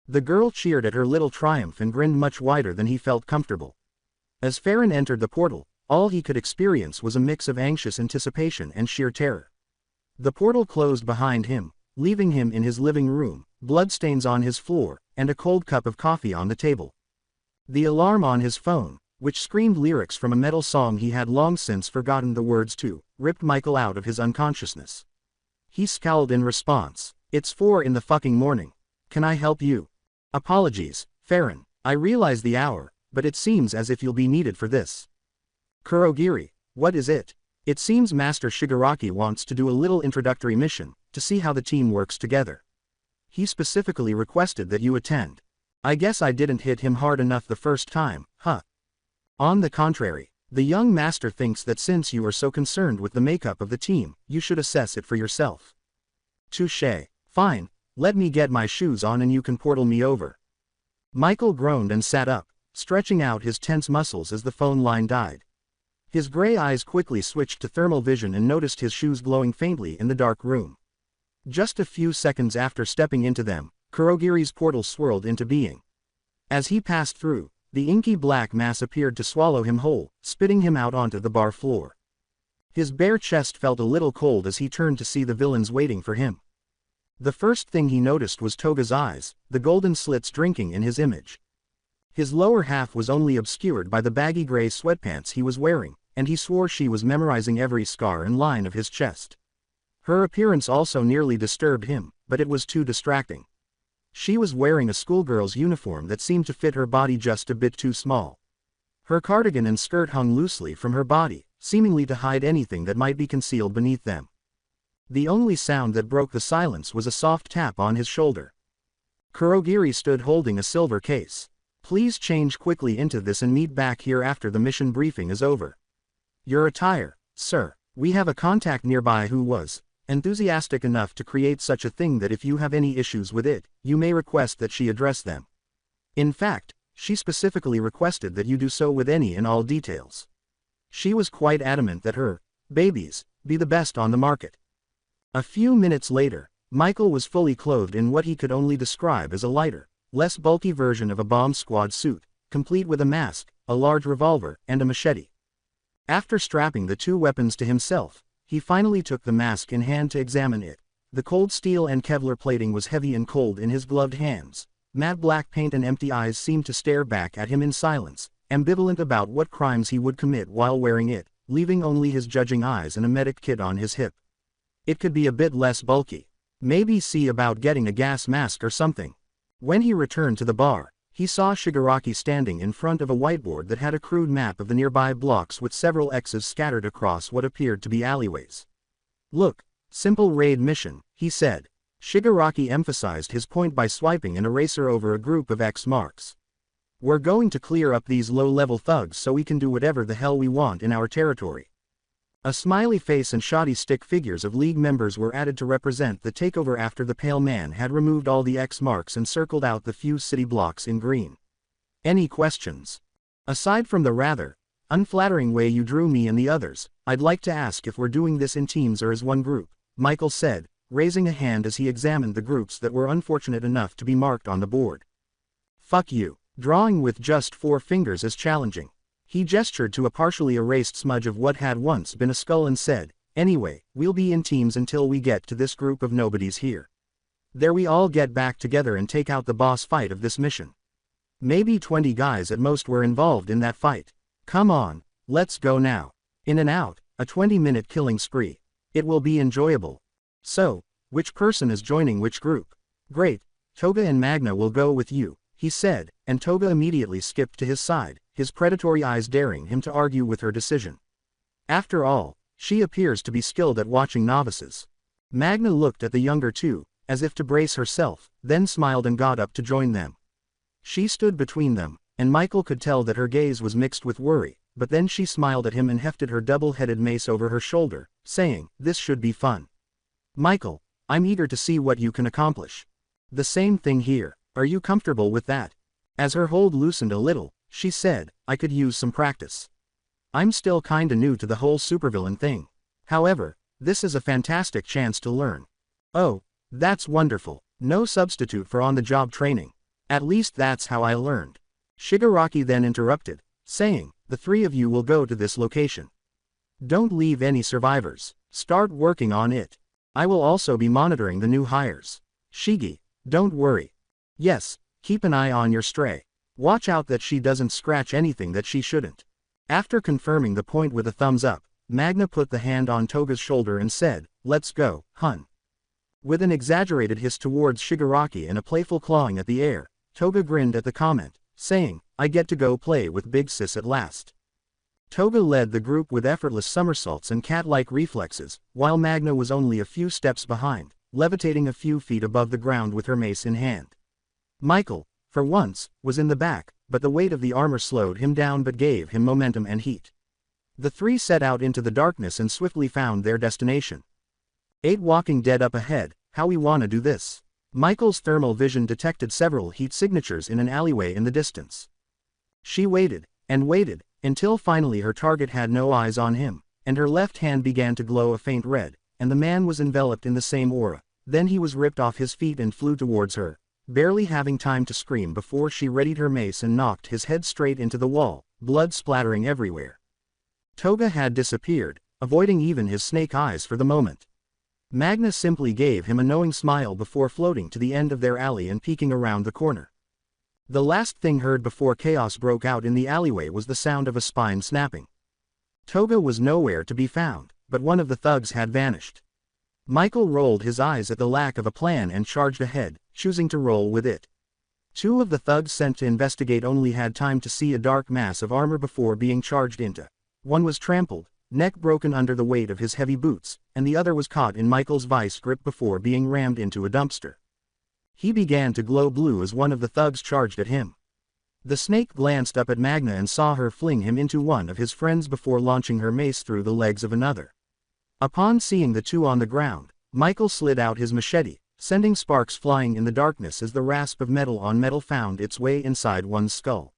The girl cheered at her little triumph and grinned much wider than he felt comfortable. As Farron entered the portal, all he could experience was a mix of anxious anticipation and sheer terror. The portal closed behind him, leaving him in his living room, bloodstains on his floor, and a cold cup of coffee on the table. The alarm on his phone, which screamed lyrics from a metal song he had long since forgotten the words to, ripped Michael out of his unconsciousness. He scowled in response. "It's 4 in the fucking morning. Can I help you?" "Apologies, Farron. I realize the hour, but it seems as if you'll be needed for this." "Kurogiri, what is it?" "It seems Master Shigaraki wants to do a little introductory mission, to see how the team works together. He specifically requested that you attend." "I guess I didn't hit him hard enough the first time, huh?" "On the contrary, the young master thinks that since you are so concerned with the makeup of the team, you should assess it for yourself." "Touché. Fine, let me get my shoes on and you can portal me over." Michael groaned and sat up, stretching out his tense muscles as the phone line died. His gray eyes quickly switched to thermal vision and noticed his shoes glowing faintly in the dark room. Just a few seconds after stepping into them, Kurogiri's portal swirled into being. As he passed through, the inky black mass appeared to swallow him whole, spitting him out onto the bar floor. His bare chest felt a little cold as he turned to see the villains waiting for him. The first thing he noticed was Toga's eyes, the golden slits drinking in his image. His lower half was only obscured by the baggy gray sweatpants he was wearing, and he swore she was memorizing every scar and line of his chest. Her appearance also nearly disturbed him, but it was too distracting. She was wearing a schoolgirl's uniform that seemed to fit her body just a bit too small. Her cardigan and skirt hung loosely from her body, seemingly to hide anything that might be concealed beneath them. The only sound that broke the silence was a soft tap on his shoulder. Kurogiri stood holding a silver case. "Please change quickly into this and meet back here after the mission briefing is over." "Your attire, sir. We have a contact nearby who was enthusiastic enough to create such a thing that if you have any issues with it, you may request that she address them. In fact, she specifically requested that you do so with any and all details. She was quite adamant that her babies be the best on the market." A few minutes later, Michael was fully clothed in what he could only describe as a lighter, less bulky version of a bomb squad suit, complete with a mask, a large revolver, and a machete. After strapping the two weapons to himself, he finally took the mask in hand to examine it. The cold steel and Kevlar plating was heavy and cold in his gloved hands. Matte black paint and empty eyes seemed to stare back at him in silence, ambivalent about what crimes he would commit while wearing it, leaving only his judging eyes and a medic kit on his hip. It could be a bit less bulky. Maybe see about getting a gas mask or something. When he returned to the bar, he saw Shigaraki standing in front of a whiteboard that had a crude map of the nearby blocks with several X's scattered across what appeared to be alleyways. "Look, simple raid mission," he said. Shigaraki emphasized his point by swiping an eraser over a group of X marks. "We're going to clear up these low-level thugs so we can do whatever the hell we want in our territory." A smiley face and shoddy stick figures of League members were added to represent the takeover after the Pale Man had removed all the X marks and circled out the few city blocks in green. "Any questions? Aside from the rather unflattering way you drew me and the others, I'd like to ask if we're doing this in teams or as one group," Michael said, raising a hand as he examined the groups that were unfortunate enough to be marked on the board. "Fuck you. Drawing with just 4 fingers is challenging." He gestured to a partially erased smudge of what had once been a skull and said, "Anyway, we'll be in teams until we get to this group of nobodies here. There we all get back together and take out the boss fight of this mission. Maybe 20 guys at most were involved in that fight. Come on, let's go now. In and out, a 20-minute killing spree. It will be enjoyable. So, which person is joining which group?" "Great, Toga and Magna will go with you," he said, and Toga immediately skipped to his side, his predatory eyes daring him to argue with her decision. After all, she appears to be skilled at watching novices. Magna looked at the younger two, as if to brace herself, then smiled and got up to join them. She stood between them, and Michael could tell that her gaze was mixed with worry, but then she smiled at him and hefted her double-headed mace over her shoulder, saying, "This should be fun. Michael, I'm eager to see what you can accomplish." "The same thing here. Are you comfortable with that?" As her hold loosened a little, she said, "I could use some practice. I'm still kinda new to the whole supervillain thing. However, this is a fantastic chance to learn." "Oh, that's wonderful. No substitute for on-the-job training. At least that's how I learned." Shigaraki then interrupted, saying, "The 3 of you will go to this location. Don't leave any survivors. Start working on it. I will also be monitoring the new hires. Shigi, don't worry. Yes, keep an eye on your stray." Watch out that she doesn't scratch anything that she shouldn't. After confirming the point with a thumbs up, Magna put the hand on Toga's shoulder and said, "Let's go, hun." With an exaggerated hiss towards Shigaraki and a playful clawing at the air, Toga grinned at the comment, saying, "I get to go play with Big Sis at last." Toga led the group with effortless somersaults and cat-like reflexes, while Magna was only a few steps behind, levitating a few feet above the ground with her mace in hand. Michael, for once, was in the back, but the weight of the armor slowed him down but gave him momentum and heat. The three set out into the darkness and swiftly found their destination. 8 Walking Dead up ahead, how we wanna do this? Michael's thermal vision detected several heat signatures in an alleyway in the distance. She waited, and waited, until finally her target had no eyes on him, and her left hand began to glow a faint red, and the man was enveloped in the same aura. Then he was ripped off his feet and flew towards her, barely having time to scream before she readied her mace and knocked his head straight into the wall, blood splattering everywhere. Toga had disappeared, avoiding even his snake eyes for the moment. Magna simply gave him a knowing smile before floating to the end of their alley and peeking around the corner. The last thing heard before chaos broke out in the alleyway was the sound of a spine snapping. Toga was nowhere to be found, but one of the thugs had vanished. Michael rolled his eyes at the lack of a plan and charged ahead, choosing to roll with it. 2 of the thugs sent to investigate only had time to see a dark mass of armor before being charged into. One was trampled, neck broken under the weight of his heavy boots, and the other was caught in Michael's vice grip before being rammed into a dumpster. He began to glow blue as one of the thugs charged at him. The snake glanced up at Magna and saw her fling him into one of his friends before launching her mace through the legs of another. Upon seeing the 2 on the ground, Michael slid out his machete, sending sparks flying in the darkness as the rasp of metal on metal found its way inside one's skull.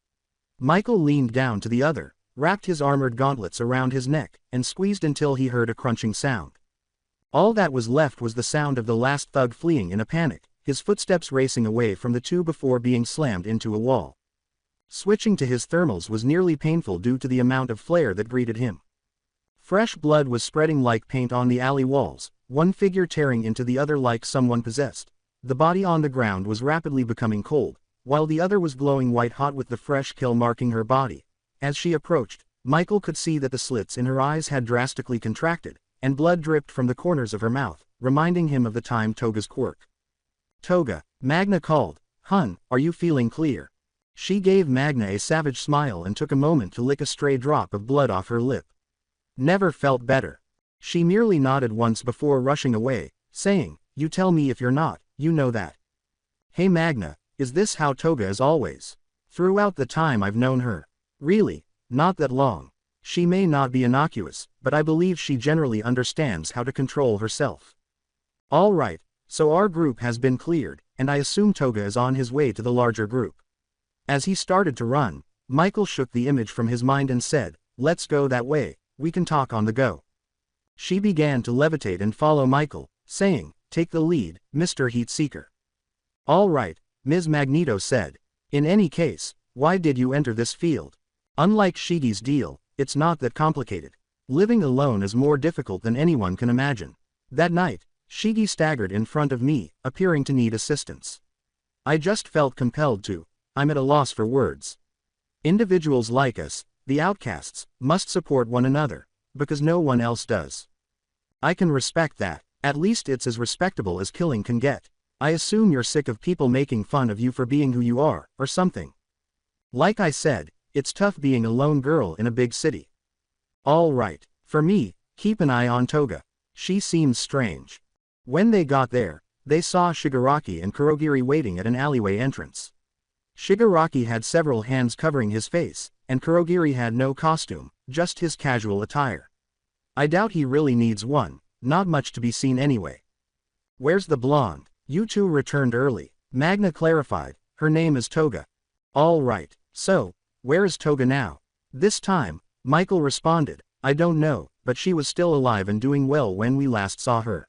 Michael leaned down to the other, wrapped his armored gauntlets around his neck, and squeezed until he heard a crunching sound. All that was left was the sound of the last thug fleeing in a panic, his footsteps racing away from the 2 before being slammed into a wall. Switching to his thermals was nearly painful due to the amount of flare that greeted him. Fresh blood was spreading like paint on the alley walls, one figure tearing into the other like someone possessed. The body on the ground was rapidly becoming cold, while the other was glowing white hot with the fresh kill marking her body. As she approached, Michael could see that the slits in her eyes had drastically contracted, and blood dripped from the corners of her mouth, reminding him of the time Toga's quirk. "Toga," Magna called, "Hun, are you feeling clear?" She gave Magna a savage smile and took a moment to lick a stray drop of blood off her lip. "Never felt better." She merely nodded once before rushing away, saying, "You tell me if you're not, you know that." "Hey Magna, is this how Toga is always? Throughout the time I've known her. Really, not that long. She may not be innocuous, but I believe she generally understands how to control herself." "All right, so our group has been cleared, and I assume Toga is on his way to the larger group." As he started to run, Michael shook the image from his mind and said, "Let's go that way, we can talk on the go." She began to levitate and follow Michael, saying, "Take the lead, Mr. Heat Seeker." "All right," Ms. Magneto said. "In any case, why did you enter this field? Unlike Shigi's deal, it's not that complicated. Living alone is more difficult than anyone can imagine." That night, Shigi staggered in front of me, appearing to need assistance. I just felt compelled to. I'm at a loss for words. Individuals like us, the outcasts, must support one another, because no one else does. I can respect that. At least it's as respectable as killing can get. I assume you're sick of people making fun of you for being who you are, or something. Like I said, it's tough being a lone girl in a big city. All right, for me, keep an eye on Toga. She seems strange. When they got there, they saw Shigaraki and Kurogiri waiting at an alleyway entrance. Shigaraki had several hands covering his face, and Kurogiri had no costume, just his casual attire. I doubt he really needs one, not much to be seen anyway. "Where's the blonde?" "You two returned early," Magna clarified. "Her name is Toga." "All right, so, where is Toga now?" This time, Michael responded, "I don't know, but she was still alive and doing well when we last saw her."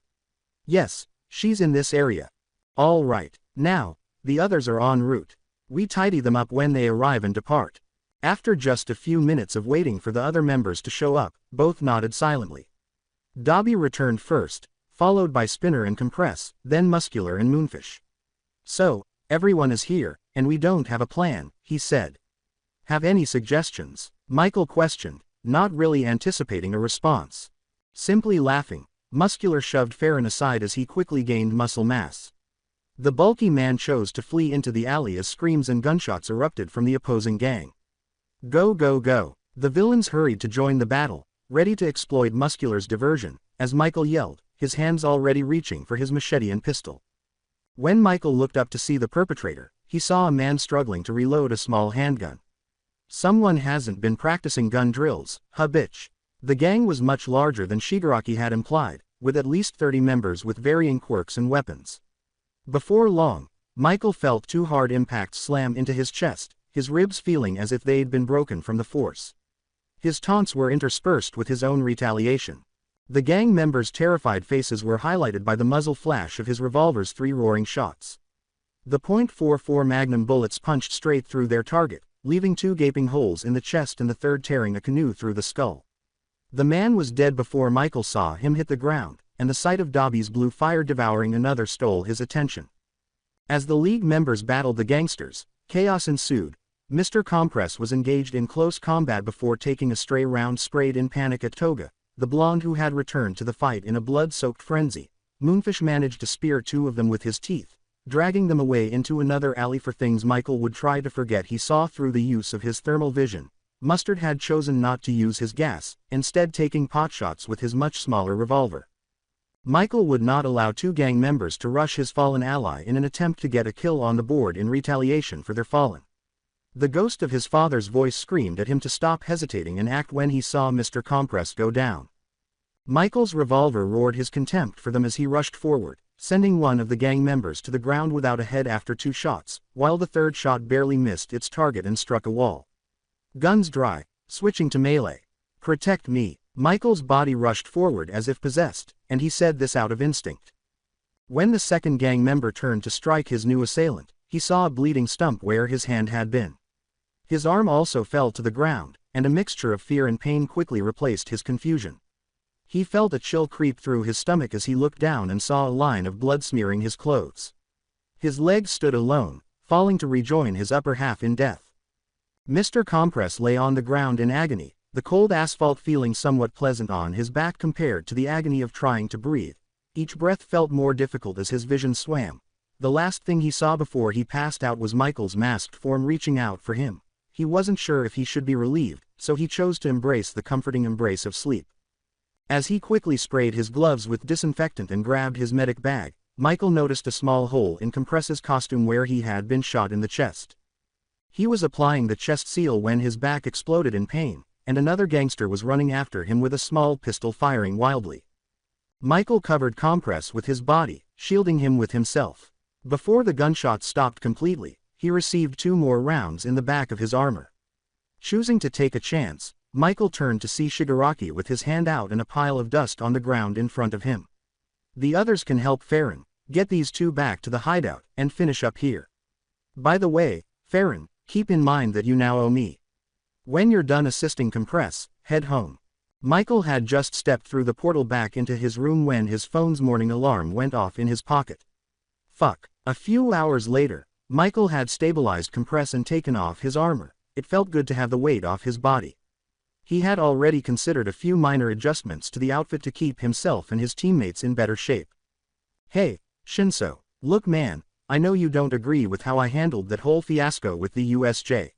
"Yes, she's in this area." "All right, now, the others are en route. We tidy them up when they arrive and depart." After just a few minutes of waiting for the other members to show up, both nodded silently. Dobby returned first, followed by Spinner and Compress, then Muscular and Moonfish. "So, everyone is here, and we don't have a plan," he said. Have any suggestions? Michael questioned, not really anticipating a response. Simply laughing, Muscular shoved Farron aside as he quickly gained muscle mass. The bulky man chose to flee into the alley as screams and gunshots erupted from the opposing gang. Go go go! The villains hurried to join the battle, ready to exploit Muscular's diversion, as Michael yelled, his hands already reaching for his machete and pistol. When Michael looked up to see the perpetrator, he saw a man struggling to reload a small handgun. Someone hasn't been practicing gun drills, huh bitch? The gang was much larger than Shigaraki had implied, with at least 30 members with varying quirks and weapons. Before long, Michael felt two hard impacts slam into his chest, his ribs feeling as if they'd been broken from the force. His taunts were interspersed with his own retaliation. The gang members' terrified faces were highlighted by the muzzle flash of his revolver's 3 roaring shots. The .44 Magnum bullets punched straight through their target, leaving 2 gaping holes in the chest and the third tearing a canoe through the skull. The man was dead before Michael saw him hit the ground, and the sight of Dobby's blue fire devouring another stole his attention. As the League members battled the gangsters, chaos ensued. Mr. Compress was engaged in close combat before taking a stray round sprayed in panic at Toga, the blonde who had returned to the fight in a blood-soaked frenzy. Moonfish managed to spear 2 of them with his teeth, dragging them away into another alley. For things Michael would try to forget, he saw through the use of his thermal vision. Mustard had chosen not to use his gas, instead taking potshots with his much smaller revolver. Michael would not allow 2 gang members to rush his fallen ally in an attempt to get a kill on the board in retaliation for their fallen. The ghost of his father's voice screamed at him to stop hesitating and act when he saw Mr. Compress go down. Michael's revolver roared his contempt for them as he rushed forward, sending one of the gang members to the ground without a head after 2 shots, while the third shot barely missed its target and struck a wall. Guns dry, switching to melee. Protect me. Michael's body rushed forward as if possessed, and he said this out of instinct. When the second gang member turned to strike his new assailant, he saw a bleeding stump where his hand had been. His arm also fell to the ground, and a mixture of fear and pain quickly replaced his confusion. He felt a chill creep through his stomach as he looked down and saw a line of blood smearing his clothes. His legs stood alone, falling to rejoin his upper half in death. Mr. Compress lay on the ground in agony, the cold asphalt feeling somewhat pleasant on his back compared to the agony of trying to breathe. Each breath felt more difficult as his vision swam. The last thing he saw before he passed out was Michael's masked form reaching out for him. He wasn't sure if he should be relieved, so he chose to embrace the comforting embrace of sleep. As he quickly sprayed his gloves with disinfectant and grabbed his medic bag, Michael noticed a small hole in Compress's costume where he had been shot in the chest. He was applying the chest seal when his back exploded in pain, and another gangster was running after him with a small pistol firing wildly. Michael covered Compress with his body, shielding him with himself. Before the gunshots stopped completely, he received 2 more rounds in the back of his armor. Choosing to take a chance, Michael turned to see Shigaraki with his hand out and a pile of dust on the ground in front of him. The others can help Farron, get these 2 back to the hideout, and finish up here. By the way, Farron, keep in mind that you now owe me. When you're done assisting Compress, head home. Michael had just stepped through the portal back into his room when his phone's morning alarm went off in his pocket. Fuck. A few hours later, Michael had stabilized Compress and taken off his armor. It felt good to have the weight off his body. He had already considered a few minor adjustments to the outfit to keep himself and his teammates in better shape. Hey, Shinso, look man, I know you don't agree with how I handled that whole fiasco with the USJ.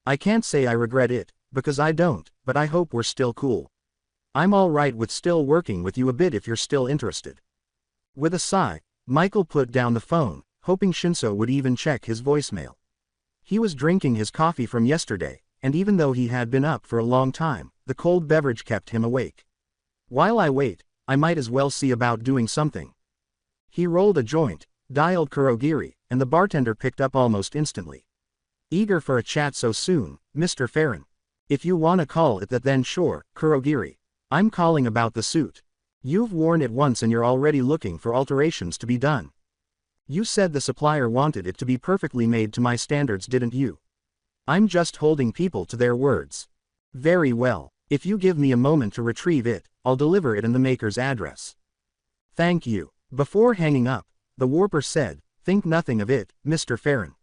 I can't say I regret it, because I don't, but I hope we're still cool. I'm alright with still working with you a bit if you're still interested. With a sigh, Michael put down the phone, hoping Shinso would even check his voicemail. He was drinking his coffee from yesterday, and even though he had been up for a long time, the cold beverage kept him awake. While I wait, I might as well see about doing something. He rolled a joint, dialed Kurogiri, and the bartender picked up almost instantly. Eager for a chat so soon, Mr. Farron. If you wanna call it that then sure, Kurogiri. I'm calling about the suit. You've worn it once and you're already looking for alterations to be done. You said the supplier wanted it to be perfectly made to my standards, didn't you? I'm just holding people to their words. Very well. If you give me a moment to retrieve it, I'll deliver it in the maker's address. Thank you. Before hanging up, the warper said, think nothing of it, Mr. Farron.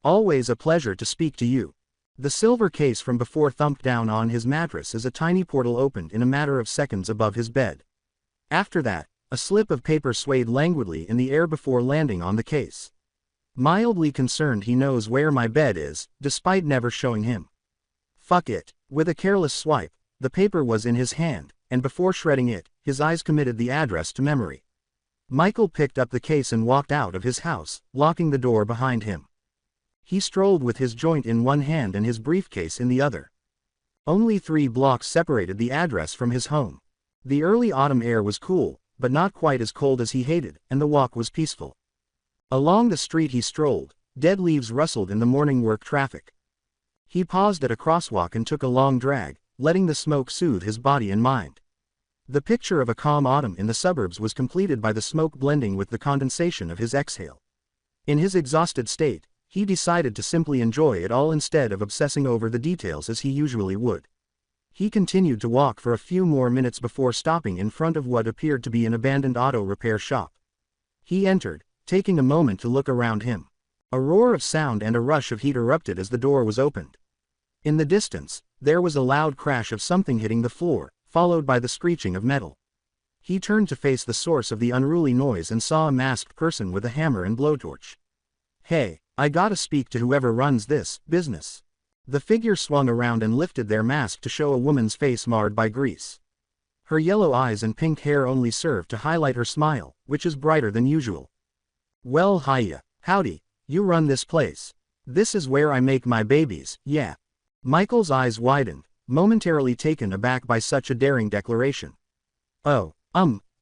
Always a pleasure to speak to you. The silver case from before thumped down on his mattress as a tiny portal opened in a matter of seconds above his bed. After that, a slip of paper swayed languidly in the air before landing on the case. Mildly concerned he knows where my bed is, despite never showing him. Fuck it. With a careless swipe, the paper was in his hand, and before shredding it, his eyes committed the address to memory. Michael picked up the case and walked out of his house, locking the door behind him. He strolled with his joint in one hand and his briefcase in the other. Only 3 blocks separated the address from his home. The early autumn air was cool, but not quite as cold as he hated, and the walk was peaceful. Along the street he strolled, dead leaves rustled in the morning work traffic. He paused at a crosswalk and took a long drag, letting the smoke soothe his body and mind. The picture of a calm autumn in the suburbs was completed by the smoke blending with the condensation of his exhale. In his exhausted state, he decided to simply enjoy it all instead of obsessing over the details as he usually would. He continued to walk for a few more minutes before stopping in front of what appeared to be an abandoned auto repair shop. He entered, taking a moment to look around him. A roar of sound and a rush of heat erupted as the door was opened. In the distance, there was a loud crash of something hitting the floor, followed by the screeching of metal. He turned to face the source of the unruly noise and saw a masked person with a hammer and blowtorch. "Hey, I gotta speak to whoever runs this business." The figure swung around and lifted their mask to show a woman's face marred by grease. Her yellow eyes and pink hair only served to highlight her smile, which is brighter than usual. "Well, hiya, howdy, you run this place. This is where I make my babies, yeah." Michael's eyes widened, momentarily taken aback by such a daring declaration. "Oh,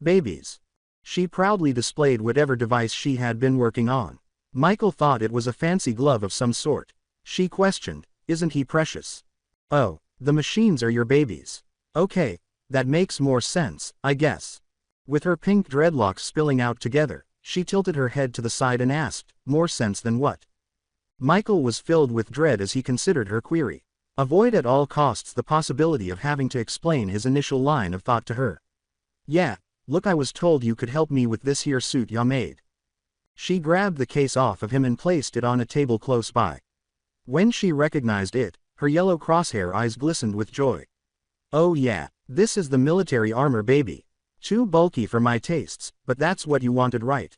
babies." She proudly displayed whatever device she had been working on. Michael thought it was a fancy glove of some sort. She questioned, "Isn't he precious?" "Oh, the machines are your babies. Okay, that makes more sense, I guess." With her pink dreadlocks spilling out together, she tilted her head to the side and asked, "More sense than what?" Michael was filled with dread as he considered her query. Avoid at all costs the possibility of having to explain his initial line of thought to her. "Yeah, look, I was told you could help me with this here suit ya made." She grabbed the case off of him and placed it on a table close by. When she recognized it, her yellow crosshair eyes glistened with joy. "Oh yeah, this is the military armor, baby. Too bulky for my tastes, but that's what you wanted, right?"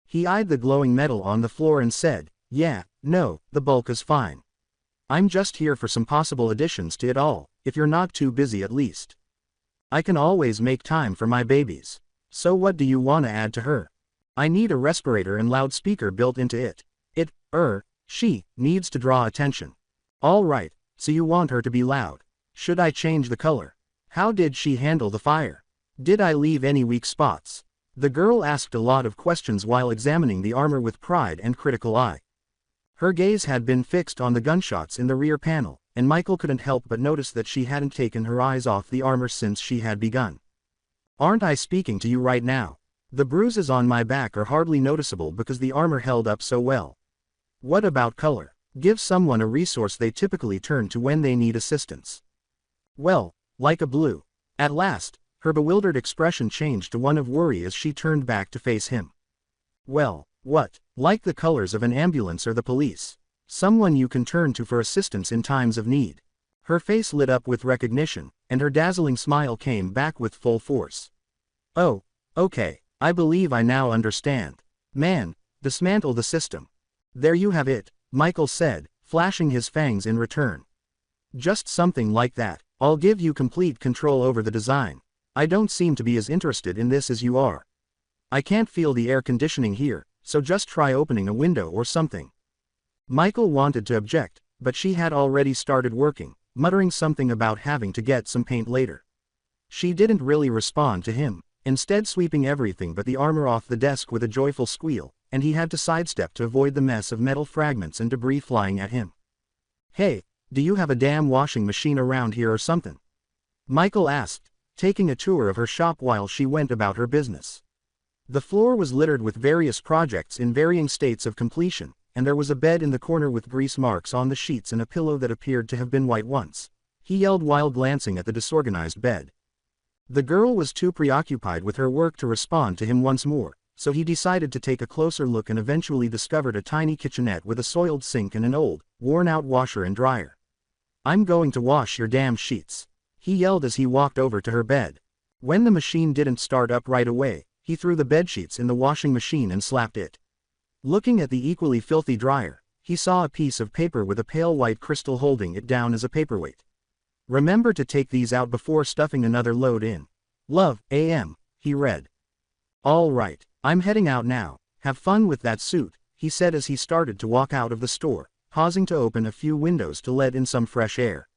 He eyed the glowing metal on the floor and said, "Yeah, no, the bulk is fine. I'm just here for some possible additions to it all, if you're not too busy at least. I can always make time for my babies. So what do you want to add to her? I need a respirator and loudspeaker built into it. She needs to draw attention." "All right, so you want her to be loud. Should I change the color? How did she handle the fire? Did I leave any weak spots?" The girl asked a lot of questions while examining the armor with pride and critical eye. Her gaze had been fixed on the gunshots in the rear panel, and Michael couldn't help but notice that she hadn't taken her eyes off the armor since she had begun. "Aren't I speaking to you right now? The bruises on my back are hardly noticeable because the armor held up so well. What about color? Give someone a resource they typically turn to when they need assistance." "Well, like a blue." At last, her bewildered expression changed to one of worry as she turned back to face him. "Well, what? Like the colors of an ambulance or the police. Someone you can turn to for assistance in times of need." Her face lit up with recognition, and her dazzling smile came back with full force. "Oh, okay, I believe I now understand. Man, dismantle the system." "There you have it," Michael said, flashing his fangs in return. "Just something like that. I'll give you complete control over the design. I don't seem to be as interested in this as you are. I can't feel the air conditioning here, so just try opening a window or something." Michael wanted to object, but she had already started working, muttering something about having to get some paint later. She didn't really respond to him, instead sweeping everything but the armor off the desk with a joyful squeal, and he had to sidestep to avoid the mess of metal fragments and debris flying at him. "Hey, do you have a damn washing machine around here or something?" Michael asked, taking a tour of her shop while she went about her business. The floor was littered with various projects in varying states of completion, and there was a bed in the corner with grease marks on the sheets and a pillow that appeared to have been white once. He yelled while glancing at the disorganized bed. The girl was too preoccupied with her work to respond to him once more, so he decided to take a closer look and eventually discovered a tiny kitchenette with a soiled sink and an old, worn-out washer and dryer. "I'm going to wash your damn sheets," he yelled as he walked over to her bed. When the machine didn't start up right away, he threw the bedsheets in the washing machine and slapped it. Looking at the equally filthy dryer, he saw a piece of paper with a pale white crystal holding it down as a paperweight. "Remember to take these out before stuffing another load in. Love, A.M., he read. "All right, I'm heading out now. Have fun with that suit," he said as he started to walk out of the store, pausing to open a few windows to let in some fresh air.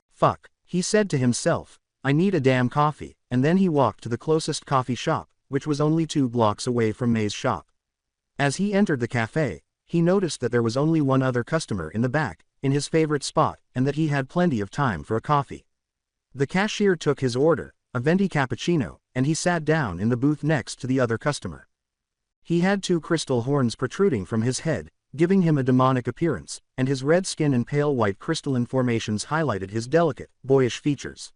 "Fuck," he said to himself, "I need a damn coffee," and then he walked to the closest coffee shop, which was only 2 blocks away from May's shop. As he entered the cafe, he noticed that there was only one other customer in the back, in his favorite spot, and that he had plenty of time for a coffee. The cashier took his order, a venti cappuccino, and he sat down in the booth next to the other customer. He had 2 crystal horns protruding from his head, giving him a demonic appearance, and his red skin and pale white crystalline formations highlighted his delicate, boyish features.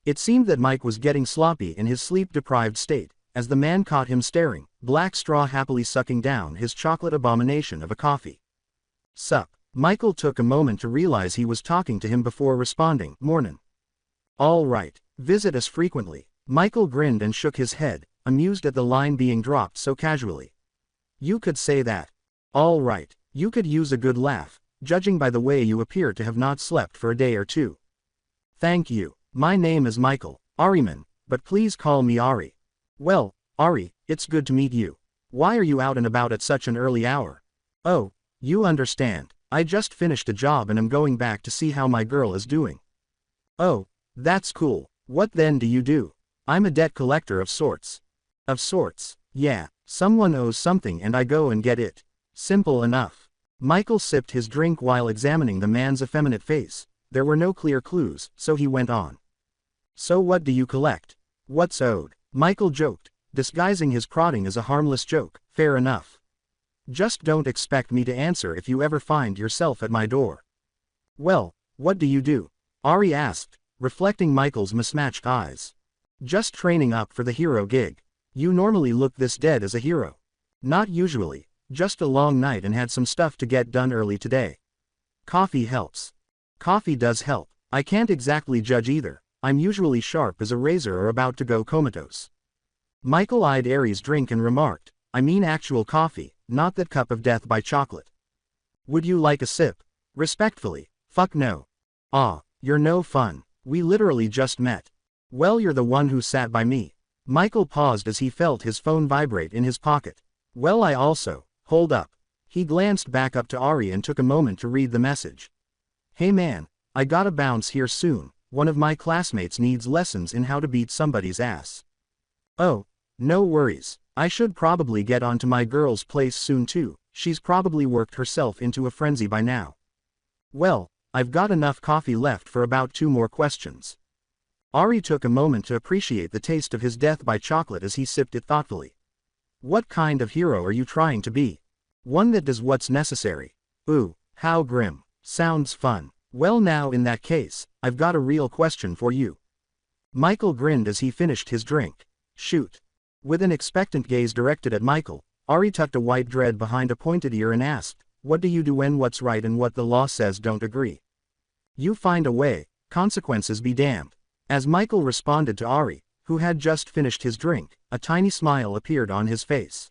It seemed that Mike was getting sloppy in his sleep-deprived state, as the man caught him staring, Black Straw happily sucking down his chocolate abomination of a coffee. "Sup?" Michael took a moment to realize he was talking to him before responding, "Mornin'. All right, visit us frequently." Michael grinned and shook his head, amused at the line being dropped so casually. "You could say that. All right, you could use a good laugh, judging by the way you appear to have not slept for a day or two." "Thank you. My name is Michael Ariman, but please call me Ari." "Well, Ari, it's good to meet you. Why are you out and about at such an early hour?" "Oh, you understand. I just finished a job and am going back to see how my girl is doing." "Oh, that's cool. What then do you do?" "I'm a debt collector of sorts." "Of sorts, yeah. Someone owes something and I go and get it. Simple enough." Michael sipped his drink while examining the man's effeminate face. There were no clear clues, so he went on. "So what do you collect?" "What's owed?" Michael joked, disguising his prodding as a harmless joke. "Fair enough. Just don't expect me to answer if you ever find yourself at my door." "Well, what do you do?" Ari asked, reflecting Michael's mismatched eyes. "Just training up for the hero gig." "You normally look this dead as a hero." "Not usually, just a long night and had some stuff to get done early today." "Coffee helps." "Coffee does help. I can't exactly judge either. I'm usually sharp as a razor or about to go comatose." Michael eyed Ari's drink and remarked, "I mean actual coffee, not that cup of death by chocolate." "Would you like a sip?" "Respectfully, fuck no." "Ah, you're no fun. We literally just met." "Well, you're the one who sat by me." Michael paused as he felt his phone vibrate in his pocket. "Well, I also, hold up." He glanced back up to Ari and took a moment to read the message. "Hey man, I gotta bounce here soon. One of my classmates needs lessons in how to beat somebody's ass." "Oh, no worries. I should probably get onto my girl's place soon too. She's probably worked herself into a frenzy by now." "Well, I've got enough coffee left for about 2 more questions." Ari took a moment to appreciate the taste of his death by chocolate as he sipped it thoughtfully. "What kind of hero are you trying to be?" "One that does what's necessary." "Ooh, how grim. Sounds fun. Well, now in that case, I've got a real question for you." Michael grinned as he finished his drink. "Shoot." With an expectant gaze directed at Michael, Ari tucked a white dread behind a pointed ear and asked, "What do you do when what's right and what the law says don't agree?" "You find a way, consequences be damned." As Michael responded to Ari, who had just finished his drink, a tiny smile appeared on his face.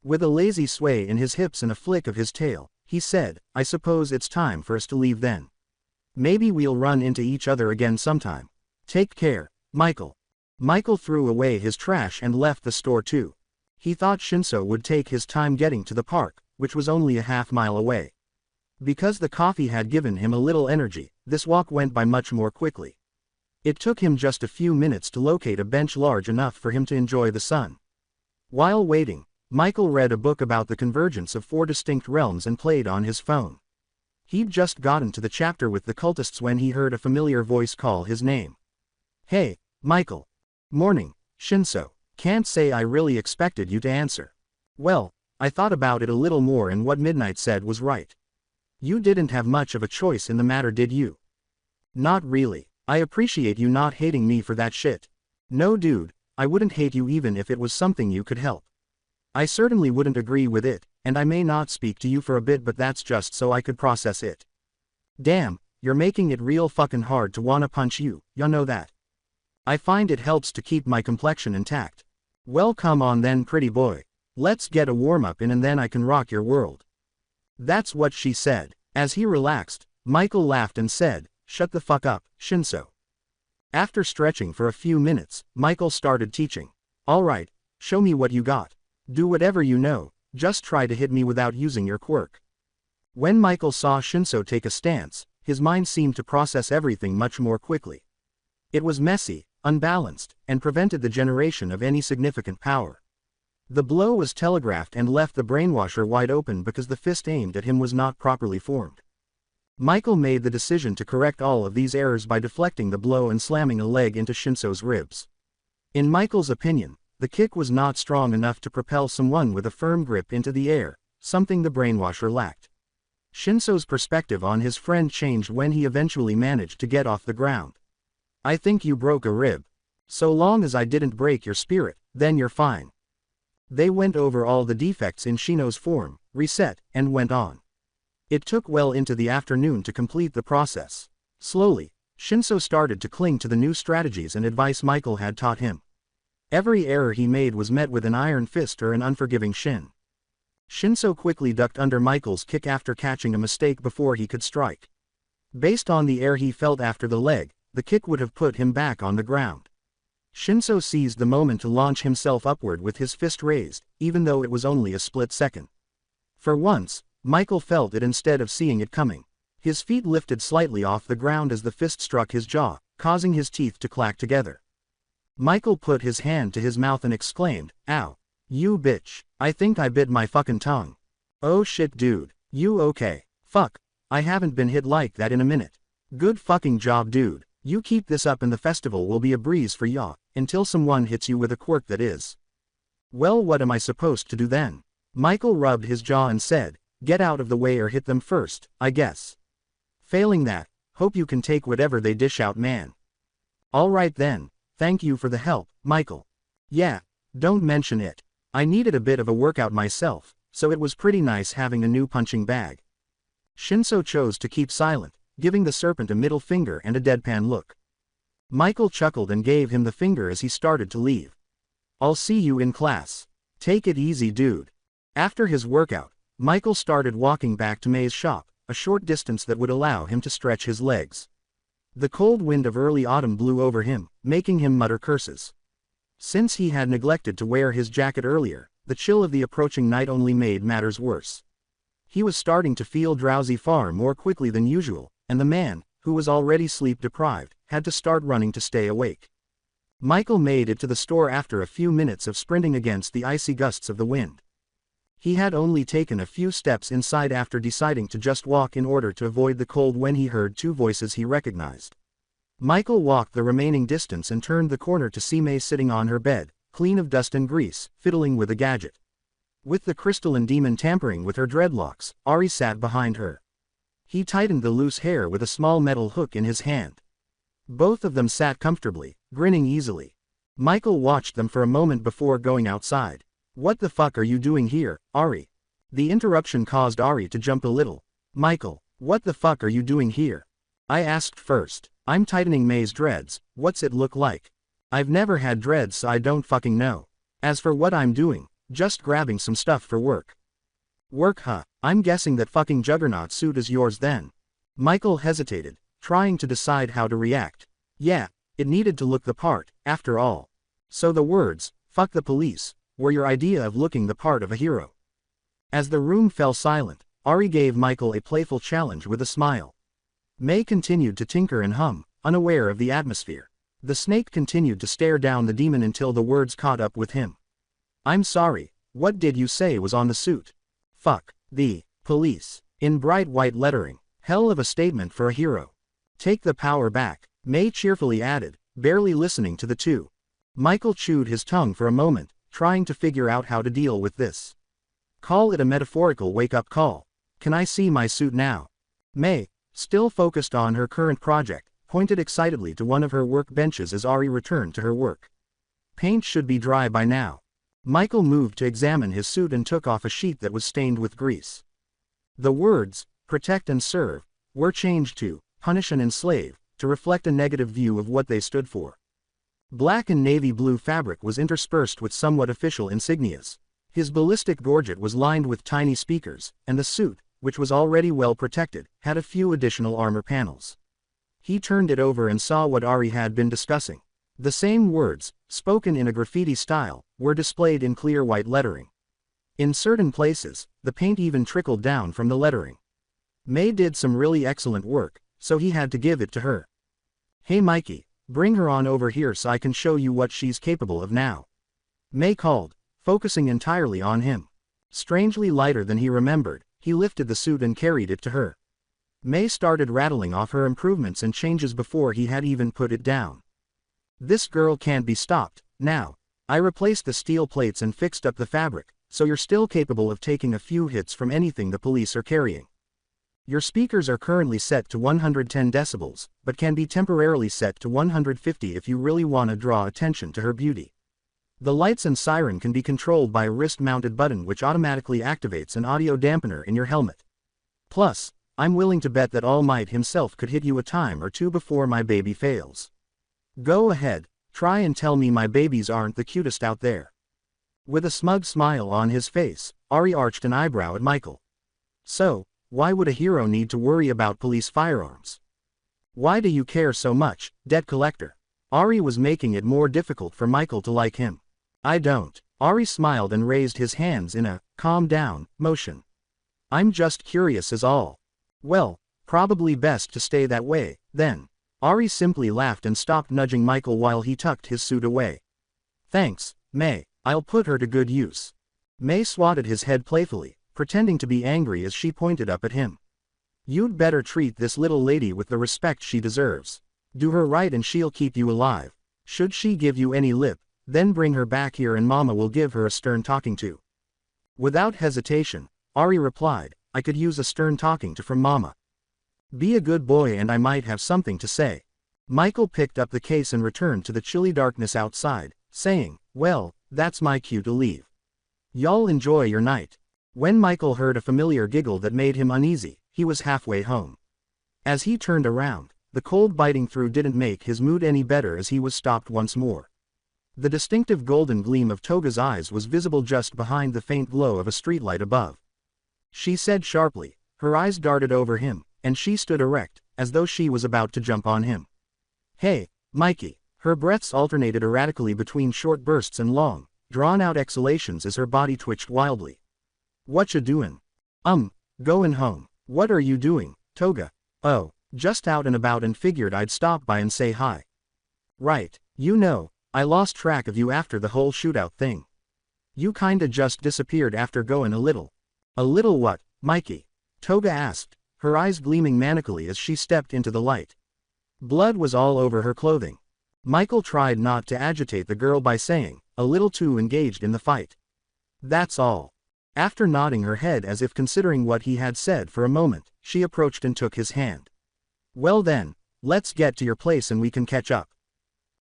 With a lazy sway in his hips and a flick of his tail, he said, "I suppose it's time for us to leave then. Maybe we'll run into each other again sometime. Take care, Michael." Michael threw away his trash and left the store too. He thought Shinso would take his time getting to the park, which was only a half-mile away. Because the coffee had given him a little energy, this walk went by much more quickly. It took him just a few minutes to locate a bench large enough for him to enjoy the sun. While waiting, Michael read a book about the convergence of 4 distinct realms and played on his phone. He'd just gotten to the chapter with the cultists when he heard a familiar voice call his name. "Hey, Michael." "Morning, Shinso. Can't say I really expected you to answer." "Well, I thought about it a little more and what Midnight said was right. You didn't have much of a choice in the matter, did you?" "Not really. I appreciate you not hating me for that shit." "No dude, I wouldn't hate you even if it was something you could help." I certainly wouldn't agree with it, and I may not speak to you for a bit, but that's just so I could process it. Damn, you're making it real fucking hard to wanna punch you, you know that. I find it helps to keep my complexion intact. Well, come on then, pretty boy. Let's get a warm-up in and then I can rock your world. That's what she said. As he relaxed, Michael laughed and said, "Shut the fuck up, Shinso." After stretching for a few minutes, Michael started teaching. Alright, show me what you got. Do whatever you know, just try to hit me without using your quirk. When Michael saw Shinso take a stance, his mind seemed to process everything much more quickly. It was messy, unbalanced, and prevented the generation of any significant power. The blow was telegraphed and left the brainwasher wide open because the fist aimed at him was not properly formed. Michael made the decision to correct all of these errors by deflecting the blow and slamming a leg into Shinso's ribs. In Michael's opinion, the kick was not strong enough to propel someone with a firm grip into the air, something the brainwasher lacked. Shinso's perspective on his friend changed when he eventually managed to get off the ground. I think you broke a rib. So long as I didn't break your spirit, then you're fine. They went over all the defects in Shino's form, reset, and went on. It took well into the afternoon to complete the process. Slowly, Shinso started to cling to the new strategies and advice Michael had taught him. Every error he made was met with an iron fist or an unforgiving shin. Shinso quickly ducked under Michael's kick after catching a mistake before he could strike. Based on the air he felt after the leg, the kick would have put him back on the ground. Shinso seized the moment to launch himself upward with his fist raised, even though it was only a split second. For once, Michael felt it instead of seeing it coming. His feet lifted slightly off the ground as the fist struck his jaw, causing his teeth to clack together. Michael put his hand to his mouth and exclaimed, "Ow. You bitch, I think I bit my fucking tongue." "Oh shit dude, you okay? Fuck, I haven't been hit like that in a minute." "Good fucking job dude, you keep this up and the festival will be a breeze for ya, until someone hits you with a quirk that is." "Well, what am I supposed to do then?" Michael rubbed his jaw and said, "Get out of the way or hit them first, I guess. Failing that, hope you can take whatever they dish out, man." "Alright then. Thank you for the help, Michael." "Yeah, don't mention it. I needed a bit of a workout myself, so it was pretty nice having a new punching bag." Shinso chose to keep silent, giving the serpent a middle finger and a deadpan look. Michael chuckled and gave him the finger as he started to leave. "I'll see you in class. Take it easy dude." After his workout, Michael started walking back to May's shop, a short distance that would allow him to stretch his legs. The cold wind of early autumn blew over him, making him mutter curses. Since he had neglected to wear his jacket earlier, the chill of the approaching night only made matters worse. He was starting to feel drowsy far more quickly than usual, and the man, who was already sleep-deprived, had to start running to stay awake. Michael made it to the store after a few minutes of sprinting against the icy gusts of the wind. He had only taken a few steps inside after deciding to just walk in order to avoid the cold when he heard two voices he recognized. Michael walked the remaining distance and turned the corner to see May sitting on her bed, clean of dust and grease, fiddling with a gadget. With the crystalline demon tampering with her dreadlocks, Ari sat behind her. He tightened the loose hair with a small metal hook in his hand. Both of them sat comfortably, grinning easily. Michael watched them for a moment before going outside. "What the fuck are you doing here, Ari?" The interruption caused Ari to jump a little. "Michael, what the fuck are you doing here?" I asked first. "I'm tightening May's dreads, what's it look like?" "I've never had dreads so I don't fucking know. As for what I'm doing, just grabbing some stuff for work." "Work huh, I'm guessing that fucking juggernaut suit is yours then." Michael hesitated, trying to decide how to react. Yeah, it needed to look the part, after all. So the words, "fuck the police," were your idea of looking the part of a hero. As the room fell silent, Ari gave Michael a playful challenge with a smile. May continued to tinker and hum, unaware of the atmosphere. The snake continued to stare down the demon until the words caught up with him. "I'm sorry, what did you say was on the suit?" "Fuck the police," in bright white lettering. Hell of a statement for a hero. "Take the power back," May cheerfully added, barely listening to the two. Michael chewed his tongue for a moment, trying to figure out how to deal with this. Call it a metaphorical wake-up call. "Can I see my suit now?" May, still focused on her current project, pointed excitedly to one of her work benches as Ari returned to her work. "Paint should be dry by now." Michael moved to examine his suit and took off a sheet that was stained with grease. The words, "protect and serve," were changed to "punish and enslave," to reflect a negative view of what they stood for. Black and navy blue fabric was interspersed with somewhat official insignias. His ballistic gorget was lined with tiny speakers, and the suit, which was already well protected, had a few additional armor panels. He turned it over and saw what Ari had been discussing. The same words, spoken in a graffiti style, were displayed in clear white lettering. In certain places, the paint even trickled down from the lettering. May did some really excellent work, so he had to give it to her. "Hey Mikey, bring her on over here so I can show you what she's capable of now," May called, focusing entirely on him. Strangely lighter than he remembered, he lifted the suit and carried it to her. May started rattling off her improvements and changes before he had even put it down. "This girl can't be stopped. Now, I replaced the steel plates and fixed up the fabric, so you're still capable of taking a few hits from anything the police are carrying. Your speakers are currently set to 110 decibels, but can be temporarily set to 150 if you really want to draw attention to her beauty. The lights and siren can be controlled by a wrist-mounted button which automatically activates an audio dampener in your helmet. Plus, I'm willing to bet that All Might himself could hit you a time or two before my baby fails. Go ahead, try and tell me my babies aren't the cutest out there." With a smug smile on his face, Ari arched an eyebrow at Michael. "So, why would a hero need to worry about police firearms? Why do you care so much, debt collector?" Ari was making it more difficult for Michael to like him. "I don't." Ari smiled and raised his hands in a calm down motion. "I'm just curious is all." "Well, probably best to stay that way, then." Ari simply laughed and stopped nudging Michael while he tucked his suit away. "Thanks, May, I'll put her to good use." May swatted his head playfully, pretending to be angry as she pointed up at him. "You'd better treat this little lady with the respect she deserves. Do her right and she'll keep you alive. Should she give you any lip, then bring her back here and Mama will give her a stern talking to." Without hesitation, Ari replied, "I could use a stern talking to from Mama. Be a good boy and I might have something to say." Michael picked up the case and returned to the chilly darkness outside, saying, "Well, that's my cue to leave. Y'all enjoy your night." When Michael heard a familiar giggle that made him uneasy, he was halfway home. As he turned around, the cold biting through didn't make his mood any better as he was stopped once more. The distinctive golden gleam of Toga's eyes was visible just behind the faint glow of a streetlight above. She said sharply, her eyes darted over him, and she stood erect, as though she was about to jump on him. "Hey, Mikey." Her breaths alternated erratically between short bursts and long, drawn-out exhalations as her body twitched wildly. "What ya doin'?" Goin' home." "What are you doing, Toga?" "Oh, just out and about and figured I'd stop by and say hi." "Right, you know, I lost track of you after the whole shootout thing. You kinda just disappeared after goin' a little." "A little what, Mikey?" Toga asked, her eyes gleaming manically as she stepped into the light. Blood was all over her clothing. Michael tried not to agitate the girl by saying, "A little too engaged in the fight." "That's all." After nodding her head as if considering what he had said for a moment, she approached and took his hand. "Well then, let's get to your place and we can catch up."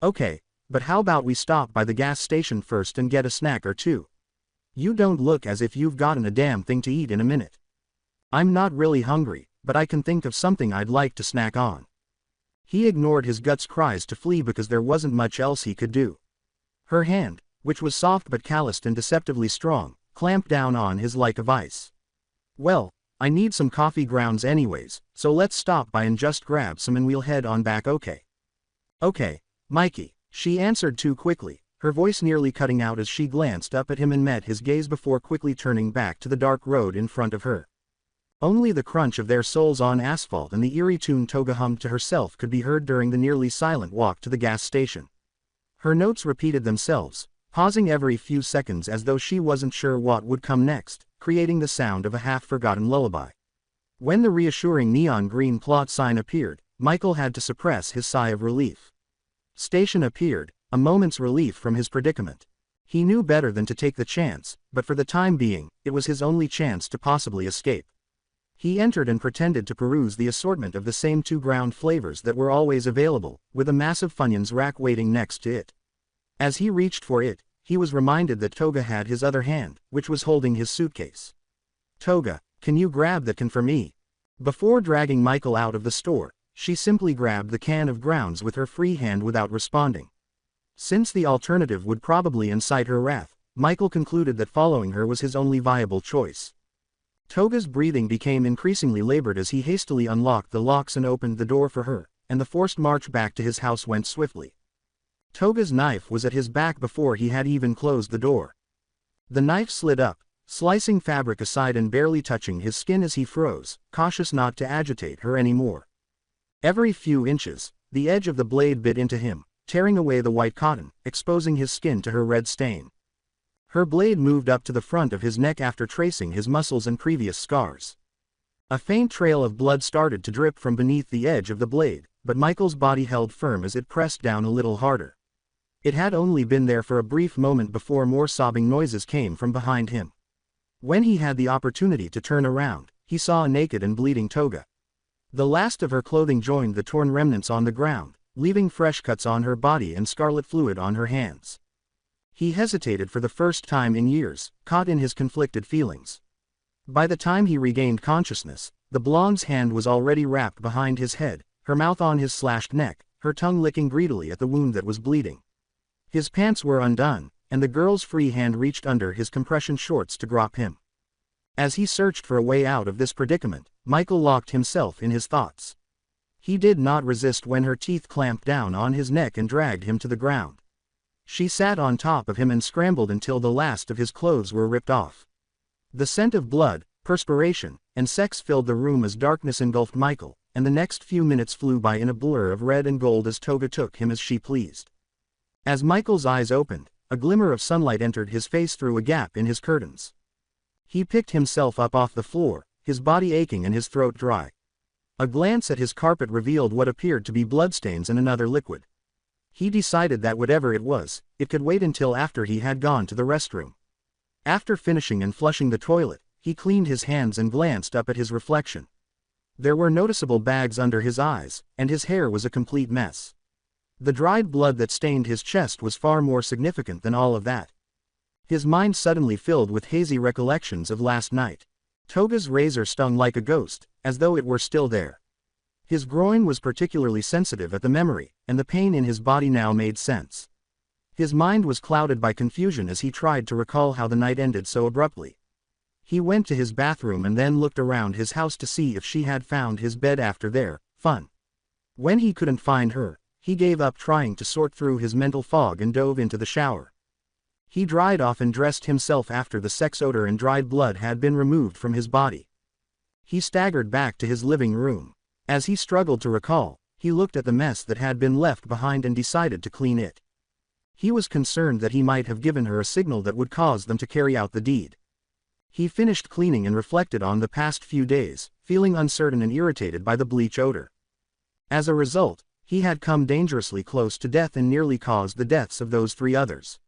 "Okay, but how about we stop by the gas station first and get a snack or two? You don't look as if you've gotten a damn thing to eat in a minute." "I'm not really hungry, but I can think of something I'd like to snack on." He ignored his gut's cries to flee because there wasn't much else he could do. Her hand, which was soft but calloused and deceptively strong, clamped down on his like a vice. "Well, I need some coffee grounds anyways, so let's stop by and just grab some and we'll head on back, okay?" "Okay, Mikey," she answered too quickly, her voice nearly cutting out as she glanced up at him and met his gaze before quickly turning back to the dark road in front of her. Only the crunch of their soles on asphalt and the eerie tune Toga hummed to herself could be heard during the nearly silent walk to the gas station. Her notes repeated themselves, pausing every few seconds as though she wasn't sure what would come next, creating the sound of a half-forgotten lullaby. When the reassuring neon green plot sign appeared, Michael had to suppress his sigh of relief. Station appeared, a moment's relief from his predicament. He knew better than to take the chance, but for the time being, it was his only chance to possibly escape. He entered and pretended to peruse the assortment of the same two ground flavors that were always available, with a massive Funyuns rack waiting next to it. As he reached for it, he was reminded that Toga had his other hand, which was holding his suitcase. "Toga, can you grab that can for me?" Before dragging Michael out of the store, she simply grabbed the can of grounds with her free hand without responding. Since the alternative would probably incite her wrath, Michael concluded that following her was his only viable choice. Toga's breathing became increasingly labored as he hastily unlocked the locks and opened the door for her, and the forced march back to his house went swiftly. Toga's knife was at his back before he had even closed the door. The knife slid up, slicing fabric aside and barely touching his skin as he froze, cautious not to agitate her anymore. Every few inches, the edge of the blade bit into him, tearing away the white cotton, exposing his skin to her red stain. Her blade moved up to the front of his neck after tracing his muscles and previous scars. A faint trail of blood started to drip from beneath the edge of the blade, but Michael's body held firm as it pressed down a little harder. It had only been there for a brief moment before more sobbing noises came from behind him. When he had the opportunity to turn around, he saw a naked and bleeding Toga. The last of her clothing joined the torn remnants on the ground, leaving fresh cuts on her body and scarlet fluid on her hands. He hesitated for the first time in years, caught in his conflicted feelings. By the time he regained consciousness, the blonde's hand was already wrapped behind his head, her mouth on his slashed neck, her tongue licking greedily at the wound that was bleeding. His pants were undone, and the girl's free hand reached under his compression shorts to grab him. As he searched for a way out of this predicament, Michael locked himself in his thoughts. He did not resist when her teeth clamped down on his neck and dragged him to the ground. She sat on top of him and scrambled until the last of his clothes were ripped off. The scent of blood, perspiration, and sex filled the room as darkness engulfed Michael, and the next few minutes flew by in a blur of red and gold as Toga took him as she pleased. As Michael's eyes opened, a glimmer of sunlight entered his face through a gap in his curtains. He picked himself up off the floor, his body aching and his throat dry. A glance at his carpet revealed what appeared to be bloodstains and another liquid. He decided that whatever it was, it could wait until after he had gone to the restroom. After finishing and flushing the toilet, he cleaned his hands and glanced up at his reflection. There were noticeable bags under his eyes, and his hair was a complete mess. The dried blood that stained his chest was far more significant than all of that. His mind suddenly filled with hazy recollections of last night. Toga's razor stung like a ghost, as though it were still there. His groin was particularly sensitive at the memory, and the pain in his body now made sense. His mind was clouded by confusion as he tried to recall how the night ended so abruptly. He went to his bathroom and then looked around his house to see if she had found his bed after their fun. When he couldn't find her, he gave up trying to sort through his mental fog and dove into the shower. He dried off and dressed himself after the sex odor and dried blood had been removed from his body. He staggered back to his living room. As he struggled to recall, he looked at the mess that had been left behind and decided to clean it. He was concerned that he might have given her a signal that would cause them to carry out the deed. He finished cleaning and reflected on the past few days, feeling uncertain and irritated by the bleach odor. As a result, he had come dangerously close to death and nearly caused the deaths of those 3 others.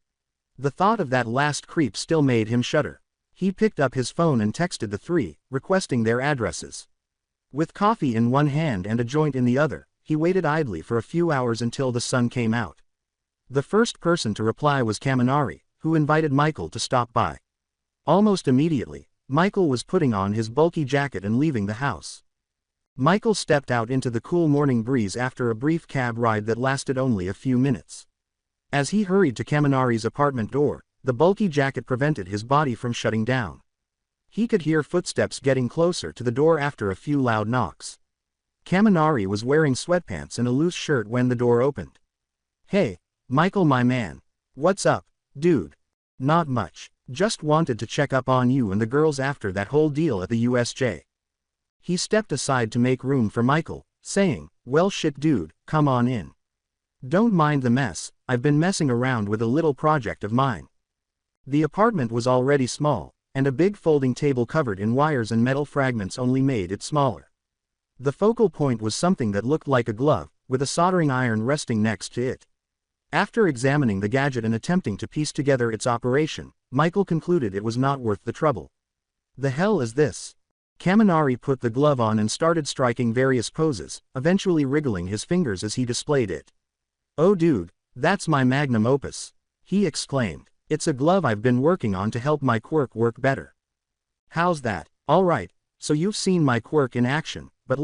The thought of that last creep still made him shudder. He picked up his phone and texted the 3, requesting their addresses. With coffee in one hand and a joint in the other, he waited idly for a few hours until the sun came out. The first person to reply was Kaminari, who invited Michael to stop by. Almost immediately, Michael was putting on his bulky jacket and leaving the house. Michael stepped out into the cool morning breeze after a brief cab ride that lasted only a few minutes. As he hurried to Kaminari's apartment door, the bulky jacket prevented his body from shutting down. He could hear footsteps getting closer to the door after a few loud knocks. Kaminari was wearing sweatpants and a loose shirt when the door opened. "Hey, Michael my man. What's up, dude?" "Not much, just wanted to check up on you and the girls after that whole deal at the USJ." He stepped aside to make room for Michael, saying, "Well shit dude, come on in. Don't mind the mess, I've been messing around with a little project of mine." The apartment was already small, and a big folding table covered in wires and metal fragments only made it smaller. The focal point was something that looked like a glove, with a soldering iron resting next to it. After examining the gadget and attempting to piece together its operation, Michael concluded it was not worth the trouble. "The hell is this?" Kaminari put the glove on and started striking various poses, eventually wriggling his fingers as he displayed it. "Oh dude, that's my magnum opus," he exclaimed. It's a glove I've been working on to help my quirk work better. How's that? Alright, so you've seen my quirk in action, but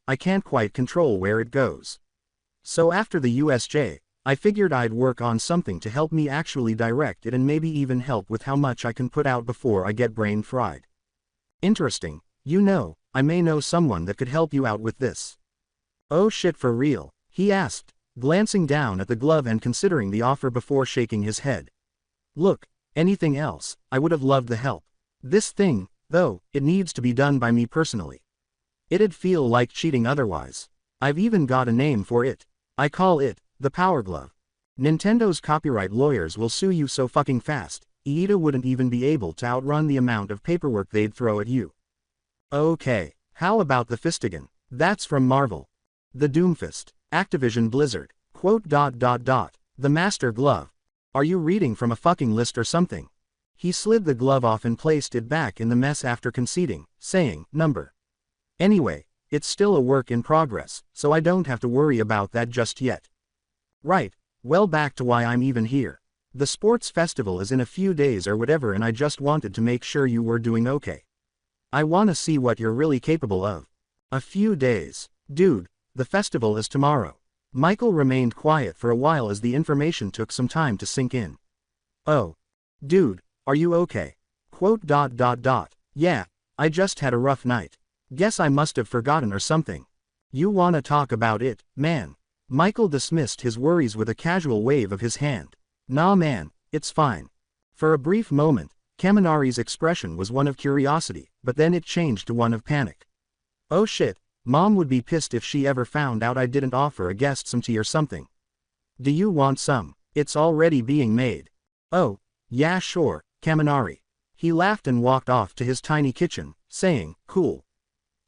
I can't quite control where it goes. So after the USJ, I figured I'd work on something to help me actually direct it and maybe even help with how much I can put out before I get brain fried. Interesting, I may know someone that could help you out with this. Oh shit, for real? He asked, glancing down at the glove and considering the offer before shaking his head. Look, anything else, I would have loved the help. This thing, though, it needs to be done by me personally. It'd feel like cheating otherwise. I've even got a name for it. I call it the Power Glove. Nintendo's copyright lawyers will sue you so fucking fast, Iida wouldn't even be able to outrun the amount of paperwork they'd throw at you. Okay, how about the Fistigan? That's from Marvel. The Doomfist, Activision Blizzard, the Master Glove. Are you reading from a fucking list or something? He slid the glove off and placed it back in the mess after conceding, saying, number. Anyway, it's still a work in progress, so I don't have to worry about that just yet. Right, well, back to why I'm even here. The sports festival is in a few days or whatever, and I just wanted to make sure you were doing okay. I wanna see what you're really capable of. A few days. Dude, the festival is tomorrow. Michael remained quiet for a while as the information took some time to sink in. Oh. Dude, are you okay? Yeah, I just had a rough night. Guess I must have forgotten or something. You wanna talk about it, man? Michael dismissed his worries with a casual wave of his hand. Nah man, it's fine. For a brief moment, Kaminari's expression was one of curiosity, but then it changed to one of panic. Oh shit, Mom would be pissed if she ever found out I didn't offer a guest some tea or something. Do you want some? It's already being made. Oh, yeah sure, Kaminari. He laughed and walked off to his tiny kitchen, saying, cool.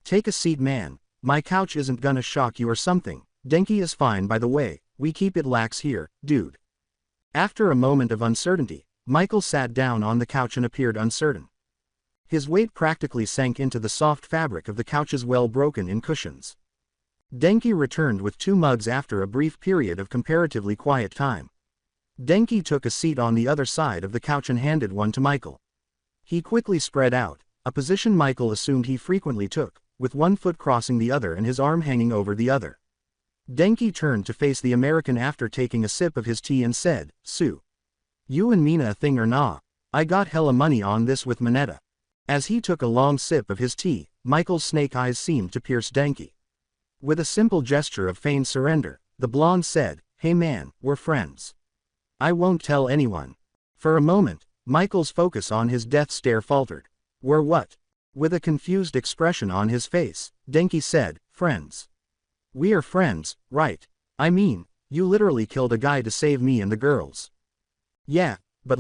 Take a seat man, my couch isn't gonna shock you or something. Denki is fine by the way, we keep it lax here, dude. After a moment of uncertainty, Michael sat down on the couch and appeared uncertain. His weight practically sank into the soft fabric of the couch's well-broken-in cushions. Denki returned with 2 mugs after a brief period of comparatively quiet time. Denki took a seat on the other side of the couch and handed one to Michael. He quickly spread out, a position Michael assumed he frequently took, with one foot crossing the other and his arm hanging over the other. Denki turned to face the American after taking a sip of his tea and said, Sue. You and Mina a thing or nah? I got hella money on this with Mineta. As he took a long sip of his tea, Michael's snake eyes seemed to pierce Denki. With a simple gesture of feigned surrender, the blonde said, hey man, we're friends. I won't tell anyone. For a moment, Michael's focus on his death stare faltered. We're what? With a confused expression on his face, Denki said, friends. We are friends, right? I mean, you literally killed a guy to save me and the girls. Yeah, but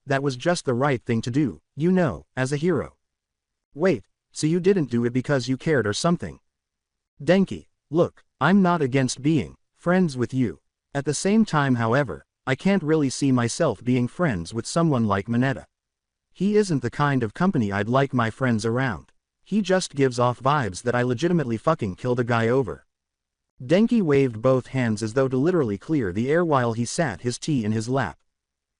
that was just the right thing to do, as a hero. Wait, so you didn't do it because you cared or something? Denki, look, I'm not against being friends with you. At the same time, however, I can't really see myself being friends with someone like Mineta. He isn't the kind of company I'd like my friends around. He just gives off vibes that I legitimately fucking killed a guy over. Denki waved both hands as though to literally clear the air while he sat his tea in his lap.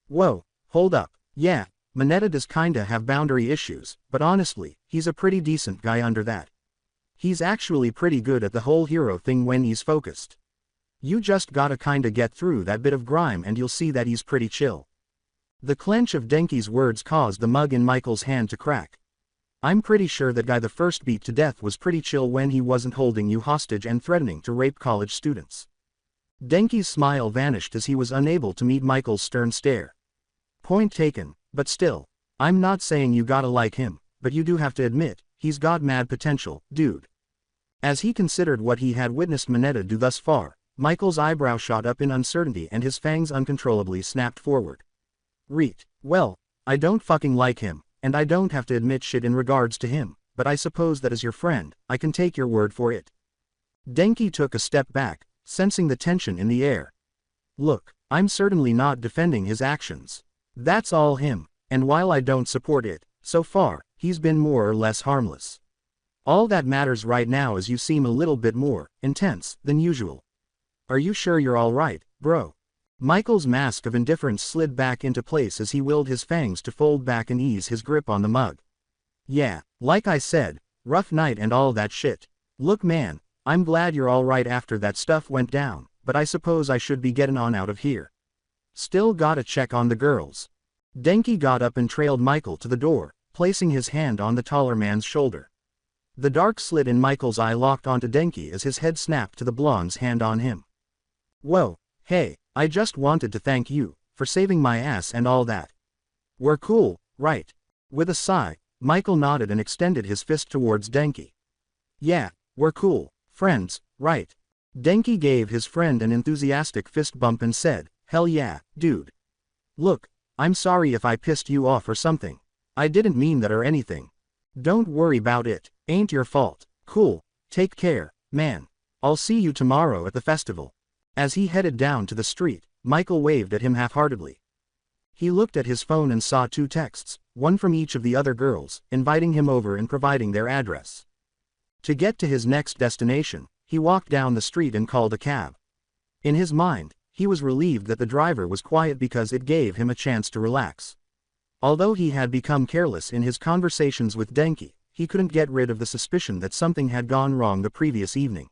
Whoa, hold up, yeah, Mineta does kinda have boundary issues, but honestly, he's a pretty decent guy under that. He's actually pretty good at the whole hero thing when he's focused. You just gotta kinda get through that bit of grime and you'll see that he's pretty chill. The clench of Denki's words caused the mug in Michael's hand to crack. I'm pretty sure that guy the first beat to death was pretty chill when he wasn't holding you hostage and threatening to rape college students. Denki's smile vanished as he was unable to meet Michael's stern stare. Point taken, but still, I'm not saying you gotta like him, but you do have to admit, he's got mad potential, dude. As he considered what he had witnessed Mineta do thus far, Michael's eyebrow shot up in uncertainty and his fangs uncontrollably snapped forward. Reet, well, I don't fucking like him, and I don't have to admit shit in regards to him, but I suppose that as your friend, I can take your word for it. Denki took a step back, sensing the tension in the air. Look, I'm certainly not defending his actions. That's all him, and while I don't support it, so far, he's been more or less harmless. All that matters right now is you seem a little bit more intense than usual. Are you sure you're alright, bro? Michael's mask of indifference slid back into place as he willed his fangs to fold back and ease his grip on the mug. Yeah, like I said, rough night and all that shit. Look man, I'm glad you're alright after that stuff went down, but I suppose I should be getting on out of here. Still gotta check on the girls. Denki got up and trailed Michael to the door, placing his hand on the taller man's shoulder. The dark slit in Michael's eye locked onto Denki as his head snapped to the blonde's hand on him. Whoa, hey, I just wanted to thank you, for saving my ass and all that. We're cool, right? With a sigh, Michael nodded and extended his fist towards Denki. Yeah, we're cool, friends, right? Denki gave his friend an enthusiastic fist bump and said, hell yeah, dude. Look, I'm sorry if I pissed you off or something. I didn't mean that or anything. Don't worry about it, ain't your fault. Cool, take care, man. I'll see you tomorrow at the festival. As he headed down to the street, Michael waved at him half-heartedly. He looked at his phone and saw 2 texts, one from each of the other girls, inviting him over and providing their address. To get to his next destination, he walked down the street and called a cab. In his mind, he was relieved that the driver was quiet because it gave him a chance to relax. Although he had become careless in his conversations with Denki, he couldn't get rid of the suspicion that something had gone wrong the previous evening.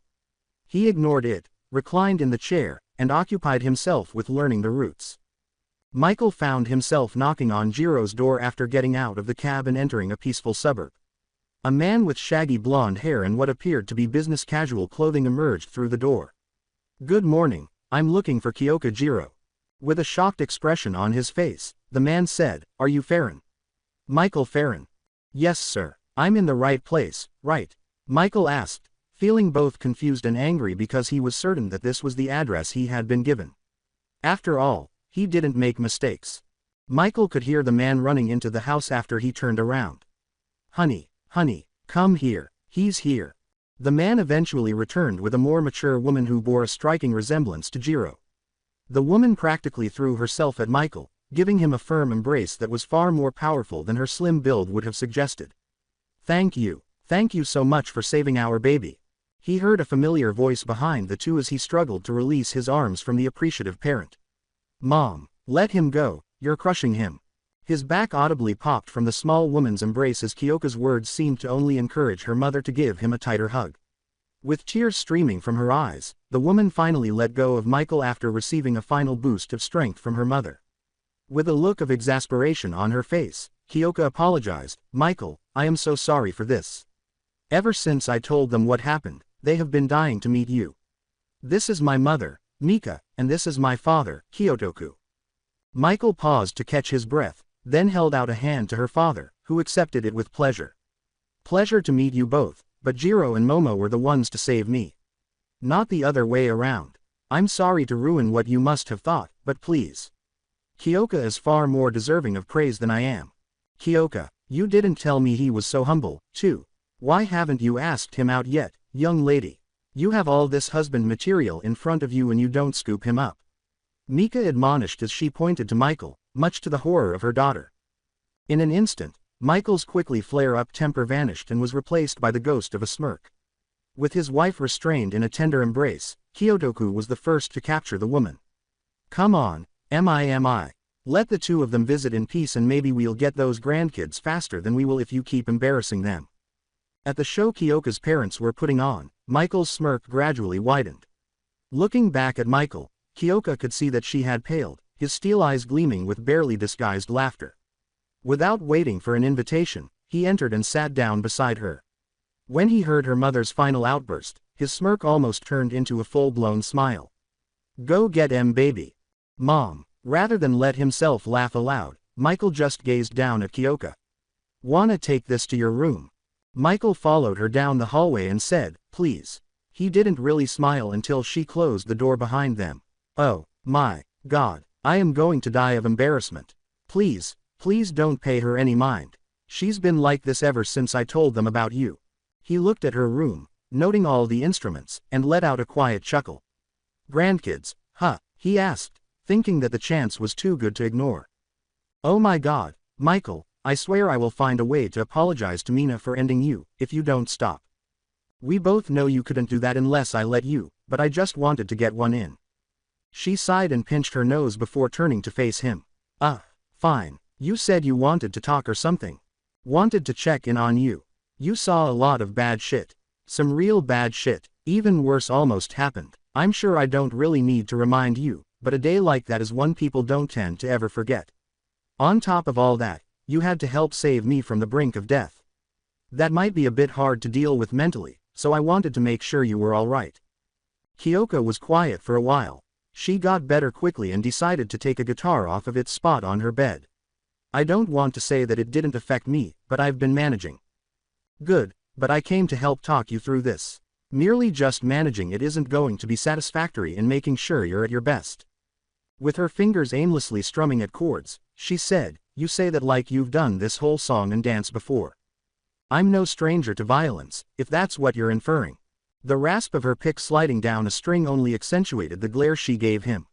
He ignored it, reclined in the chair, and occupied himself with learning the routes. Michael found himself knocking on Jiro's door after getting out of the cab and entering a peaceful suburb. A man with shaggy blonde hair and what appeared to be business casual clothing emerged through the door. Good morning, I'm looking for Kyoka Jiro. With a shocked expression on his face, the man said, are you Farron? Michael Farron. Yes sir, I'm in the right place, right? Michael asked, feeling both confused and angry because he was certain that this was the address he had been given. After all, he didn't make mistakes. Michael could hear the man running into the house after he turned around. Honey, come here, he's here. The man eventually returned with a more mature woman who bore a striking resemblance to Jiro. The woman practically threw herself at Michael, giving him a firm embrace that was far more powerful than her slim build would have suggested. Thank you so much for saving our baby. He heard a familiar voice behind the two as he struggled to release his arms from the appreciative parent. Mom, let him go, you're crushing him. His back audibly popped from the small woman's embrace as Kyoka's words seemed to only encourage her mother to give him a tighter hug. With tears streaming from her eyes, the woman finally let go of Michael after receiving a final boost of strength from her mother. With a look of exasperation on her face, Kyoka apologized, Michael, I am so sorry for this. Ever since I told them what happened, they have been dying to meet you. This is my mother, Mika, and this is my father, Kyotoku. Michael paused to catch his breath, then held out a hand to her father, who accepted it with pleasure. Pleasure to meet you both, but Jiro and Momo were the ones to save me. Not the other way around. I'm sorry to ruin what you must have thought, but please. Kyoka is far more deserving of praise than I am. Kyoka, you didn't tell me he was so humble, too. Why haven't you asked him out yet, young lady? You have all this husband material in front of you and you don't scoop him up. Mika admonished as she pointed to Michael, much to the horror of her daughter. In an instant, Michael's quickly flare-up temper vanished and was replaced by the ghost of a smirk. With his wife restrained in a tender embrace, Kyotoku was the first to capture the woman. Come on, am I. Let the two of them visit in peace and maybe we'll get those grandkids faster than we will if you keep embarrassing them. At the show Kyoka's parents were putting on, Michael's smirk gradually widened. Looking back at Michael, Kyoka could see that she had paled, his steel eyes gleaming with barely disguised laughter. Without waiting for an invitation, he entered and sat down beside her. When he heard her mother's final outburst, his smirk almost turned into a full-blown smile. Go get em baby. Mom. Rather than let himself laugh aloud, Michael just gazed down at Kyoka. Wanna take this to your room? Michael followed her down the hallway and said, please. He didn't really smile until she closed the door behind them. Oh, my God, I am going to die of embarrassment. Please don't pay her any mind. She's been like this ever since I told them about you. He looked at her room, noting all the instruments, and let out a quiet chuckle. Grandkids, huh? He asked, thinking that the chance was too good to ignore. Oh my God, Michael, I swear I will find a way to apologize to Mina for ending you, if you don't stop. We both know you couldn't do that unless I let you, but I just wanted to get one in. She sighed and pinched her nose before turning to face him. Fine. You said you wanted to talk or something. Wanted to check in on you. You saw a lot of bad shit. Some real bad shit. Even worse almost happened. I'm sure I don't really need to remind you, but a day like that is one people don't tend to ever forget. On top of all that, you had to help save me from the brink of death. That might be a bit hard to deal with mentally, so I wanted to make sure you were alright. Kyoko was quiet for a while. She got better quickly and decided to take a guitar off of its spot on her bed. I don't want to say that it didn't affect me, but I've been managing. Good, but I came to help talk you through this. Merely just managing it isn't going to be satisfactory in making sure you're at your best. With her fingers aimlessly strumming at chords, she said, you say that like you've done this whole song and dance before. I'm no stranger to violence, if that's what you're inferring. The rasp of her pick sliding down a string only accentuated the glare she gave him.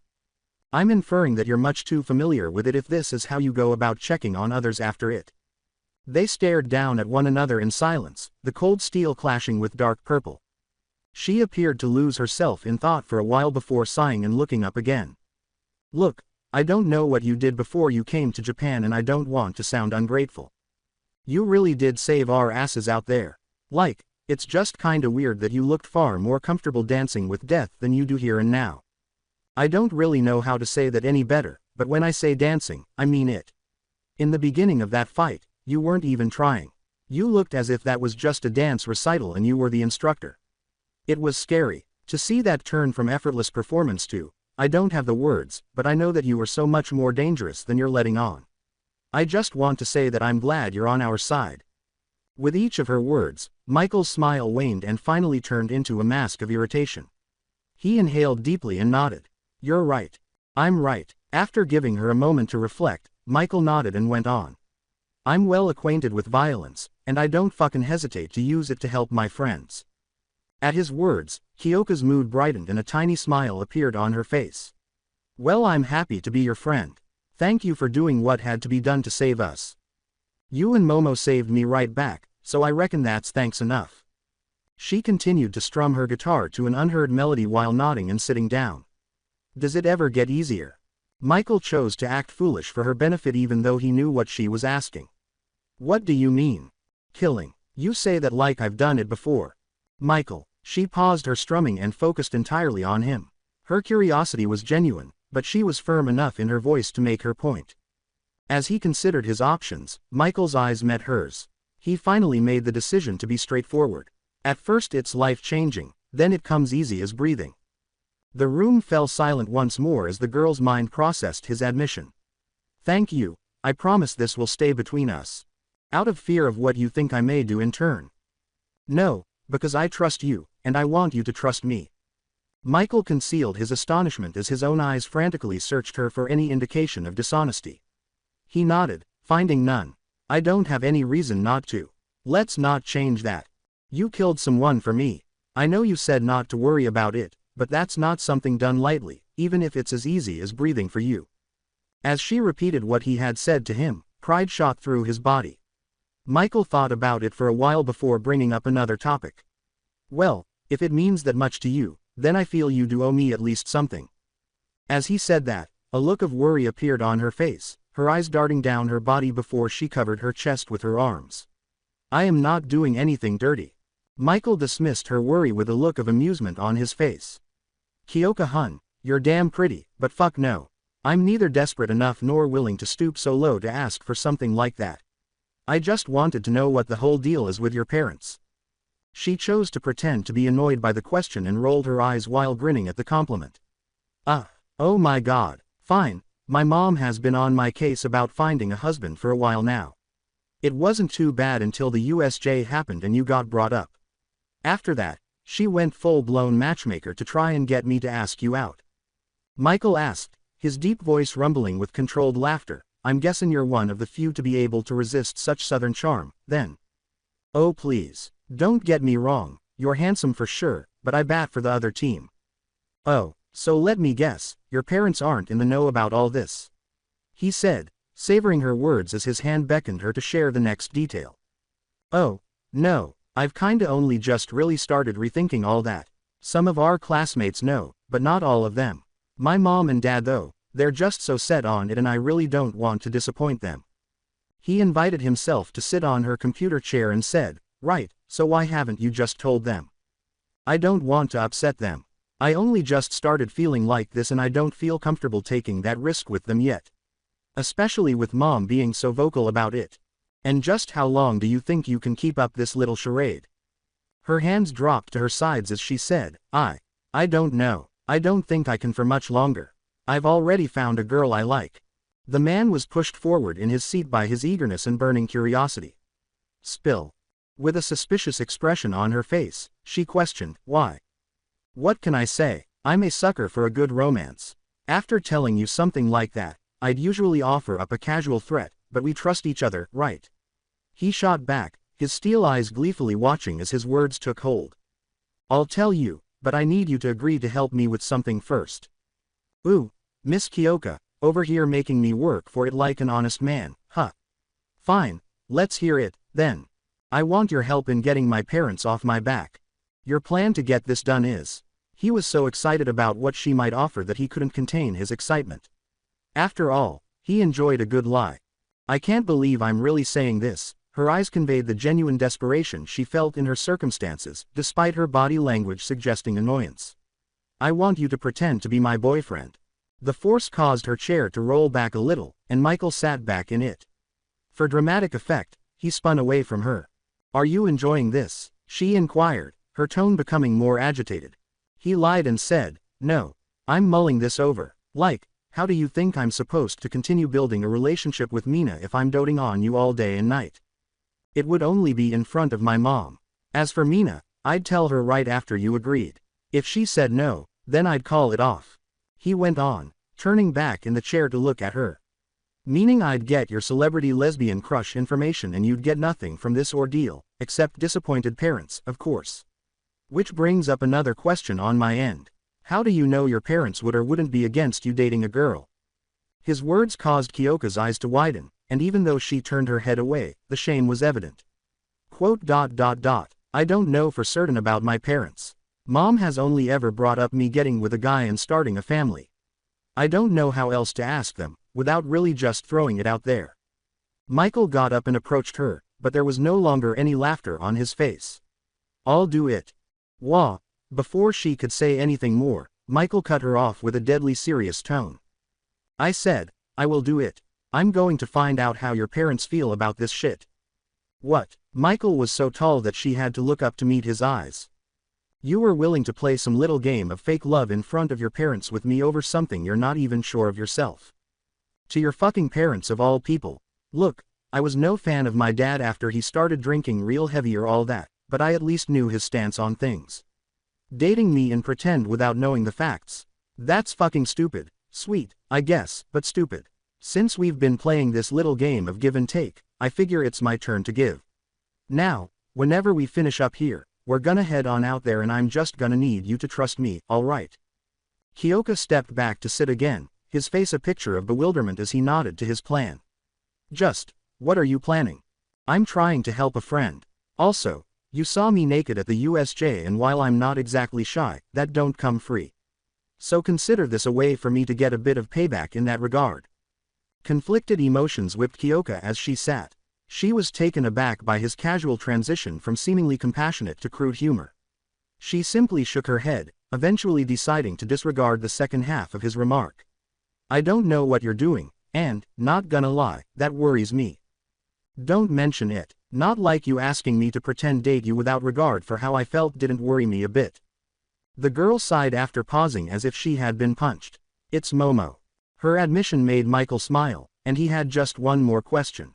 I'm inferring that you're much too familiar with it if this is how you go about checking on others after it. They stared down at one another in silence, the cold steel clashing with dark purple. She appeared to lose herself in thought for a while before sighing and looking up again. Look, I don't know what you did before you came to Japan and I don't want to sound ungrateful. You really did save our asses out there. Like, it's just kinda weird that you looked far more comfortable dancing with death than you do here and now. I don't really know how to say that any better, but when I say dancing, I mean it. In the beginning of that fight, you weren't even trying. You looked as if that was just a dance recital and you were the instructor. It was scary, to see that turn from effortless performance to, I don't have the words, but I know that you were so much more dangerous than you're letting on. I just want to say that I'm glad you're on our side. With each of her words, Michael's smile waned and finally turned into a mask of irritation. He inhaled deeply and nodded. You're right. I'm right. After giving her a moment to reflect, Michael nodded and went on. I'm well acquainted with violence, and I don't fucking hesitate to use it to help my friends. At his words, Kyoko's mood brightened and a tiny smile appeared on her face. Well, I'm happy to be your friend. Thank you for doing what had to be done to save us. You and Momo saved me right back, so I reckon that's thanks enough. She continued to strum her guitar to an unheard melody while nodding and sitting down. Does it ever get easier? Michael chose to act foolish for her benefit even though he knew what she was asking. What do you mean? Killing. You say that like I've done it before. Michael. She paused her strumming and focused entirely on him. Her curiosity was genuine, but she was firm enough in her voice to make her point. As he considered his options, Michael's eyes met hers. He finally made the decision to be straightforward. At first it's life-changing, then it comes easy as breathing. The room fell silent once more as the girl's mind processed his admission. Thank you, I promise this will stay between us. Out of fear of what you think I may do in turn. No, because I trust you, and I want you to trust me. Michael concealed his astonishment as his own eyes frantically searched her for any indication of dishonesty. He nodded, finding none. I don't have any reason not to. Let's not change that. You killed someone for me. I know you said not to worry about it, but that's not something done lightly, even if it's as easy as breathing for you. As she repeated what he had said to him, pride shot through his body. Michael thought about it for a while before bringing up another topic. Well, if it means that much to you, then I feel you do owe me at least something. As he said that, a look of worry appeared on her face, her eyes darting down her body before she covered her chest with her arms. I am not doing anything dirty. Michael dismissed her worry with a look of amusement on his face. Kyoko-hun, you're damn pretty, but fuck no. I'm neither desperate enough nor willing to stoop so low to ask for something like that. I just wanted to know what the whole deal is with your parents. She chose to pretend to be annoyed by the question and rolled her eyes while grinning at the compliment. Oh my god, fine, my mom has been on my case about finding a husband for a while now. It wasn't too bad until the USJ happened and you got brought up. After that, she went full-blown matchmaker to try and get me to ask you out. Michael asked, his deep voice rumbling with controlled laughter. I'm guessing you're one of the few to be able to resist such southern charm, then. Oh please, don't get me wrong, you're handsome for sure, but I bat for the other team. Oh, so let me guess, your parents aren't in the know about all this. He said, savoring her words as his hand beckoned her to share the next detail. Oh, no, I've kinda only just really started rethinking all that. Some of our classmates know, but not all of them. My mom and dad though, they're just so set on it and I really don't want to disappoint them. He invited himself to sit on her computer chair and said, right, so why haven't you just told them? I don't want to upset them. I only just started feeling like this and I don't feel comfortable taking that risk with them yet. Especially with mom being so vocal about it. And just how long do you think you can keep up this little charade? Her hands dropped to her sides as she said, I don't know. I don't think I can for much longer. I've already found a girl I like. The man was pushed forward in his seat by his eagerness and burning curiosity. Spill. With a suspicious expression on her face, she questioned, why? What can I say? I'm a sucker for a good romance. After telling you something like that, I'd usually offer up a casual threat, but we trust each other, right? He shot back, his steel eyes gleefully watching as his words took hold. I'll tell you, but I need you to agree to help me with something first. Ooh, Miss Kyoka, over here making me work for it like an honest man, huh? Fine, let's hear it, then. I want your help in getting my parents off my back. Your plan to get this done is. He was so excited about what she might offer that he couldn't contain his excitement. After all, he enjoyed a good lie. I can't believe I'm really saying this. Her eyes conveyed the genuine desperation she felt in her circumstances, despite her body language suggesting annoyance. I want you to pretend to be my boyfriend. The force caused her chair to roll back a little, and Michael sat back in it. For dramatic effect, he spun away from her. Are you enjoying this? She inquired, her tone becoming more agitated. He lied and said, no. I'm mulling this over. Like, how do you think I'm supposed to continue building a relationship with Mina if I'm doting on you all day and night? It would only be in front of my mom. As for Mina, I'd tell her right after you agreed. If she said no, then I'd call it off. He went on, turning back in the chair to look at her. Meaning I'd get your celebrity lesbian crush information and you'd get nothing from this ordeal, except disappointed parents, of course. Which brings up another question on my end. How do you know your parents would or wouldn't be against you dating a girl? His words caused Kyoka's eyes to widen, and even though she turned her head away, the shame was evident. Quote, I don't know for certain about my parents. Mom has only ever brought up me getting with a guy and starting a family. I don't know how else to ask them, without really just throwing it out there. Michael got up and approached her, but there was no longer any laughter on his face. I'll do it. Wah. Before she could say anything more, Michael cut her off with a deadly serious tone. I said, I will do it. I'm going to find out how your parents feel about this shit. What? Michael was so tall that she had to look up to meet his eyes. You were willing to play some little game of fake love in front of your parents with me over something you're not even sure of yourself. To your fucking parents of all people. Look, I was no fan of my dad after he started drinking real heavy or all that, but I at least knew his stance on things. Dating me and pretend without knowing the facts. That's fucking stupid. Sweet, I guess, but stupid. Since we've been playing this little game of give and take, I figure it's my turn to give. Now, whenever we finish up here, we're gonna head on out there and I'm just gonna need you to trust me, alright? Kyoka stepped back to sit again, his face a picture of bewilderment as he nodded to his plan. Just, what are you planning? I'm trying to help a friend. Also, you saw me naked at the USJ and while I'm not exactly shy, that don't come free. So consider this a way for me to get a bit of payback in that regard. Conflicted emotions whipped Kyoka as she sat. She was taken aback by his casual transition from seemingly compassionate to crude humor. She simply shook her head, eventually deciding to disregard the second half of his remark. I don't know what you're doing, and, not gonna lie, that worries me. Don't mention it. Not like you asking me to pretend date you without regard for how I felt didn't worry me a bit. The girl sighed after pausing as if she had been punched. It's Momo. Her admission made Michael smile, and he had just one more question.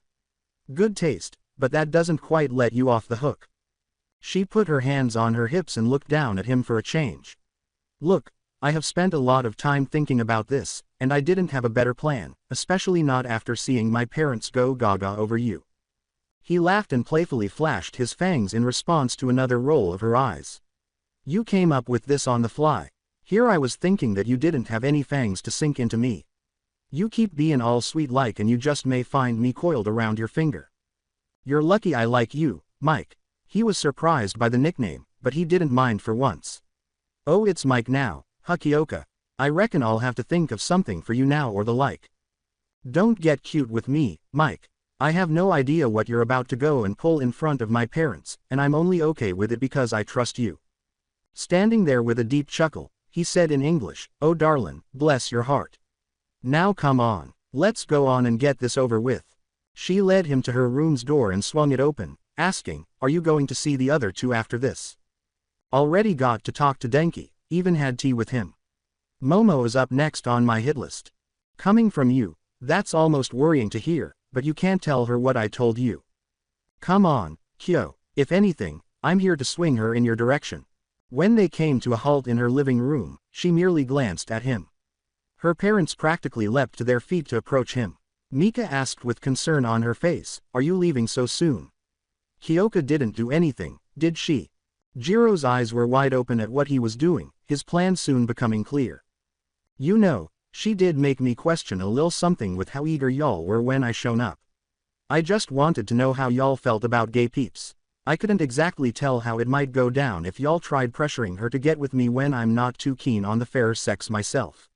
Good taste, but that doesn't quite let you off the hook. She put her hands on her hips and looked down at him for a change. Look, I have spent a lot of time thinking about this, and I didn't have a better plan, especially not after seeing my parents go gaga over you. He laughed and playfully flashed his fangs in response to another roll of her eyes. You came up with this on the fly. Here I was thinking that you didn't have any fangs to sink into me. You keep being all sweet like and you just may find me coiled around your finger. You're lucky I like you, Mike. He was surprised by the nickname, but he didn't mind for once. Oh, it's Mike now, huh, Kyoka? I reckon I'll have to think of something for you now or the like. Don't get cute with me, Mike. I have no idea what you're about to go and pull in front of my parents, and I'm only okay with it because I trust you. Standing there with a deep chuckle, he said in English, "Oh darlin', bless your heart. Now come on, let's go on and get this over with." She led him to her room's door and swung it open, asking, "Are you going to see the other two after this?" "Already got to talk to Denki, even had tea with him. Momo is up next on my hit list. Coming from you, that's almost worrying to hear, but you can't tell her what I told you. Come on, Kyo, if anything, I'm here to swing her in your direction." When they came to a halt in her living room, she merely glanced at him. Her parents practically leapt to their feet to approach him. Mika asked with concern on her face, "Are you leaving so soon?" Kyoka didn't do anything, did she? Jiro's eyes were wide open at what he was doing, his plan soon becoming clear. "You know, she did make me question a little something with how eager y'all were when I shown up. I just wanted to know how y'all felt about gay peeps. I couldn't exactly tell how it might go down if y'all tried pressuring her to get with me when I'm not too keen on the fairer sex myself."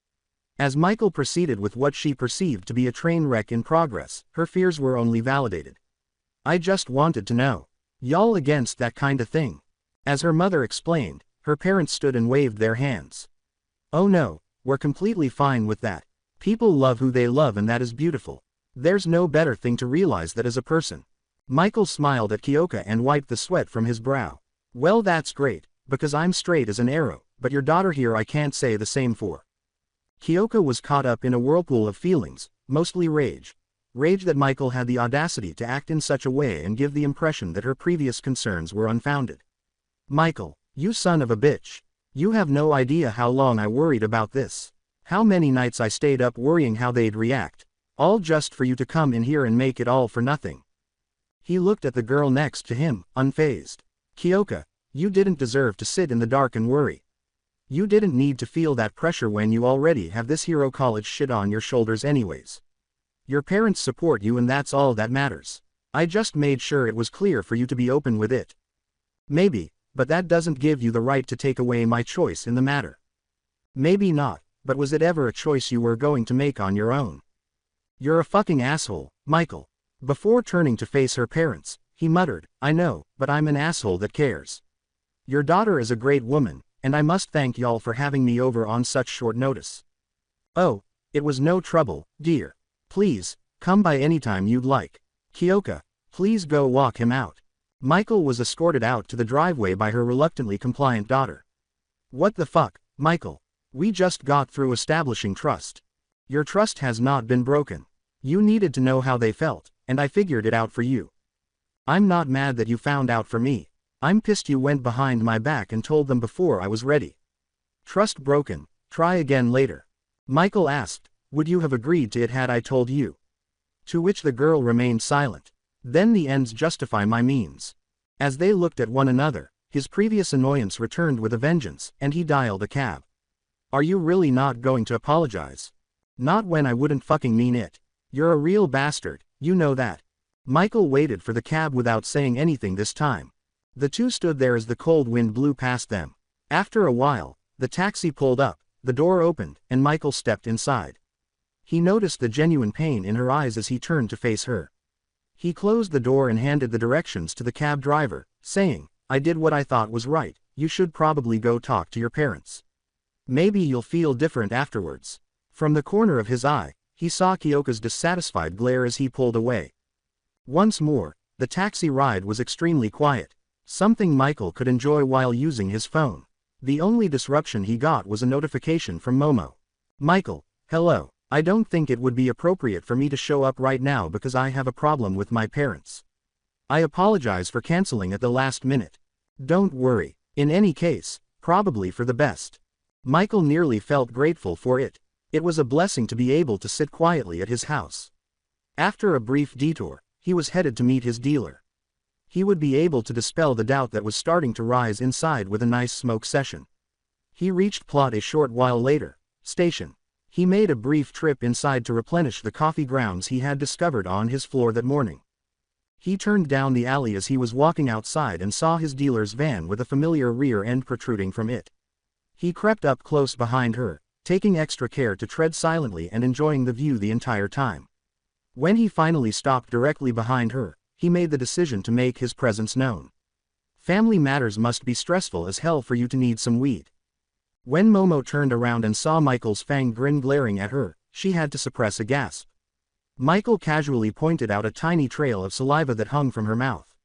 As Michael proceeded with what she perceived to be a train wreck in progress, her fears were only validated. "I just wanted to know. Y'all against that kinda thing?" As her mother explained, her parents stood and waved their hands. "Oh no, we're completely fine with that. People love who they love and that is beautiful. There's no better thing to realize that as a person." Michael smiled at Kyoka and wiped the sweat from his brow. "Well, that's great, because I'm straight as an arrow, but your daughter here I can't say the same for." Kyoka was caught up in a whirlpool of feelings, mostly rage. Rage that Michael had the audacity to act in such a way and give the impression that her previous concerns were unfounded. "Michael, you son of a bitch. You have no idea how long I worried about this. How many nights I stayed up worrying how they'd react. All just for you to come in here and make it all for nothing." He looked at the girl next to him, unfazed. "Kyoka, you didn't deserve to sit in the dark and worry. You didn't need to feel that pressure when you already have this hero college shit on your shoulders anyways. Your parents support you and that's all that matters. I just made sure it was clear for you to be open with it. Maybe, but that doesn't give you the right to take away my choice in the matter." "Maybe not, but was it ever a choice you were going to make on your own?" "You're a fucking asshole, Michael." Before turning to face her parents, he muttered, "I know, but I'm an asshole that cares. Your daughter is a great woman, and I must thank y'all for having me over on such short notice." "Oh, it was no trouble, dear. Please, come by anytime you'd like. Kyoka, please go walk him out." Michael was escorted out to the driveway by her reluctantly compliant daughter. "What the fuck, Michael? We just got through establishing trust. Your trust has not been broken. You needed to know how they felt, and I figured it out for you. I'm not mad that you found out for me. I'm pissed you went behind my back and told them before I was ready. Trust broken, try again later." Michael asked, "Would you have agreed to it had I told you?" To which the girl remained silent. "Then the ends justify my means." As they looked at one another, his previous annoyance returned with a vengeance, and he dialed a cab. "Are you really not going to apologize?" "Not when I wouldn't fucking mean it. You're a real bastard, you know that." Michael waited for the cab without saying anything this time. The two stood there as the cold wind blew past them. After a while, the taxi pulled up, the door opened, and Michael stepped inside. He noticed the genuine pain in her eyes as he turned to face her. He closed the door and handed the directions to the cab driver, saying, "I did what I thought was right, you should probably go talk to your parents. Maybe you'll feel different afterwards." From the corner of his eye, he saw Kyoka's dissatisfied glare as he pulled away. Once more, the taxi ride was extremely quiet, something Michael could enjoy while using his phone. The only disruption he got was a notification from Momo. "Michael, hello. I don't think it would be appropriate for me to show up right now because I have a problem with my parents. I apologize for canceling at the last minute. Don't worry. In any case, probably for the best." Michael nearly felt grateful for it. It was a blessing to be able to sit quietly at his house. After a brief detour, he was headed to meet his dealer. He would be able to dispel the doubt that was starting to rise inside with a nice smoke session. He reached Plot a short while later. Station. He made a brief trip inside to replenish the coffee grounds he had discovered on his floor that morning. He turned down the alley as he was walking outside and saw his dealer's van with a familiar rear end protruding from it. He crept up close behind her, taking extra care to tread silently and enjoying the view the entire time. When he finally stopped directly behind her, he made the decision to make his presence known. Family matters must be stressful as hell for you to need some weed. When Momo turned around and saw Michael's fanged grin glaring at her, she had to suppress a gasp. Michael casually pointed out a tiny trail of saliva that hung from her mouth.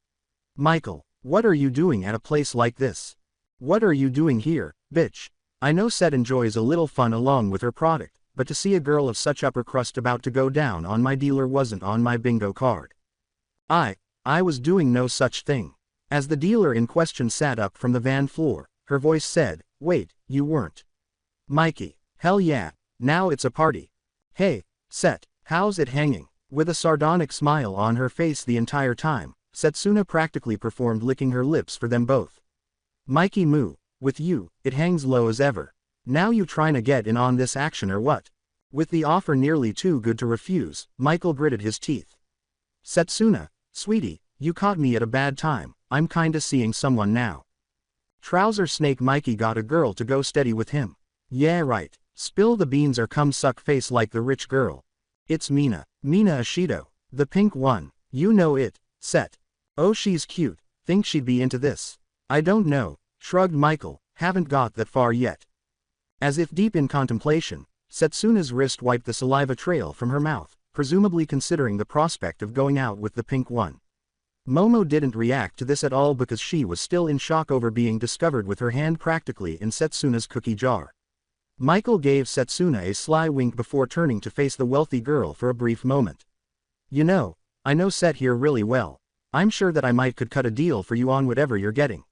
Michael, what are you doing at a place like this? What are you doing here, bitch? I know Seth enjoys a little fun along with her product, but to see a girl of such upper crust about to go down on my dealer wasn't on my bingo card. I was doing no such thing. As the dealer in question sat up from the van floor, her voice said, wait, you weren't. Mikey, hell yeah, now it's a party. Hey, Seth, how's it hanging? With a sardonic smile on her face the entire time, Setsuna practically performed licking her lips for them both. Mikey moo, with you, it hangs low as ever. Now you tryna get in on this action or what? With the offer nearly too good to refuse, Michael gritted his teeth. Setsuna, sweetie, you caught me at a bad time, I'm kinda seeing someone now. Trouser Snake Mikey got a girl to go steady with him. Yeah right, spill the beans or come suck face like the rich girl. It's Mina Ashido, the pink one, you know it, Set. Oh she's cute, think she'd be into this. I don't know, shrugged Michael, haven't got that far yet. As if deep in contemplation, Setsuna's wrist wiped the saliva trail from her mouth, presumably considering the prospect of going out with the pink one. Momo didn't react to this at all because she was still in shock over being discovered with her hand practically in Setsuna's cookie jar. Michael gave Setsuna a sly wink before turning to face the wealthy girl for a brief moment. You know, I know Set here really well. I'm sure that I could cut a deal for you on whatever you're getting.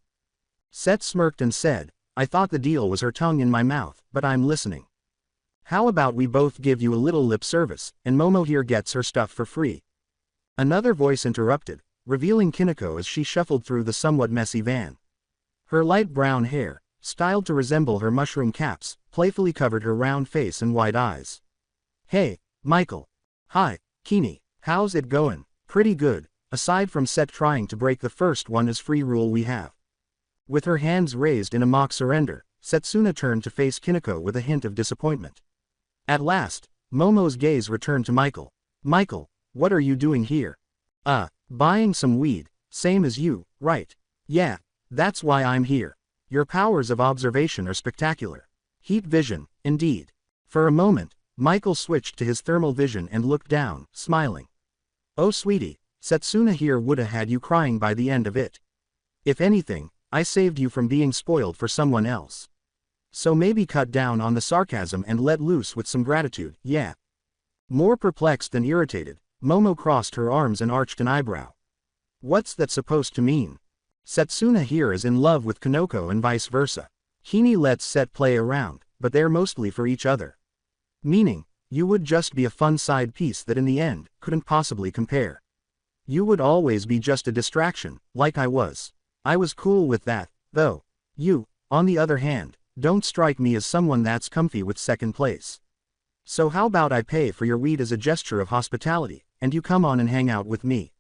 Set smirked and said, I thought the deal was her tongue in my mouth, but I'm listening. How about we both give you a little lip service, and Momo here gets her stuff for free? Another voice interrupted, revealing Kiniko as she shuffled through the somewhat messy van. Her light brown hair, styled to resemble her mushroom caps, playfully covered her round face and wide eyes. Hey, Michael. Hi, Kini, how's it going? Pretty good, aside from Set trying to break the first one as free rule we have. With her hands raised in a mock surrender, Setsuna turned to face Kiniko with a hint of disappointment. At last, Momo's gaze returned to Michael. Michael, what are you doing here? Buying some weed, same as you, right? Yeah, that's why I'm here. Your powers of observation are spectacular. Heat vision, indeed. For a moment, Michael switched to his thermal vision and looked down, smiling. Oh sweetie, Setsuna here woulda had you crying by the end of it. If anything, I saved you from being spoiled for someone else. So maybe cut down on the sarcasm and let loose with some gratitude, yeah. More perplexed than irritated, Momo crossed her arms and arched an eyebrow. What's that supposed to mean? Setsuna here is in love with Kanoko and vice versa. Kini lets Set play around, but they're mostly for each other. Meaning, you would just be a fun side piece that in the end, couldn't possibly compare. You would always be just a distraction, like I was. I was cool with that, though. You, on the other hand, don't strike me as someone that's comfy with second place. So how about I pay for your weed as a gesture of hospitality, and you come on and hang out with me?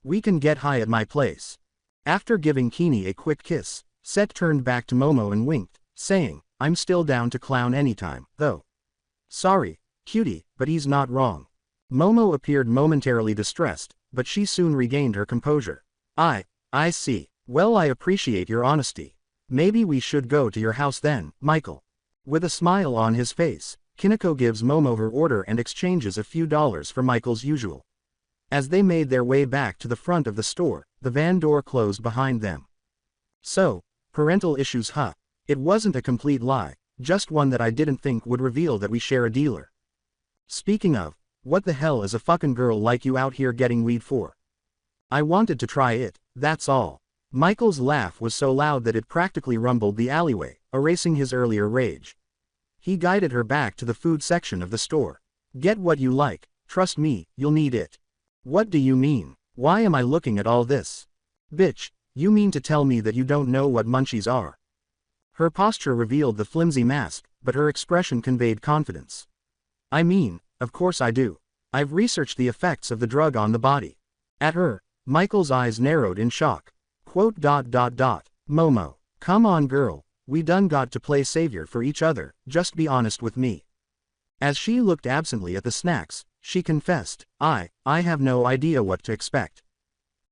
We can get high at my place. After giving Kini a quick kiss, Set turned back to Momo and winked, saying, I'm still down to clown anytime, though. Sorry, cutie, but he's not wrong. Momo appeared momentarily distressed, but she soon regained her composure. I see. Well, I appreciate your honesty. Maybe we should go to your house then, Michael. With a smile on his face, Kiniko gives Momo her order and exchanges a few dollars for Michael's usual. As they made their way back to the front of the store, the van door closed behind them. So, parental issues huh? It wasn't a complete lie, just one that I didn't think would reveal that we share a dealer. Speaking of, what the hell is a fucking girl like you out here getting weed for? I wanted to try it, that's all. Michael's laugh was so loud that it practically rumbled the alleyway, erasing his earlier rage. He guided her back to the food section of the store. Get what you like, trust me, you'll need it. What do you mean? Why am I looking at all this? Bitch, you mean to tell me that you don't know what munchies are? Her posture revealed the flimsy mask, but her expression conveyed confidence. I mean, of course I do. I've researched the effects of the drug on the body. At her, Michael's eyes narrowed in shock. Momo, come on girl, We done got to play savior for each other, just be honest with me. As she looked absently at the snacks, she confessed, I have no idea what to expect.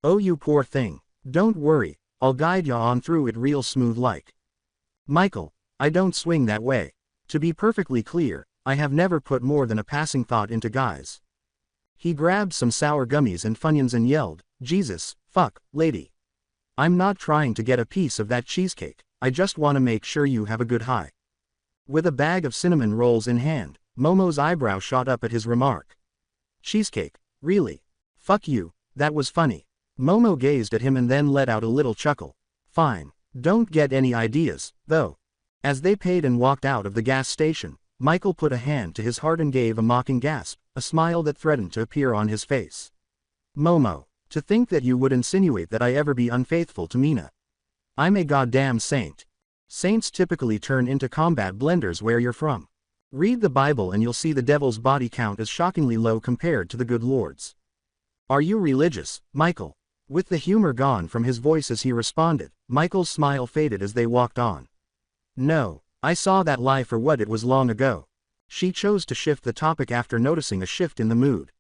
Oh you poor thing. Don't worry, I'll guide ya on through it real smooth like. Michael, I don't swing that way. To be perfectly clear, I have never put more than a passing thought into guys. He grabbed some sour gummies and Funyuns and yelled, Jesus, fuck, lady. I'm not trying to get a piece of that cheesecake, I just wanna make sure you have a good high. With a bag of cinnamon rolls in hand, Momo's eyebrow shot up at his remark. Cheesecake, really? Fuck you, that was funny. Momo gazed at him and then let out a little chuckle. Fine, don't get any ideas, though. As they paid and walked out of the gas station, Michael put a hand to his heart and gave a mocking gasp, a smile that threatened to appear on his face. Momo, to think that you would insinuate that I ever be unfaithful to Mina. I'm a goddamn saint. Saints typically turn into combat blenders where you're from. Read the Bible and you'll see the devil's body count is shockingly low compared to the good Lord's. Are you religious, Michael? With the humor gone from his voice as he responded, Michael's smile faded as they walked on. No, I saw that lie for what it was long ago. She chose to shift the topic after noticing a shift in the mood.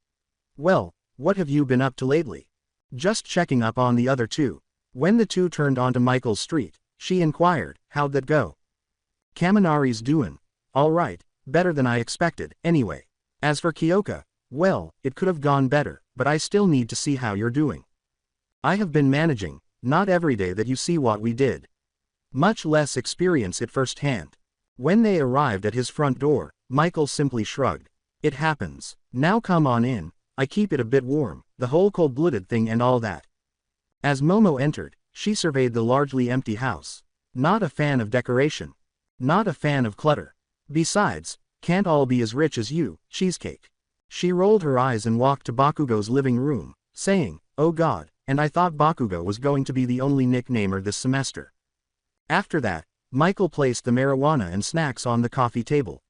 Well, what have you been up to lately? Just checking up on the other two. When the two turned onto Michael's street, she inquired, how'd that go? Kaminari's doin'. All right, better than I expected, anyway. As for Kyoka, well, it could have gone better, but I still need to see how you're doing. I have been managing, not every day that you see what we did. Much less experience it firsthand. When they arrived at his front door, Michael simply shrugged. It happens. Now come on in, I keep it a bit warm, the whole cold-blooded thing and all that. As Momo entered, she surveyed the largely empty house. Not a fan of decoration. Not a fan of clutter. Besides, can't all be as rich as you, cheesecake. She rolled her eyes and walked to Bakugo's living room, saying, oh god, and I thought Bakugo was going to be the only nicknamer this semester. After that, Michael placed the marijuana and snacks on the coffee table.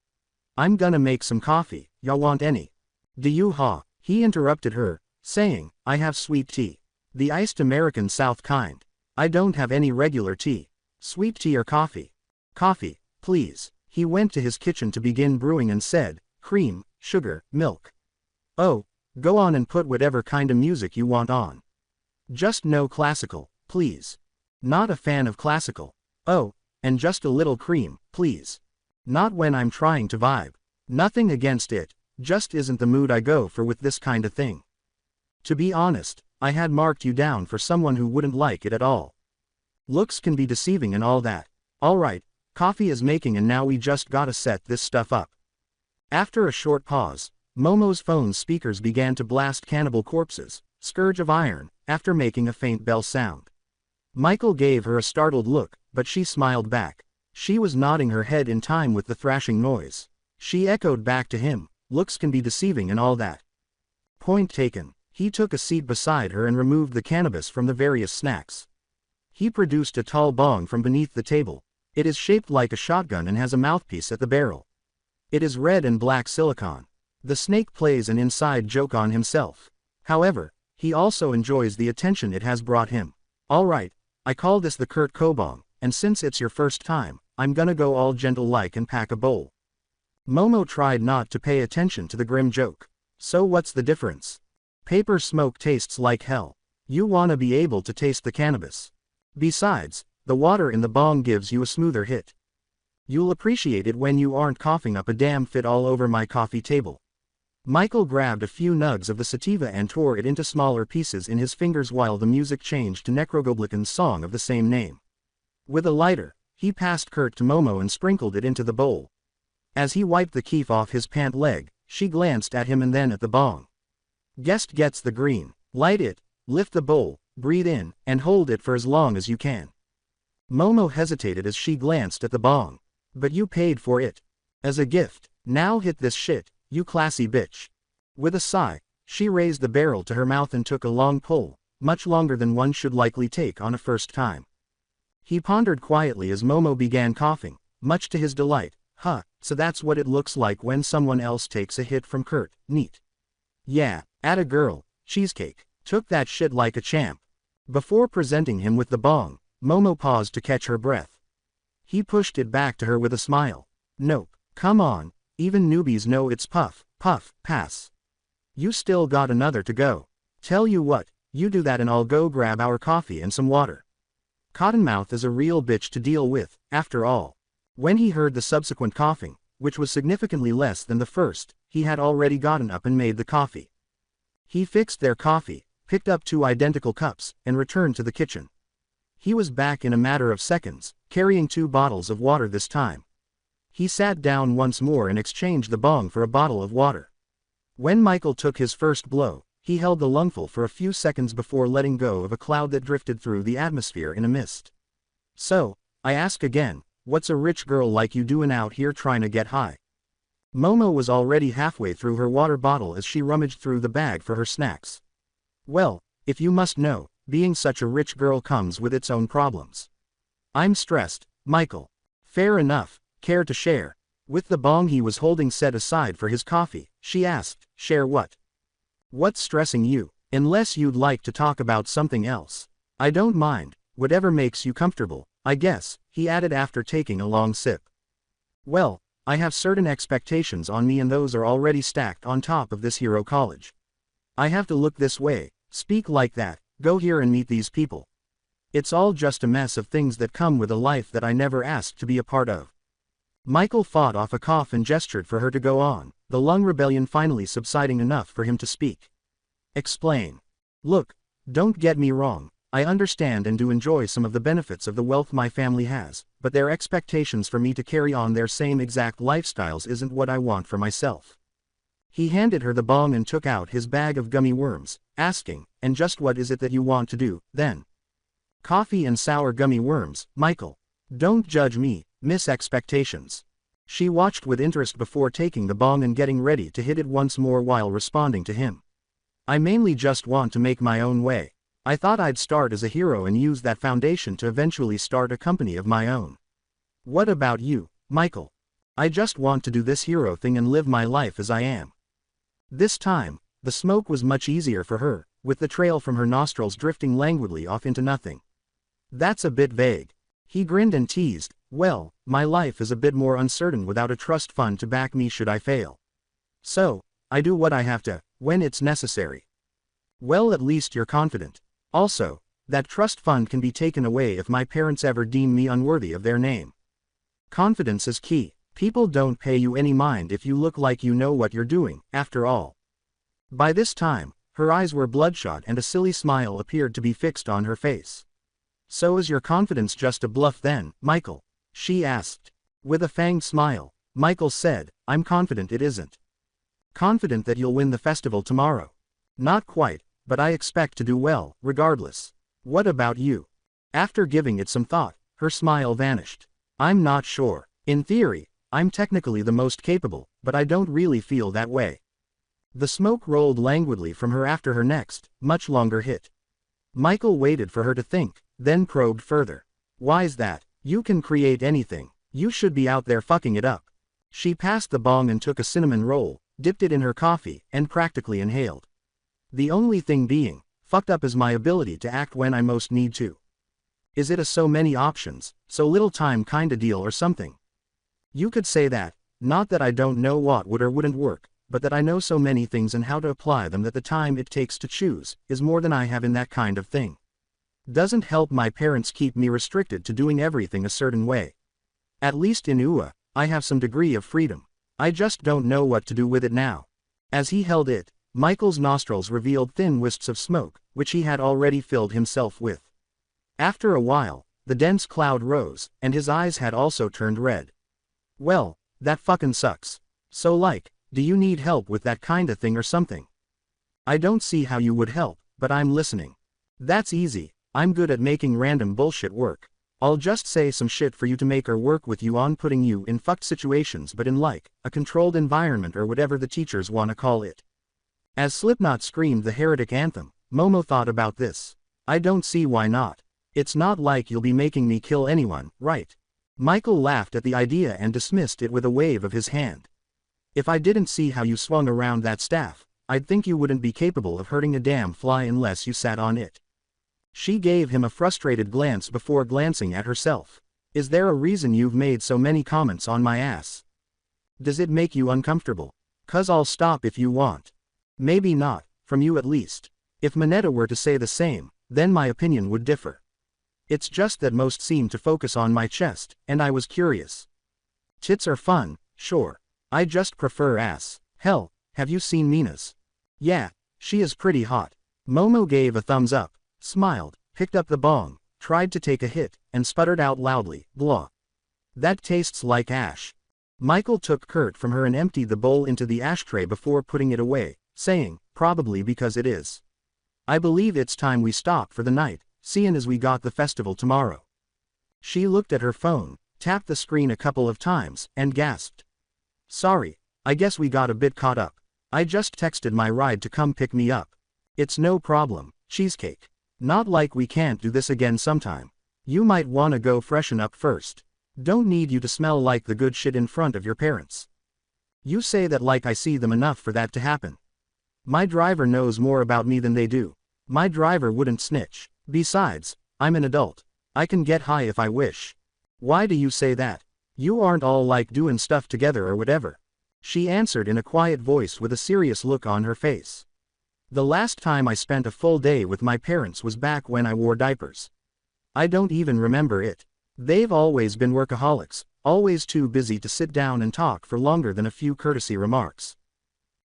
I'm gonna make some coffee, y'all want any? Do you ha? He interrupted her, saying, I have sweet tea. The iced American South kind. I don't have any regular tea. Sweet tea or coffee? Coffee, please. He went to his kitchen to begin brewing and said, cream, sugar, milk. Oh, go on and put whatever kind of music you want on. Just no classical, please. Not a fan of classical. Oh, and just a little cream, please. Not when I'm trying to vibe. Nothing against it, just isn't the mood I go for with this kind of thing. To be honest, I had marked you down for someone who wouldn't like it at all. Looks can be deceiving and all that. Alright, coffee is making and now we just gotta set this stuff up. After a short pause, Momo's phone's speakers began to blast Cannibal Corpse's Scourge of Iron, after making a faint bell sound. Michael gave her a startled look, but she smiled back. She was nodding her head in time with the thrashing noise. She echoed back to him, looks can be deceiving and all that. Point taken. He took a seat beside her and removed the cannabis from the various snacks. He produced a tall bong from beneath the table. It is shaped like a shotgun and has a mouthpiece at the barrel. It is red and black silicone. The snake plays an inside joke on himself. However, he also enjoys the attention it has brought him. Alright, I call this the Kurt Kobong, and since it's your first time, I'm gonna go all gentle-like and pack a bowl. Momo tried not to pay attention to the grim joke. So what's the difference? Paper smoke tastes like hell. You wanna be able to taste the cannabis. Besides, the water in the bong gives you a smoother hit. You'll appreciate it when you aren't coughing up a damn fit all over my coffee table. Michael grabbed a few nugs of the sativa and tore it into smaller pieces in his fingers while the music changed to Necrogoblican's song of the same name. With a lighter, he passed Kurt to Momo and sprinkled it into the bowl. As he wiped the keef off his pant leg, she glanced at him and then at the bong. Guest gets the green. Light it, lift the bowl, breathe in, and hold it for as long as you can. Momo hesitated as she glanced at the bong. But you paid for it. As a gift. Now hit this shit, you classy bitch. With a sigh, she raised the barrel to her mouth and took a long pull, much longer than one should likely take on a first time. He pondered quietly as Momo began coughing, much to his delight. Huh, so that's what it looks like when someone else takes a hit from Kurt, neat. Yeah, atta girl, cheesecake, took that shit like a champ. Before presenting him with the bong, Momo paused to catch her breath. He pushed it back to her with a smile. Nope. Come on. Even newbies know it's puff, puff, pass. You still got another to go. Tell you what, you do that and I'll go grab our coffee and some water. Cottonmouth is a real bitch to deal with, after all. When he heard the subsequent coughing, which was significantly less than the first, he had already gotten up and made the coffee. He fixed their coffee, picked up 2 identical cups, and returned to the kitchen. He was back in a matter of seconds, carrying 2 bottles of water this time. He sat down once more and exchanged the bong for a bottle of water. When Michael took his first blow, he held the lungful for a few seconds before letting go of a cloud that drifted through the atmosphere in a mist. So, I ask again, what's a rich girl like you doing out here trying to get high? Momo was already halfway through her water bottle as she rummaged through the bag for her snacks. Well, if you must know, being such a rich girl comes with its own problems. I'm stressed, Michael. Fair enough, care to share? With the bong he was holding set aside for his coffee, she asked, share what? What's stressing you? Unless you'd like to talk about something else. I don't mind, whatever makes you comfortable, I guess, he added after taking a long sip. Well, I have certain expectations on me and those are already stacked on top of this hero college. I have to look this way, speak like that, go here and meet these people. It's all just a mess of things that come with a life that I never asked to be a part of. Michael fought off a cough and gestured for her to go on, the lung rebellion finally subsiding enough for him to speak. Explain. Look, don't get me wrong, I understand and do enjoy some of the benefits of the wealth my family has, but their expectations for me to carry on their same exact lifestyles isn't what I want for myself. He handed her the bong and took out his bag of gummy worms, asking, and just what is it that you want to do, then? Coffee and sour gummy worms, Michael. Don't judge me, miss expectations. She watched with interest before taking the bong and getting ready to hit it once more while responding to him. I mainly just want to make my own way. I thought I'd start as a hero and use that foundation to eventually start a company of my own. What about you, Michael? I just want to do this hero thing and live my life as I am. This time, the smoke was much easier for her, with the trail from her nostrils drifting languidly off into nothing. That's a bit vague. He grinned and teased, well, my life is a bit more uncertain without a trust fund to back me should I fail. So, I do what I have to, when it's necessary. Well, at least you're confident. Also, that trust fund can be taken away if my parents ever deem me unworthy of their name. Confidence is key. People don't pay you any mind if you look like you know what you're doing, after all. By this time, her eyes were bloodshot and a silly smile appeared to be fixed on her face. So is your confidence just a bluff then, Michael? She asked. With a fanged smile, Michael said, I'm confident it isn't. Confident that you'll win the festival tomorrow. Not quite, but I expect to do well, regardless. What about you? After giving it some thought, her smile vanished. I'm not sure. In theory, I'm technically the most capable, but I don't really feel that way. The smoke rolled languidly from her after her next, much longer hit. Michael waited for her to think, then probed further. Why's that? You can create anything. You should be out there fucking it up. She passed the bong and took a cinnamon roll, dipped it in her coffee, and practically inhaled. The only thing being, fucked up is my ability to act when I most need to. Is it a so many options, so little time kinda deal or something? You could say that, not that I don't know what would or wouldn't work, but that I know so many things and how to apply them that the time it takes to choose, is more than I have in that kind of thing. Doesn't help my parents keep me restricted to doing everything a certain way. At least in UA, I have some degree of freedom. I just don't know what to do with it now. As he held it, Michael's nostrils revealed thin wisps of smoke, which he had already filled himself with. After a while, the dense cloud rose, and his eyes had also turned red. Well, that fucking sucks. So like, do you need help with that kinda thing or something? I don't see how you would help, but I'm listening. That's easy, I'm good at making random bullshit work. I'll just say some shit for you to make her work with you on putting you in fucked situations but in like, a controlled environment or whatever the teachers wanna call it. As Slipknot screamed the heretic anthem, Momo thought about this. I don't see why not. It's not like you'll be making me kill anyone, right? Michael laughed at the idea and dismissed it with a wave of his hand. If I didn't see how you swung around that staff, I'd think you wouldn't be capable of hurting a damn fly unless you sat on it. She gave him a frustrated glance before glancing at herself. Is there a reason you've made so many comments on my ass? Does it make you uncomfortable? 'Cause I'll stop if you want. Maybe not, from you at least. If Mineta were to say the same, then my opinion would differ. It's just that most seem to focus on my chest, and I was curious. Tits are fun, sure. I just prefer ass. Hell, have you seen Mina's? Yeah, she is pretty hot. Momo gave a thumbs up, smiled, picked up the bong, tried to take a hit, and sputtered out loudly, blah. That tastes like ash. Michael took Kurt from her and emptied the bowl into the ashtray before putting it away, saying, probably because it is. I believe it's time we stop for the night, seeing as we got the festival tomorrow. She looked at her phone, tapped the screen a couple of times, and gasped. Sorry, I guess we got a bit caught up. I just texted my ride to come pick me up. It's no problem, cheesecake. Not like we can't do this again sometime. You might wanna go freshen up first. Don't need you to smell like the good shit in front of your parents. You say that like I see them enough for that to happen. My driver knows more about me than they do. My driver wouldn't snitch. Besides, I'm an adult. I can get high if I wish. Why do you say that? You aren't all like doing stuff together or whatever. She answered in a quiet voice with a serious look on her face. The last time I spent a full day with my parents was back when I wore diapers. I don't even remember it. They've always been workaholics, always too busy to sit down and talk for longer than a few courtesy remarks.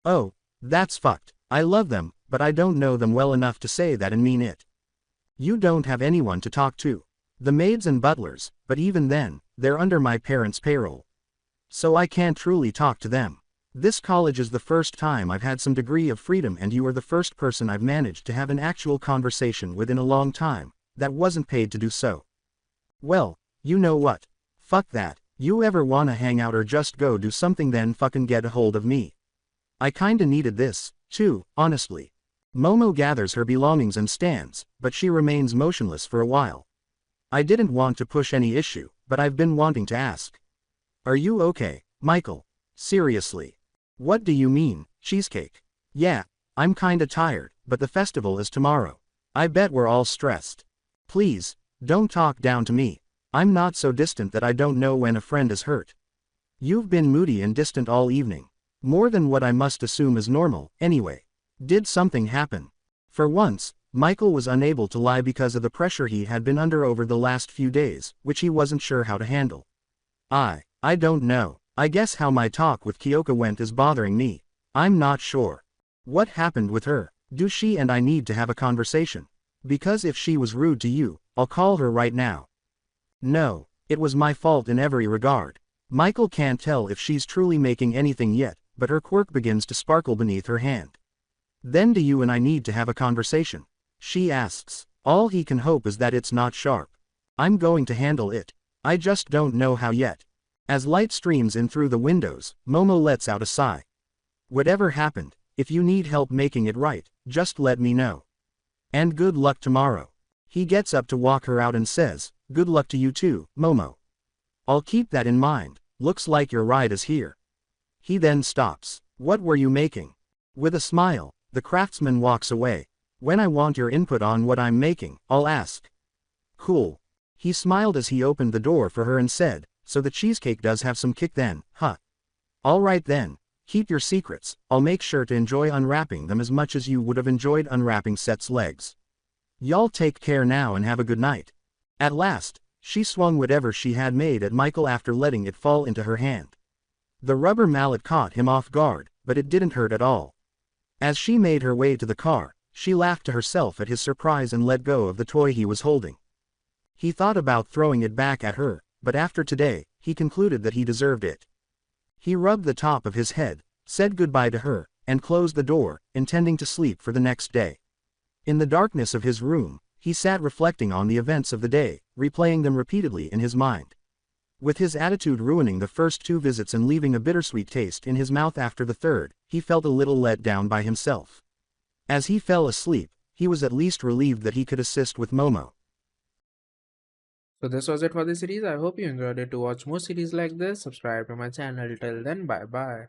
Oh, that's fucked. I love them, but I don't know them well enough to say that and mean it. You don't have anyone to talk to. The maids and butlers, but even then, they're under my parents' payroll. So I can't truly talk to them. This college is the first time I've had some degree of freedom, and you are the first person I've managed to have an actual conversation with in a long time, that wasn't paid to do so. Well, you know what? Fuck that. You ever wanna hang out or just go do something, then fucking get a hold of me. I kinda needed this, too, honestly. Momo gathers her belongings and stands, but she remains motionless for a while. I didn't want to push any issue, but I've been wanting to ask. Are you okay, Michael? Seriously. What do you mean, cheesecake? Yeah, I'm kinda tired, but the festival is tomorrow. I bet we're all stressed. Please, don't talk down to me. I'm not so distant that I don't know when a friend is hurt. You've been moody and distant all evening. More than what I must assume is normal, anyway. Did something happen? For once, Michael was unable to lie because of the pressure he had been under over the last few days, which he wasn't sure how to handle. I don't know. I guess how my talk with Kyoka went is bothering me. I'm not sure. What happened with her? Do she and I need to have a conversation? Because if she was rude to you, I'll call her right now. No, it was my fault in every regard. Michael can't tell if she's truly making anything yet, but her quirk begins to sparkle beneath her hand. Then do you and I need to have a conversation? She asks. All he can hope is that it's not sharp. I'm going to handle it. I just don't know how yet. As light streams in through the windows, Momo lets out a sigh. Whatever happened, if you need help making it right, just let me know. And good luck tomorrow. He gets up to walk her out and says, good luck to you too, Momo. I'll keep that in mind. Looks like your ride is here. He then stops. What were you making? With a smile, the craftsman walks away. When I want your input on what I'm making, I'll ask. Cool. He smiled as he opened the door for her and said, so the cheesecake does have some kick then, huh? Alright then. Keep your secrets. I'll make sure to enjoy unwrapping them as much as you would have enjoyed unwrapping Set's legs. Y'all take care now and have a good night. At last, she swung whatever she had made at Michael after letting it fall into her hand. The rubber mallet caught him off guard, but it didn't hurt at all. As she made her way to the car, she laughed to herself at his surprise and let go of the toy he was holding. He thought about throwing it back at her, but after today, he concluded that he deserved it. He rubbed the top of his head, said goodbye to her, and closed the door, intending to sleep for the next day. In the darkness of his room, he sat reflecting on the events of the day, replaying them repeatedly in his mind. With his attitude ruining the first 2 visits and leaving a bittersweet taste in his mouth after the third, he felt a little let down by himself. As he fell asleep, he was at least relieved that he could assist with Momo. So this was it for the series. I hope you enjoyed it. To watch more series like this, subscribe to my channel. Till then, bye bye.